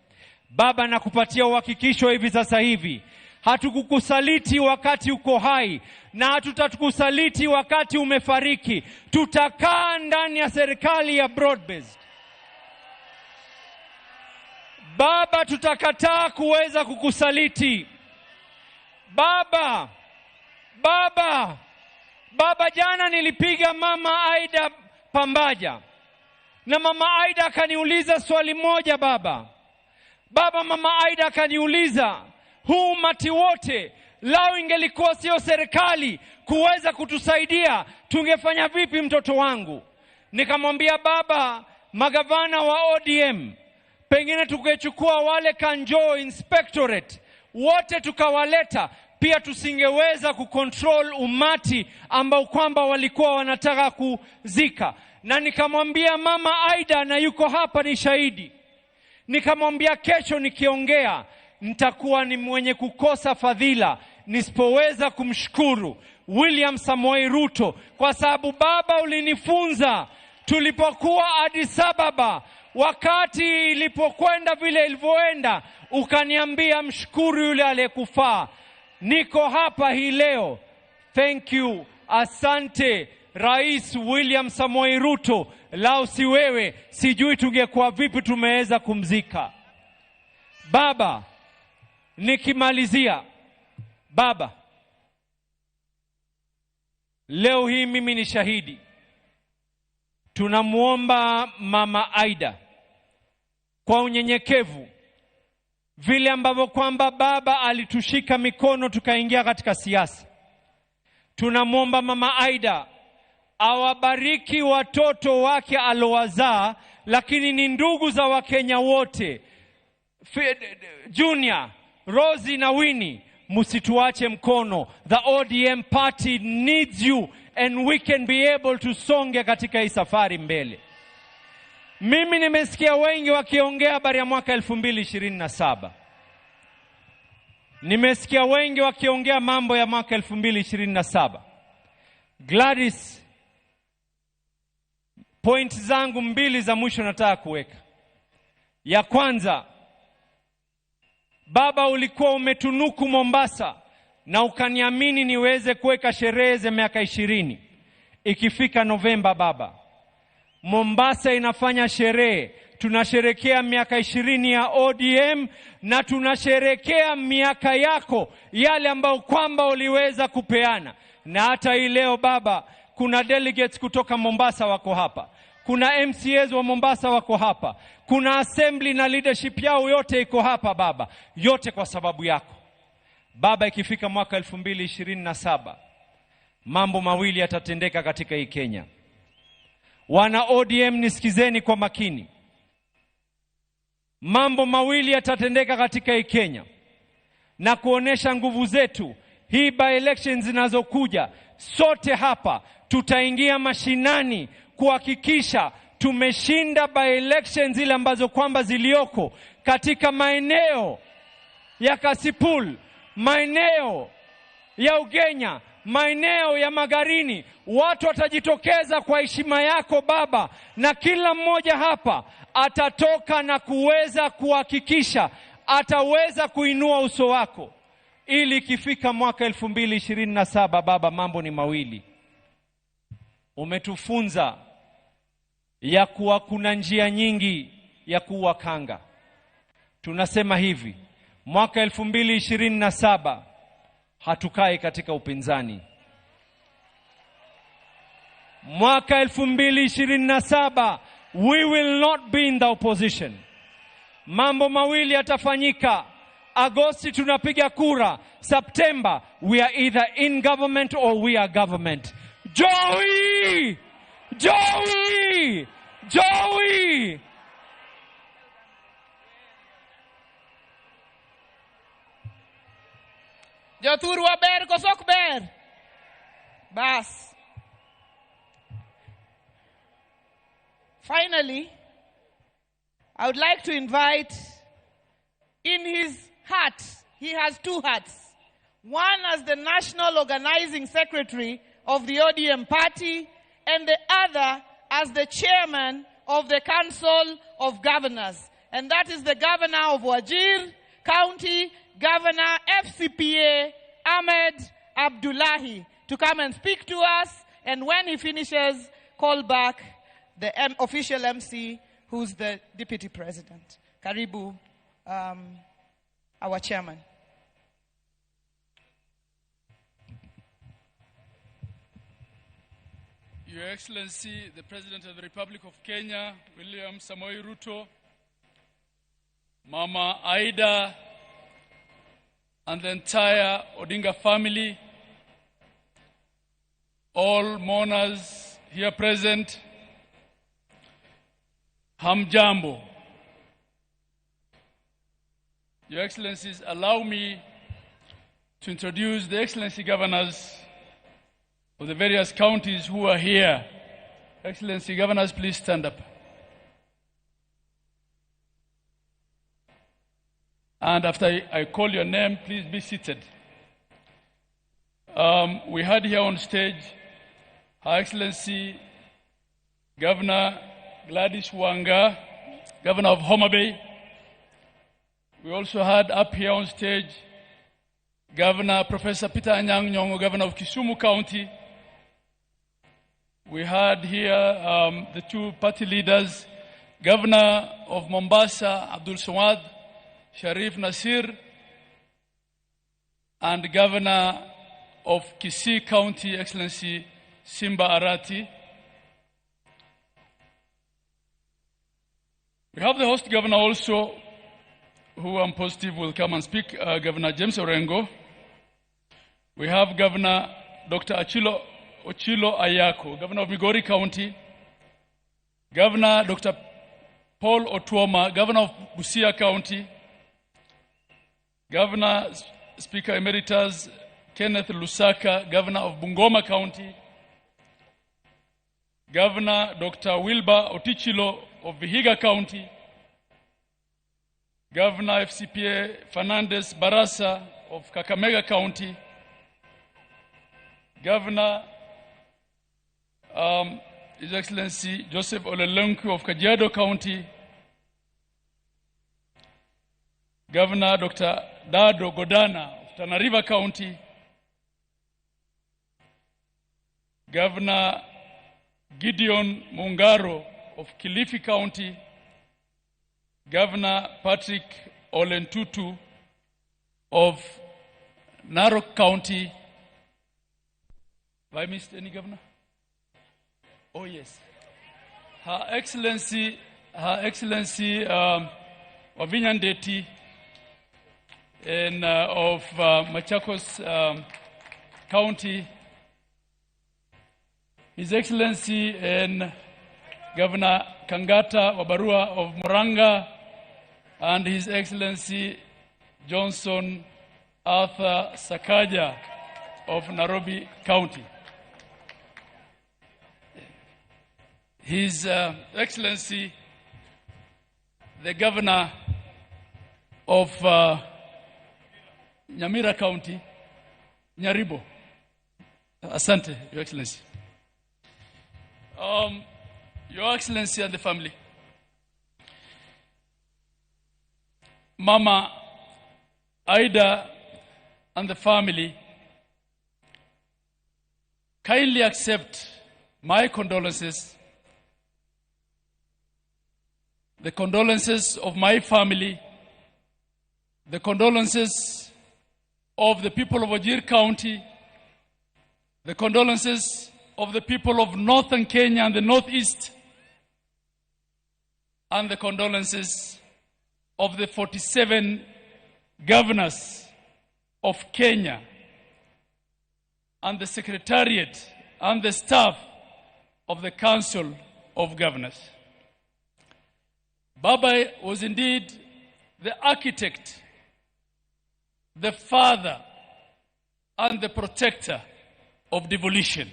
Baba, nakupatia uhakikisho hivi sasa hivi, hatukukusaliti wakati uko hai na hatutakusaliti wakati umefariki. Tutakaa ndani ya serikali ya broad based. Baba, tutakataa kuweza kukusaliti. Baba, jana nilipiga mama Aida Pambaja, na mama Aida akaniuliza swali moja baba. Mama Aida akaniuliza, huu umati wote lao ingelikuwa sio serikali kuweza kutusaidia, tungefanya vipi mtoto wangu? Nikamwambia baba, magavana wa ODM pengine tukechukua wale Kanjo Inspectorate wote tukawaleta, pia tusingeweza kucontrol umati ambao kwamba walikuwa wanataka kuzika. Na nikamwambia mama Aida, na yuko hapa ni shahidi, Nikamwambia kesho nikiongea nitakuwa ni mwenye kukosa fadhila nisipoweza kumshukuru William Samoei Ruto, kwa sababu Baba ulinifunza tulipokuwa Addis Ababa, wakati ilipokwenda vile ilivyoenda, ukaniambia mshukuru yule aliyekufaa. Niko hapa hii leo. Thank you. Asante Rais William Samoei Ruto. Lao si wewe, sijui tungekuwa vipi tumeweza kumzika. Baba, nikimalizia, Baba, leo hii mimi ni shahidi. Tunamuomba Mama Aida kwa unyenyekevu, vile ambavyo kwamba Baba alitushika mikono tukaingia katika siasa. Tunamuomba Mama Aida awabariki watoto wake alowazaa, lakini ni ndugu za Wakenya wote. Junior, Rosie na Winnie, msituache mkono. The ODM party needs you and we can be able to songe katika hii safari mbele. Mimi nimesikia wengi wakiongea habari ya mwaka 2027. Nimesikia wengi wakiongea mambo ya mwaka 2027. Gladys, point zangu mbili za mwisho nataka kuweka. Ya kwanza, Baba ulikuwa umetunuku Mombasa na ukaniamini niweze kuweka sherehe za miaka 20. Ikifika Novemba, Baba, Mombasa inafanya sherehe. Tunasherekea miaka 20 ya ODM na tunasherekea miaka yako yale ambayo kwamba uliweza kupeana. Na hata hii leo Baba, kuna delegates kutoka Mombasa wako hapa. Kuna MCAs wa Mombasa wako hapa. Kuna assembly na leadership yao yote iko hapa Baba. Yote kwa sababu yako. Baba, ikifika mwaka 2027, mambo mawili yatatendeka katika hii Kenya. Wana ODM nisikizeni kwa makini. Mambo mawili yatatendeka katika hii Kenya na kuonesha nguvu zetu. Hii by elections zinazokuja, sote hapa tutaingia mashinani kuhakikisha tumeshinda by elections zile ambazo kwamba zilioko katika maeneo ya Kasipul, maeneo ya Ugenya, maeneo ya Magarini. Watu watajitokeza kwa heshima yako Baba, na kila mmoja hapa atatoka na kuweza kuhakikisha ataweza kuinua uso wako, ili ikifika mwaka 2027 Baba, mambo ni mawili. Umetufunza ya kuwa kuna njia nyingi ya kuwa kanga. Tunasema hivi, mwaka 2027 hatukai katika upinzani. Mwaka 2027 we will not be in the opposition. Mambo mawili yatafanyika. Agosti tunapiga kura. September we are either in government or we are government. Joey! Joey! Joey! Jothur waber kosok ber. Bas. Finally, I would like to invite, in his hat, he has two hats. One as the National Organizing Secretary of the ODM party, and the other as the chairman of the Council of Governors. And that is the Governor of Wajir County, Governor FCPA Ahmed Abdullahi, to come and speak to us. And when he finishes, call back the official MC, who's the Deputy President. Karibu, our chairman. Your Excellency, the President of the Republic of Kenya, William Samoei Ruto, Mama Aida, and the entire Odinga family, all mourners here present, Hamjambo. Your Excellencies, allow me to introduce the Excellency Governors of the various counties who are here. Excellency Governors, please stand up. And after I call your name, please be seated. We had here on stage Her Excellency Governor Gladys Wanga, Governor of Homa Bay. We also had up here on stage Governor Professor Peter Anyang' Nyong'o, Governor of Kisumu County. We had here the two party leaders, Governor of Mombasa, Abdul Samad Sharif Nasir, and Governor of Kisii County, Excellency Simba Arati. We have the host governor also, who I'm positive will come and speak, Governor James Orengo. We have Governor Dr. Ochilo Ayako, Governor of Migori County. Governor Dr. Paul Otuoma, Governor of Busia County. Governor Speaker Emeritus Kenneth Lusaka, Governor of Bungoma County. Governor Dr. Wilbur Otichilo of Vihiga County. Governor FCPA Fernandez Barasa of Kakamega County. Governor His Excellency Joseph Olelenku of Kajiado County. Governor Dr. Dado Godana of Tana River County. Governor Gideon Mungaro of Kilifi County. Governor Patrick Olentutu of Narok County. Have I missed any governor? Oh yes. Her Excellency Wavinya Ndeti of Machakos County. His Excellency Governor Kangata Wabarua of Muranga, and His Excellency Johnson Arthur Sakaja of Nairobi County. His Excellency the Governor of Nyamira County, Nyaribo. Asante, Your Excellency. Your Excellency and the family. Mama Aida and the family, kindly accept my condolences, the condolences of my family, the condolences of the people of Wajir County, the condolences of the people of northern Kenya and the northeast, and the condolences of the 47 governors of Kenya and the secretariat and the staff of the Council of Governors. Baba was indeed the architect, the father, and the protector of devolution.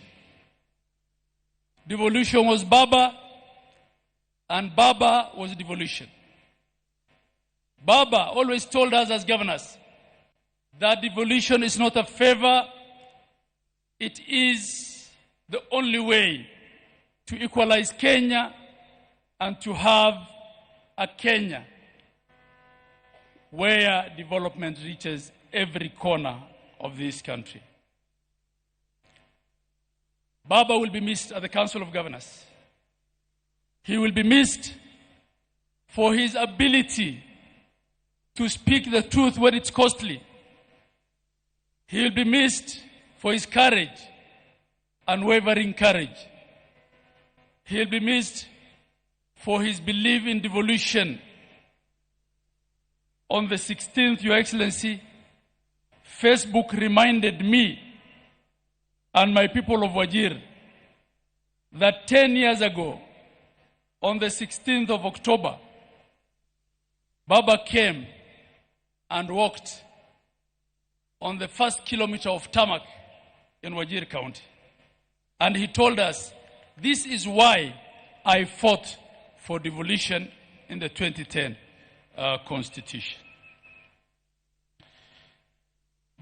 Devolution was Baba, and Baba was devolution. Baba always told us as governors that devolution is not a favor, it is the only way to equalize Kenya and to have a Kenya where development reaches every corner of this country. Baba will be missed at the Council of Governors. He will be missed for his ability to speak the truth when it's costly. He will be missed for his courage, unwavering courage. He will be missed for his belief in devolution. On the 16th, Your Excellency, Facebook reminded me and my people of Wajir that 10 years ago, on the 16th of October, Baba came and walked on the first kilometer of tarmac in Wajir County. And he told us, this is why I fought for devolution in the 2010 Constitution.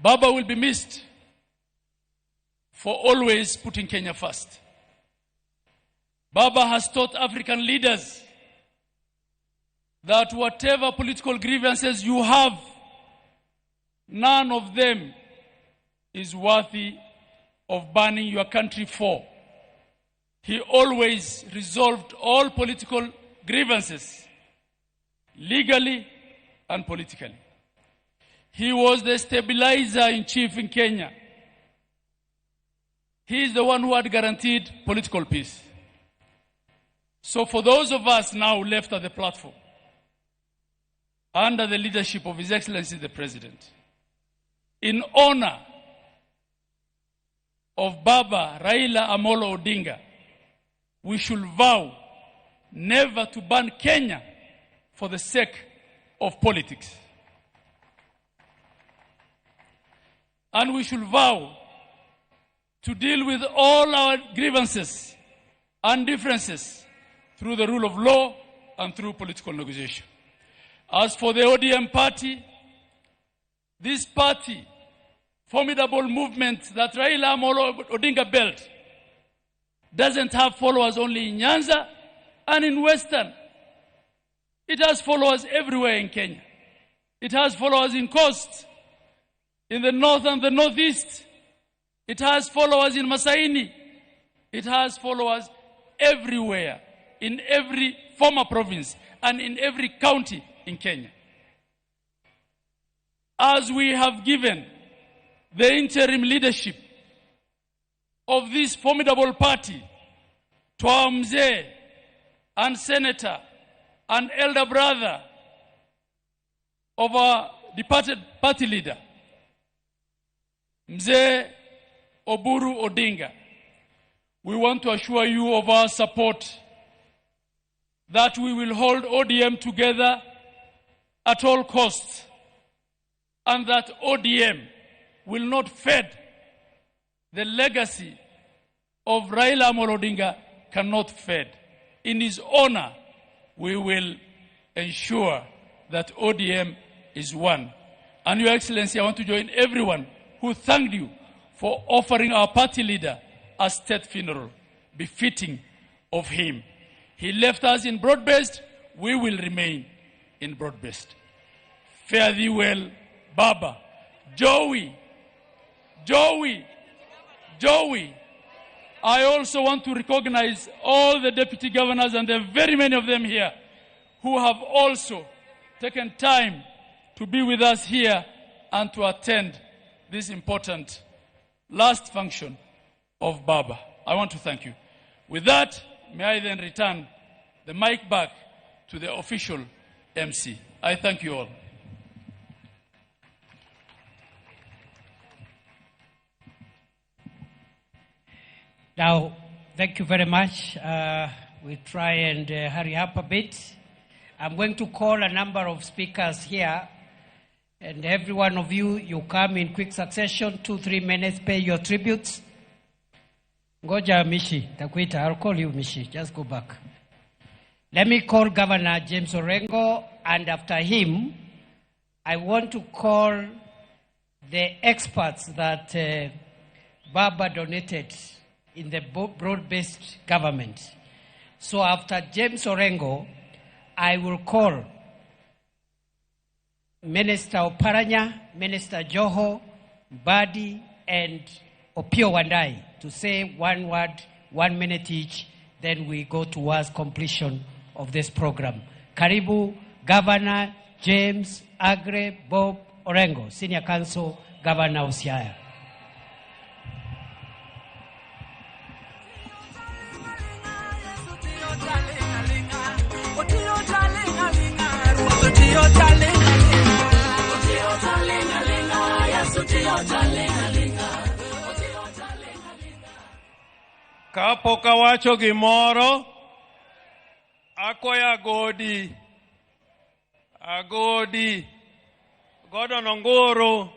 Baba will be missed for always putting Kenya first. Baba has taught African leaders that whatever political grievances you have, none of them is worthy of burning your country for. He always resolved all political grievances legally and politically. He was the stabilizer in chief in Kenya. He is the one who had guaranteed political peace. So for those of us now left at the platform, under the leadership of His Excellency the President, in honor of Baba Raila Amolo Odinga, we should vow never to burn Kenya for the sake of politics. And we should vow to deal with all our grievances and differences through the rule of law and through political negotiation. As for the ODM party, this party, formidable movement that Raila Amolo Odinga built, doesn't have followers only in Nyanza and in Western. It has followers everywhere in Kenya. It has followers in Coast, in the north and the northeast. It has followers in Masaini. It has followers everywhere, in every former province and in every county in Kenya. As we have given the interim leadership of this formidable party to our mzee and senator and elder brother of our departed party leader, Mzee Oburu Odinga, we want to assure you of our support, that we will hold ODM together at all costs, and that ODM will not fade. The legacy of Raila Amolo Odinga cannot fade. In his honor, we will ensure that ODM is one. And Your Excellency, I want to join everyone who thanked you for offering our party leader a state funeral befitting of him. He left us in broad-based, we will remain in broad-based. Fare thee well, Baba. Joey. I also want to recognize all the deputy governors, and there are very many of them here, who have also taken time to be with us here and to attend this important last function of Baba. I want to thank you. With that, may I then return the mic back to the official MC. I thank you all. Now, thank you very much. We try and hurry up a bit. I'm going to call a number of speakers here, and every one of you, you come in quick succession, 2-3 minutes, pay your tributes. Ngoja Mishi, takuita, I'll call you Mishi, just go back. Let me call Governor James Orengo, and after him, I want to call the experts that Baba donated in the broad-based government. So after James Orengo, I will call Minister Oparanya, Minister Joho, Badi, and Opio Wandai to say one word, 1 minute each, then we go towards completion of this program. Karibu, Governor James Agre Bob Orengo, Senior Counsel, Governor of Siaya. Kapo kawacho gimoro, akwaya agodi, godo nongoro,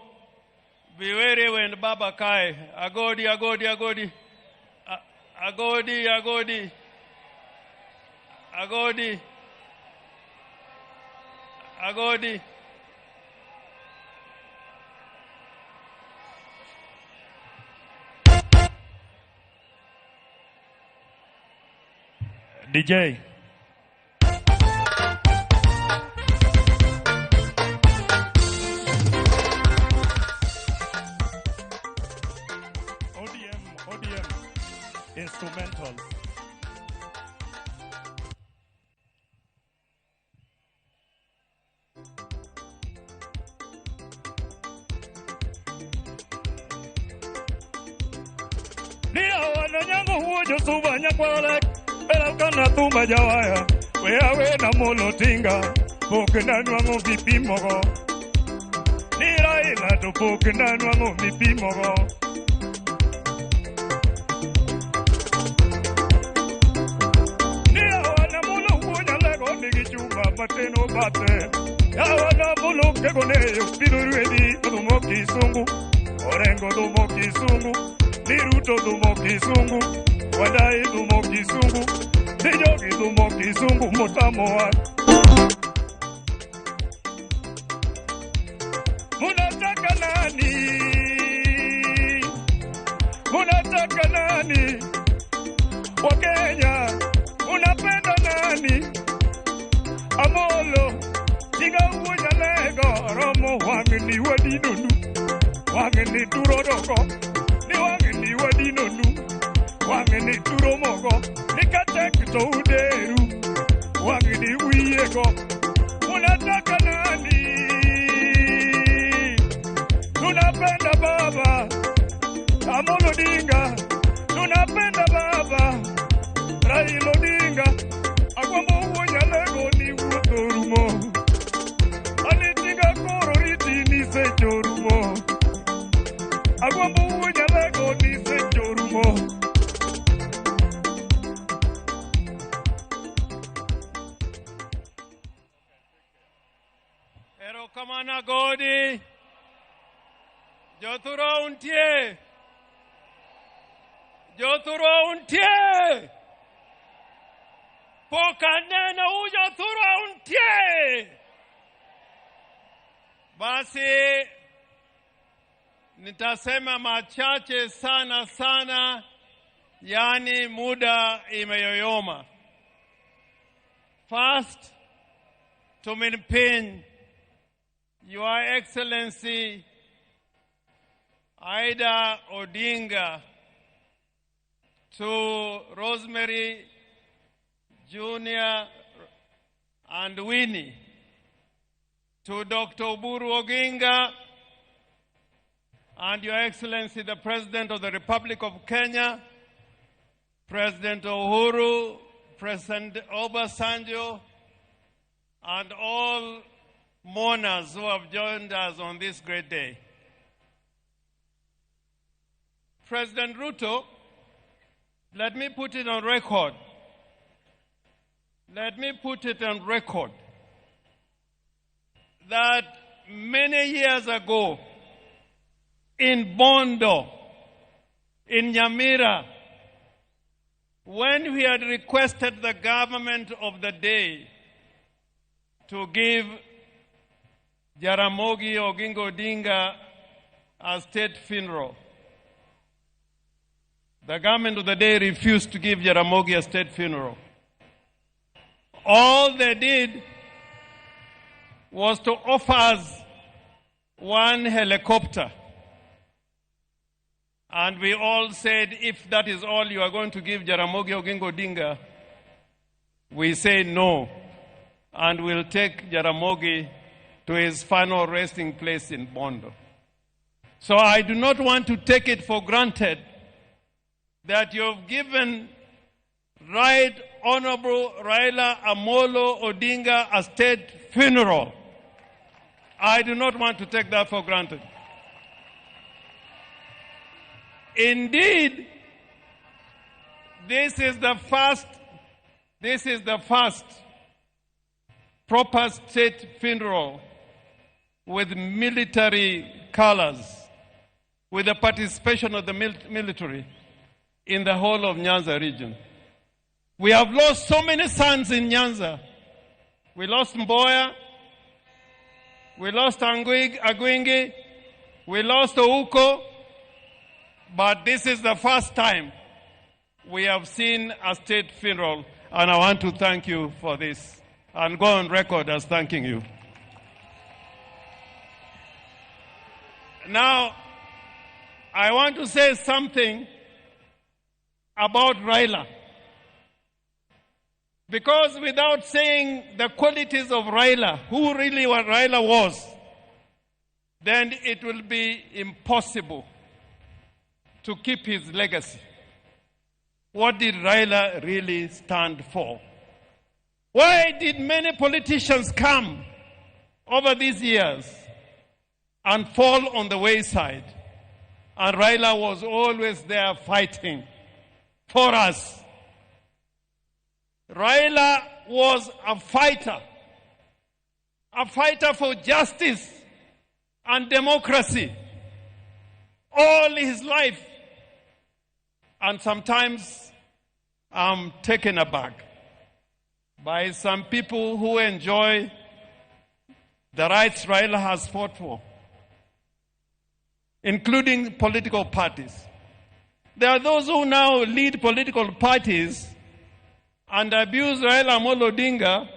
biwere wend Baba kai, agodi, DJ. ODM instrumentals. Nina wana nyango huojo suba nyakwale Bela kana tumba jawaya Weawe na molo tinga Poke na nwango vipi mogo Nira ila to poke na nwango vipi mogo Nira wana molo huoja lego Nigi chumba mateno bate Ya wana molo kegoneyo Piduruedi Dumo kisungu Orengo dumo kisungu Niruto dumo kisungu Wadai dumo kisungu Nijogi dumo kisungu Motamoa Munataka nani Munataka nani Wakenya Munapenda nani Amolo Tiga uwoja lego Romo wangeni wadinonu Wangeni turodoko Ni wadinonu Wangeni turomogo Nikatek to uderu Wangeni wiyego Unataka nani Tunapenda baba Amolo Odinga Tunapenda baba Raila Odinga Agwambo uwonya lego ni uotorumo Anitiga koro riti ni sechorumo Agwambo uwonya lego ni sechorumo Ero kamana godi Joturo untie Joturo untie Poka nena ujoturo untie Basi nitasema machache sana yani muda imeyoyoma. First, to maintain Your Excellency Aida Odinga, to Rosemary Jr. and Winnie, to Dr. Oburu Oginga, and Your Excellency the President of the Republic of Kenya, President Uhuru, President Obasanjo, and all mourners who have joined us on this great day. President Ruto, let me put it on record. Let me put it on record that many years ago in Bondo, in Nyamira, when we had requested the government of the day to give Jaramogi Oginga Odinga a state funeral, the government of the day refused to give Jaramogi a state funeral. All they did was to offer us one helicopter. And we all said, if that is all you are going to give Jaramogi Oginga Odinga, we say no. And we'll take Jaramogi to his final resting place in Bondo. So I do not want to take it for granted that you've given Right Honorable Raila Amolo Odinga a state funeral. I do not want to take that for granted. Indeed, this is the first proper state funeral with military colors, with the participation of the military in the whole of Nyanza region. We have lost so many sons in Nyanza. We lost Mboya, we lost Agwingi, we lost Ouko, but this is the first time we have seen a state funeral. And I want to thank you for this and go on record as thanking you. Now, I want to say something about Raila. Because without saying the qualities of Raila, who really what Raila was, then it will be impossible to keep his legacy. What did Raila really stand for? Why did many politicians come over these years and fall on the wayside? And Raila was always there fighting for us. Raila was a fighter for justice and democracy all his life. And sometimes I'm taken aback by some people who enjoy the rights Raila has fought for, including political parties. There are those who now lead political parties and abuse Raila Amolo Odinga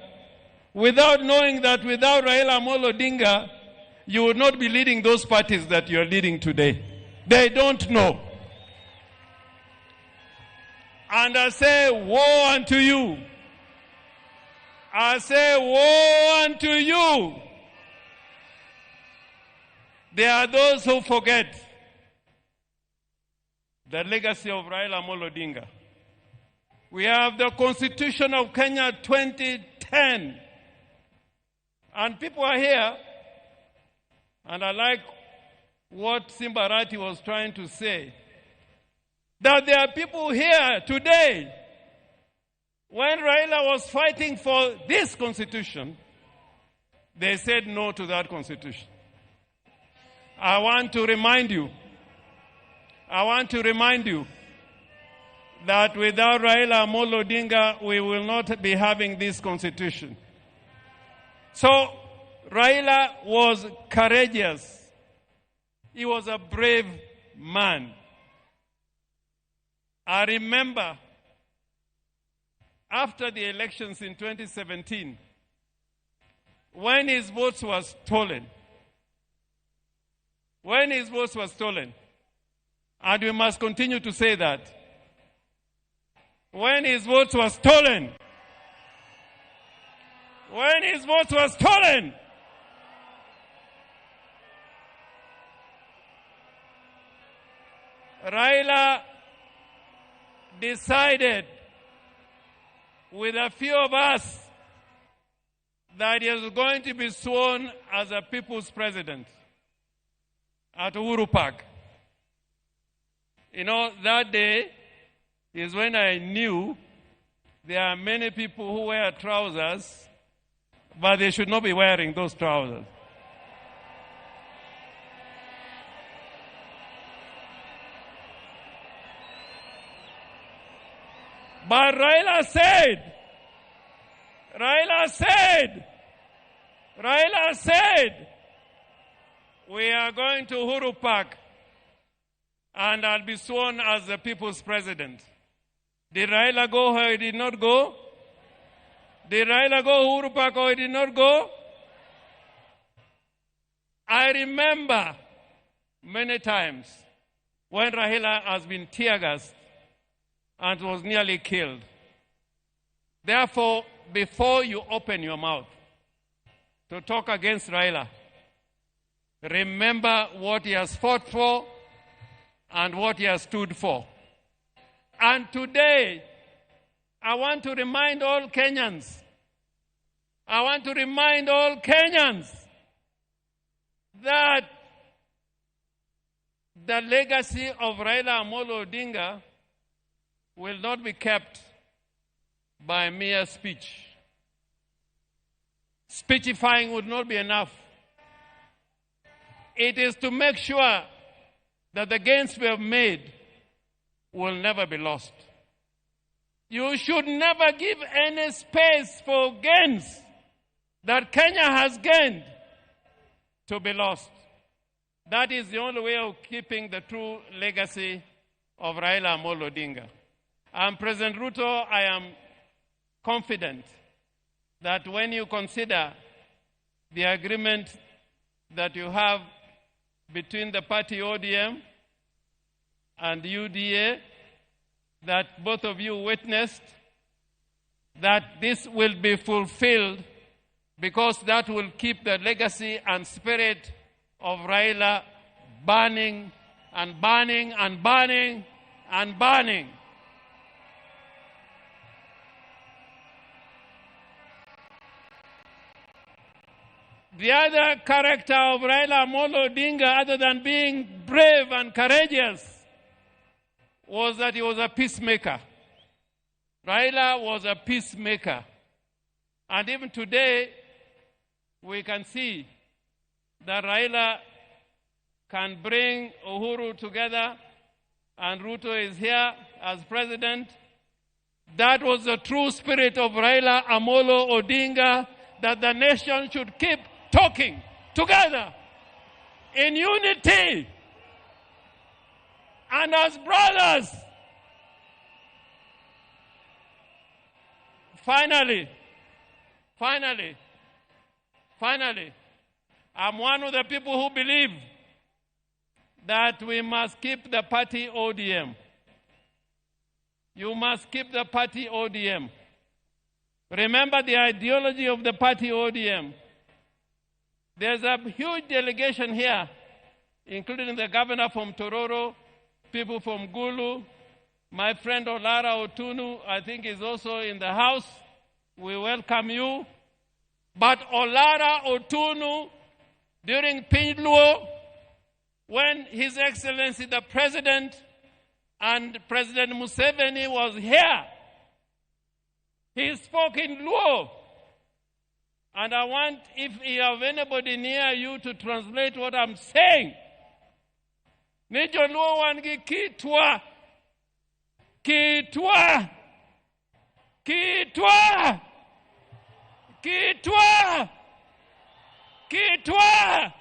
without knowing that without Raila Amolo Odinga, you would not be leading those parties that you are leading today. They don't know. And I say, woe unto you. I say, woe unto you. There are those who forget the legacy of Raila Amolo Odinga. We have the Constitution of Kenya 2010. And people are here, and I like what Simbarati was trying to say, that there are people here today, when Raila was fighting for this Constitution, they said no to that Constitution. I want to remind you that without Raila Amolo Odinga, we will not be having this Constitution. So, Raila was courageous. He was a brave man. I remember after the elections in 2017, when his votes were stolen, and we must continue to say that, when his votes were stolen, Raila decided with a few of us that he was going to be sworn as a people's president at Uhuru Park. You know, that day is when I knew there are many people who wear trousers, but they should not be wearing those trousers. But Raila said, we are going to Uhuru Park and I'll be sworn as the people's president. Did Raila go or he did not go? Did Raila go Uhuru Park or he did not go? I remember many times when Raila has been tear-gassed and was nearly killed. Therefore, before you open your mouth to talk against Raila, remember what he has fought for and what he has stood for. And today, I want to remind all Kenyans, that the legacy of Raila Amolo Odinga will not be kept by mere speech. Speechifying would not be enough. It is to make sure that the gains we have made will never be lost. You should never give any space for gains that Kenya has gained to be lost. That is the only way of keeping the true legacy of Raila Amolo Odinga. And President Ruto, I am confident that when you consider the agreement that you have between the party ODM and UDA, that both of you witnessed, that this will be fulfilled, because that will keep the legacy and spirit of Raila burning and burning and burning and burning. The other character of Raila Amolo Odinga, other than being brave and courageous, was that he was a peacemaker. Raila was a peacemaker. And even today, we can see that Raila can bring Uhuru together, and Ruto is here as president. That was the true spirit of Raila Amolo Odinga, that the nation should keep talking together in unity and as brothers. Finally, I'm one of the people who believe that we must keep the party ODM. You must keep the party ODM. Remember the ideology of the party ODM. There's a huge delegation here, including the governor from Tororo, people from Gulu, my friend Olara Otunu, I think, is also in the house. We welcome you. But Olara Otunu, during Pinluo, when His Excellency the President and President Museveni was here, he spoke in Luo. And I want, if you have anybody near you, to translate what I'm saying. Nijo Luo wangi kitwa. Kitwa. Kitwa. Kitwa. Kitwa.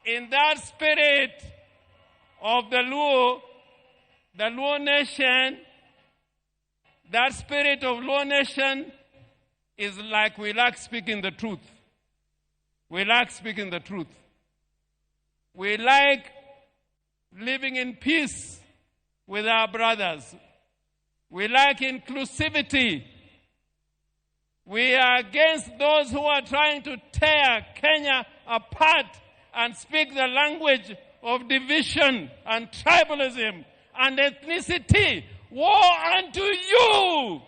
In that spirit of the Luo nation, that spirit of Luo nation is like we like speaking the truth. We like speaking the truth. We like living in peace with our brothers. We like inclusivity. We are against those who are trying to tear Kenya apart and speak the language of division and tribalism and ethnicity. Woe unto you!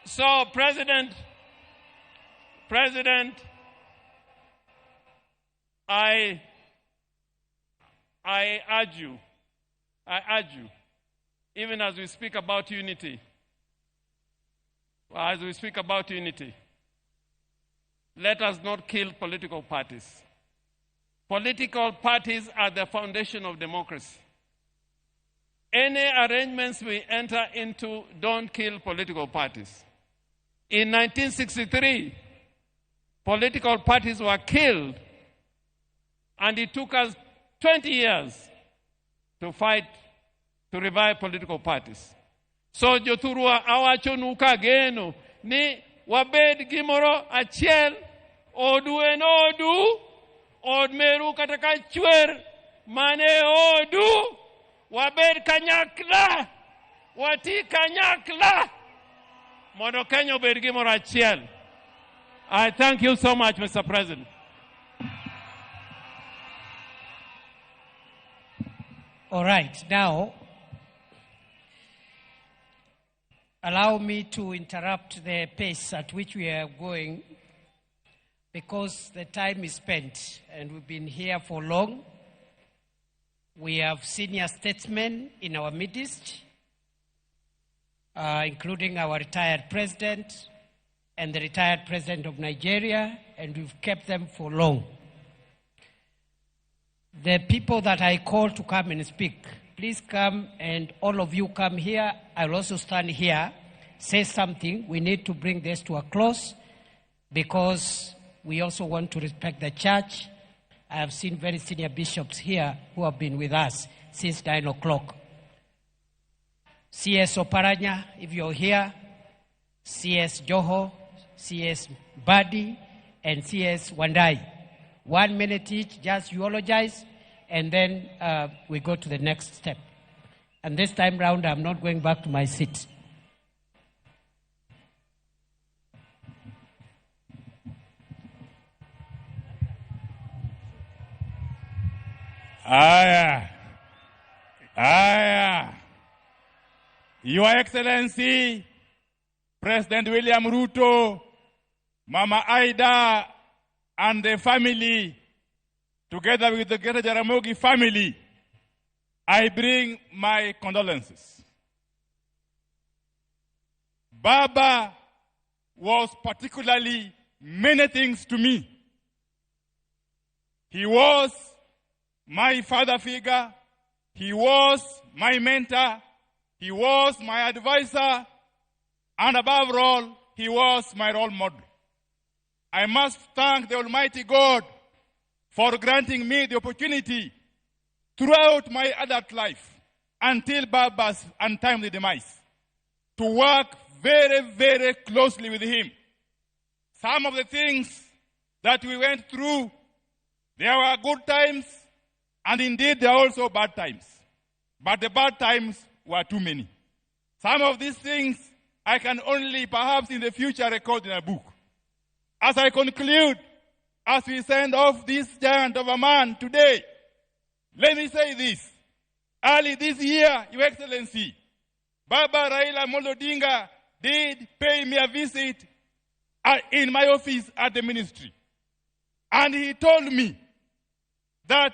So, President, I urge you, even as we speak about unity, let us not kill political parties. Political parties are the foundation of democracy. Any arrangements we enter into don't kill political parties. In 1963, political parties were killed, and it took us 20 years to fight to revive political parties. So joturua awachonuka geno ni wabed gimoro achiel odu en odu od meru kataka chwer mane odu wabed kanyakla wati kanyakla mondo Kenya obed gimoro achiel. I thank you so much, Mr. President. All right, now, allow me to interrupt the pace at which we are going, because the time is spent and we've been here for long. We have senior statesmen in our midst, including our retired president and the retired president of Nigeria, and we've kept them for long. The people that I call to come and speak, please come, and all of you come here. I'll also stand here, say something. We need to bring this to a close because we also want to respect the church. I have seen very senior bishops here who have been with us since 9 o'clock. CS Oparanya, if you're here, CS Joho, CS Badi, and CS Wandai. 1 minute each, just eulogize, and then we go to the next step. And this time round, I'm not going back to my seat. Your Excellency, President William Ruto, Mama Aida, and the family, together with the Greater Jaramogi family, I bring my condolences. Baba was particularly many things to me. He was my father figure. He was my mentor. He was my advisor. And above all, he was my role model. I must thank the Almighty God for granting me the opportunity throughout my adult life until Baba's untimely demise to work very, very closely with him. Some of the things that we went through, there were good times, and indeed there are also bad times. But the bad times were too many. Some of these things I can only perhaps in the future record in a book. As I conclude, as we send off this giant of a man today, let me say this. Early this year, Your Excellency, Baba Raila Amolo Odinga did pay me a visit in my office at the ministry. And he told me that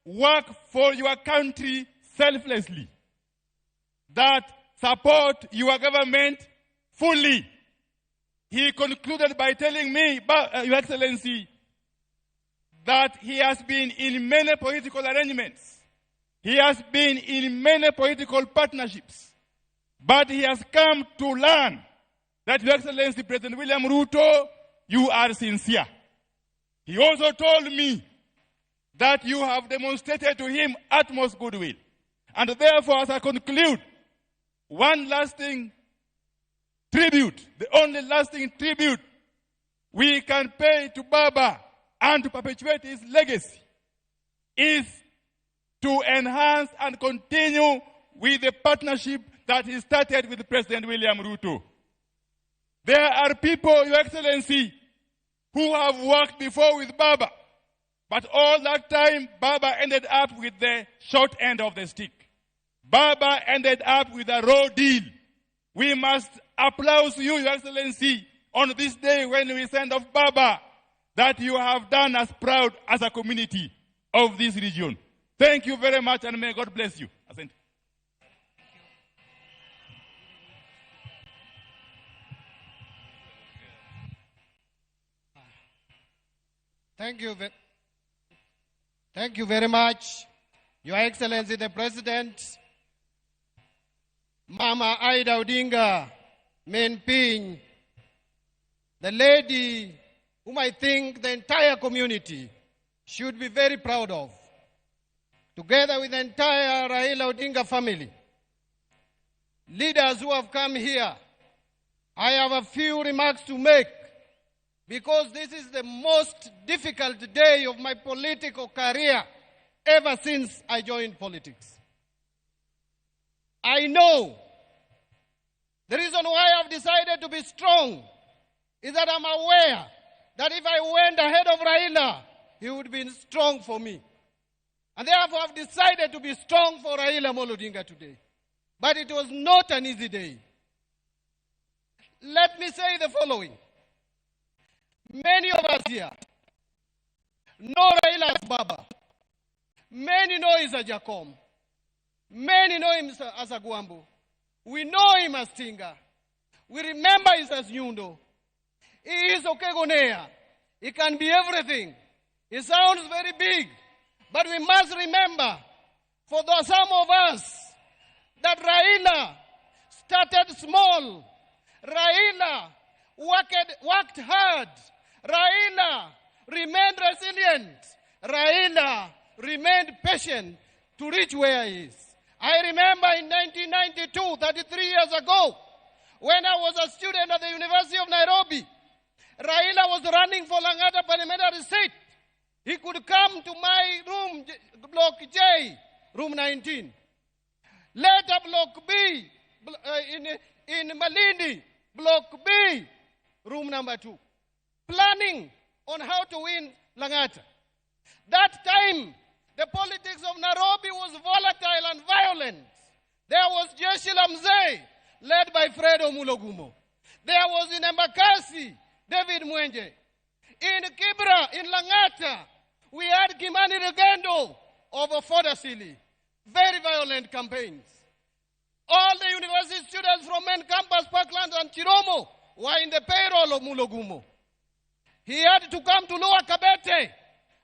work for your country selflessly, that support your government fully. He concluded by telling me, Your Excellency, that he has been in many political arrangements. He has been in many political partnerships. But he has come to learn that, Your Excellency, President William Ruto, you are sincere. He also told me that you have demonstrated to him utmost goodwill. And therefore, as I conclude, one lasting tribute, the only lasting tribute we can pay to Baba and to perpetuate his legacy is to enhance and continue with the partnership that he started with President William Ruto. There are people, Your Excellency, who have worked before with Baba, but all that time, Baba ended up with the short end of the stick. Baba ended up with a raw deal. We must applaud you, Your Excellency, on this day when we send off Baba, that you have done us proud as a community of this region. Thank you very much, and may God bless you. Asante. Thank you very much, Your Excellency the President, Mama Aida Odinga, Menping, the lady whom I think the entire community should be very proud of, together with the entire Raila Odinga family. Leaders who have come here, I have a few remarks to make, because this is the most difficult day of my political career ever since I joined politics. I know the reason why I've decided to be strong is that I'm aware that if I went ahead of Raila, he would be strong for me. And therefore I've decided to be strong for Raila Amolo Odinga today. But it was not an easy day. Let me say the following. Many of us here know Raila as Baba. Many know him as Jacom. Many know him as Agwambo. We know him as Tinga. We remember him as Nyundo. He is Okegonea. He can be everything. He sounds very big. But we must remember, for some of us, that Raila started small. Raila worked hard. Raila remained resilient. Raila remained patient to reach where he is. I remember in 1992, 33 years ago, when I was a student at the University of Nairobi, Raila was running for Lang'ata Parliamentary seat. He could come to my room, Block J, room 19. Later, Block B, in Malindi, Block B, room number 2. Planning on how to win Lang'ata. That time, the politics of Nairobi was volatile and violent. There was Jeshi la Mzee, led by Fredo Mulogumo. There was in Embakasi, David Mwenje. In Kibra, in Lang'ata, we had Kimani Rugendo over Fodasili. Very violent campaigns. All the university students from main campus, Parkland and Chiromo, were in the payroll of Mulogumo. He had to come to Lower Kabete,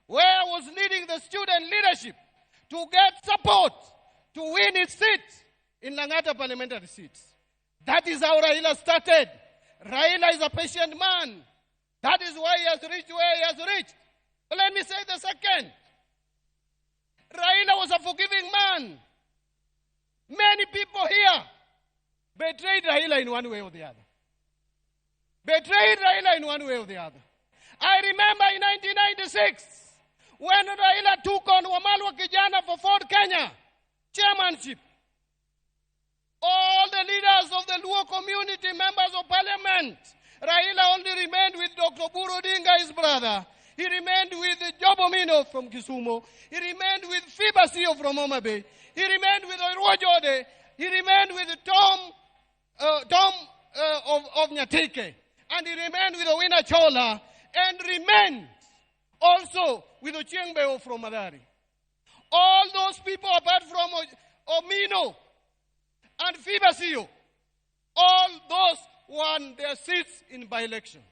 where I was leading the student leadership to get support to win his seat in Lang'ata parliamentary seats. That is how Raila started. Raila is a patient man. That is why he has reached where he has reached. But let me say the second. Raila was a forgiving man. Many people here betrayed Raila in one way or the other. Betrayed Raila in one way or the other. I remember in 1996, when Raila took on Wamalwa Kijana for Ford Kenya chairmanship, all the leaders of the Luo community, members of parliament, Raila only remained with Dr. Buru Dinga, his brother. He remained with Jobomino from Kisumu. He remained with Fibasio from Homa Bay. He remained with Orojode. He remained with Tom of Nyatike. And he remained with Owina Chola. And remained also with Ochiengbeo from Madari. All those people, apart from Omino and Fibasio, all those won their seats in by-elections.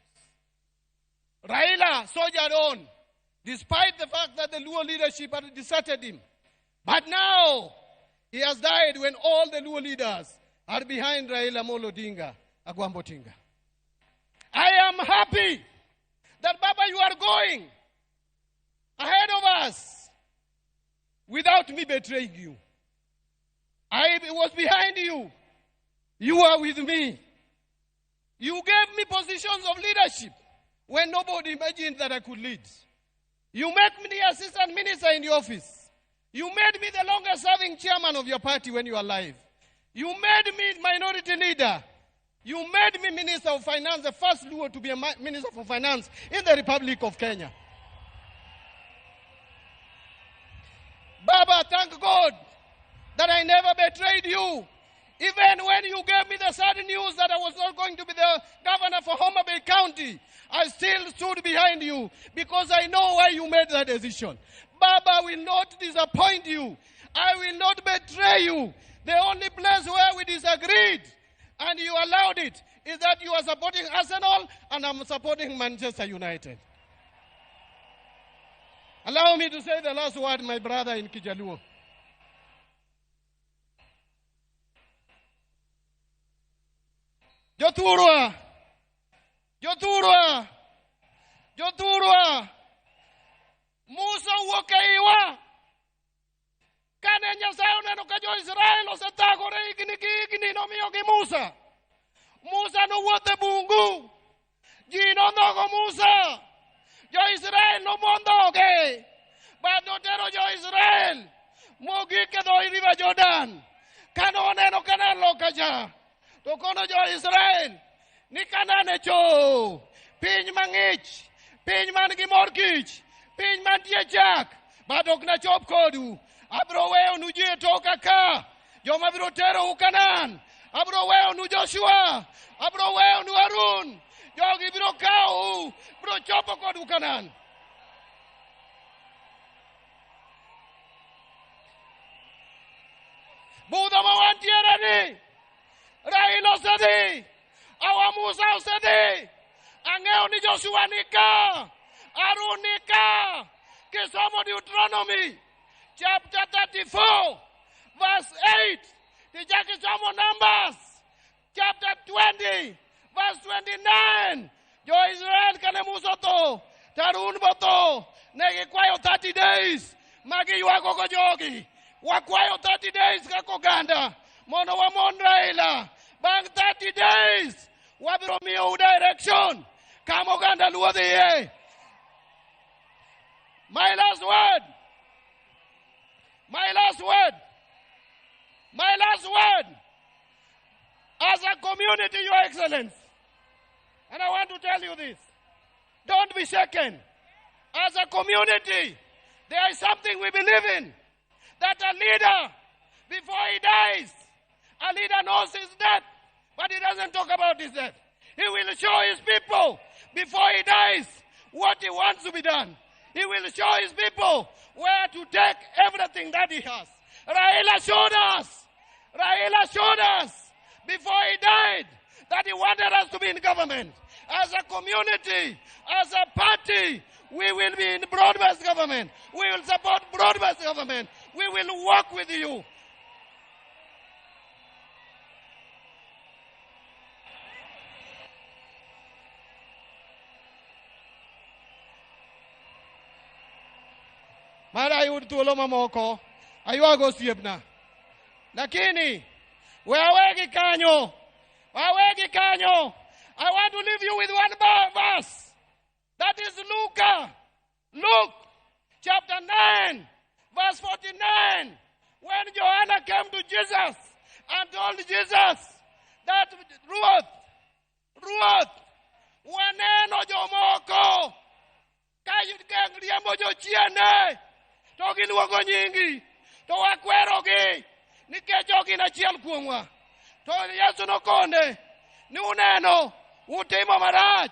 Raila soldiered on, despite the fact that the Luo leadership had deserted him. But now, he has died when all the Luo leaders are behind Raila Molo Odinga, Agwambo Tinga. I am happy that, Baba, you are going ahead of us without me betraying you. I was behind you. You are with me. You gave me positions of leadership when nobody imagined that I could lead. You made me the assistant minister in the office. You made me the longest serving chairman of your party when you were alive. You made me minority leader. You made me Minister of Finance, the first Luo to be a Minister for Finance in the Republic of Kenya. Baba, thank God that I never betrayed you. Even when you gave me the sad news that I was not going to be the governor for Homa Bay County, I still stood behind you because I know why you made that decision. Baba will not disappoint you. I will not betray you. The only place where we disagreed and you allowed it is that you are supporting Arsenal and I'm supporting Manchester United. Allow me to say the last word, my brother in Kijaluo. Joturwa, Joturwa, Joturwa, Musa wakaiwa. Kane Nyasaye neno ka jo Israel osetagore igni nomiyo gi Musa. Musa nowuotho e bungu. Ji nondhogo Musa. Jo-Israel nomondhoge. Bad notero jo-Israel mogik e dho river Jordan. Kane oneno Kanaan loka cha. To kono jo-Israel ni Kanaan e cho. Piny mang'ich. Piny man gi mor kich. Piny mantie chak. Bad ok nachop kodu. Abro weyo nu ji e toka ka. Joma biro tero u Kanaan. Abro weyo nu Joshua. Abro weyo nu Harun. Jogi biro kawo. Biro chopo kodu Kanaan. Budha ma wantiere ni. Raila osedhi. Awa Musa osedhi. Ang'eyo ni Joshua nika. Harun nika. Kisomo Deuteronomy chapter 34, verse 8. Tijaki somo Numbers chapter 20, verse 29. Jo Israel kane Musa to, Harun boto, negi kwayo 30 days. Magi yuago ko jogi. wakwayo 30 days kako ganda mono wamon Raila bang 30 days wabiro miyo direction kamo ganda luodhiye. My last word. As a community, Your Excellency, and I want to tell you this, don't be shaken. As a community, there is something we believe in, that a leader, before he dies, a leader knows his death, but he doesn't talk about his death. He will show his people, before he dies, what he wants to be done. He will show his people where to take everything that he has. Raila showed us before he died that he wanted us to be in government. As a community, as a party, we will be in broad-based government. We will support broad-based government. We will work with you. Mara yud tuolo mamoko aywago siepna lakini wawegi kanyo I want to leave you with one verse that is Luke chapter 9 verse 49 when Joanna came to Jesus and told Jesus that Ruth waneno jomoko kayudriembo jochiende to giluongo nyingi to wakwerogi nikech ok gin achiel kuomwa. To Yesu nokone ni uneno utimo marach.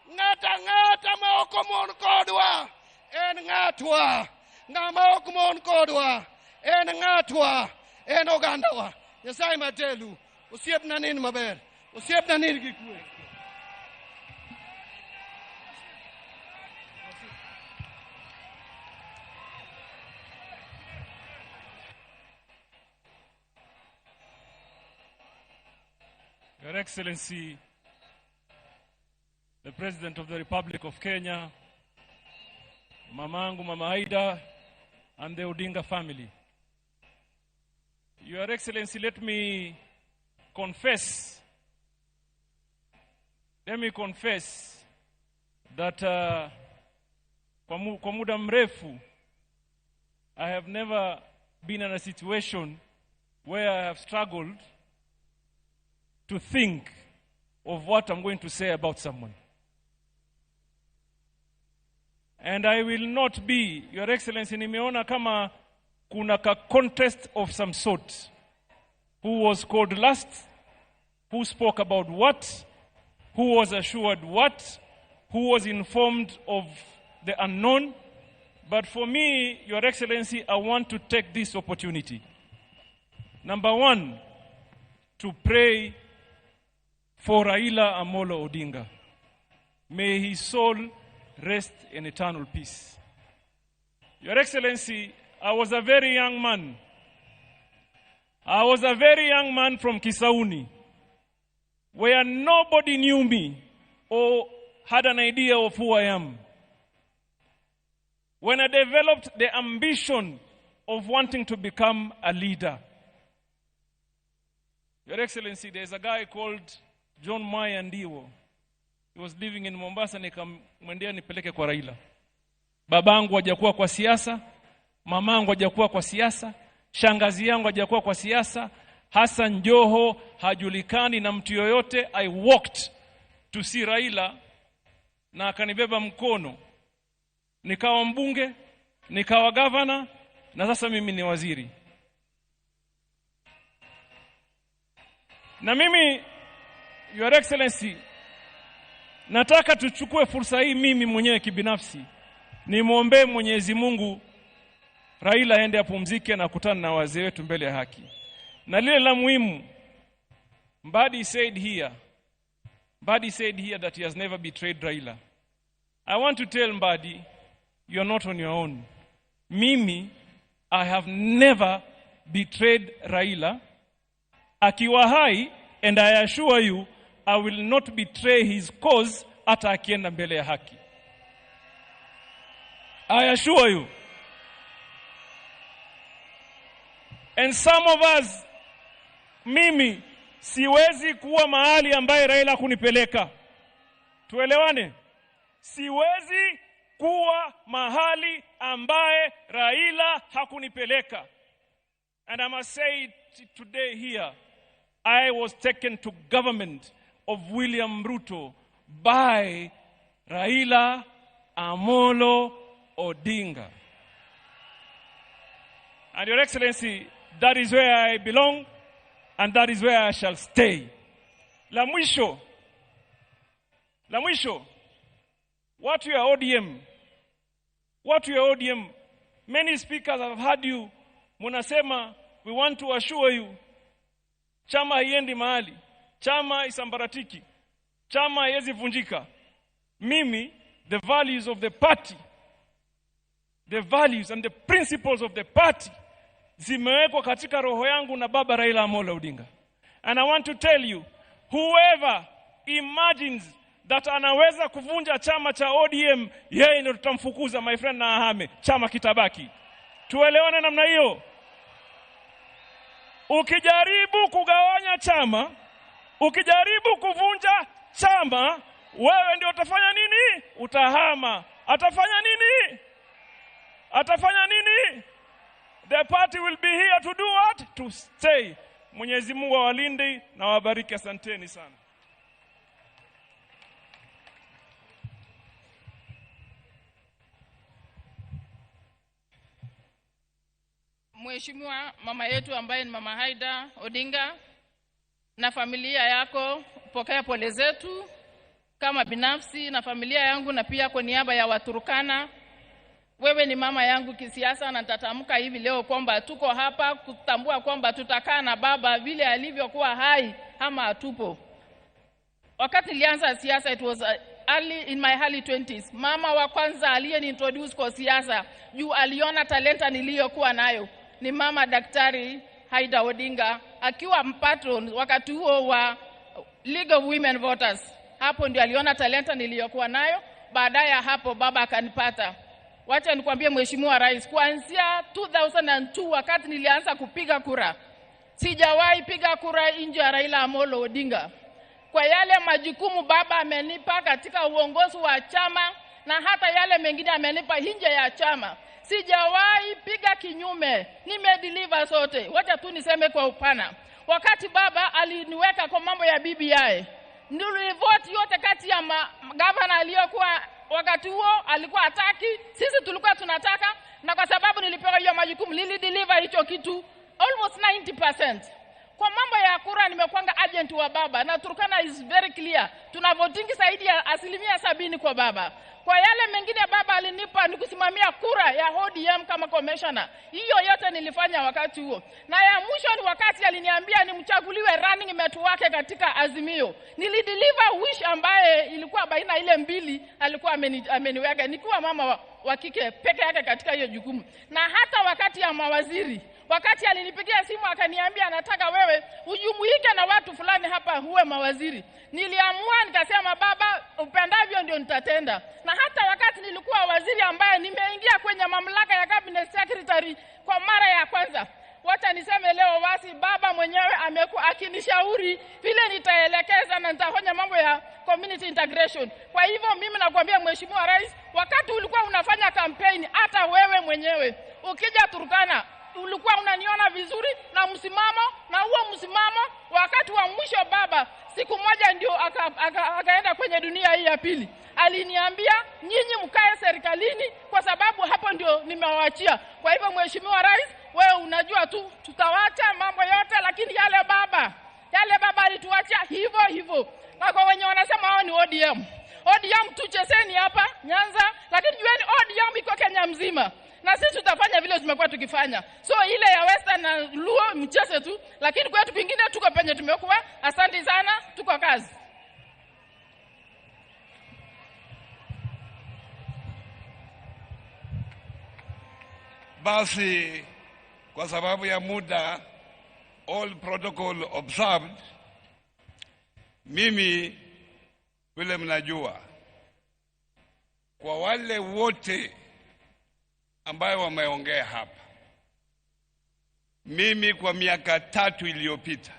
Ng'ata ma ok mon kodwa en ng'atwa. Ng'ama ok mon kodwa en ng'atwa, en ogandawa. Nyasaye matelu osiepna nin maber, osiepna nin gi kwe. Your Excellency, the President of the Republic of Kenya, Mamangu, Mama Aida, and the Odinga family. Your Excellency, let me confess that kwa muda mrefu, I have never been in a situation where I have struggled to think of what I'm going to say about someone. And I will not be, Your Excellency, nimeona kama kuna ka contest of some sort. Who was called last? Who spoke about what? Who was assured what? Who was informed of the unknown? But for me, Your Excellency, I want to take this opportunity. Number one, to pray for Raila Amolo Odinga. May his soul rest in eternal peace. Your Excellency, I was a very young man. From Kisauni, where nobody knew me or had an idea of who I am. When I developed the ambition of wanting to become a leader. Your Excellency, there's a guy called John Maya Ndiwo. He was living in Mombasa, nikamwendea nipeleke kwa Raila. Babangu hajakuwa kwa siasa, mamangu hajakuwa kwa siasa, shangazi yangu hajakuwa kwa siasa, Hassan Joho hajulikani na mtu yoyote. I walked to see Raila na akanibeba mkono. Nikawa mbunge, nikawa governor, na sasa mimi ni waziri. Na mimi, Your Excellency, nataka tuchukue fursa hii mimi mwenyewe kibinafsi. Nimwombee Mwenyezi Mungu Raila aende apumzike na kutana na wazee wetu mbele ya haki. Na lile la muhimu, Mbadi said here that he has never betrayed Raila. I want to tell Mbadi, you are not on your own. Mimi, I have never betrayed Raila. Akiwa hai, and I assure you, I will not betray his cause hata akienda mbele ya haki. I assure you. And some of us, mimi, siwezi kuwa mahali ambaye Raila kunipeleka. Tuelewane? Siwezi kuwa mahali ambaye Raila hakunipeleka. And I must say it today here, I was taken to government of William Ruto by Raila Amolo Odinga. And Your Excellency, that is where I belong, and that is where I shall stay. La mwisho, watu ya ODM, many speakers have heard you, munasema, we want to assure you, chama haiendi mahali, chama isambaratiki, chama haiwezi vunjika. Mimi, the values of the party, the values and the principles of the party, zimewekwa katika roho yangu na baba Raila Amolo Odinga. And I want to tell you, whoever imagines that anaweza kuvunja chama cha ODM, yeye ndio tutamfukuza, my friend, na ahame, chama kitabaki. Tuelewane namna hiyo. Ukijaribu kugawanya chama, ukijaribu kuvunja chama, wewe ndio utafanya nini? Utahama. Atafanya nini? The party will be here to do what? To stay. Mwenyezi Mungu awalinde na wabariki. Asanteni sana. Mheshimiwa mama yetu ambaye ni Mama Haida Odinga na familia yako, pokea pole zetu kama binafsi na familia yangu na pia kwa niaba ya Waturkana. Wewe ni mama yangu kisiasa na nitatamka hivi leo kwamba tuko hapa kutambua kwamba tutakaa na baba vile alivyokuwa hai ama atupo. Wakati nilianza siasa, it was early in my early 20s. Mama wa kwanza aliyeintroduce kwa siasa juu aliona talenta niliyokuwa nayo ni mama Daktari Haida Odinga, akiwa mpatron wakati huo wa League of Women Voters. Hapo ndio aliona talenta niliyokuwa nayo. Baadaye hapo baba akanipata. Wacha nikwambie Mheshimiwa Rais, kuanzia 2002 wakati nilianza kupiga kura, sijawahi piga kura nje ya Raila Amolo Odinga. Kwa yale majukumu baba amenipa katika uongozi wa chama na hata yale mengine amenipa nje ya chama, sijawahi piga kinyume, nimedeliver sote. Wacha tu niseme kwa upana. Wakati baba aliniweka kwa mambo ya BBI, nilivote yote kati ya governor aliyokuwa wakati huo alikuwa hataki, sisi tulikuwa tunataka, na kwa sababu nilipewa hiyo majukumu nilideliver hicho kitu almost 90%. Kwa mambo ya kura nimekuanga agent wa baba na Turkana is very clear. Tuna voting zaidi ya 70% kwa baba. Kwa yale mengine baba alinipa ni kusimamia kura ya ODM kama commissioner. Hiyo yote nilifanya wakati huo. Na ya mwisho ni wakati aliniambia nimchaguliwe running mate wake katika Azimio. Nilideliver wish ambaye ilikuwa baina ile mbili alikuwa ameniweka. Nikiwa mama wa kike peke yake katika hiyo jukumu. Na hata wakati ya mawaziri, wakati alinipigia simu akaniambia anataka wewe ujumuike na watu fulani hapa huwe mawaziri, niliamua nikasema baba upendavyo ndio nitatenda. Na hata wakati nilikuwa waziri ambaye nimeingia kwenye mamlaka ya cabinet secretary kwa mara ya kwanza, wacha niseme leo wasi baba mwenyewe amekuwa akinishauri vile nitaelekeza na nitafanya mambo ya community integration. Kwa hivyo mimi nakwambia Mheshimiwa Rais, wakati ulikuwa unafanya campaign, hata wewe mwenyewe ukija Turkana ulikuwa unaniona vizuri na msimamo, na huo msimamo wakati wa mwisho baba siku moja ndio akaenda kwenye dunia hii ya pili, aliniambia nyinyi mkae serikalini kwa sababu hapo ndio nimewaachia. Kwa hivyo Mheshimiwa Rais, wewe unajua tu tutawacha mambo yote, lakini yale baba alituacha hivyo hivyo. Na kwa wenye wanasema hao ni ODM tucheseni hapa Nyanza, lakini jueni ODM iko Kenya mzima. Na sisi tutafanya vile tumekuwa tukifanya. So ile ya Western na Luo mcheze tu, lakini kwetu pingine tuko penye tumekuwa. Asante sana, tuko kazi. Basi kwa sababu ya muda, all protocol observed, mimi vile mnajua, kwa wale wote ambayo wameongea hapa. Mimi kwa miaka 3 iliyopita,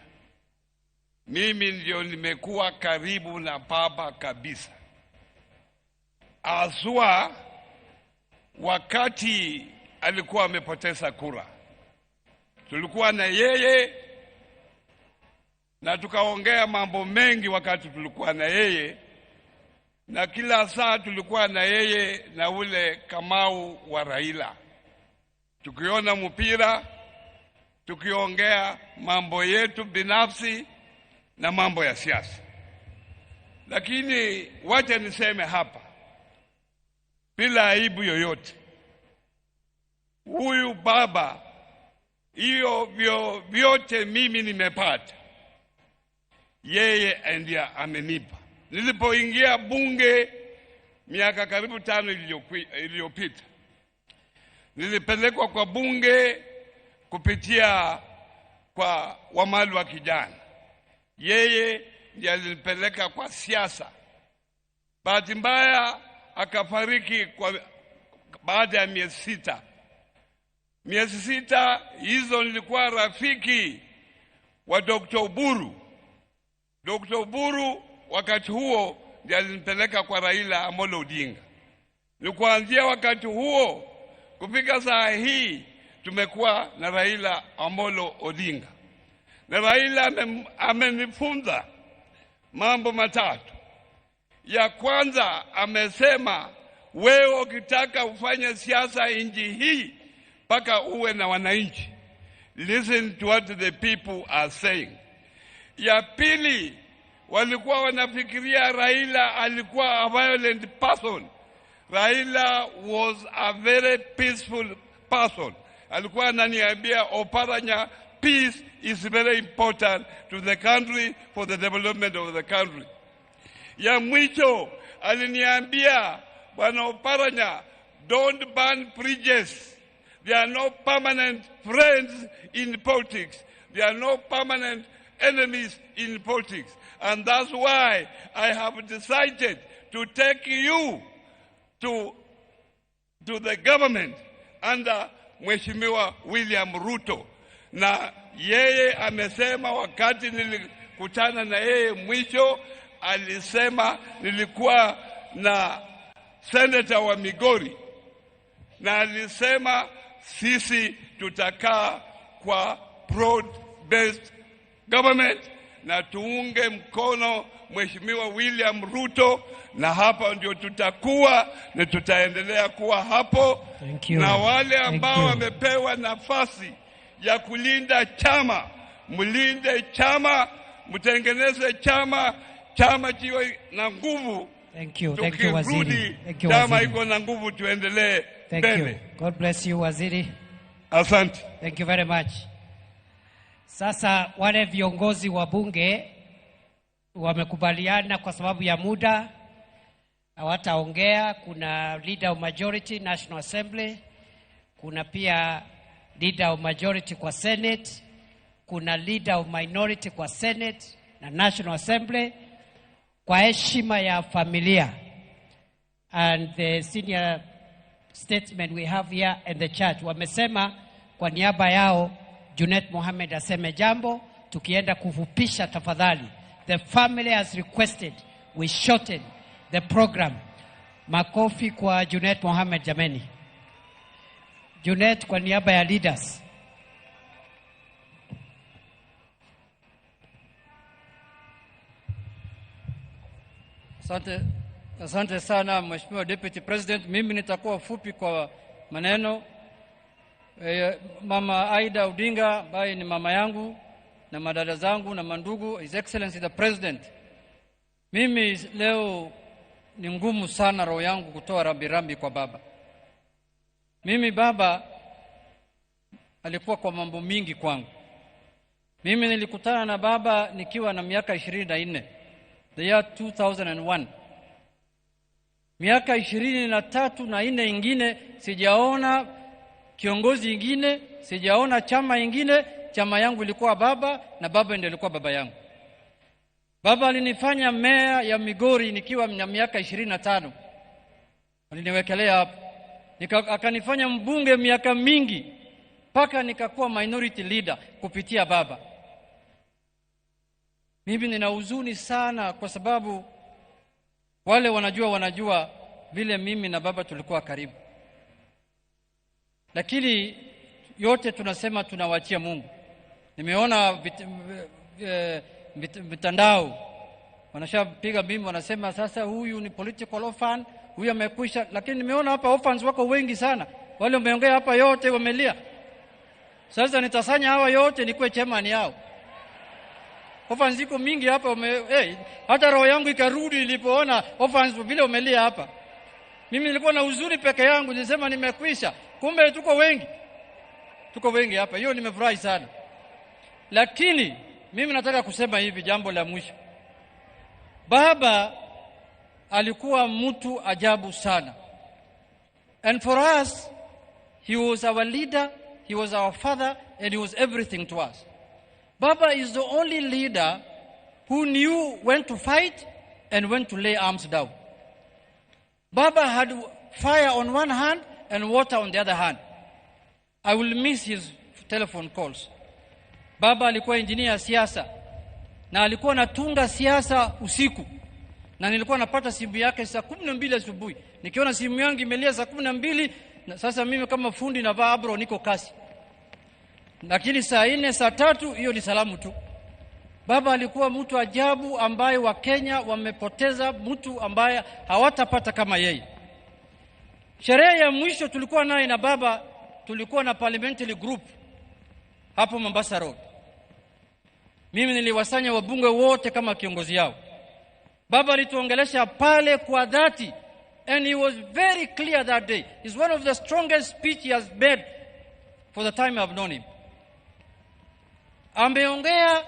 mimi ndio nimekuwa karibu na baba kabisa. Aswa wakati alikuwa amepoteza kura, tulikuwa na yeye na tukaongea mambo mengi wakati tulikuwa na yeye, na kila saa tulikuwa na yeye na ule Kamau wa Raila, tukiona mpira, tukiongea mambo yetu binafsi na mambo ya siasa. Lakini wacha niseme hapa bila aibu yoyote, huyu baba, hiyo vyote mimi nimepata, yeye ndiye amenipa. Nilipoingia bunge miaka karibu 5 iliyopita, nilipelekwa kwa bunge kupitia kwa Wamali wa kijana. Yeye ndiye alinipeleka kwa siasa. Bahati mbaya akafariki baada ya miezi 6. Miezi 6 hizo nilikuwa rafiki wa Dr. Oburu. Dr. Oburu wakati huo ndiye alinipeleka kwa Raila Amolo Odinga. Ni kuanzia wakati huo kufika saa hii tumekuwa na Raila Amolo Odinga. Na Raila amenifunza mambo matatu. Ya kwanza amesema, wewe ukitaka ufanye siasa nchi hii mpaka uwe na wananchi. Listen to what the people are saying. Ya pili, walikuwa wanafikiria Raila alikuwa a violent person. Raila was a very peaceful person. Alikuwa ananiambia, Oparanya, peace is very important to the country, for the development of the country. Ya mwisho aliniambia, Bwana Oparanya, don't burn bridges. There are no permanent friends in politics. There are no permanent enemies in politics. And that's why I have decided to take you to the government under Mheshimiwa William Ruto. Na yeye amesema wakati nilikutana na yeye mwisho, alisema nilikuwa na senator wa Migori, na alisema sisi tutakaa kwa broad-based government na tuunge mkono Mheshimiwa William Ruto, na hapa ndio tutakuwa na tutaendelea kuwa hapo. Na wale ambao wamepewa nafasi ya kulinda chama, mlinde chama, mtengeneze chama kiwe na nguvu. Thank you Waziri. Chama iko na nguvu, tuendelee mbele. God bless you Waziri. Asante. Thank you very much. Sasa wale viongozi wa bunge wamekubaliana kwa sababu ya muda hawataongea. Kuna leader of majority National Assembly, kuna pia leader of majority kwa Senate, kuna leader of minority kwa Senate na National Assembly, kwa heshima ya familia and the senior statesmen we have here and the church. Wamesema kwa niaba yao Junet Mohamed aseme jambo, tukienda kufupisha tafadhali. The family has requested we shorten the program. Makofi kwa Junet Mohamed jameni. Junet kwa niaba ya leaders. Asante sana Mheshimiwa Deputy President. Mimi nitakuwa fupi kwa maneno. Mama Aida Odinga ambaye ni mama yangu na madada zangu na mandugu, His Excellency the President. Mimi leo ni ngumu sana roho yangu kutoa rambirambi kwa baba. Mimi baba alikuwa kwa mambo mingi kwangu. Mimi nilikutana na baba nikiwa na miaka 24, the year 2001. Miaka 23 na 4 ingine sijaona kiongozi ingine, sijaona chama ingine. Chama yangu ilikuwa baba na baba ndiye alikuwa baba yangu. Baba alinifanya meya ya Migori nikiwa na miaka 25. Aliniwekelea hapo. akanifanya mbunge miaka mingi mpaka nikakuwa minority leader kupitia baba. Mimi nina huzuni sana kwa sababu wale wanajua vile mimi na baba tulikuwa karibu. Lakini yote tunasema tunawachia Mungu. Nimeona mitandao wanashapiga bimbo wanasema sasa huyu ni political orphan, huyu amekwisha, lakini nimeona hapa orphans wako wengi sana. Wale wameongea hapa yote wamelia. Sasa nitasanya hawa yote nikuwe chairman yao. Orphans ziko mingi hapa hata roho yangu ikarudi nilipoona orphans vile wamelia hapa. Mimi nilikuwa na huzuni peke yangu, nilisema nimekwisha. Kumbe tuko wengi hapa. Hiyo nimefurahi sana. Lakini mimi nataka kusema hivi, jambo la mwisho. Baba alikuwa mtu ajabu sana. And for us, he was our leader, he was our father, and he was everything to us. Baba is the only leader who knew when to fight and when to lay arms down. Baba had fire on one hand and water on the other hand. I will miss his telephone calls. Baba alikuwa engineer ya siasa na alikuwa anatunga siasa usiku, na nilikuwa napata simu yake saa 12 asubuhi. Nikiona simu yangu imelia saa 12, na sasa mimi kama fundi navaa abro niko kasi. Lakini saa 4 saa 3 hiyo ni salamu tu. Baba alikuwa mtu ajabu ambaye wa Kenya wamepoteza mtu ambaye hawatapata kama yeye. Sherehe ya mwisho tulikuwa naye na baba, tulikuwa na Parliamentary group hapo Mombasa Road. Mimi niliwasanya wabunge wote kama kiongozi yao. Baba alituongelesha pale kwa dhati, and he was very clear that day. It's one of the strongest speech he has made for the time I've known him. Ameongea,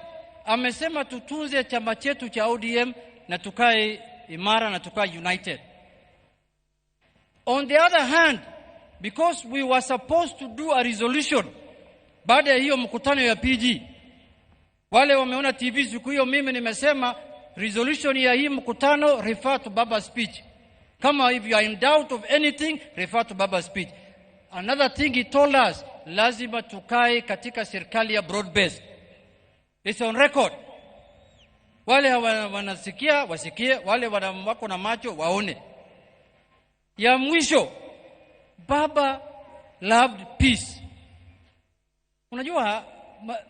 amesema tutunze chama chetu cha ODM na tukae imara na tukae united. On the other hand, because we were supposed to do a resolution baada ya hiyo mkutano ya PG, wale wameona TV siku hiyo, mimi nimesema resolution ya hii mkutano refer to Baba's speech. Kama if you are in doubt of anything, refer to Baba's speech. Another thing he told us, lazima tukae katika serikali ya broad based. It's on record. Wale wanasikia wasikie, wale wako na macho waone. Ya mwisho, Baba loved peace. Unajua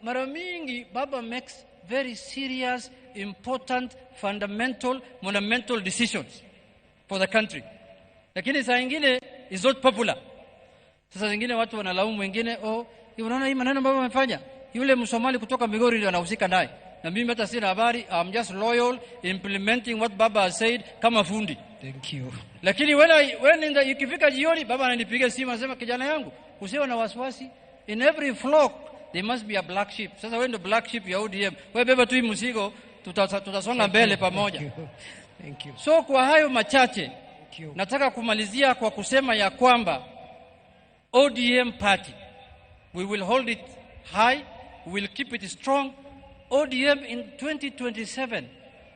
mara mingi Baba makes very serious, important, fundamental, monumental decisions for the country. Lakini saa nyingine is not popular. Sasa zingine watu wanalaumu wengine, unaona hii maneno Baba amefanya, yule Msomali kutoka Migori ndio anahusika naye. Na mimi hata sina habari, I'm just loyal implementing what Baba has said kama fundi. Thank you. Lakini ikifika jioni Baba ananipigia simu anasema, kijana yangu usiwe na wasiwasi, in every flock there must be a black sheep. Sasa wewe ndio black sheep ya ODM, wewe beba tu mzigo, tutasonga mbele pamoja. Thank you. So kwa hayo machache nataka kumalizia kwa kusema ya kwamba ODM party, we will hold it high, we will keep it strong. ODM in 2027,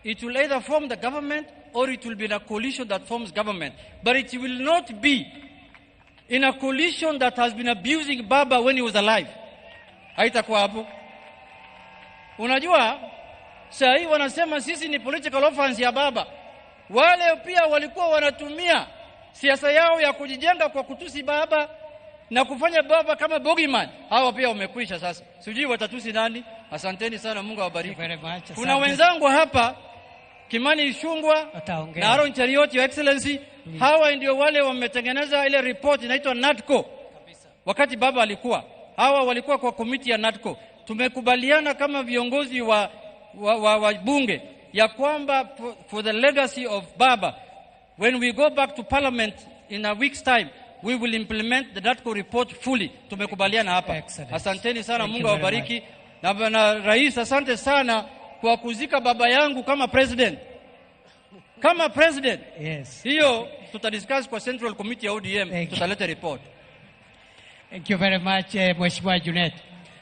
it will either form the government or it will be in a coalition that forms government. But it will not be in a coalition that has been abusing Baba when he was alive. Haitakuwa hapo. Unajua, saa hii wanasema sisi ni political orphans ya Baba. Wale pia walikuwa wanatumia siasa yao ya kujijenga kwa kutusi Baba na kufanya Baba kama bogeyman. Hawa pia wamekwisha sasa. Sijui watatusi nani. Asanteni sana, Mungu awabariki. Kuna wenzangu hapa, Kimani Ishungwa na Aaron Chariot, Your Excellency. Hawa ndio wale wametengeneza ile report inaitwa NADCO. Wakati Baba alikuwa, hawa walikuwa kwa komiti ya NADCO. Tumekubaliana kama viongozi wa bunge ya kwamba for the legacy of Baba, when we go back to Parliament in a week's time, we will implement the NADCO report fully. Tumekubaliana hapa. Asanteni sana, Mungu awabariki. Na Rais, asante sana kwa kuzika baba yangu kama president. Kama president. Yes. Hiyo tutadiscuss kwa Central Committee ya ODM, tutaleta report. Thank you very much, Mheshimiwa Junet.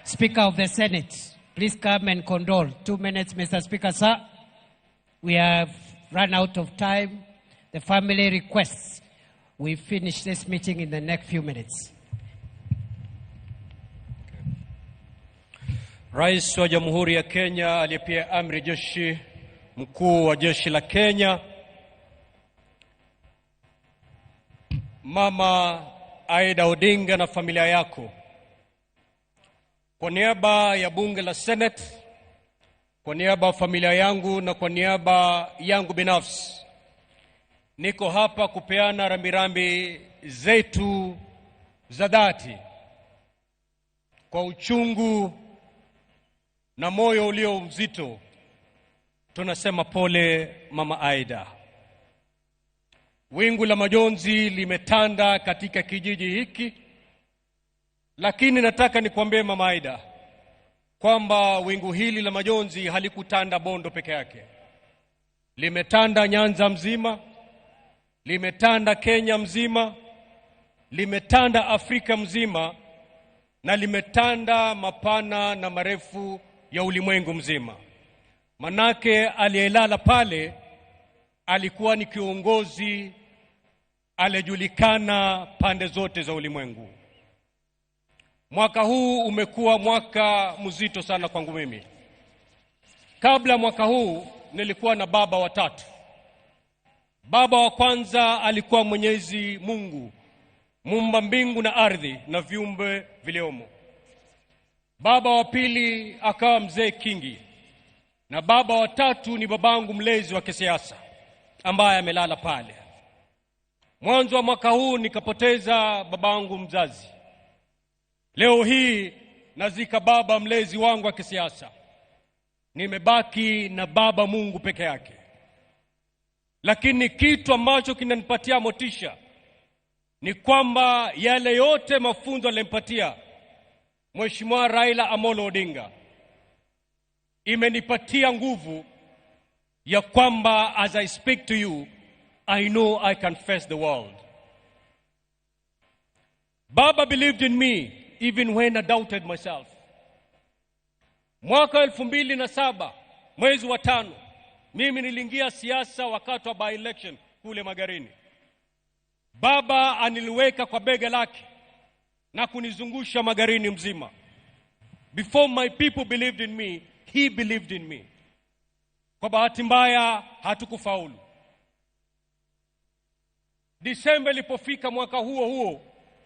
Speaker of the Senate, please come and condole. 2 minutes, Mr. Speaker, sir. We have run out of time. The family requests we finish this meeting in the next few minutes. Rais wa Jamhuri ya Kenya aliyepia amri jeshi mkuu wa jeshi la Kenya, Mama Aida Odinga na familia yako, kwa niaba ya bunge la Senate, kwa niaba ya familia yangu na kwa niaba yangu binafsi, niko hapa kupeana rambirambi zetu za dhati kwa uchungu na moyo ulio mzito. Tunasema pole Mama Aida. Wingu la majonzi limetanda katika kijiji hiki, lakini nataka nikwambie Mama Aida kwamba wingu hili la majonzi halikutanda Bondo peke yake. Limetanda Nyanza mzima, limetanda Kenya mzima, limetanda Afrika mzima, na limetanda mapana na marefu ya ulimwengu mzima. Manake aliyelala pale alikuwa ni kiongozi aliyejulikana pande zote za ulimwengu. Mwaka huu umekuwa mwaka mzito sana kwangu mimi. Kabla mwaka huu nilikuwa na baba watatu. Baba wa kwanza alikuwa Mwenyezi Mungu, muumba mbingu na ardhi na viumbe viliomo. Baba wa pili akawa Mzee Kingi, na baba wa tatu ni babangu mlezi wa kisiasa ambaye amelala pale. Mwanzo wa mwaka huu nikapoteza babangu mzazi. Leo hii nazika baba mlezi wangu wa kisiasa. Nimebaki na baba Mungu peke yake. Lakini kitu ambacho kinanipatia motisha ni kwamba yale yote mafunzo alimpatia Mheshimiwa Raila Amolo Odinga imenipatia nguvu ya kwamba as I speak to you, I know I can face the world. Baba believed in me even when I doubted myself. Mwaka 2007 mwezi wa 5 mimi niliingia siasa wakati wa by election kule Magarini. Baba aniliweka kwa bega lake na kunizungusha Magarini mzima. Before my people believed in me, he believed in me. Kwa bahati mbaya hatukufaulu. Disemba ilipofika mwaka huo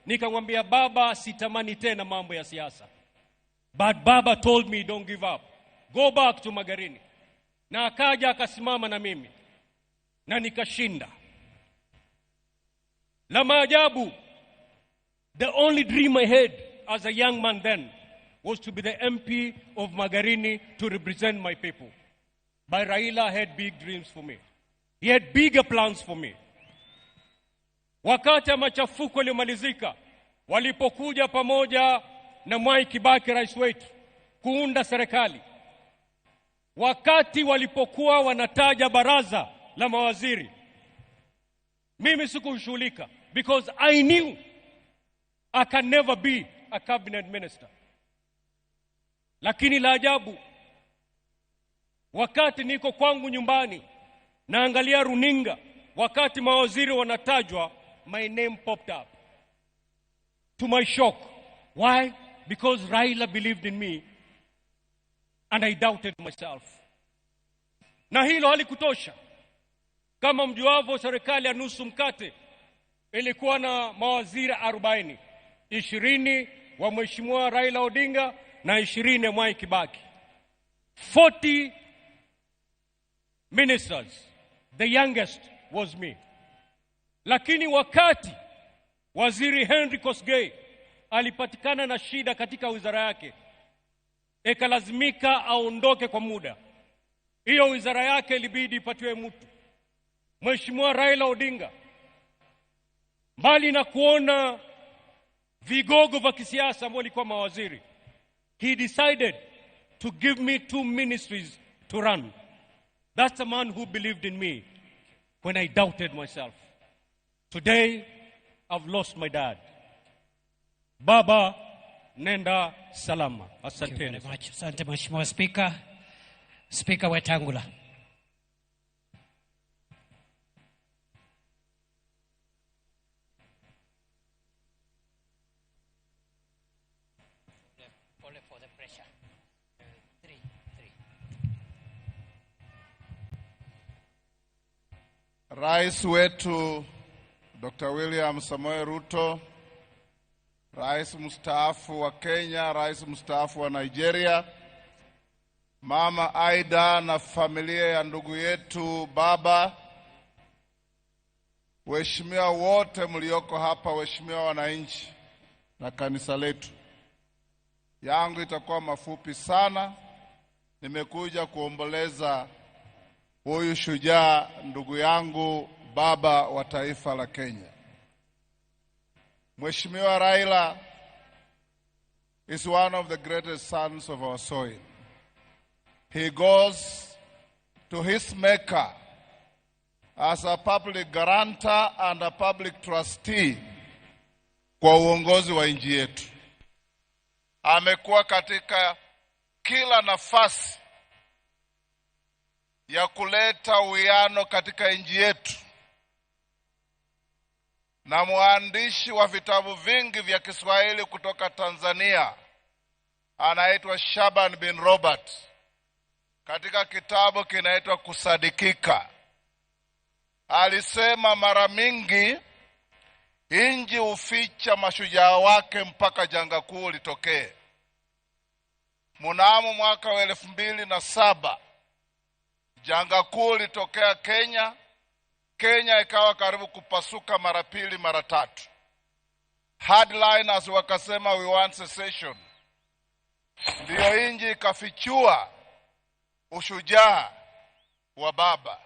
nikamwambia baba sitamani tena mambo ya siasa. But baba told me don't give up. Go back to Magarini. Na akaja akasimama na mimi. Na nikashinda. La maajabu, the only dream I had as a young man then was to be the MP of Magarini to represent my people. But Raila had big dreams for me. He had bigger plans for me. Wakati machafuko yalipomalizika, walipokuja pamoja na Mwai Kibaki rais wetu kuunda serikali, wakati walipokuwa wanataja baraza la mawaziri, mimi sikushughulika because I knew I can never be a cabinet minister. Lakini la ajabu, wakati niko kwangu nyumbani naangalia runinga, wakati mawaziri wanatajwa, my name popped up. To my shock. Why? Because Raila believed in me and I doubted myself. Na hilo halikutosha. Kama mjuavyo, serikali ya nusu mkate ilikuwa na mawaziri 40. 20 wa Mheshimiwa Raila Odinga na 20 Mwai Kibaki. 40 ministers. The youngest was me. Lakini wakati waziri Henry Kosgei alipatikana na shida katika wizara yake, ikalazimika aondoke kwa muda. Hiyo wizara yake ilibidi ipatiwe mtu. Mheshimiwa Raila Odinga, mbali na kuona vigogo vya kisiasa ambao walikuwa mawaziri, he decided to give me 2 ministries to run. That's a man who believed in me when I doubted myself. Today, I've lost my dad. Baba, nenda salama. Asante. Asante Mheshimiwa Speaker. Speaker Wetangula. Rais wetu Dr. William Samoei Ruto, Rais mstaafu wa Kenya, Rais mstaafu wa Nigeria, Mama Aida na familia ya ndugu yetu baba, waheshimiwa wote mlioko hapa, waheshimiwa wananchi na kanisa letu. Yangu itakuwa mafupi sana. Nimekuja kuomboleza huyu shujaa, ndugu yangu, baba wa taifa la Kenya. Mheshimiwa Raila is one of the greatest sons of our soil. He goes to his maker as a public guarantor and a public trustee kwa uongozi wa nchi yetu. Amekuwa katika kila nafasi ya kuleta uwiano katika nchi yetu, na mwandishi wa vitabu vingi vya Kiswahili kutoka Tanzania anaitwa Shaban bin Robert, katika kitabu kinaitwa Kusadikika, alisema mara mingi inji uficha mashujaa wake mpaka janga kuu litokee. Mnamo mwaka wa 2007 janga kuu litokea Kenya. Kenya ikawa karibu kupasuka mara pili mara tatu. Hardliners wakasema we want secession. Ndio inji ikafichua ushujaa wa baba.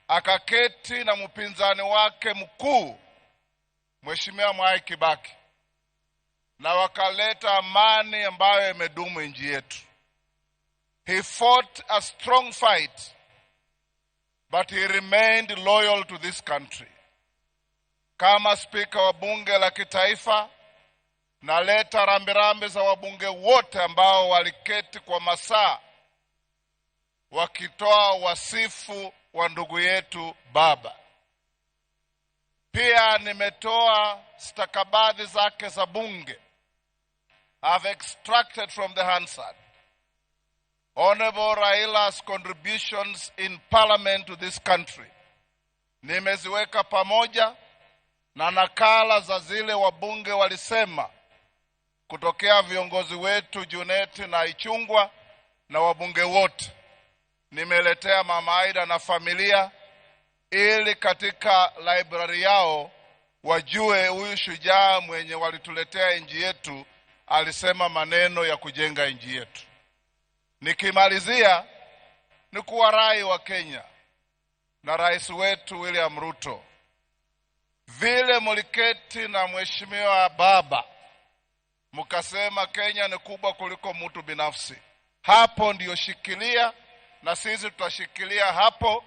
Akaketi na mpinzani wake mkuu Mheshimiwa Mwai Kibaki, na wakaleta amani ambayo imedumu nchi yetu. He fought a strong fight, but he remained loyal to this country. Kama spika wa bunge la kitaifa, naleta rambirambi za wabunge wote ambao waliketi kwa masaa wakitoa wasifu wa ndugu yetu baba. Pia nimetoa stakabadhi zake za bunge. I've extracted from the Hansard Honorable Raila's contributions in Parliament to this country. Nimeziweka pamoja na nakala za zile wabunge walisema kutokea viongozi wetu Juneti na Ichungwa na wabunge wote. Nimeletea Mama Aida na familia ili katika library yao wajue huyu shujaa mwenye walituletea nchi yetu alisema maneno ya kujenga nchi yetu. Nikimalizia ni kuwarai wa Kenya na rais wetu William Ruto, vile muliketi na mheshimiwa baba mukasema Kenya ni kubwa kuliko mtu binafsi. Hapo ndiyo shikilia, na sisi tutashikilia hapo.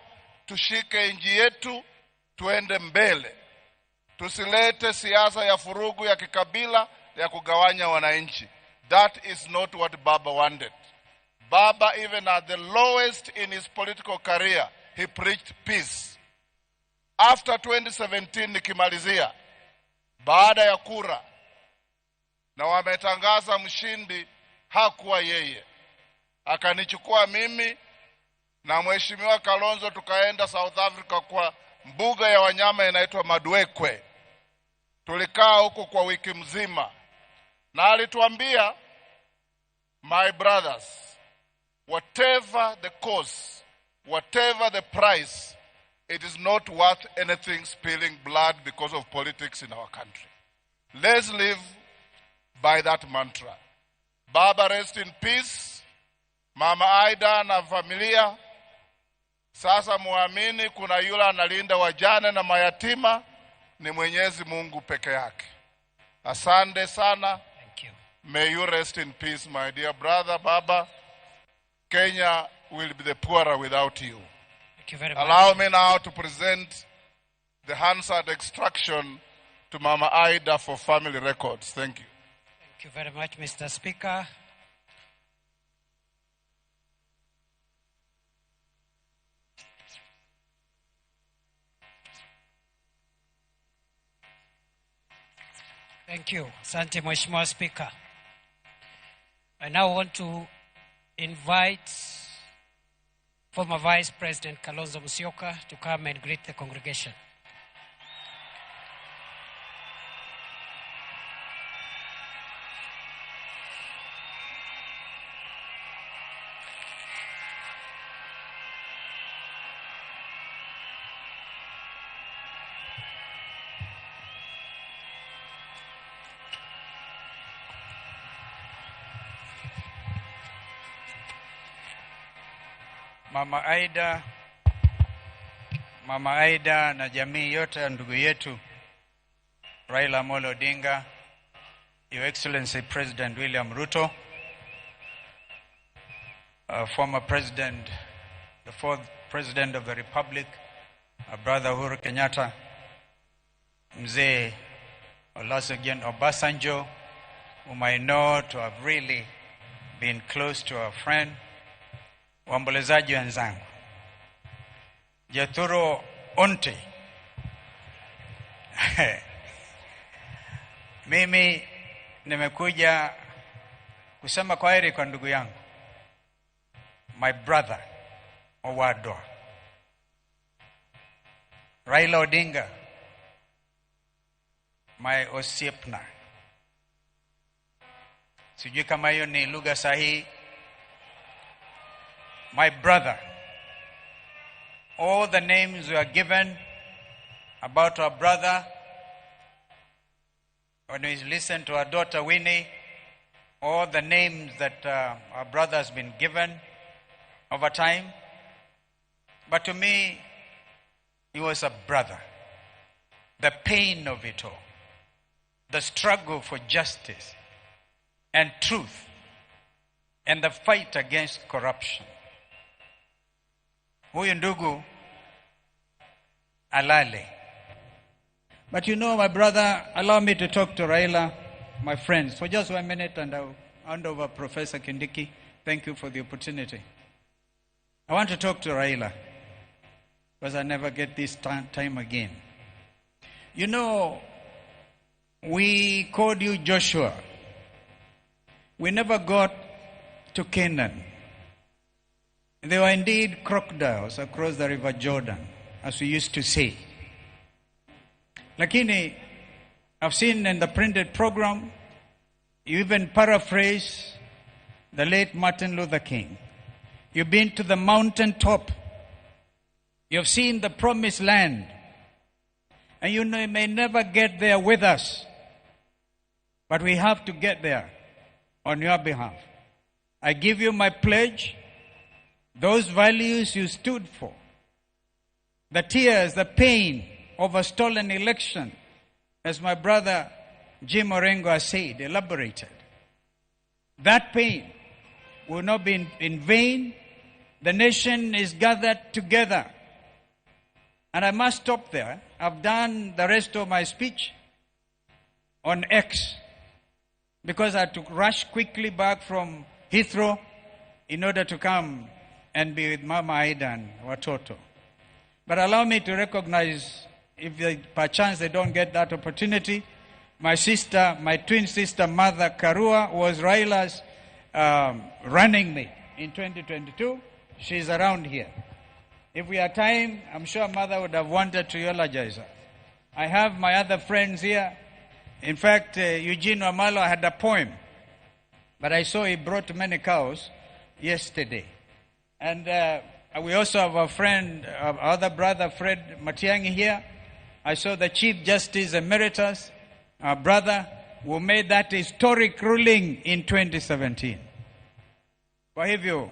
Tushike nchi yetu, tuende mbele. Tusilete siasa ya furugu ya kikabila ya kugawanya wananchi. That is not what Baba wanted. Baba, even at the lowest in his political career, he preached peace. After 2017, nikimalizia, baada ya kura na wametangaza mshindi, hakuwa yeye. Akanichukua mimi na mheshimiwa Kalonzo tukaenda South Africa kwa mbuga ya wanyama inaitwa Madwekwe. Tulikaa huko kwa wiki mzima, na alituambia, my brothers, whatever the cause, whatever the price, it is not worth anything spilling blood because of politics in our country. Let's live by that mantra. Baba, rest in peace. Mama Aida na familia, sasa muamini kuna yule analinda wajane na mayatima, ni Mwenyezi Mungu peke yake. Asante sana. Thank you. May you rest in peace, my dear brother Baba. Kenya will be the poorer without you. Thank you very much. Allow me now to present the Hansard extraction to Mama Aida for family records. Thank you. Thank you very much, Mr. Speaker. Thank you. Asante Mheshimiwa Speaker. I now want to invite former Vice President Kalonzo Musyoka to come and greet the congregation. Mama Aida na jamii yote ya ndugu yetu Raila Amolo Odinga, Your Excellency President William Ruto, former President, the fourth President of the Republic, Brother Uhuru Kenyatta, Mzee Olusegun Obasanjo, whom I know to have really been close to our friend, waombolezaji wenzangu, Jethuro Onte, mimi nimekuja kusema kwaheri kwa ndugu yangu, my brother Owadwa Raila Odinga, my osiepna. Sijui kama hiyo ni lugha sahihi. My brother. All the names were given about our brother. When we listen to our daughter Winnie, all the names that our brother has been given over time. But to me, he was a brother. The pain of it all. The struggle for justice and truth and the fight against corruption. Huyu ndugu alale. But you know, my brother, allow me to talk to Raila, my friends, for just 1 minute, and I'll hand over Professor Kindiki. Thank you for the opportunity. I want to talk to Raila, because I never get this time again. You know, we called you Joshua. We never got to Canaan. There were indeed crocodiles across the river Jordan, as we used to say. Lakini, I've seen in the printed program, you even paraphrase the late Martin Luther King. You've been to the mountaintop. You've seen the promised land. And you know you may never get there with us. But we have to get there on your behalf. I give you my pledge. Those values you stood for. The tears, the pain of a stolen election, as my brother Jim Orengo has said, elaborated. That pain will not be in vain. The nation is gathered together. And I must stop there. I've done the rest of my speech on X because I had to rush quickly back from Heathrow in order to come and be with Mama Aida and Watoto. But allow me to recognize, if perchance they don't get that opportunity, my sister, my twin sister, Mother Karua, was Raila's running mate in 2022. She's around here. If we had time, I'm sure Mother would have wanted to eulogize her. I have my other friends here. In fact, Eugene Wamalo had a poem, but I saw he brought many cows yesterday. And we also have a friend, our other brother, Fred Matiang'i here. I saw the Chief Justice Emeritus, our brother, who made that historic ruling in 2017. Kwa hivyo,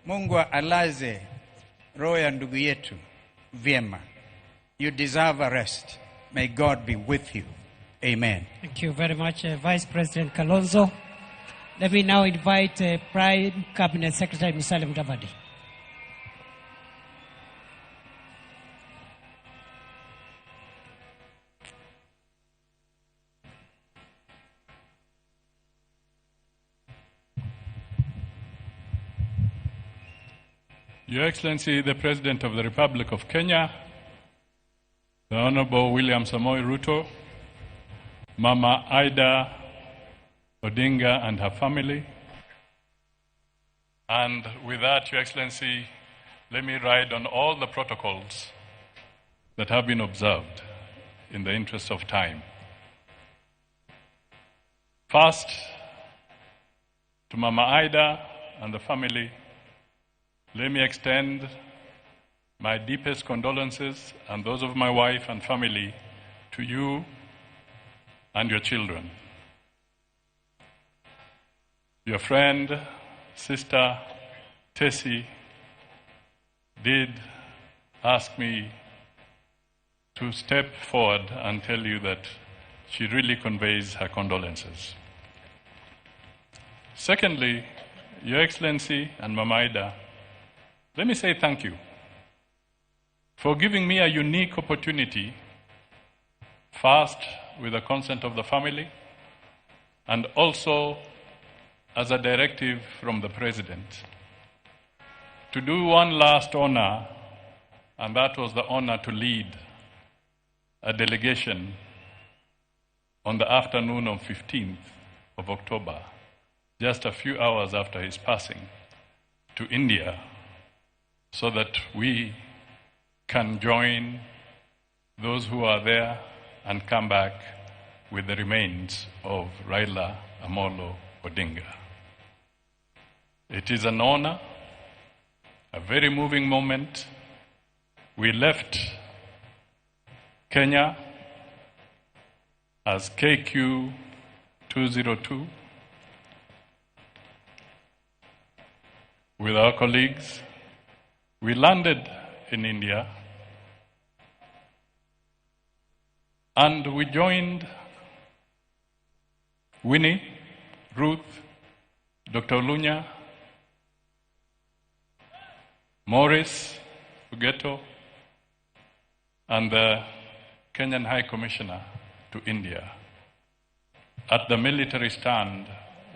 Mungu alaze roho ya ndugu yetu vyema. You deserve a rest. May God be with you. Amen. Thank you very much, Vice President Kalonzo. Let me now invite Prime Cabinet Secretary Musalia Mudavadi. Your Excellency, the President of the Republic of Kenya, the Honorable William Samoei Ruto, Mama Aida Odinga and her family, and with that, Your Excellency, let me ride on all the protocols that have been observed in the interest of time. First, to Mama Ida and the family, let me extend my deepest condolences and those of my wife and family to you and your children. Your friend, sister, Tessie, did ask me to step forward and tell you that she really conveys her condolences. Secondly, Your Excellency and Mama Ida, let me say thank you for giving me a unique opportunity, first with the consent of the family, and also as a directive from the President, to do one last honor, and that was the honor to lead a delegation on the afternoon of 15th of October, just a few hours after his passing, to India, so that we can join those who are there and come back with the remains of Raila Amolo Odinga. It is an honor, a very moving moment. We left Kenya as KQ 202 with our colleagues. We landed in India and we joined Winnie, Ruth, Dr. Lunya, Morris, Ugeto, and the Kenyan High Commissioner to India at the military stand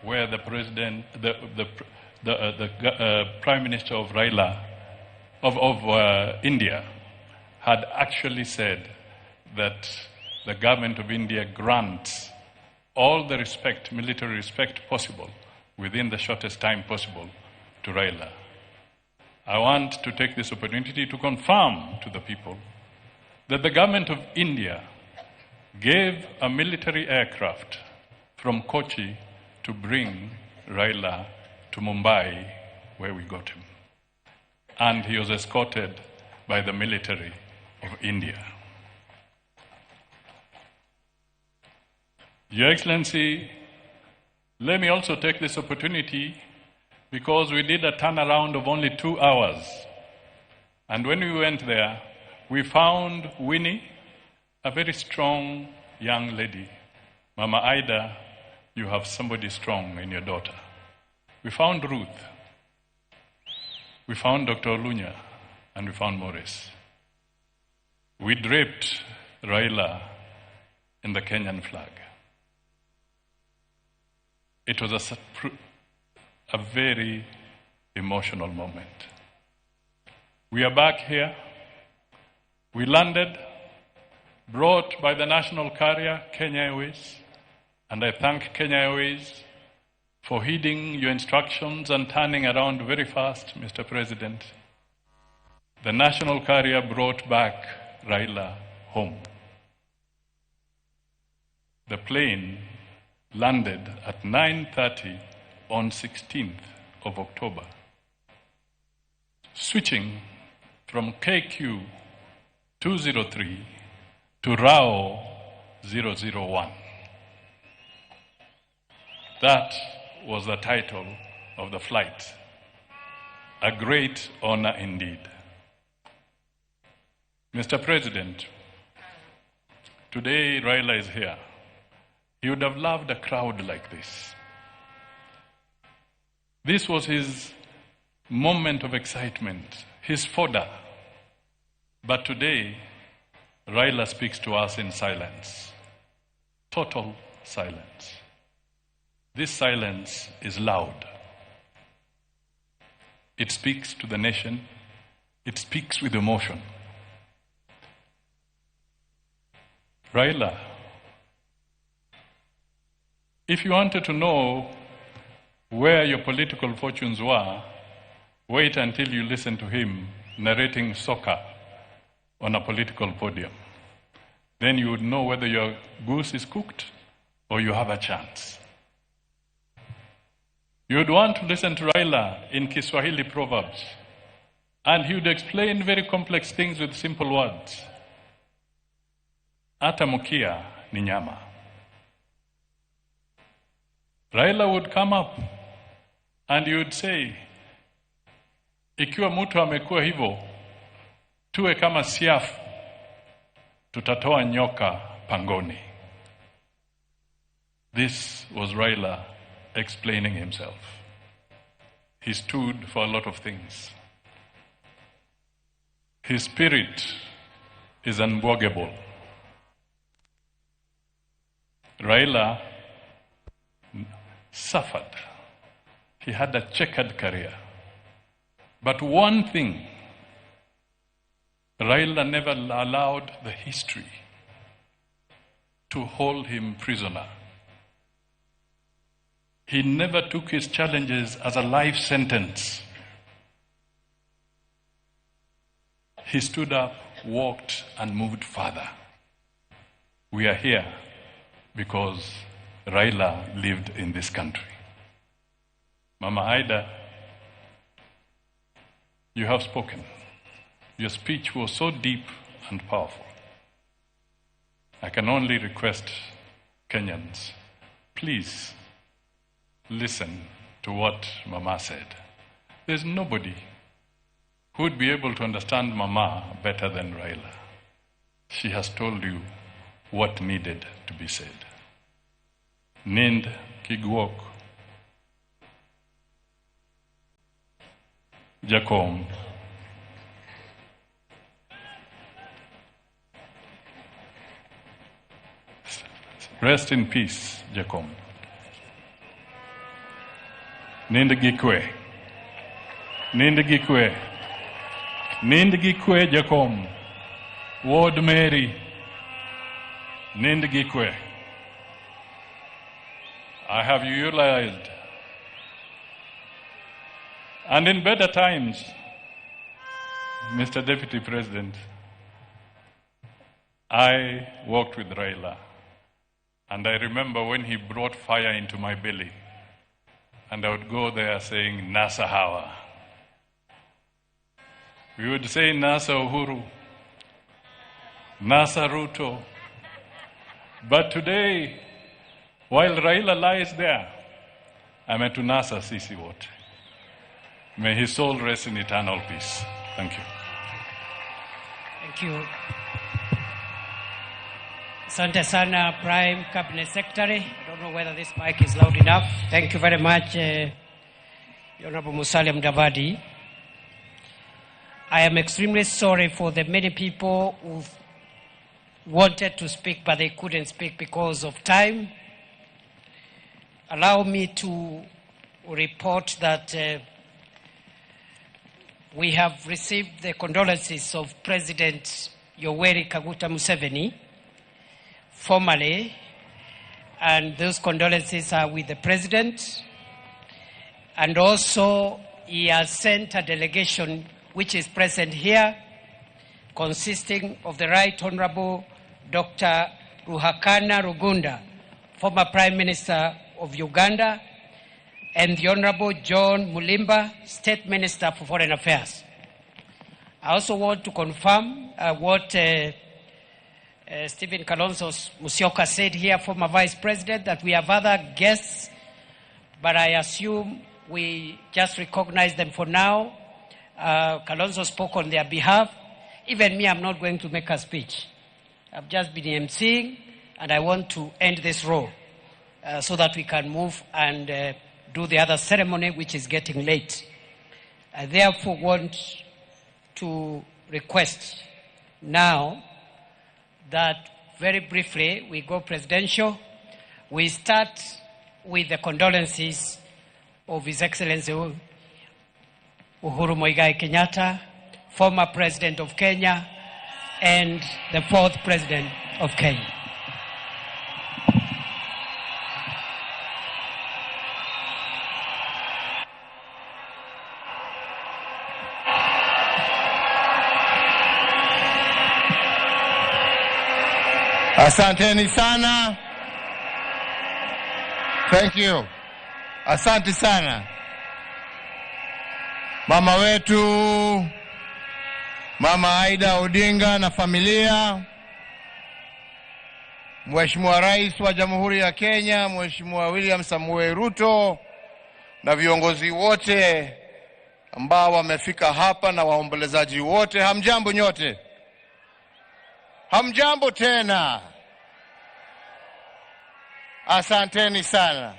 where the President, the Prime Minister of Raila, of India, had actually said that the government of India grants all the respect, military respect possible within the shortest time possible to Raila. I want to take this opportunity to confirm to the people that the government of India gave a military aircraft from Kochi to bring Raila to Mumbai, where we got him. And he was escorted by the military of India. Your Excellency, let me also take this opportunity because we did a turnaround of only 2 hours. And when we went there, we found Winnie, a very strong young lady. Mama Ida, you have somebody strong in your daughter. We found Ruth. We found Dr. Lunya, and we found Morris. We draped Raila in the Kenyan flag. It was a very emotional moment. We are back here. We landed, brought by the national carrier, Kenya Airways, and I thank Kenya Airways for heeding your instructions and turning around very fast, Mr. President. The national carrier brought back Raila home. The plane landed at 9:30 on 16th of October, switching from KQ 203 to RAO 001. That was the title of the flight. A great honor indeed. Mr. President, today Raila is here. He would have loved a crowd like this. This was his moment of excitement, his fodder. But today, Raila speaks to us in silence. Total silence. This silence is loud. It speaks to the nation. It speaks with emotion. Raila, if you wanted to know where your political fortunes were, wait until you listen to him narrating soccer on a political podium. Then you would know whether your goose is cooked or you have a chance. You would want to listen to Raila in Kiswahili proverbs, and he would explain very complex things with simple words. Ata mukia ni nyama. Raila would come up and he would say, ikiwa mtu amekuwa hivyo, tuwe kama siafu, tutatoa nyoka pangoni. This was Raila explaining himself. He stood for a lot of things. His spirit is unbogable. Raila suffered. He had a checkered career. But one thing, Raila never allowed the history to hold him prisoner. He never took his challenges as a life sentence. He stood up, walked, and moved further. We are here because Raila lived in this country. Mama Aida, you have spoken. Your speech was so deep and powerful. I can only request Kenyans, please listen to what Mama said. There's nobody who would be able to understand Mama better than Raila. She has told you what needed to be said. Nind Kigwok Jakom. Rest in peace, Jakom. Nind Gikwe. Nind Gikwe. Nind Gikwe, Jakom. Ward Mary. Nind Gikwe. I have utilized. And in better times, Mr. Deputy President, I worked with Raila. And I remember when he brought fire into my belly. And I would go there saying, Nasa Hawa. We would say, Nasa Uhuru, Nasa Ruto. But today, while Raila lies there, I'm at Nasa Sisi Wote. May his soul rest in eternal peace. Thank you. Thank you. Asante sana, Prime Cabinet Secretary. I don't know whether this mic is loud enough. Thank you very much, Honorable Musalia Mudavadi. I am extremely sorry for the many people who wanted to speak, but they couldn't speak because of time. Allow me to report that we have received the condolences of President Yoweri Kaguta Museveni formally, and those condolences are with the President. And also, he has sent a delegation which is present here, consisting of the Right Honorable Dr. Ruhakana Rugunda, former Prime Minister of Uganda, and the Honorable John Mulimba, State Minister for Foreign Affairs. I also want to confirm what Stephen Kalonzo Musyoka said here, former Vice President, that we have other guests, but I assume we just recognize them for now. Kalonzo spoke on their behalf. Even me, I'm not going to make a speech. I've just been emceeing, and I want to end this row so that we can move and do the other ceremony, which is getting late. I therefore want to request now that very briefly we go presidential. We start with the condolences of His Excellency Uhuru Muigai Kenyatta, former President of Kenya, and the fourth President of Kenya. Asanteni sana. Thank you. Asante sana. Mama wetu, Mama Aida Odinga na familia, Mheshimiwa Rais wa Jamhuri ya Kenya, Mheshimiwa William Samoei Ruto, na viongozi wote ambao wamefika hapa na waombolezaji wote, hamjambo nyote. Hamjambo tena. Asanteni sana.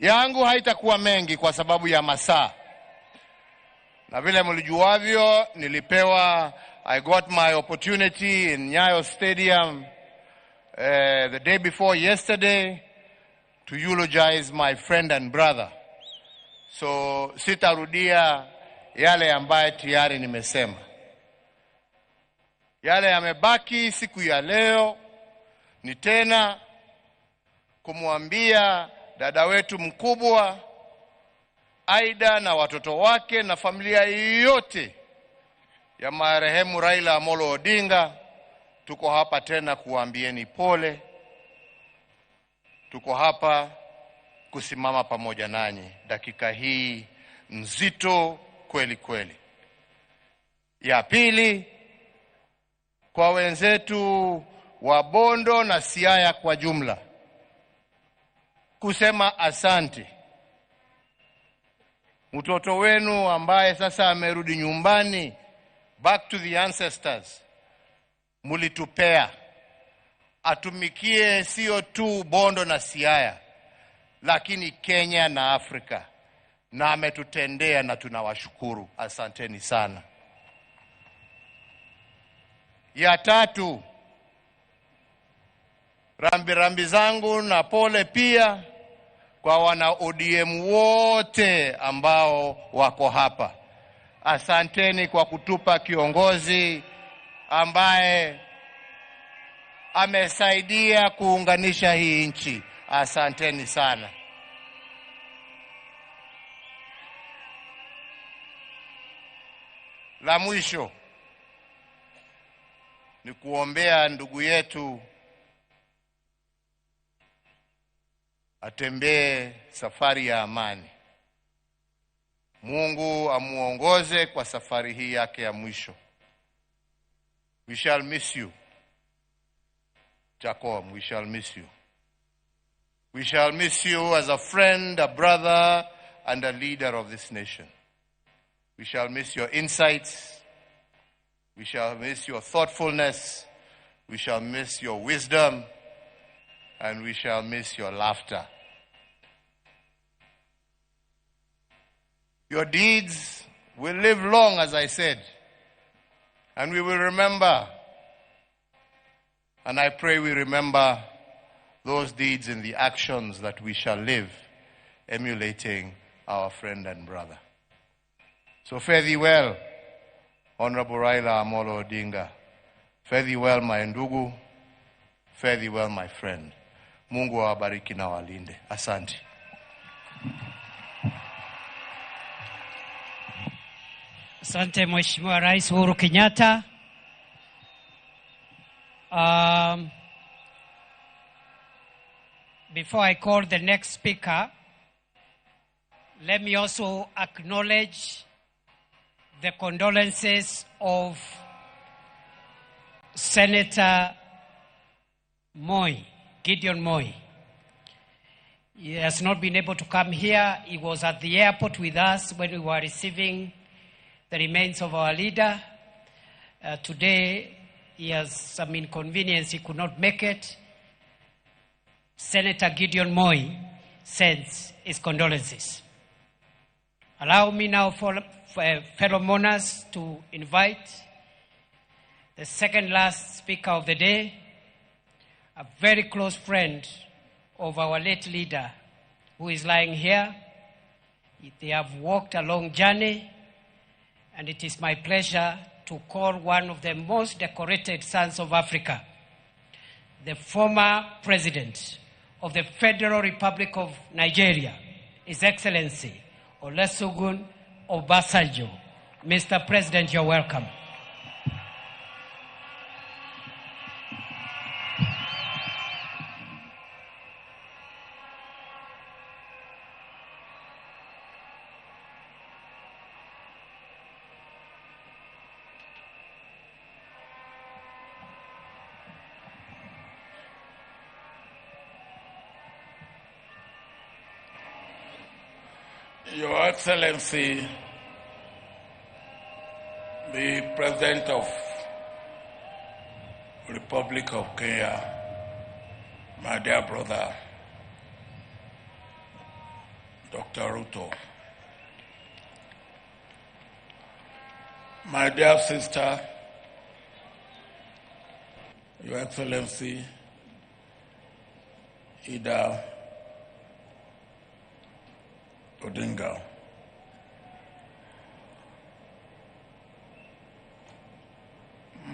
Yangu haitakuwa mengi kwa sababu ya masaa. Na vile mlijuavyo, I got my opportunity in Nyayo Stadium the day before yesterday to eulogize my friend and brother. So sitarudia yale ambaye tayari nimesema. Yale yamebaki siku ya leo ni tena kumwambia dada wetu mkubwa Aida na watoto wake na familia yote ya marehemu Raila Amolo Odinga, tuko hapa tena kuambieni pole. Tuko hapa kusimama pamoja nanyi dakika hii nzito kweli kweli. Ya pili, kwa wenzetu wa Bondo na Siaya kwa jumla, kusema asante. Mtoto wenu ambaye sasa amerudi nyumbani, back to the ancestors, mulitupea atumikie sio tu Bondo na Siaya, lakini Kenya na Afrika, na ametutendea na tunawashukuru. Asanteni sana. Ya tatu, rambi zangu na pole pia kwa wana ODM wote ambao wako hapa. Asanteni kwa kutupa kiongozi ambaye amesaidia kuunganisha hii nchi. Asanteni sana. La mwisho ni kuombea ndugu yetu atembee safari ya amani. Mungu amuongoze kwa safari hii yake ya mwisho. We shall miss you, Jacob. We shall miss you. We shall miss you as a friend, a brother, and a leader of this nation. We shall miss your insights. We shall miss your thoughtfulness. We shall miss your wisdom. And we shall miss your laughter. Your deeds will live long, as I said. And we will remember. And I pray we remember those deeds in the actions that we shall live, emulating our friend and brother. So fare thee well, Honorable Raila Amolo Odinga. Fare thee well, my ndugu. Fare thee well, my friend. Mungu awabariki na walinde. Asante. Asante Mheshimiwa Rais Uhuru Kenyatta. Before I call the next speaker, let me also acknowledge the condolences of Senator Gideon Moi. He has not been able to come here. He was at the airport with us when we were receiving the remains of our leader. Today, he has some inconvenience. He could not make it. Senator Gideon Moi sends his condolences. Allow me now, for fellow mourners, to invite the second last speaker of the day, a very close friend of our late leader, who is lying here. They have walked a long journey, and it is my pleasure to call one of the most decorated sons of Africa, the former president of the Federal Republic of Nigeria, His Excellency Olusegun Obasanjo. Mr. President, you're welcome. Your Excellency, the President of the Republic of Kenya, my dear brother, Dr. Ruto, my dear sister, Your Excellency, Ida Odinga,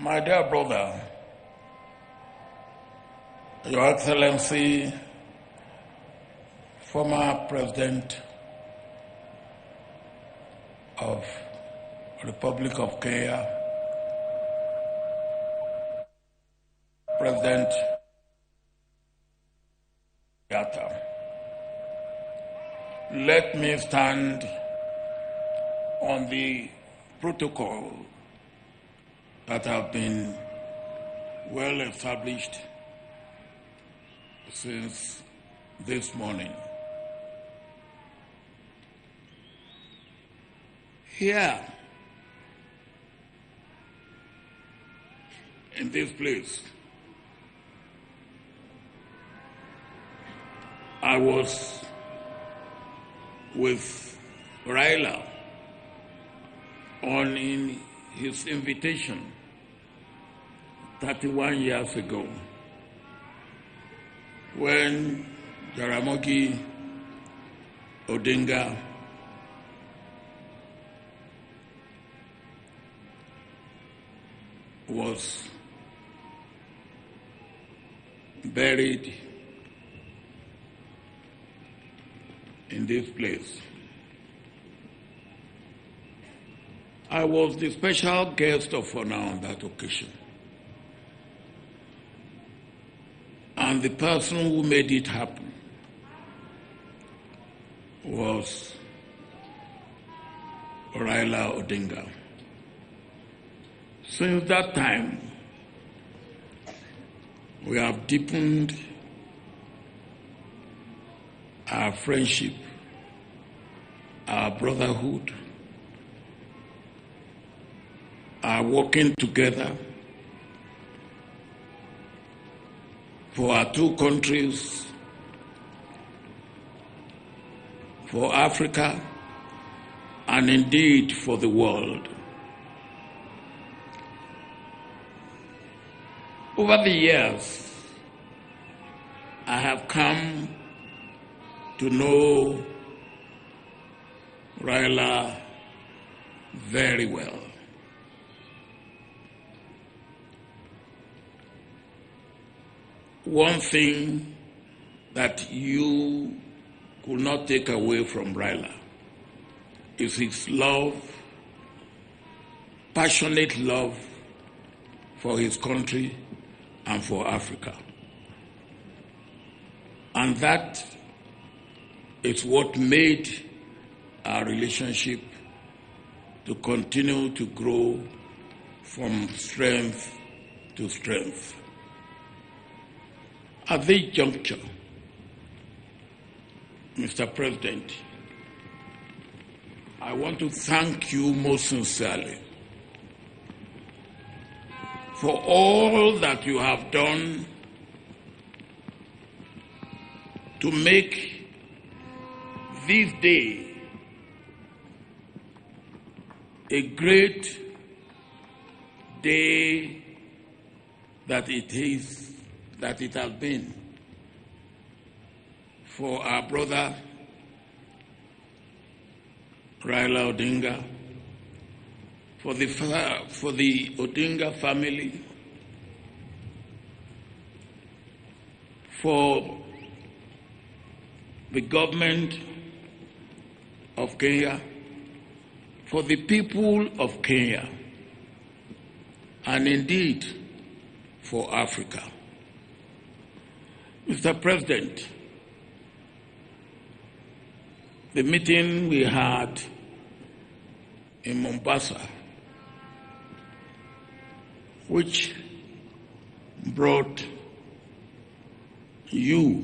my dear brother, Your Excellency, former President of Republic of Kenya, President Yatta. Let me stand on the protocol that have been well established since this morning. Here, in this place, I was with Raila on his invitation 31 years ago when Jaramogi Odinga was buried in this place. I was the special guest of honor on that occasion. And the person who made it happen was Raila Odinga. Since that time, we have deepened our friendship, our brotherhood, our working together for our two countries, for Africa, and indeed for the world. Over the years, I have come to know Raila very well. One thing that you could not take away from Raila is his love, passionate love for his country and for Africa. And that is what made our relationship to continue to grow from strength to strength. At this juncture, Mr. President, I want to thank you most sincerely for all that you have done to make this day a great day that it has been for our brother Raila Odinga, for the Odinga family, for the government of Kenya, for the people of Kenya, and indeed for Africa. Mr. President, the meeting we had in Mombasa, which brought you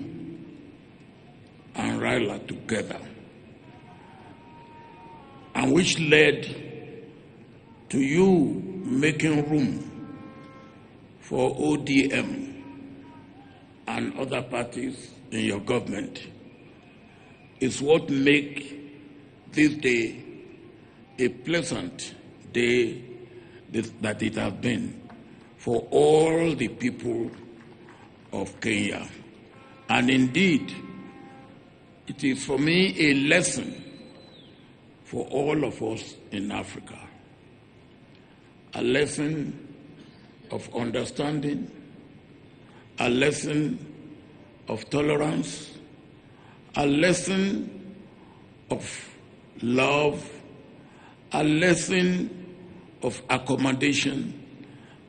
and Raila together, and which led to you making room for ODM and other parties in your government, is what make this day a pleasant day that it has been for all the people of Kenya. And indeed, it is for me a lesson for all of us in Africa. A lesson of understanding, a lesson of tolerance, a lesson of love, a lesson of accommodation,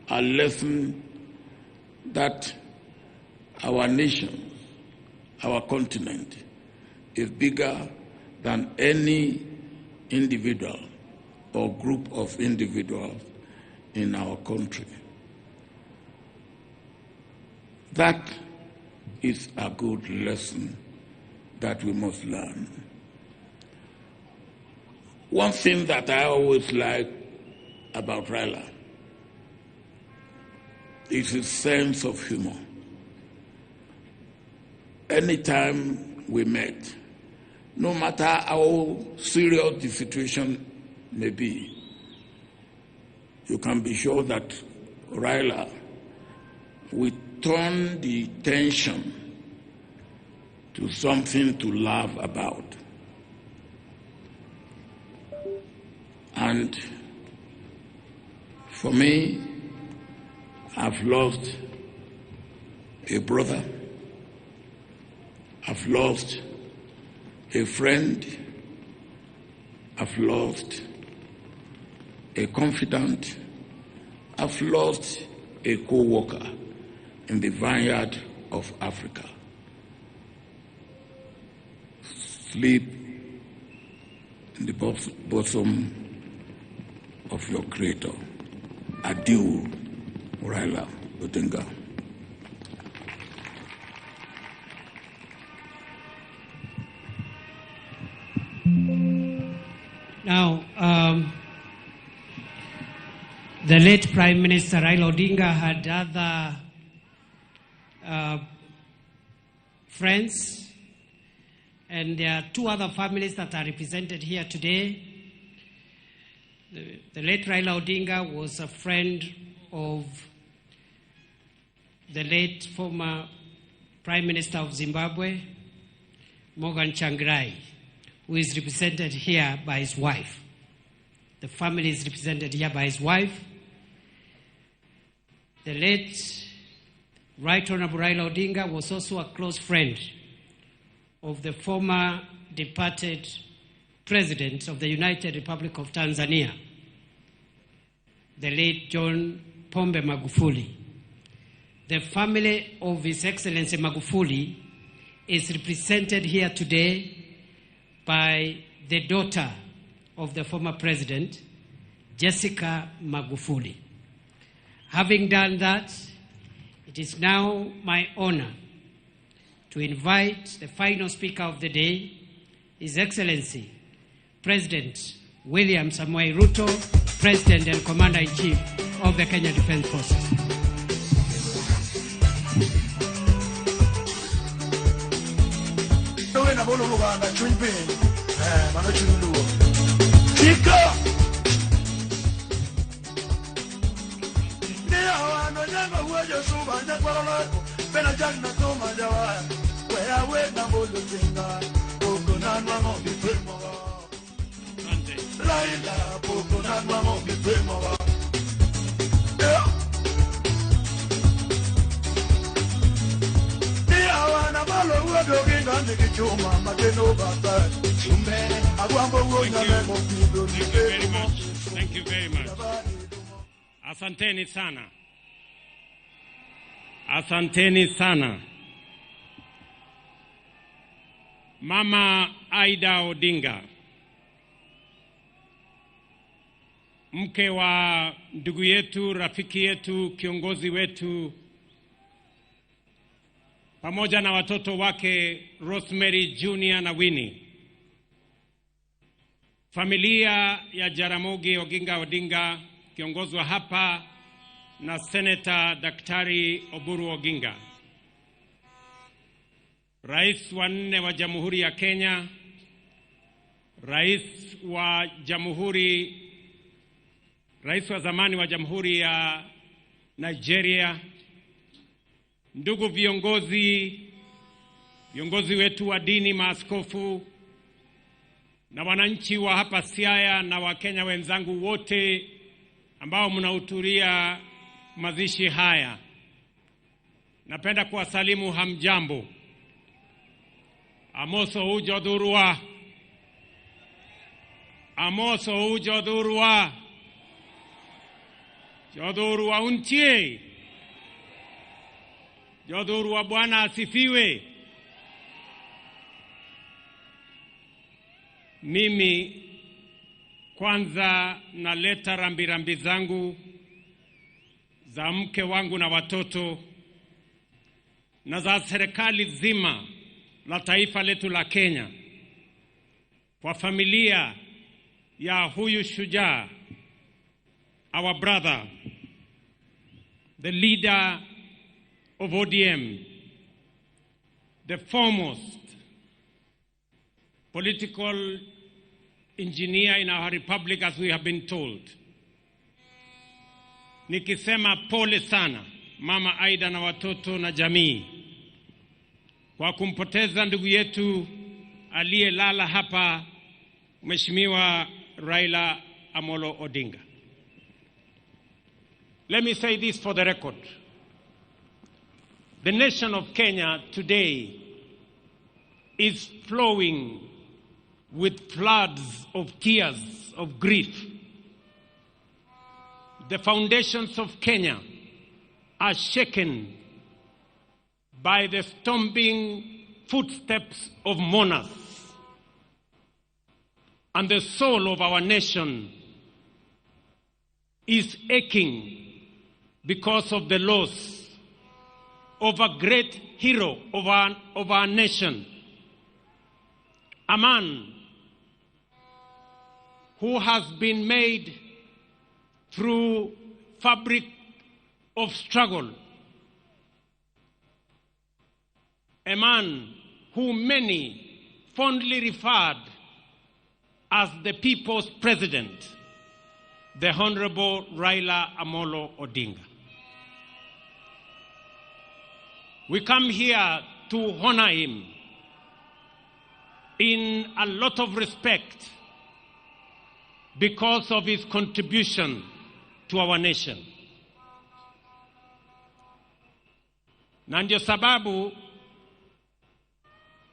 a lesson that our nation, our continent, is bigger than any individual or group of individuals in our country. That is a good lesson that we must learn. One thing that I always like about Raila is his sense of humor. Anytime we met, no matter how serious the situation may be, you can be sure that Raila will turn the tension to something to laugh about. And for me, I've lost a brother, I've lost a friend, I've lost a confidant, I've lost a co-worker in the vineyard of Africa. Sleep in the bosom of your Creator. Adieu, Raila Odinga. Now, the late Prime Minister Raila Odinga had other friends, and there are two other families that are represented here today. The late Raila Odinga was a friend of the late former Prime Minister of Zimbabwe, Morgan Tsvangirai, who is represented here by his wife. The family is represented here by his wife. The late Right Honorable Raila Odinga was also a close friend of the former departed President of the United Republic of Tanzania, the late John Pombe Magufuli. The family of His Excellency Magufuli is represented here today by the daughter of the former President, Jessica Magufuli. Having done that, it is now my honor to invite the final speaker of the day, His Excellency, President William Samoei Ruto, President and Commander-in-Chief of the Kenya Defense Forces. Thank you very much. Asanteni sana. Asanteni sana. Mama Aida Odinga, mke wa ndugu yetu, rafiki yetu, kiongozi wetu, pamoja na watoto wake Rosemary Junior na Winnie. familia ya Jaramogi Oginga Odinga kiongozwa hapa na Senator Daktari Oburu Oginga, Rais wa 4 wa Jamhuri ya Kenya, Rais wa zamani wa Jamhuri ya Nigeria, ndugu viongozi wetu wa dini, maaskofu na wananchi wa hapa Siaya na Wakenya wenzangu wote ambao mnahudhuria mazishi haya. Napenda kuwasalimu hamjambo. Amoso ujodhurwa. Amoso ujodhurwa. Jodhurwa untie. Jodhurwa Bwana asifiwe. Mimi kwanza naleta rambirambi zangu za mke wangu na watoto na za serikali zima la taifa letu la Kenya kwa familia ya huyu shujaa, our brother, the leader of ODM, the foremost political engineer in our republic, as we have been told. Nikisema pole sana Mama Aida na watoto na jamii kwa kumpoteza ndugu yetu aliyelala hapa, Mheshimiwa Raila Amolo Odinga. Let me say this for the record. The nation of Kenya today is flowing with floods of tears of grief. The foundations of Kenya are shaken by the stomping footsteps of mourners. And the soul of our nation is aching because of the loss of a great hero of our nation, a man who has been made through fabric of struggle, a man who many fondly referred as the people's president, the Honorable Raila Amolo Odinga. We come here to honor him in a lot of respect because of his contribution to our nation. Na ndio sababu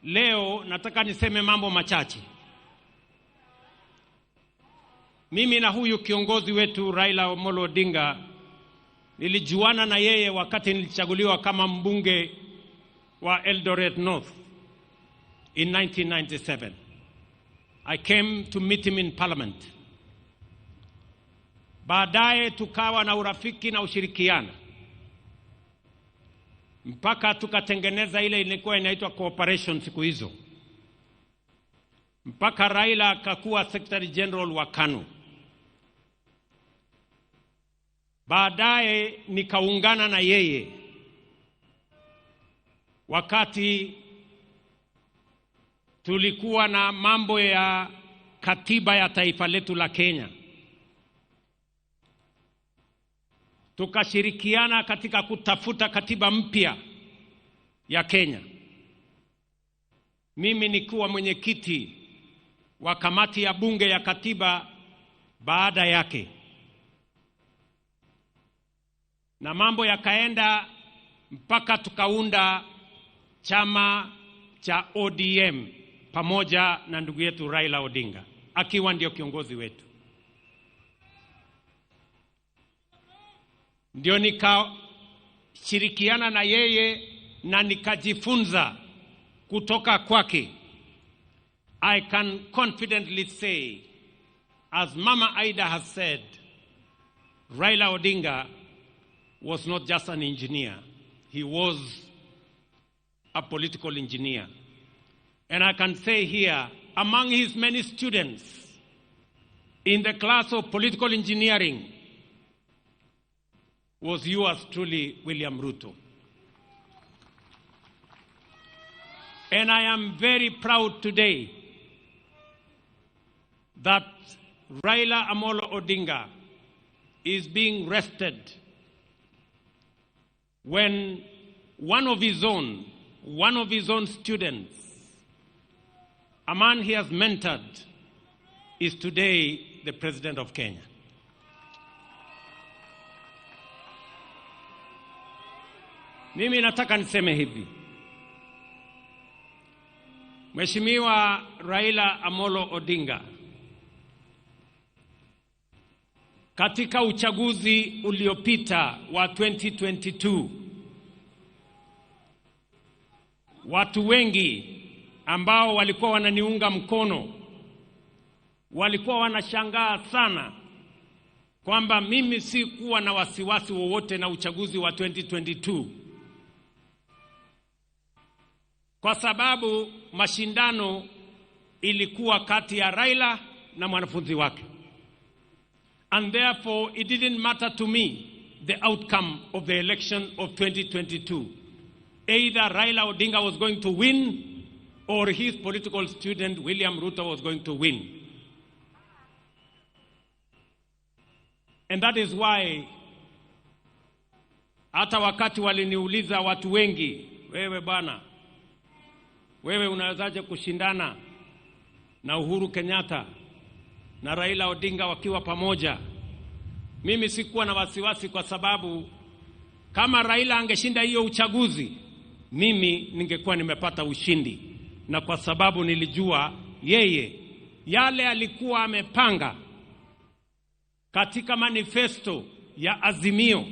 leo nataka niseme mambo machache. Mimi na huyu kiongozi wetu Raila Amolo Odinga nilijuana na yeye wakati nilichaguliwa kama mbunge wa Eldoret North in 1997. I came to meet him in Parliament. Baadaye tukawa na urafiki na ushirikiana mpaka tukatengeneza ile ilikuwa inaitwa cooperation siku hizo, mpaka Raila akakuwa Secretary General wa KANU. Baadaye nikaungana na yeye wakati tulikuwa na mambo ya katiba ya taifa letu la Kenya. Tukashirikiana katika kutafuta katiba mpya ya Kenya. Mimi nikuwa mwenyekiti wa kamati ya bunge ya katiba baada yake. Na mambo yakaenda mpaka tukaunda chama cha ODM pamoja na ndugu yetu Raila Odinga akiwa ndio kiongozi wetu. Ndio nikashirikiana na yeye na nikajifunza kutoka kwake. I can confidently say, as Mama Aida has said, Raila Odinga was not just an engineer. He was a political engineer. And I can say here, among his many students, in the class of political engineering was yours truly, William Ruto. And I am very proud today that Raila Amolo Odinga is being rested when one of his own students, a man he has mentored, is today the President of Kenya. Mimi nataka niseme hivi. Mheshimiwa Raila Amolo Odinga, katika uchaguzi uliopita wa 2022, watu wengi ambao walikuwa wananiunga mkono walikuwa wanashangaa sana kwamba mimi sikuwa na wasiwasi wowote na uchaguzi wa 2022, kwa sababu mashindano ilikuwa kati ya Raila na mwanafunzi wake. And therefore it didn't matter to me the outcome of the election of 2022. Either Raila Odinga was going to win or his political student William Ruto was going to win. And that is why hata wakati waliniuliza watu wengi, wewe bwana, wewe unawezaje kushindana na Uhuru Kenyatta na Raila Odinga wakiwa pamoja? Mimi sikuwa na wasiwasi, kwa sababu kama Raila angeshinda hiyo uchaguzi, mimi ningekuwa nimepata ushindi, na kwa sababu nilijua yeye yale alikuwa amepanga katika manifesto ya Azimio,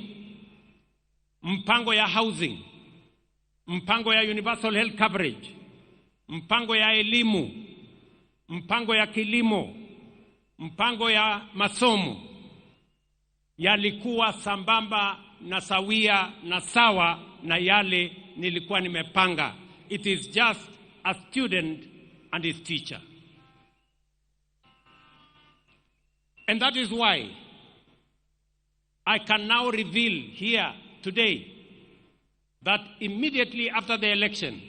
mpango ya housing, mpango ya universal health coverage, mpango ya elimu, mpango ya kilimo, mpango ya masomo, yalikuwa sambamba na sawia na sawa na yale nilikuwa nimepanga. It is just a student and his teacher. And that is why I can now reveal here today that immediately after the election,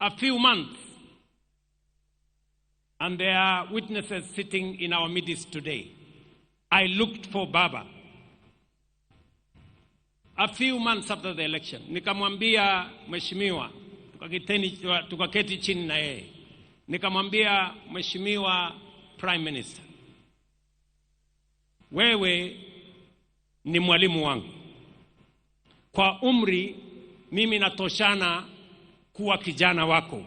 a few months, and there are witnesses sitting in our midst today, I looked for Baba. A few months after the election, nikamwambia mheshimiwa, tukaketi chini na yeye, nikamwambia mheshimiwa Prime Minister, wewe ni mwalimu wangu. Kwa umri mimi natoshana kuwa kijana wako.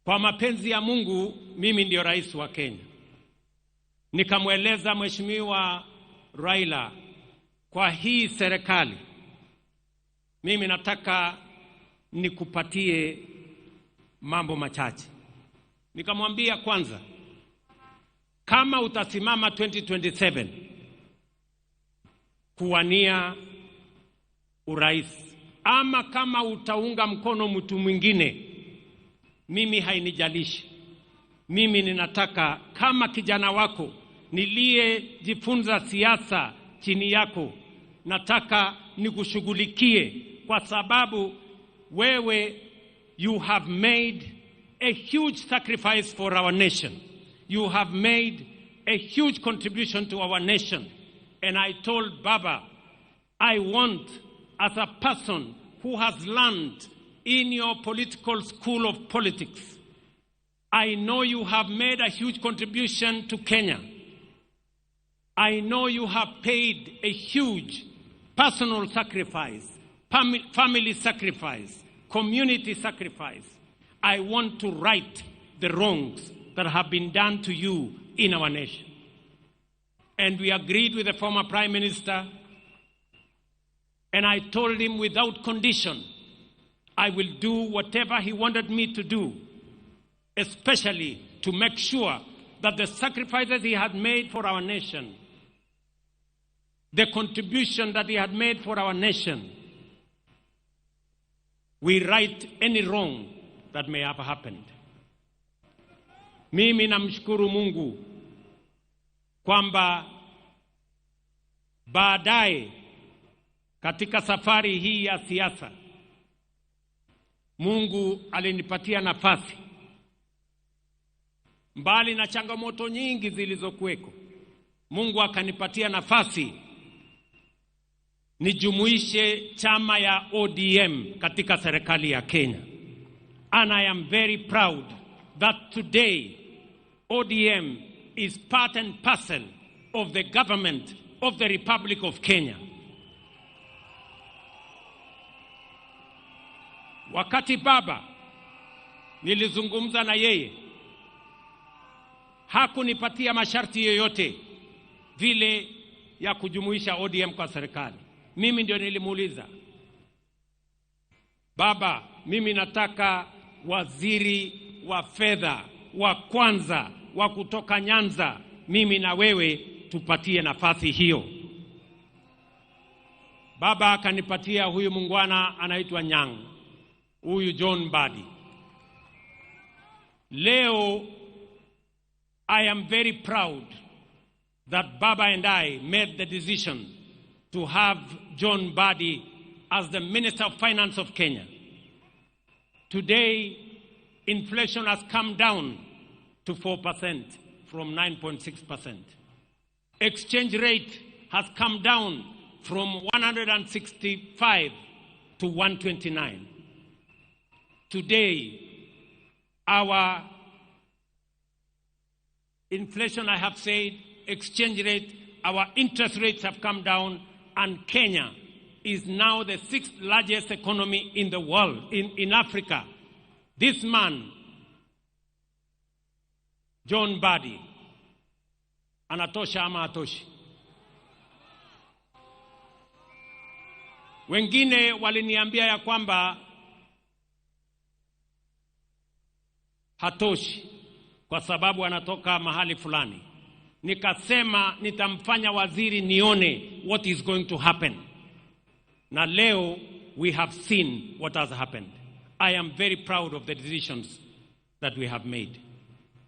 Kwa mapenzi ya Mungu mimi ndio rais wa Kenya. Nikamweleza mheshimiwa Raila, kwa hii serikali mimi nataka nikupatie mambo machache. Nikamwambia, kwanza, kama utasimama 2027 kuwania urais, ama kama utaunga mkono mtu mwingine, mimi hainijalishi. Mimi ninataka kama kijana wako niliyejifunza siasa chini yako, nataka nikushughulikie, kwa sababu wewe, you have made a huge sacrifice for our nation. You have made a huge contribution to our nation. And I told Baba, I want, as a person who has learned in your political school of politics, I know you have made a huge contribution to Kenya. I know you have paid a huge personal sacrifice, family sacrifice, community sacrifice. I want to right the wrongs that have been done to you in our nation. And we agreed with the former Prime Minister, and I told him without condition, I will do whatever he wanted me to do, especially to make sure that the sacrifices he had made for our nation, the contribution that he had made for our nation, we right any wrong that may have happened. Mimi namshukuru Mungu kwamba baadaye katika safari hii ya siasa Mungu alinipatia nafasi, mbali na changamoto nyingi zilizokuweko, Mungu akanipatia nafasi nijumuishe chama ya ODM katika serikali ya Kenya. And I am very proud that today ODM is part and parcel of the government of the Republic of Kenya. Wakati baba nilizungumza na yeye, hakunipatia masharti yoyote vile ya kujumuisha ODM kwa serikali. Mimi ndio nilimuuliza, baba, mimi nataka waziri wa fedha wa kwanza wa kutoka Nyanza, mimi na wewe tupatie nafasi hiyo. Baba akanipatia huyu mungwana anaitwa Nyang, huyu John Mbadi. Leo I am very proud that Baba and I made the decision to have John Mbadi as the Minister of Finance of Kenya. Today, inflation has come down to 4% from 9.6%. Exchange rate has come down from 165 to 129. Today, our inflation, I have said, exchange rate, our interest rates have come down, and Kenya is now the 6th largest economy in the world, in Africa. This man, John Mbadi, anatosha ama atoshi? Wengine waliniambia ya kwamba hatoshi kwa sababu anatoka mahali fulani. Nikasema nitamfanya waziri nione what is going to happen. Na leo we have seen what has happened. I am very proud of the decisions that we have made.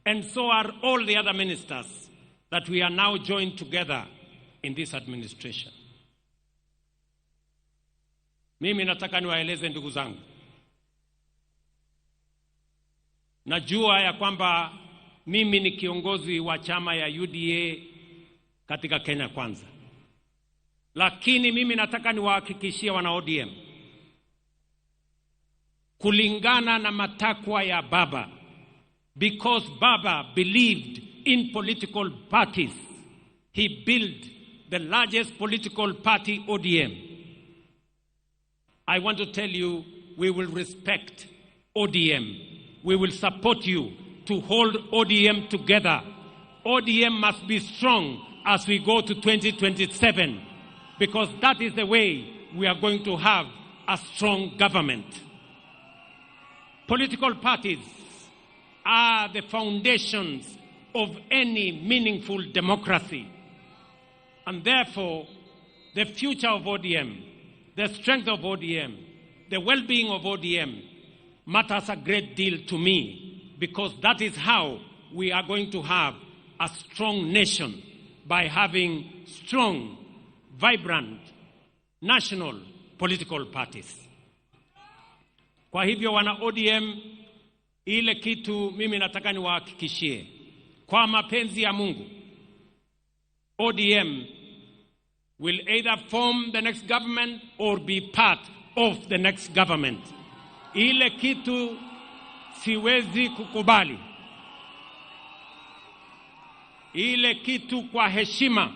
And so are all the other ministers that we are now joined together in this administration. Mimi nataka niwaeleze ndugu zangu. Najua ya kwamba mimi ni kiongozi wa chama ya UDA katika Kenya Kwanza. Lakini mimi nataka niwahakikishie wana ODM, kulingana na matakwa ya baba, because baba believed in political parties, he built the largest political party, ODM. I want to tell you, we will respect ODM. We will support you to hold ODM together. ODM must be strong as we go to 2027, because that is the way we are going to have a strong government. Political parties are the foundations of any meaningful democracy. And therefore, the future of ODM, the strength of ODM, the well-being of ODM matters a great deal to me, because that is how we are going to have a strong nation, by having strong, vibrant, national political parties. Kwa hivyo wana ODM, ile kitu mimi nataka niwahakikishie, kwa mapenzi ya Mungu, ODM will either form the next government or be part of the next government. Ile kitu siwezi kukubali. Ile kitu kwa heshima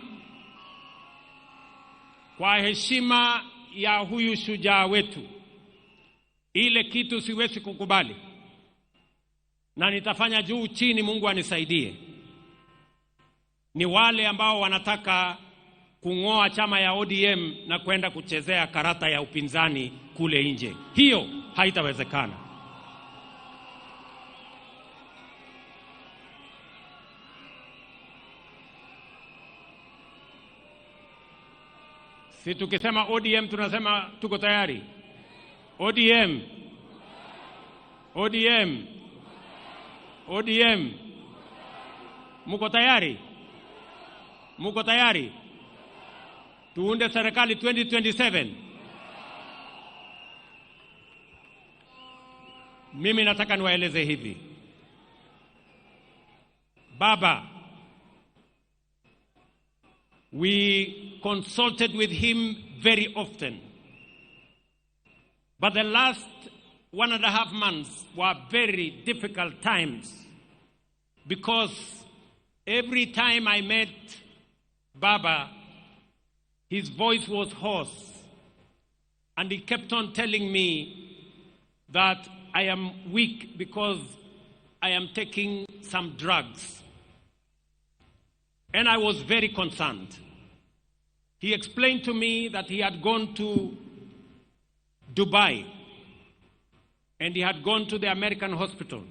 ya huyu shujaa wetu, ile kitu siwezi kukubali, na nitafanya juu chini, Mungu anisaidie. Ni wale ambao wanataka kung'oa chama ya ODM na kwenda kuchezea karata ya upinzani kule nje. Hiyo haitawezekana. Si tukisema ODM tunasema tuko tayari. ODM. ODM. ODM. Muko tayari? Muko tayari? Tuunde serikali 2027. Mimi nataka niwaeleze hivi. Baba, we consulted with him very often. But the last 1.5 months were very difficult times because every time I met Baba, his voice was hoarse, and he kept on telling me that I am weak because I am taking some drugs. And I was very concerned. He explained to me that he had gone to Dubai and he had gone to the American hospital,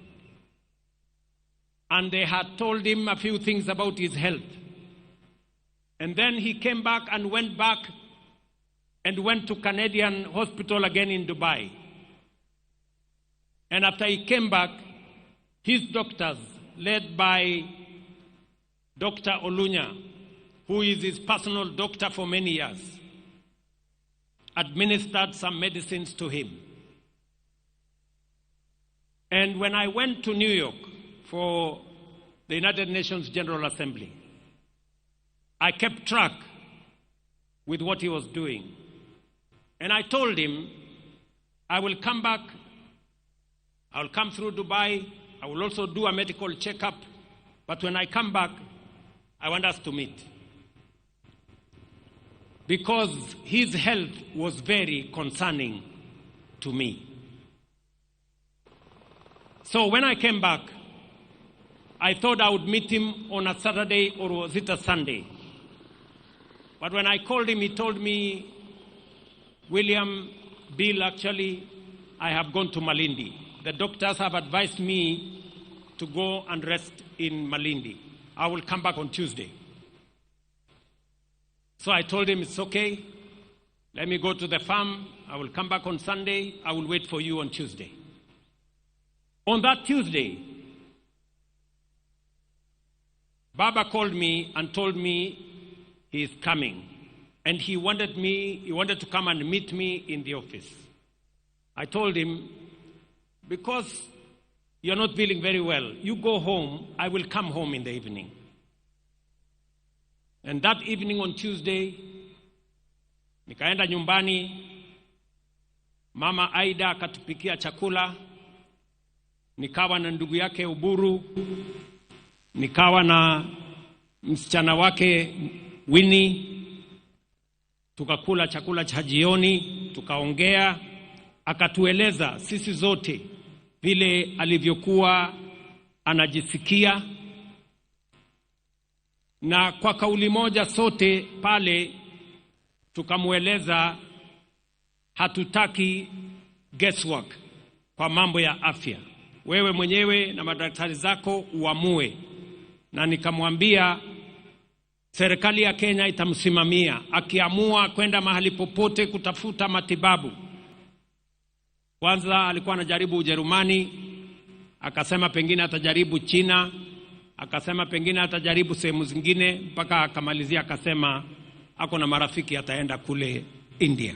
and they had told him a few things about his health. And then he came back and went to Canadian hospital again in Dubai. And after he came back, his doctors, led by Dr. Olunya, who is his personal doctor for many years, administered some medicines to him. And when I went to New York for the United Nations General Assembly, I kept track with what he was doing. And I told him, I will come back, I will come through Dubai, I will also do a medical checkup, but when I come back, I want us to meet. Because his health was very concerning to me. So when I came back, I thought I would meet him on a Saturday, or was it a Sunday? But when I called him, he told me, William, Bill, actually, I have gone to Malindi. The doctors have advised me to go and rest in Malindi. I will come back on Tuesday. So I told him, it's okay. Let me go to the farm. I will come back on Sunday. I will wait for you on Tuesday. On that Tuesday, Baba called me and told me he is coming. And he wanted to come and meet me in the office. I told him, because you're not feeling very well, you go home, I will come home in the evening. And that evening on Tuesday, nikaenda nyumbani, Mama Aida akatupikia chakula, nikawa na ndugu yake Uburu, nikawa na msichana wake Winnie, tukakula chakula cha jioni, tukaongea, akatueleza sisi zote vile alivyokuwa anajisikia, na kwa kauli moja sote pale tukamueleza hatutaki guesswork kwa mambo ya afya. Wewe mwenyewe na madaktari zako uamue. Na nikamwambia serikali ya Kenya itamsimamia akiamua kwenda mahali popote kutafuta matibabu. Kwanza alikuwa anajaribu Ujerumani, akasema pengine atajaribu China, akasema pengine atajaribu sehemu zingine, mpaka akamalizia akasema ako na marafiki ataenda kule India.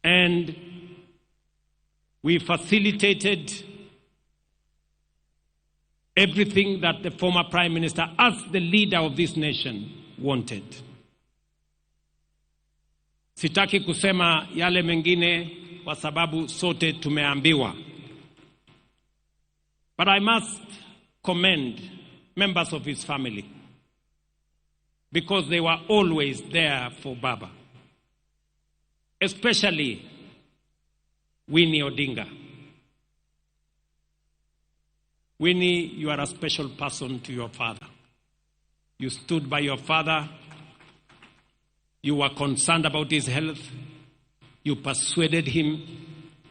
And we facilitated everything that the former Prime Minister, as the leader of this nation, wanted. Sitaki kusema yale mengine kwa sababu sote tumeambiwa. But I must commend members of his family because they were always there for Baba. Especially Winnie Odinga. Winnie, you are a special person to your father. You stood by your father. You were concerned about his health. You persuaded him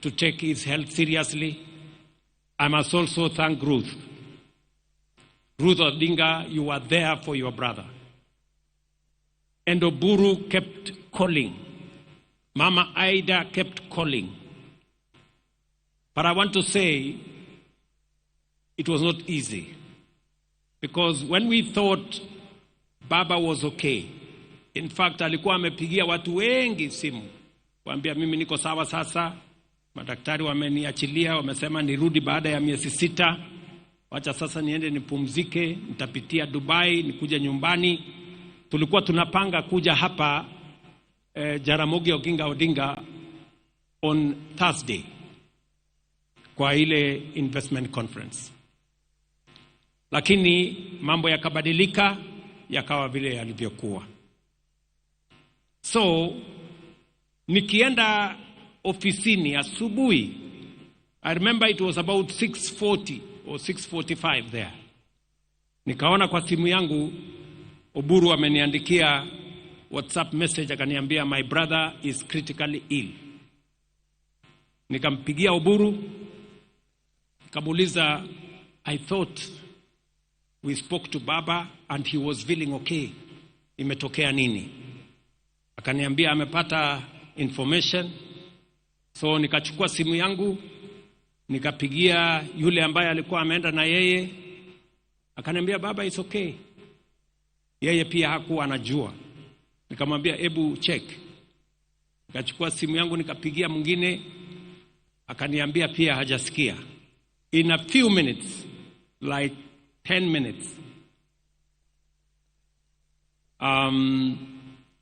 to take his health seriously. I must also thank Ruth. Ruth Odinga, you were there for your brother. And Oburu kept calling. Mama Aida kept calling. But I want to say, it was not easy. Because when we thought Baba was okay. In fact, alikuwa amepigia watu wengi simu kuambia mimi niko sawa sasa, madaktari wameniachilia, wamesema nirudi baada ya miezi 6, wacha sasa niende nipumzike, nitapitia Dubai, nikuje nyumbani. Tulikuwa tunapanga kuja hapa Jaramogi Oginga Odinga on Thursday kwa ile investment conference, lakini mambo yakabadilika, yakawa vile yalivyokuwa. So nikienda ofisini asubuhi, I remember it was about 6:40 or 6:45 there, nikaona kwa simu yangu Oburu ameniandikia WhatsApp message, akaniambia my brother is critically ill. Nikampigia Oburu, nikamuuliza, I thought we spoke to Baba and he was feeling okay, imetokea nini? Akaniambia amepata information. So nikachukua simu yangu, nikapigia yule ambaye alikuwa ameenda na yeye, akaniambia Baba is okay. Yeye pia hakuwa anajua. Nikamwambia hebu check. Nikachukua simu yangu nikapigia mwingine, akaniambia pia hajasikia. In a few minutes, like 10 minutes,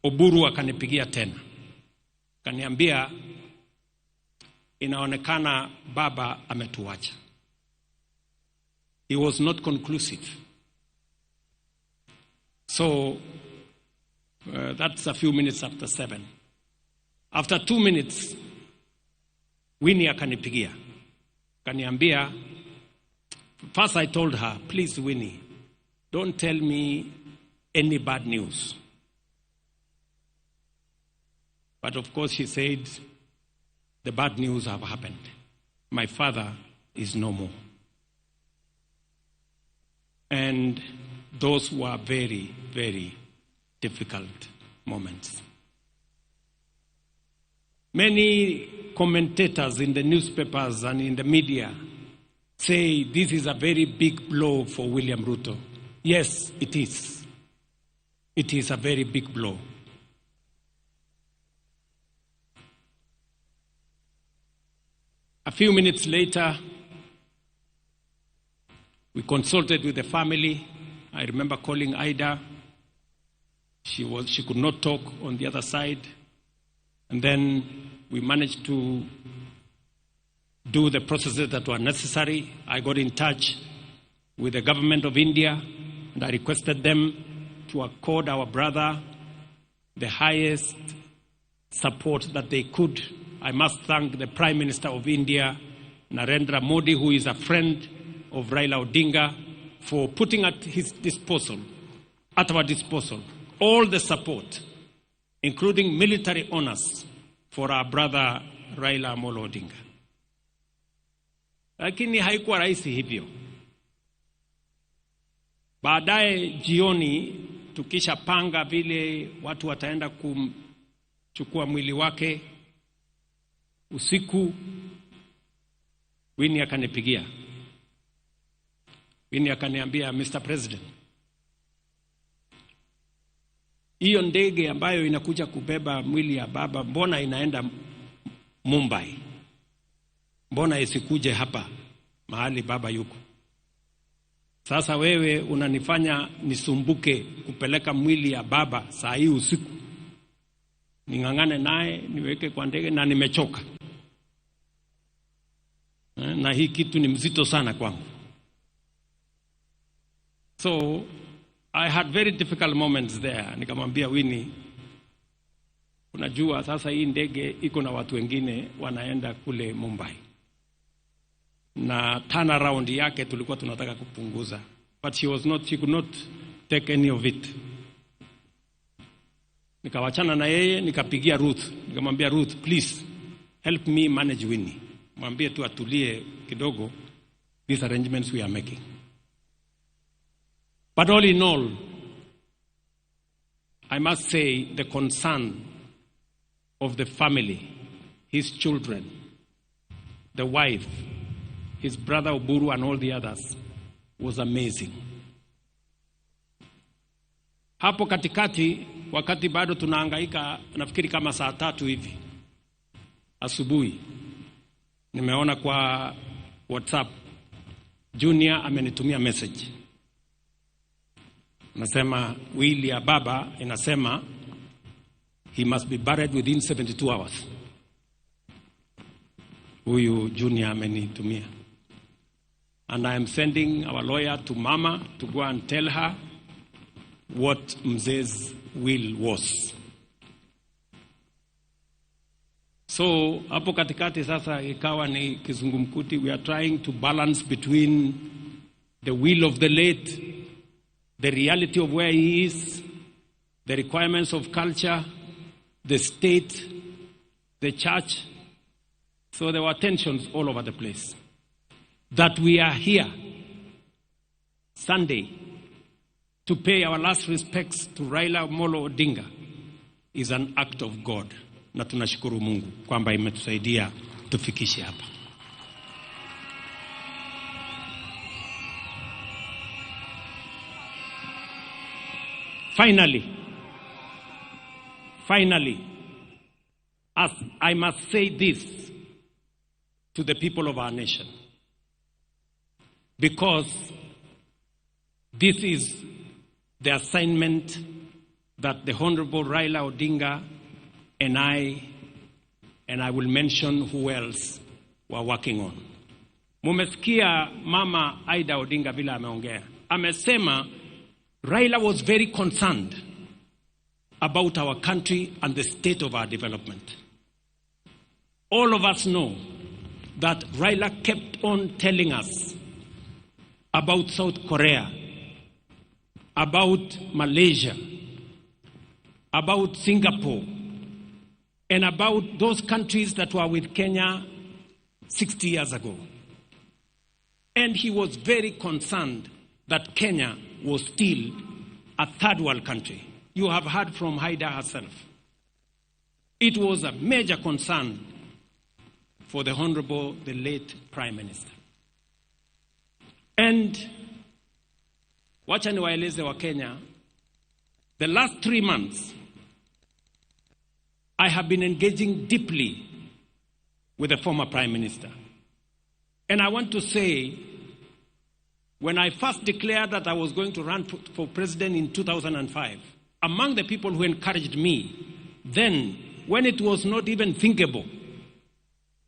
Oburu akanipigia tena, akaniambia inaonekana Baba ametuacha. He was not conclusive. So that's a few minutes after 7. After 2 minutes, Winnie akanipigia, akaniambia, first I told her, please Winnie, don't tell me any bad news. But of course she said, the bad news have happened. My father is no more. And those were very, very difficult moments. Many commentators in the newspapers and in the media say this is a very big blow for William Ruto. Yes, it is. It is a very big blow. A few minutes later, we consulted with the family. I remember calling Ida. She could not talk on the other side. And then we managed to do the processes that were necessary. I got in touch with the government of India, and I requested them to accord our brother the highest support that they could. I must thank the Prime Minister of India, Narendra Modi, who is a friend of Raila Odinga, for putting at our disposal, all the support, including military honors, for our brother Raila Amolo Odinga. Lakini haikuwa rahisi hivyo. Baadaye jioni, tukisha panga vile watu wataenda kumchukua mwili wake, usiku Winnie akanipigia. Winnie akaniambia, Mr. President, hiyo ndege ambayo inakuja kubeba mwili ya baba, mbona inaenda Mumbai? Mbona isikuje hapa mahali baba yuko? Sasa wewe unanifanya nisumbuke kupeleka mwili ya baba saa hii usiku. Ningangane naye niweke kwa ndege na nimechoka. Na hii kitu ni mzito sana kwangu. So I had very difficult moments there. Nikamwambia Winnie, unajua sasa hii ndege iko na watu wengine wanaenda kule Mumbai, na turnaround yake tulikuwa tunataka kupunguza, but she could not take any of it. Nikawachana na yeye, nikapigia Ruth, nikamwambia Ruth, please help me manage Winnie. Mwambie tu atulie kidogo, these arrangements we are making. But all in all, I must say the concern of the family, his children, the wife, his brother Oburu and all the others was amazing. Hapo katikati, wakati bado tunahangaika, nafikiri kama saa 3 hivi asubuhi, nimeona kwa WhatsApp Junior amenitumia message. Nasema will ya baba inasema he must be buried within 72 hours. Huyu Junior amenitumia. And I am sending our lawyer to Mama to go and tell her what Mzee's will was. So hapo katikati sasa ikawa ni kizungumkuti. We are trying to balance between the will of the late, the reality of where he is, the requirements of culture, the state, the church. So there were tensions all over the place. That we are here Sunday to pay our last respects to Raila Amolo Odinga is an act of God. Na tunashukuru Mungu kwamba imetusaidia tufikishe hapa. Finally, as I must say this to the people of our nation, because this is the assignment that the Honorable Raila Odinga and I will mention who else were working on. Mumesikia Mama Aida Odinga vile ameongea. Amesema Raila was very concerned about our country and the state of our development. All of us know that Raila kept on telling us about South Korea, about Malaysia, about Singapore, and about those countries that were with Kenya 60 years ago. And he was very concerned that Kenya was still a third world country. You have heard from Haida herself. It was a major concern for the Honorable, the late Prime Minister. And wacha niwaeleze wa Kenya, the last 3 months, I have been engaging deeply with the former Prime Minister. And I want to say, when I first declared that I was going to run for president in 2005, among the people who encouraged me, then, when it was not even thinkable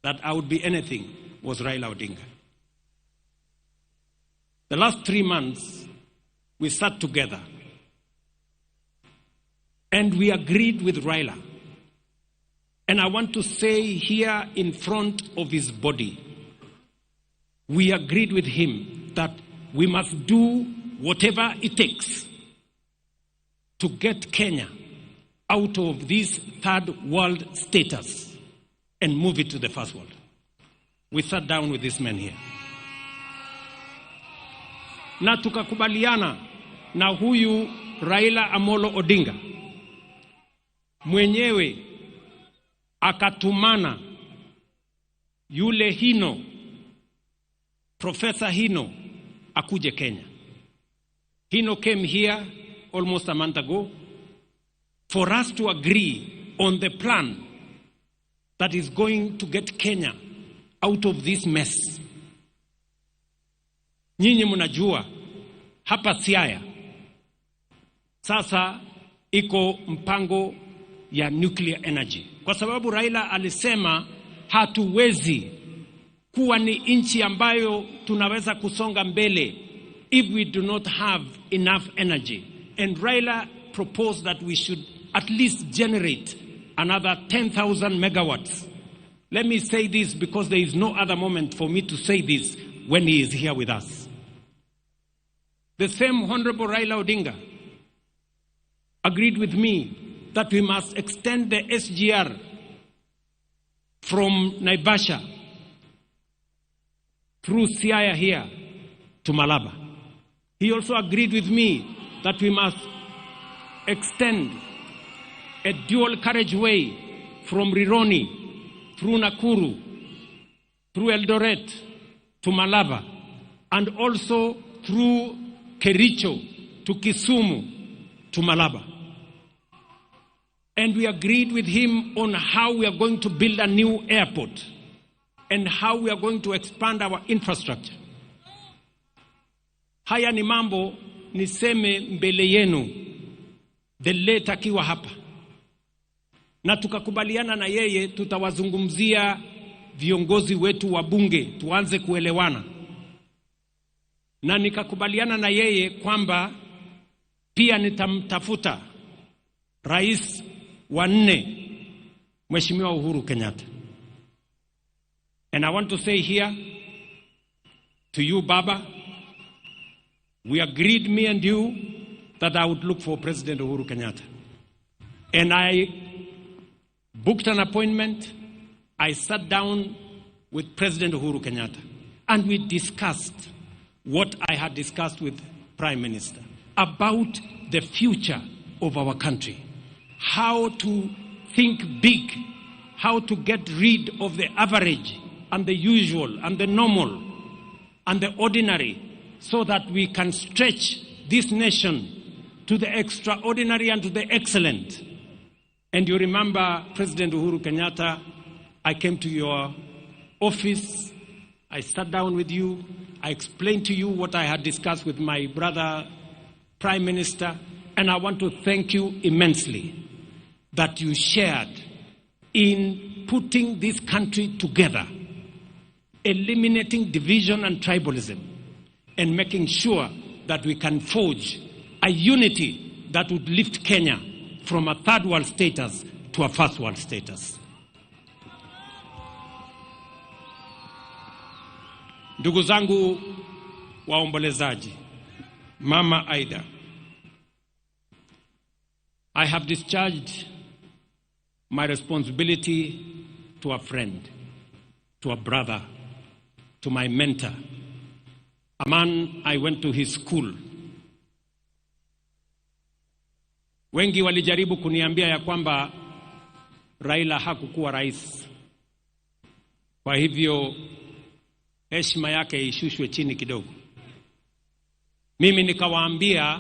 that I would be anything, was Raila Odinga. The last 3 months, we sat together and we agreed with Raila. And I want to say here in front of his body, we agreed with him that we must do whatever it takes to get Kenya out of this third world status and move it to the first world. We sat down with this man here. Na tukakubaliana na huyu Raila Amolo Odinga mwenyewe akatumana yule Hino, Professor Hino, akuje Kenya. Hino came here almost a month ago for us to agree on the plan that is going to get Kenya out of this mess. Nyinyi mnajua hapa Siaya sasa iko mpango ya nuclear energy. Kwa sababu Raila alisema hatuwezi kuwa ni nchi ambayo tunaweza kusonga mbele if we do not have enough energy. And Raila proposed that we should at least generate another 10,000 megawatts. Let me say this because there is no other moment for me to say this when he is here with us. The same Honorable Raila Odinga agreed with me that we must extend the SGR from Naivasha through Siaya here to Malaba. He also agreed with me that we must extend a dual carriageway from Rironi through Nakuru, through Eldoret to Malaba, and also through Kericho to Kisumu to Malaba. And we agreed with him on how we are going to build a new airport and how we are going to expand our infrastructure. Haya ni mambo niseme mbele yenu, the late akiwa hapa. Na tukakubaliana na yeye tutawazungumzia viongozi wetu wa bunge, tuanze kuelewana. Na nikakubaliana na yeye kwamba pia nitamtafuta rais wa 4, Mheshimiwa Uhuru Kenyatta. And I want to say here to you, Baba, we agreed, me and you, that I would look for President Uhuru Kenyatta. And I booked an appointment. I sat down with President Uhuru Kenyatta. And we discussed what I had discussed with Prime Minister about the future of our country. How to think big. How to get rid of the average and the usual and the normal and the ordinary, so that we can stretch this nation to the extraordinary and to the excellent. And you remember, President Uhuru Kenyatta, I came to your office, I sat down with you, I explained to you what I had discussed with my brother, Prime Minister, and I want to thank you immensely that you shared in putting this country together, eliminating division and tribalism, and making sure that we can forge a unity that would lift Kenya from a third world status to a first world status. Ndugu zangu waombolezaji, Mama Aida, I have discharged my responsibility to a friend, to a brother, to my mentor, a man I went to his school. Wengi walijaribu kuniambia ya kwamba Raila hakukuwa rais. Kwa hivyo heshima yake ishushwe chini kidogo. Mimi nikawaambia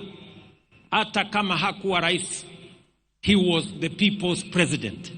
hata kama hakuwa rais, he was the people's president.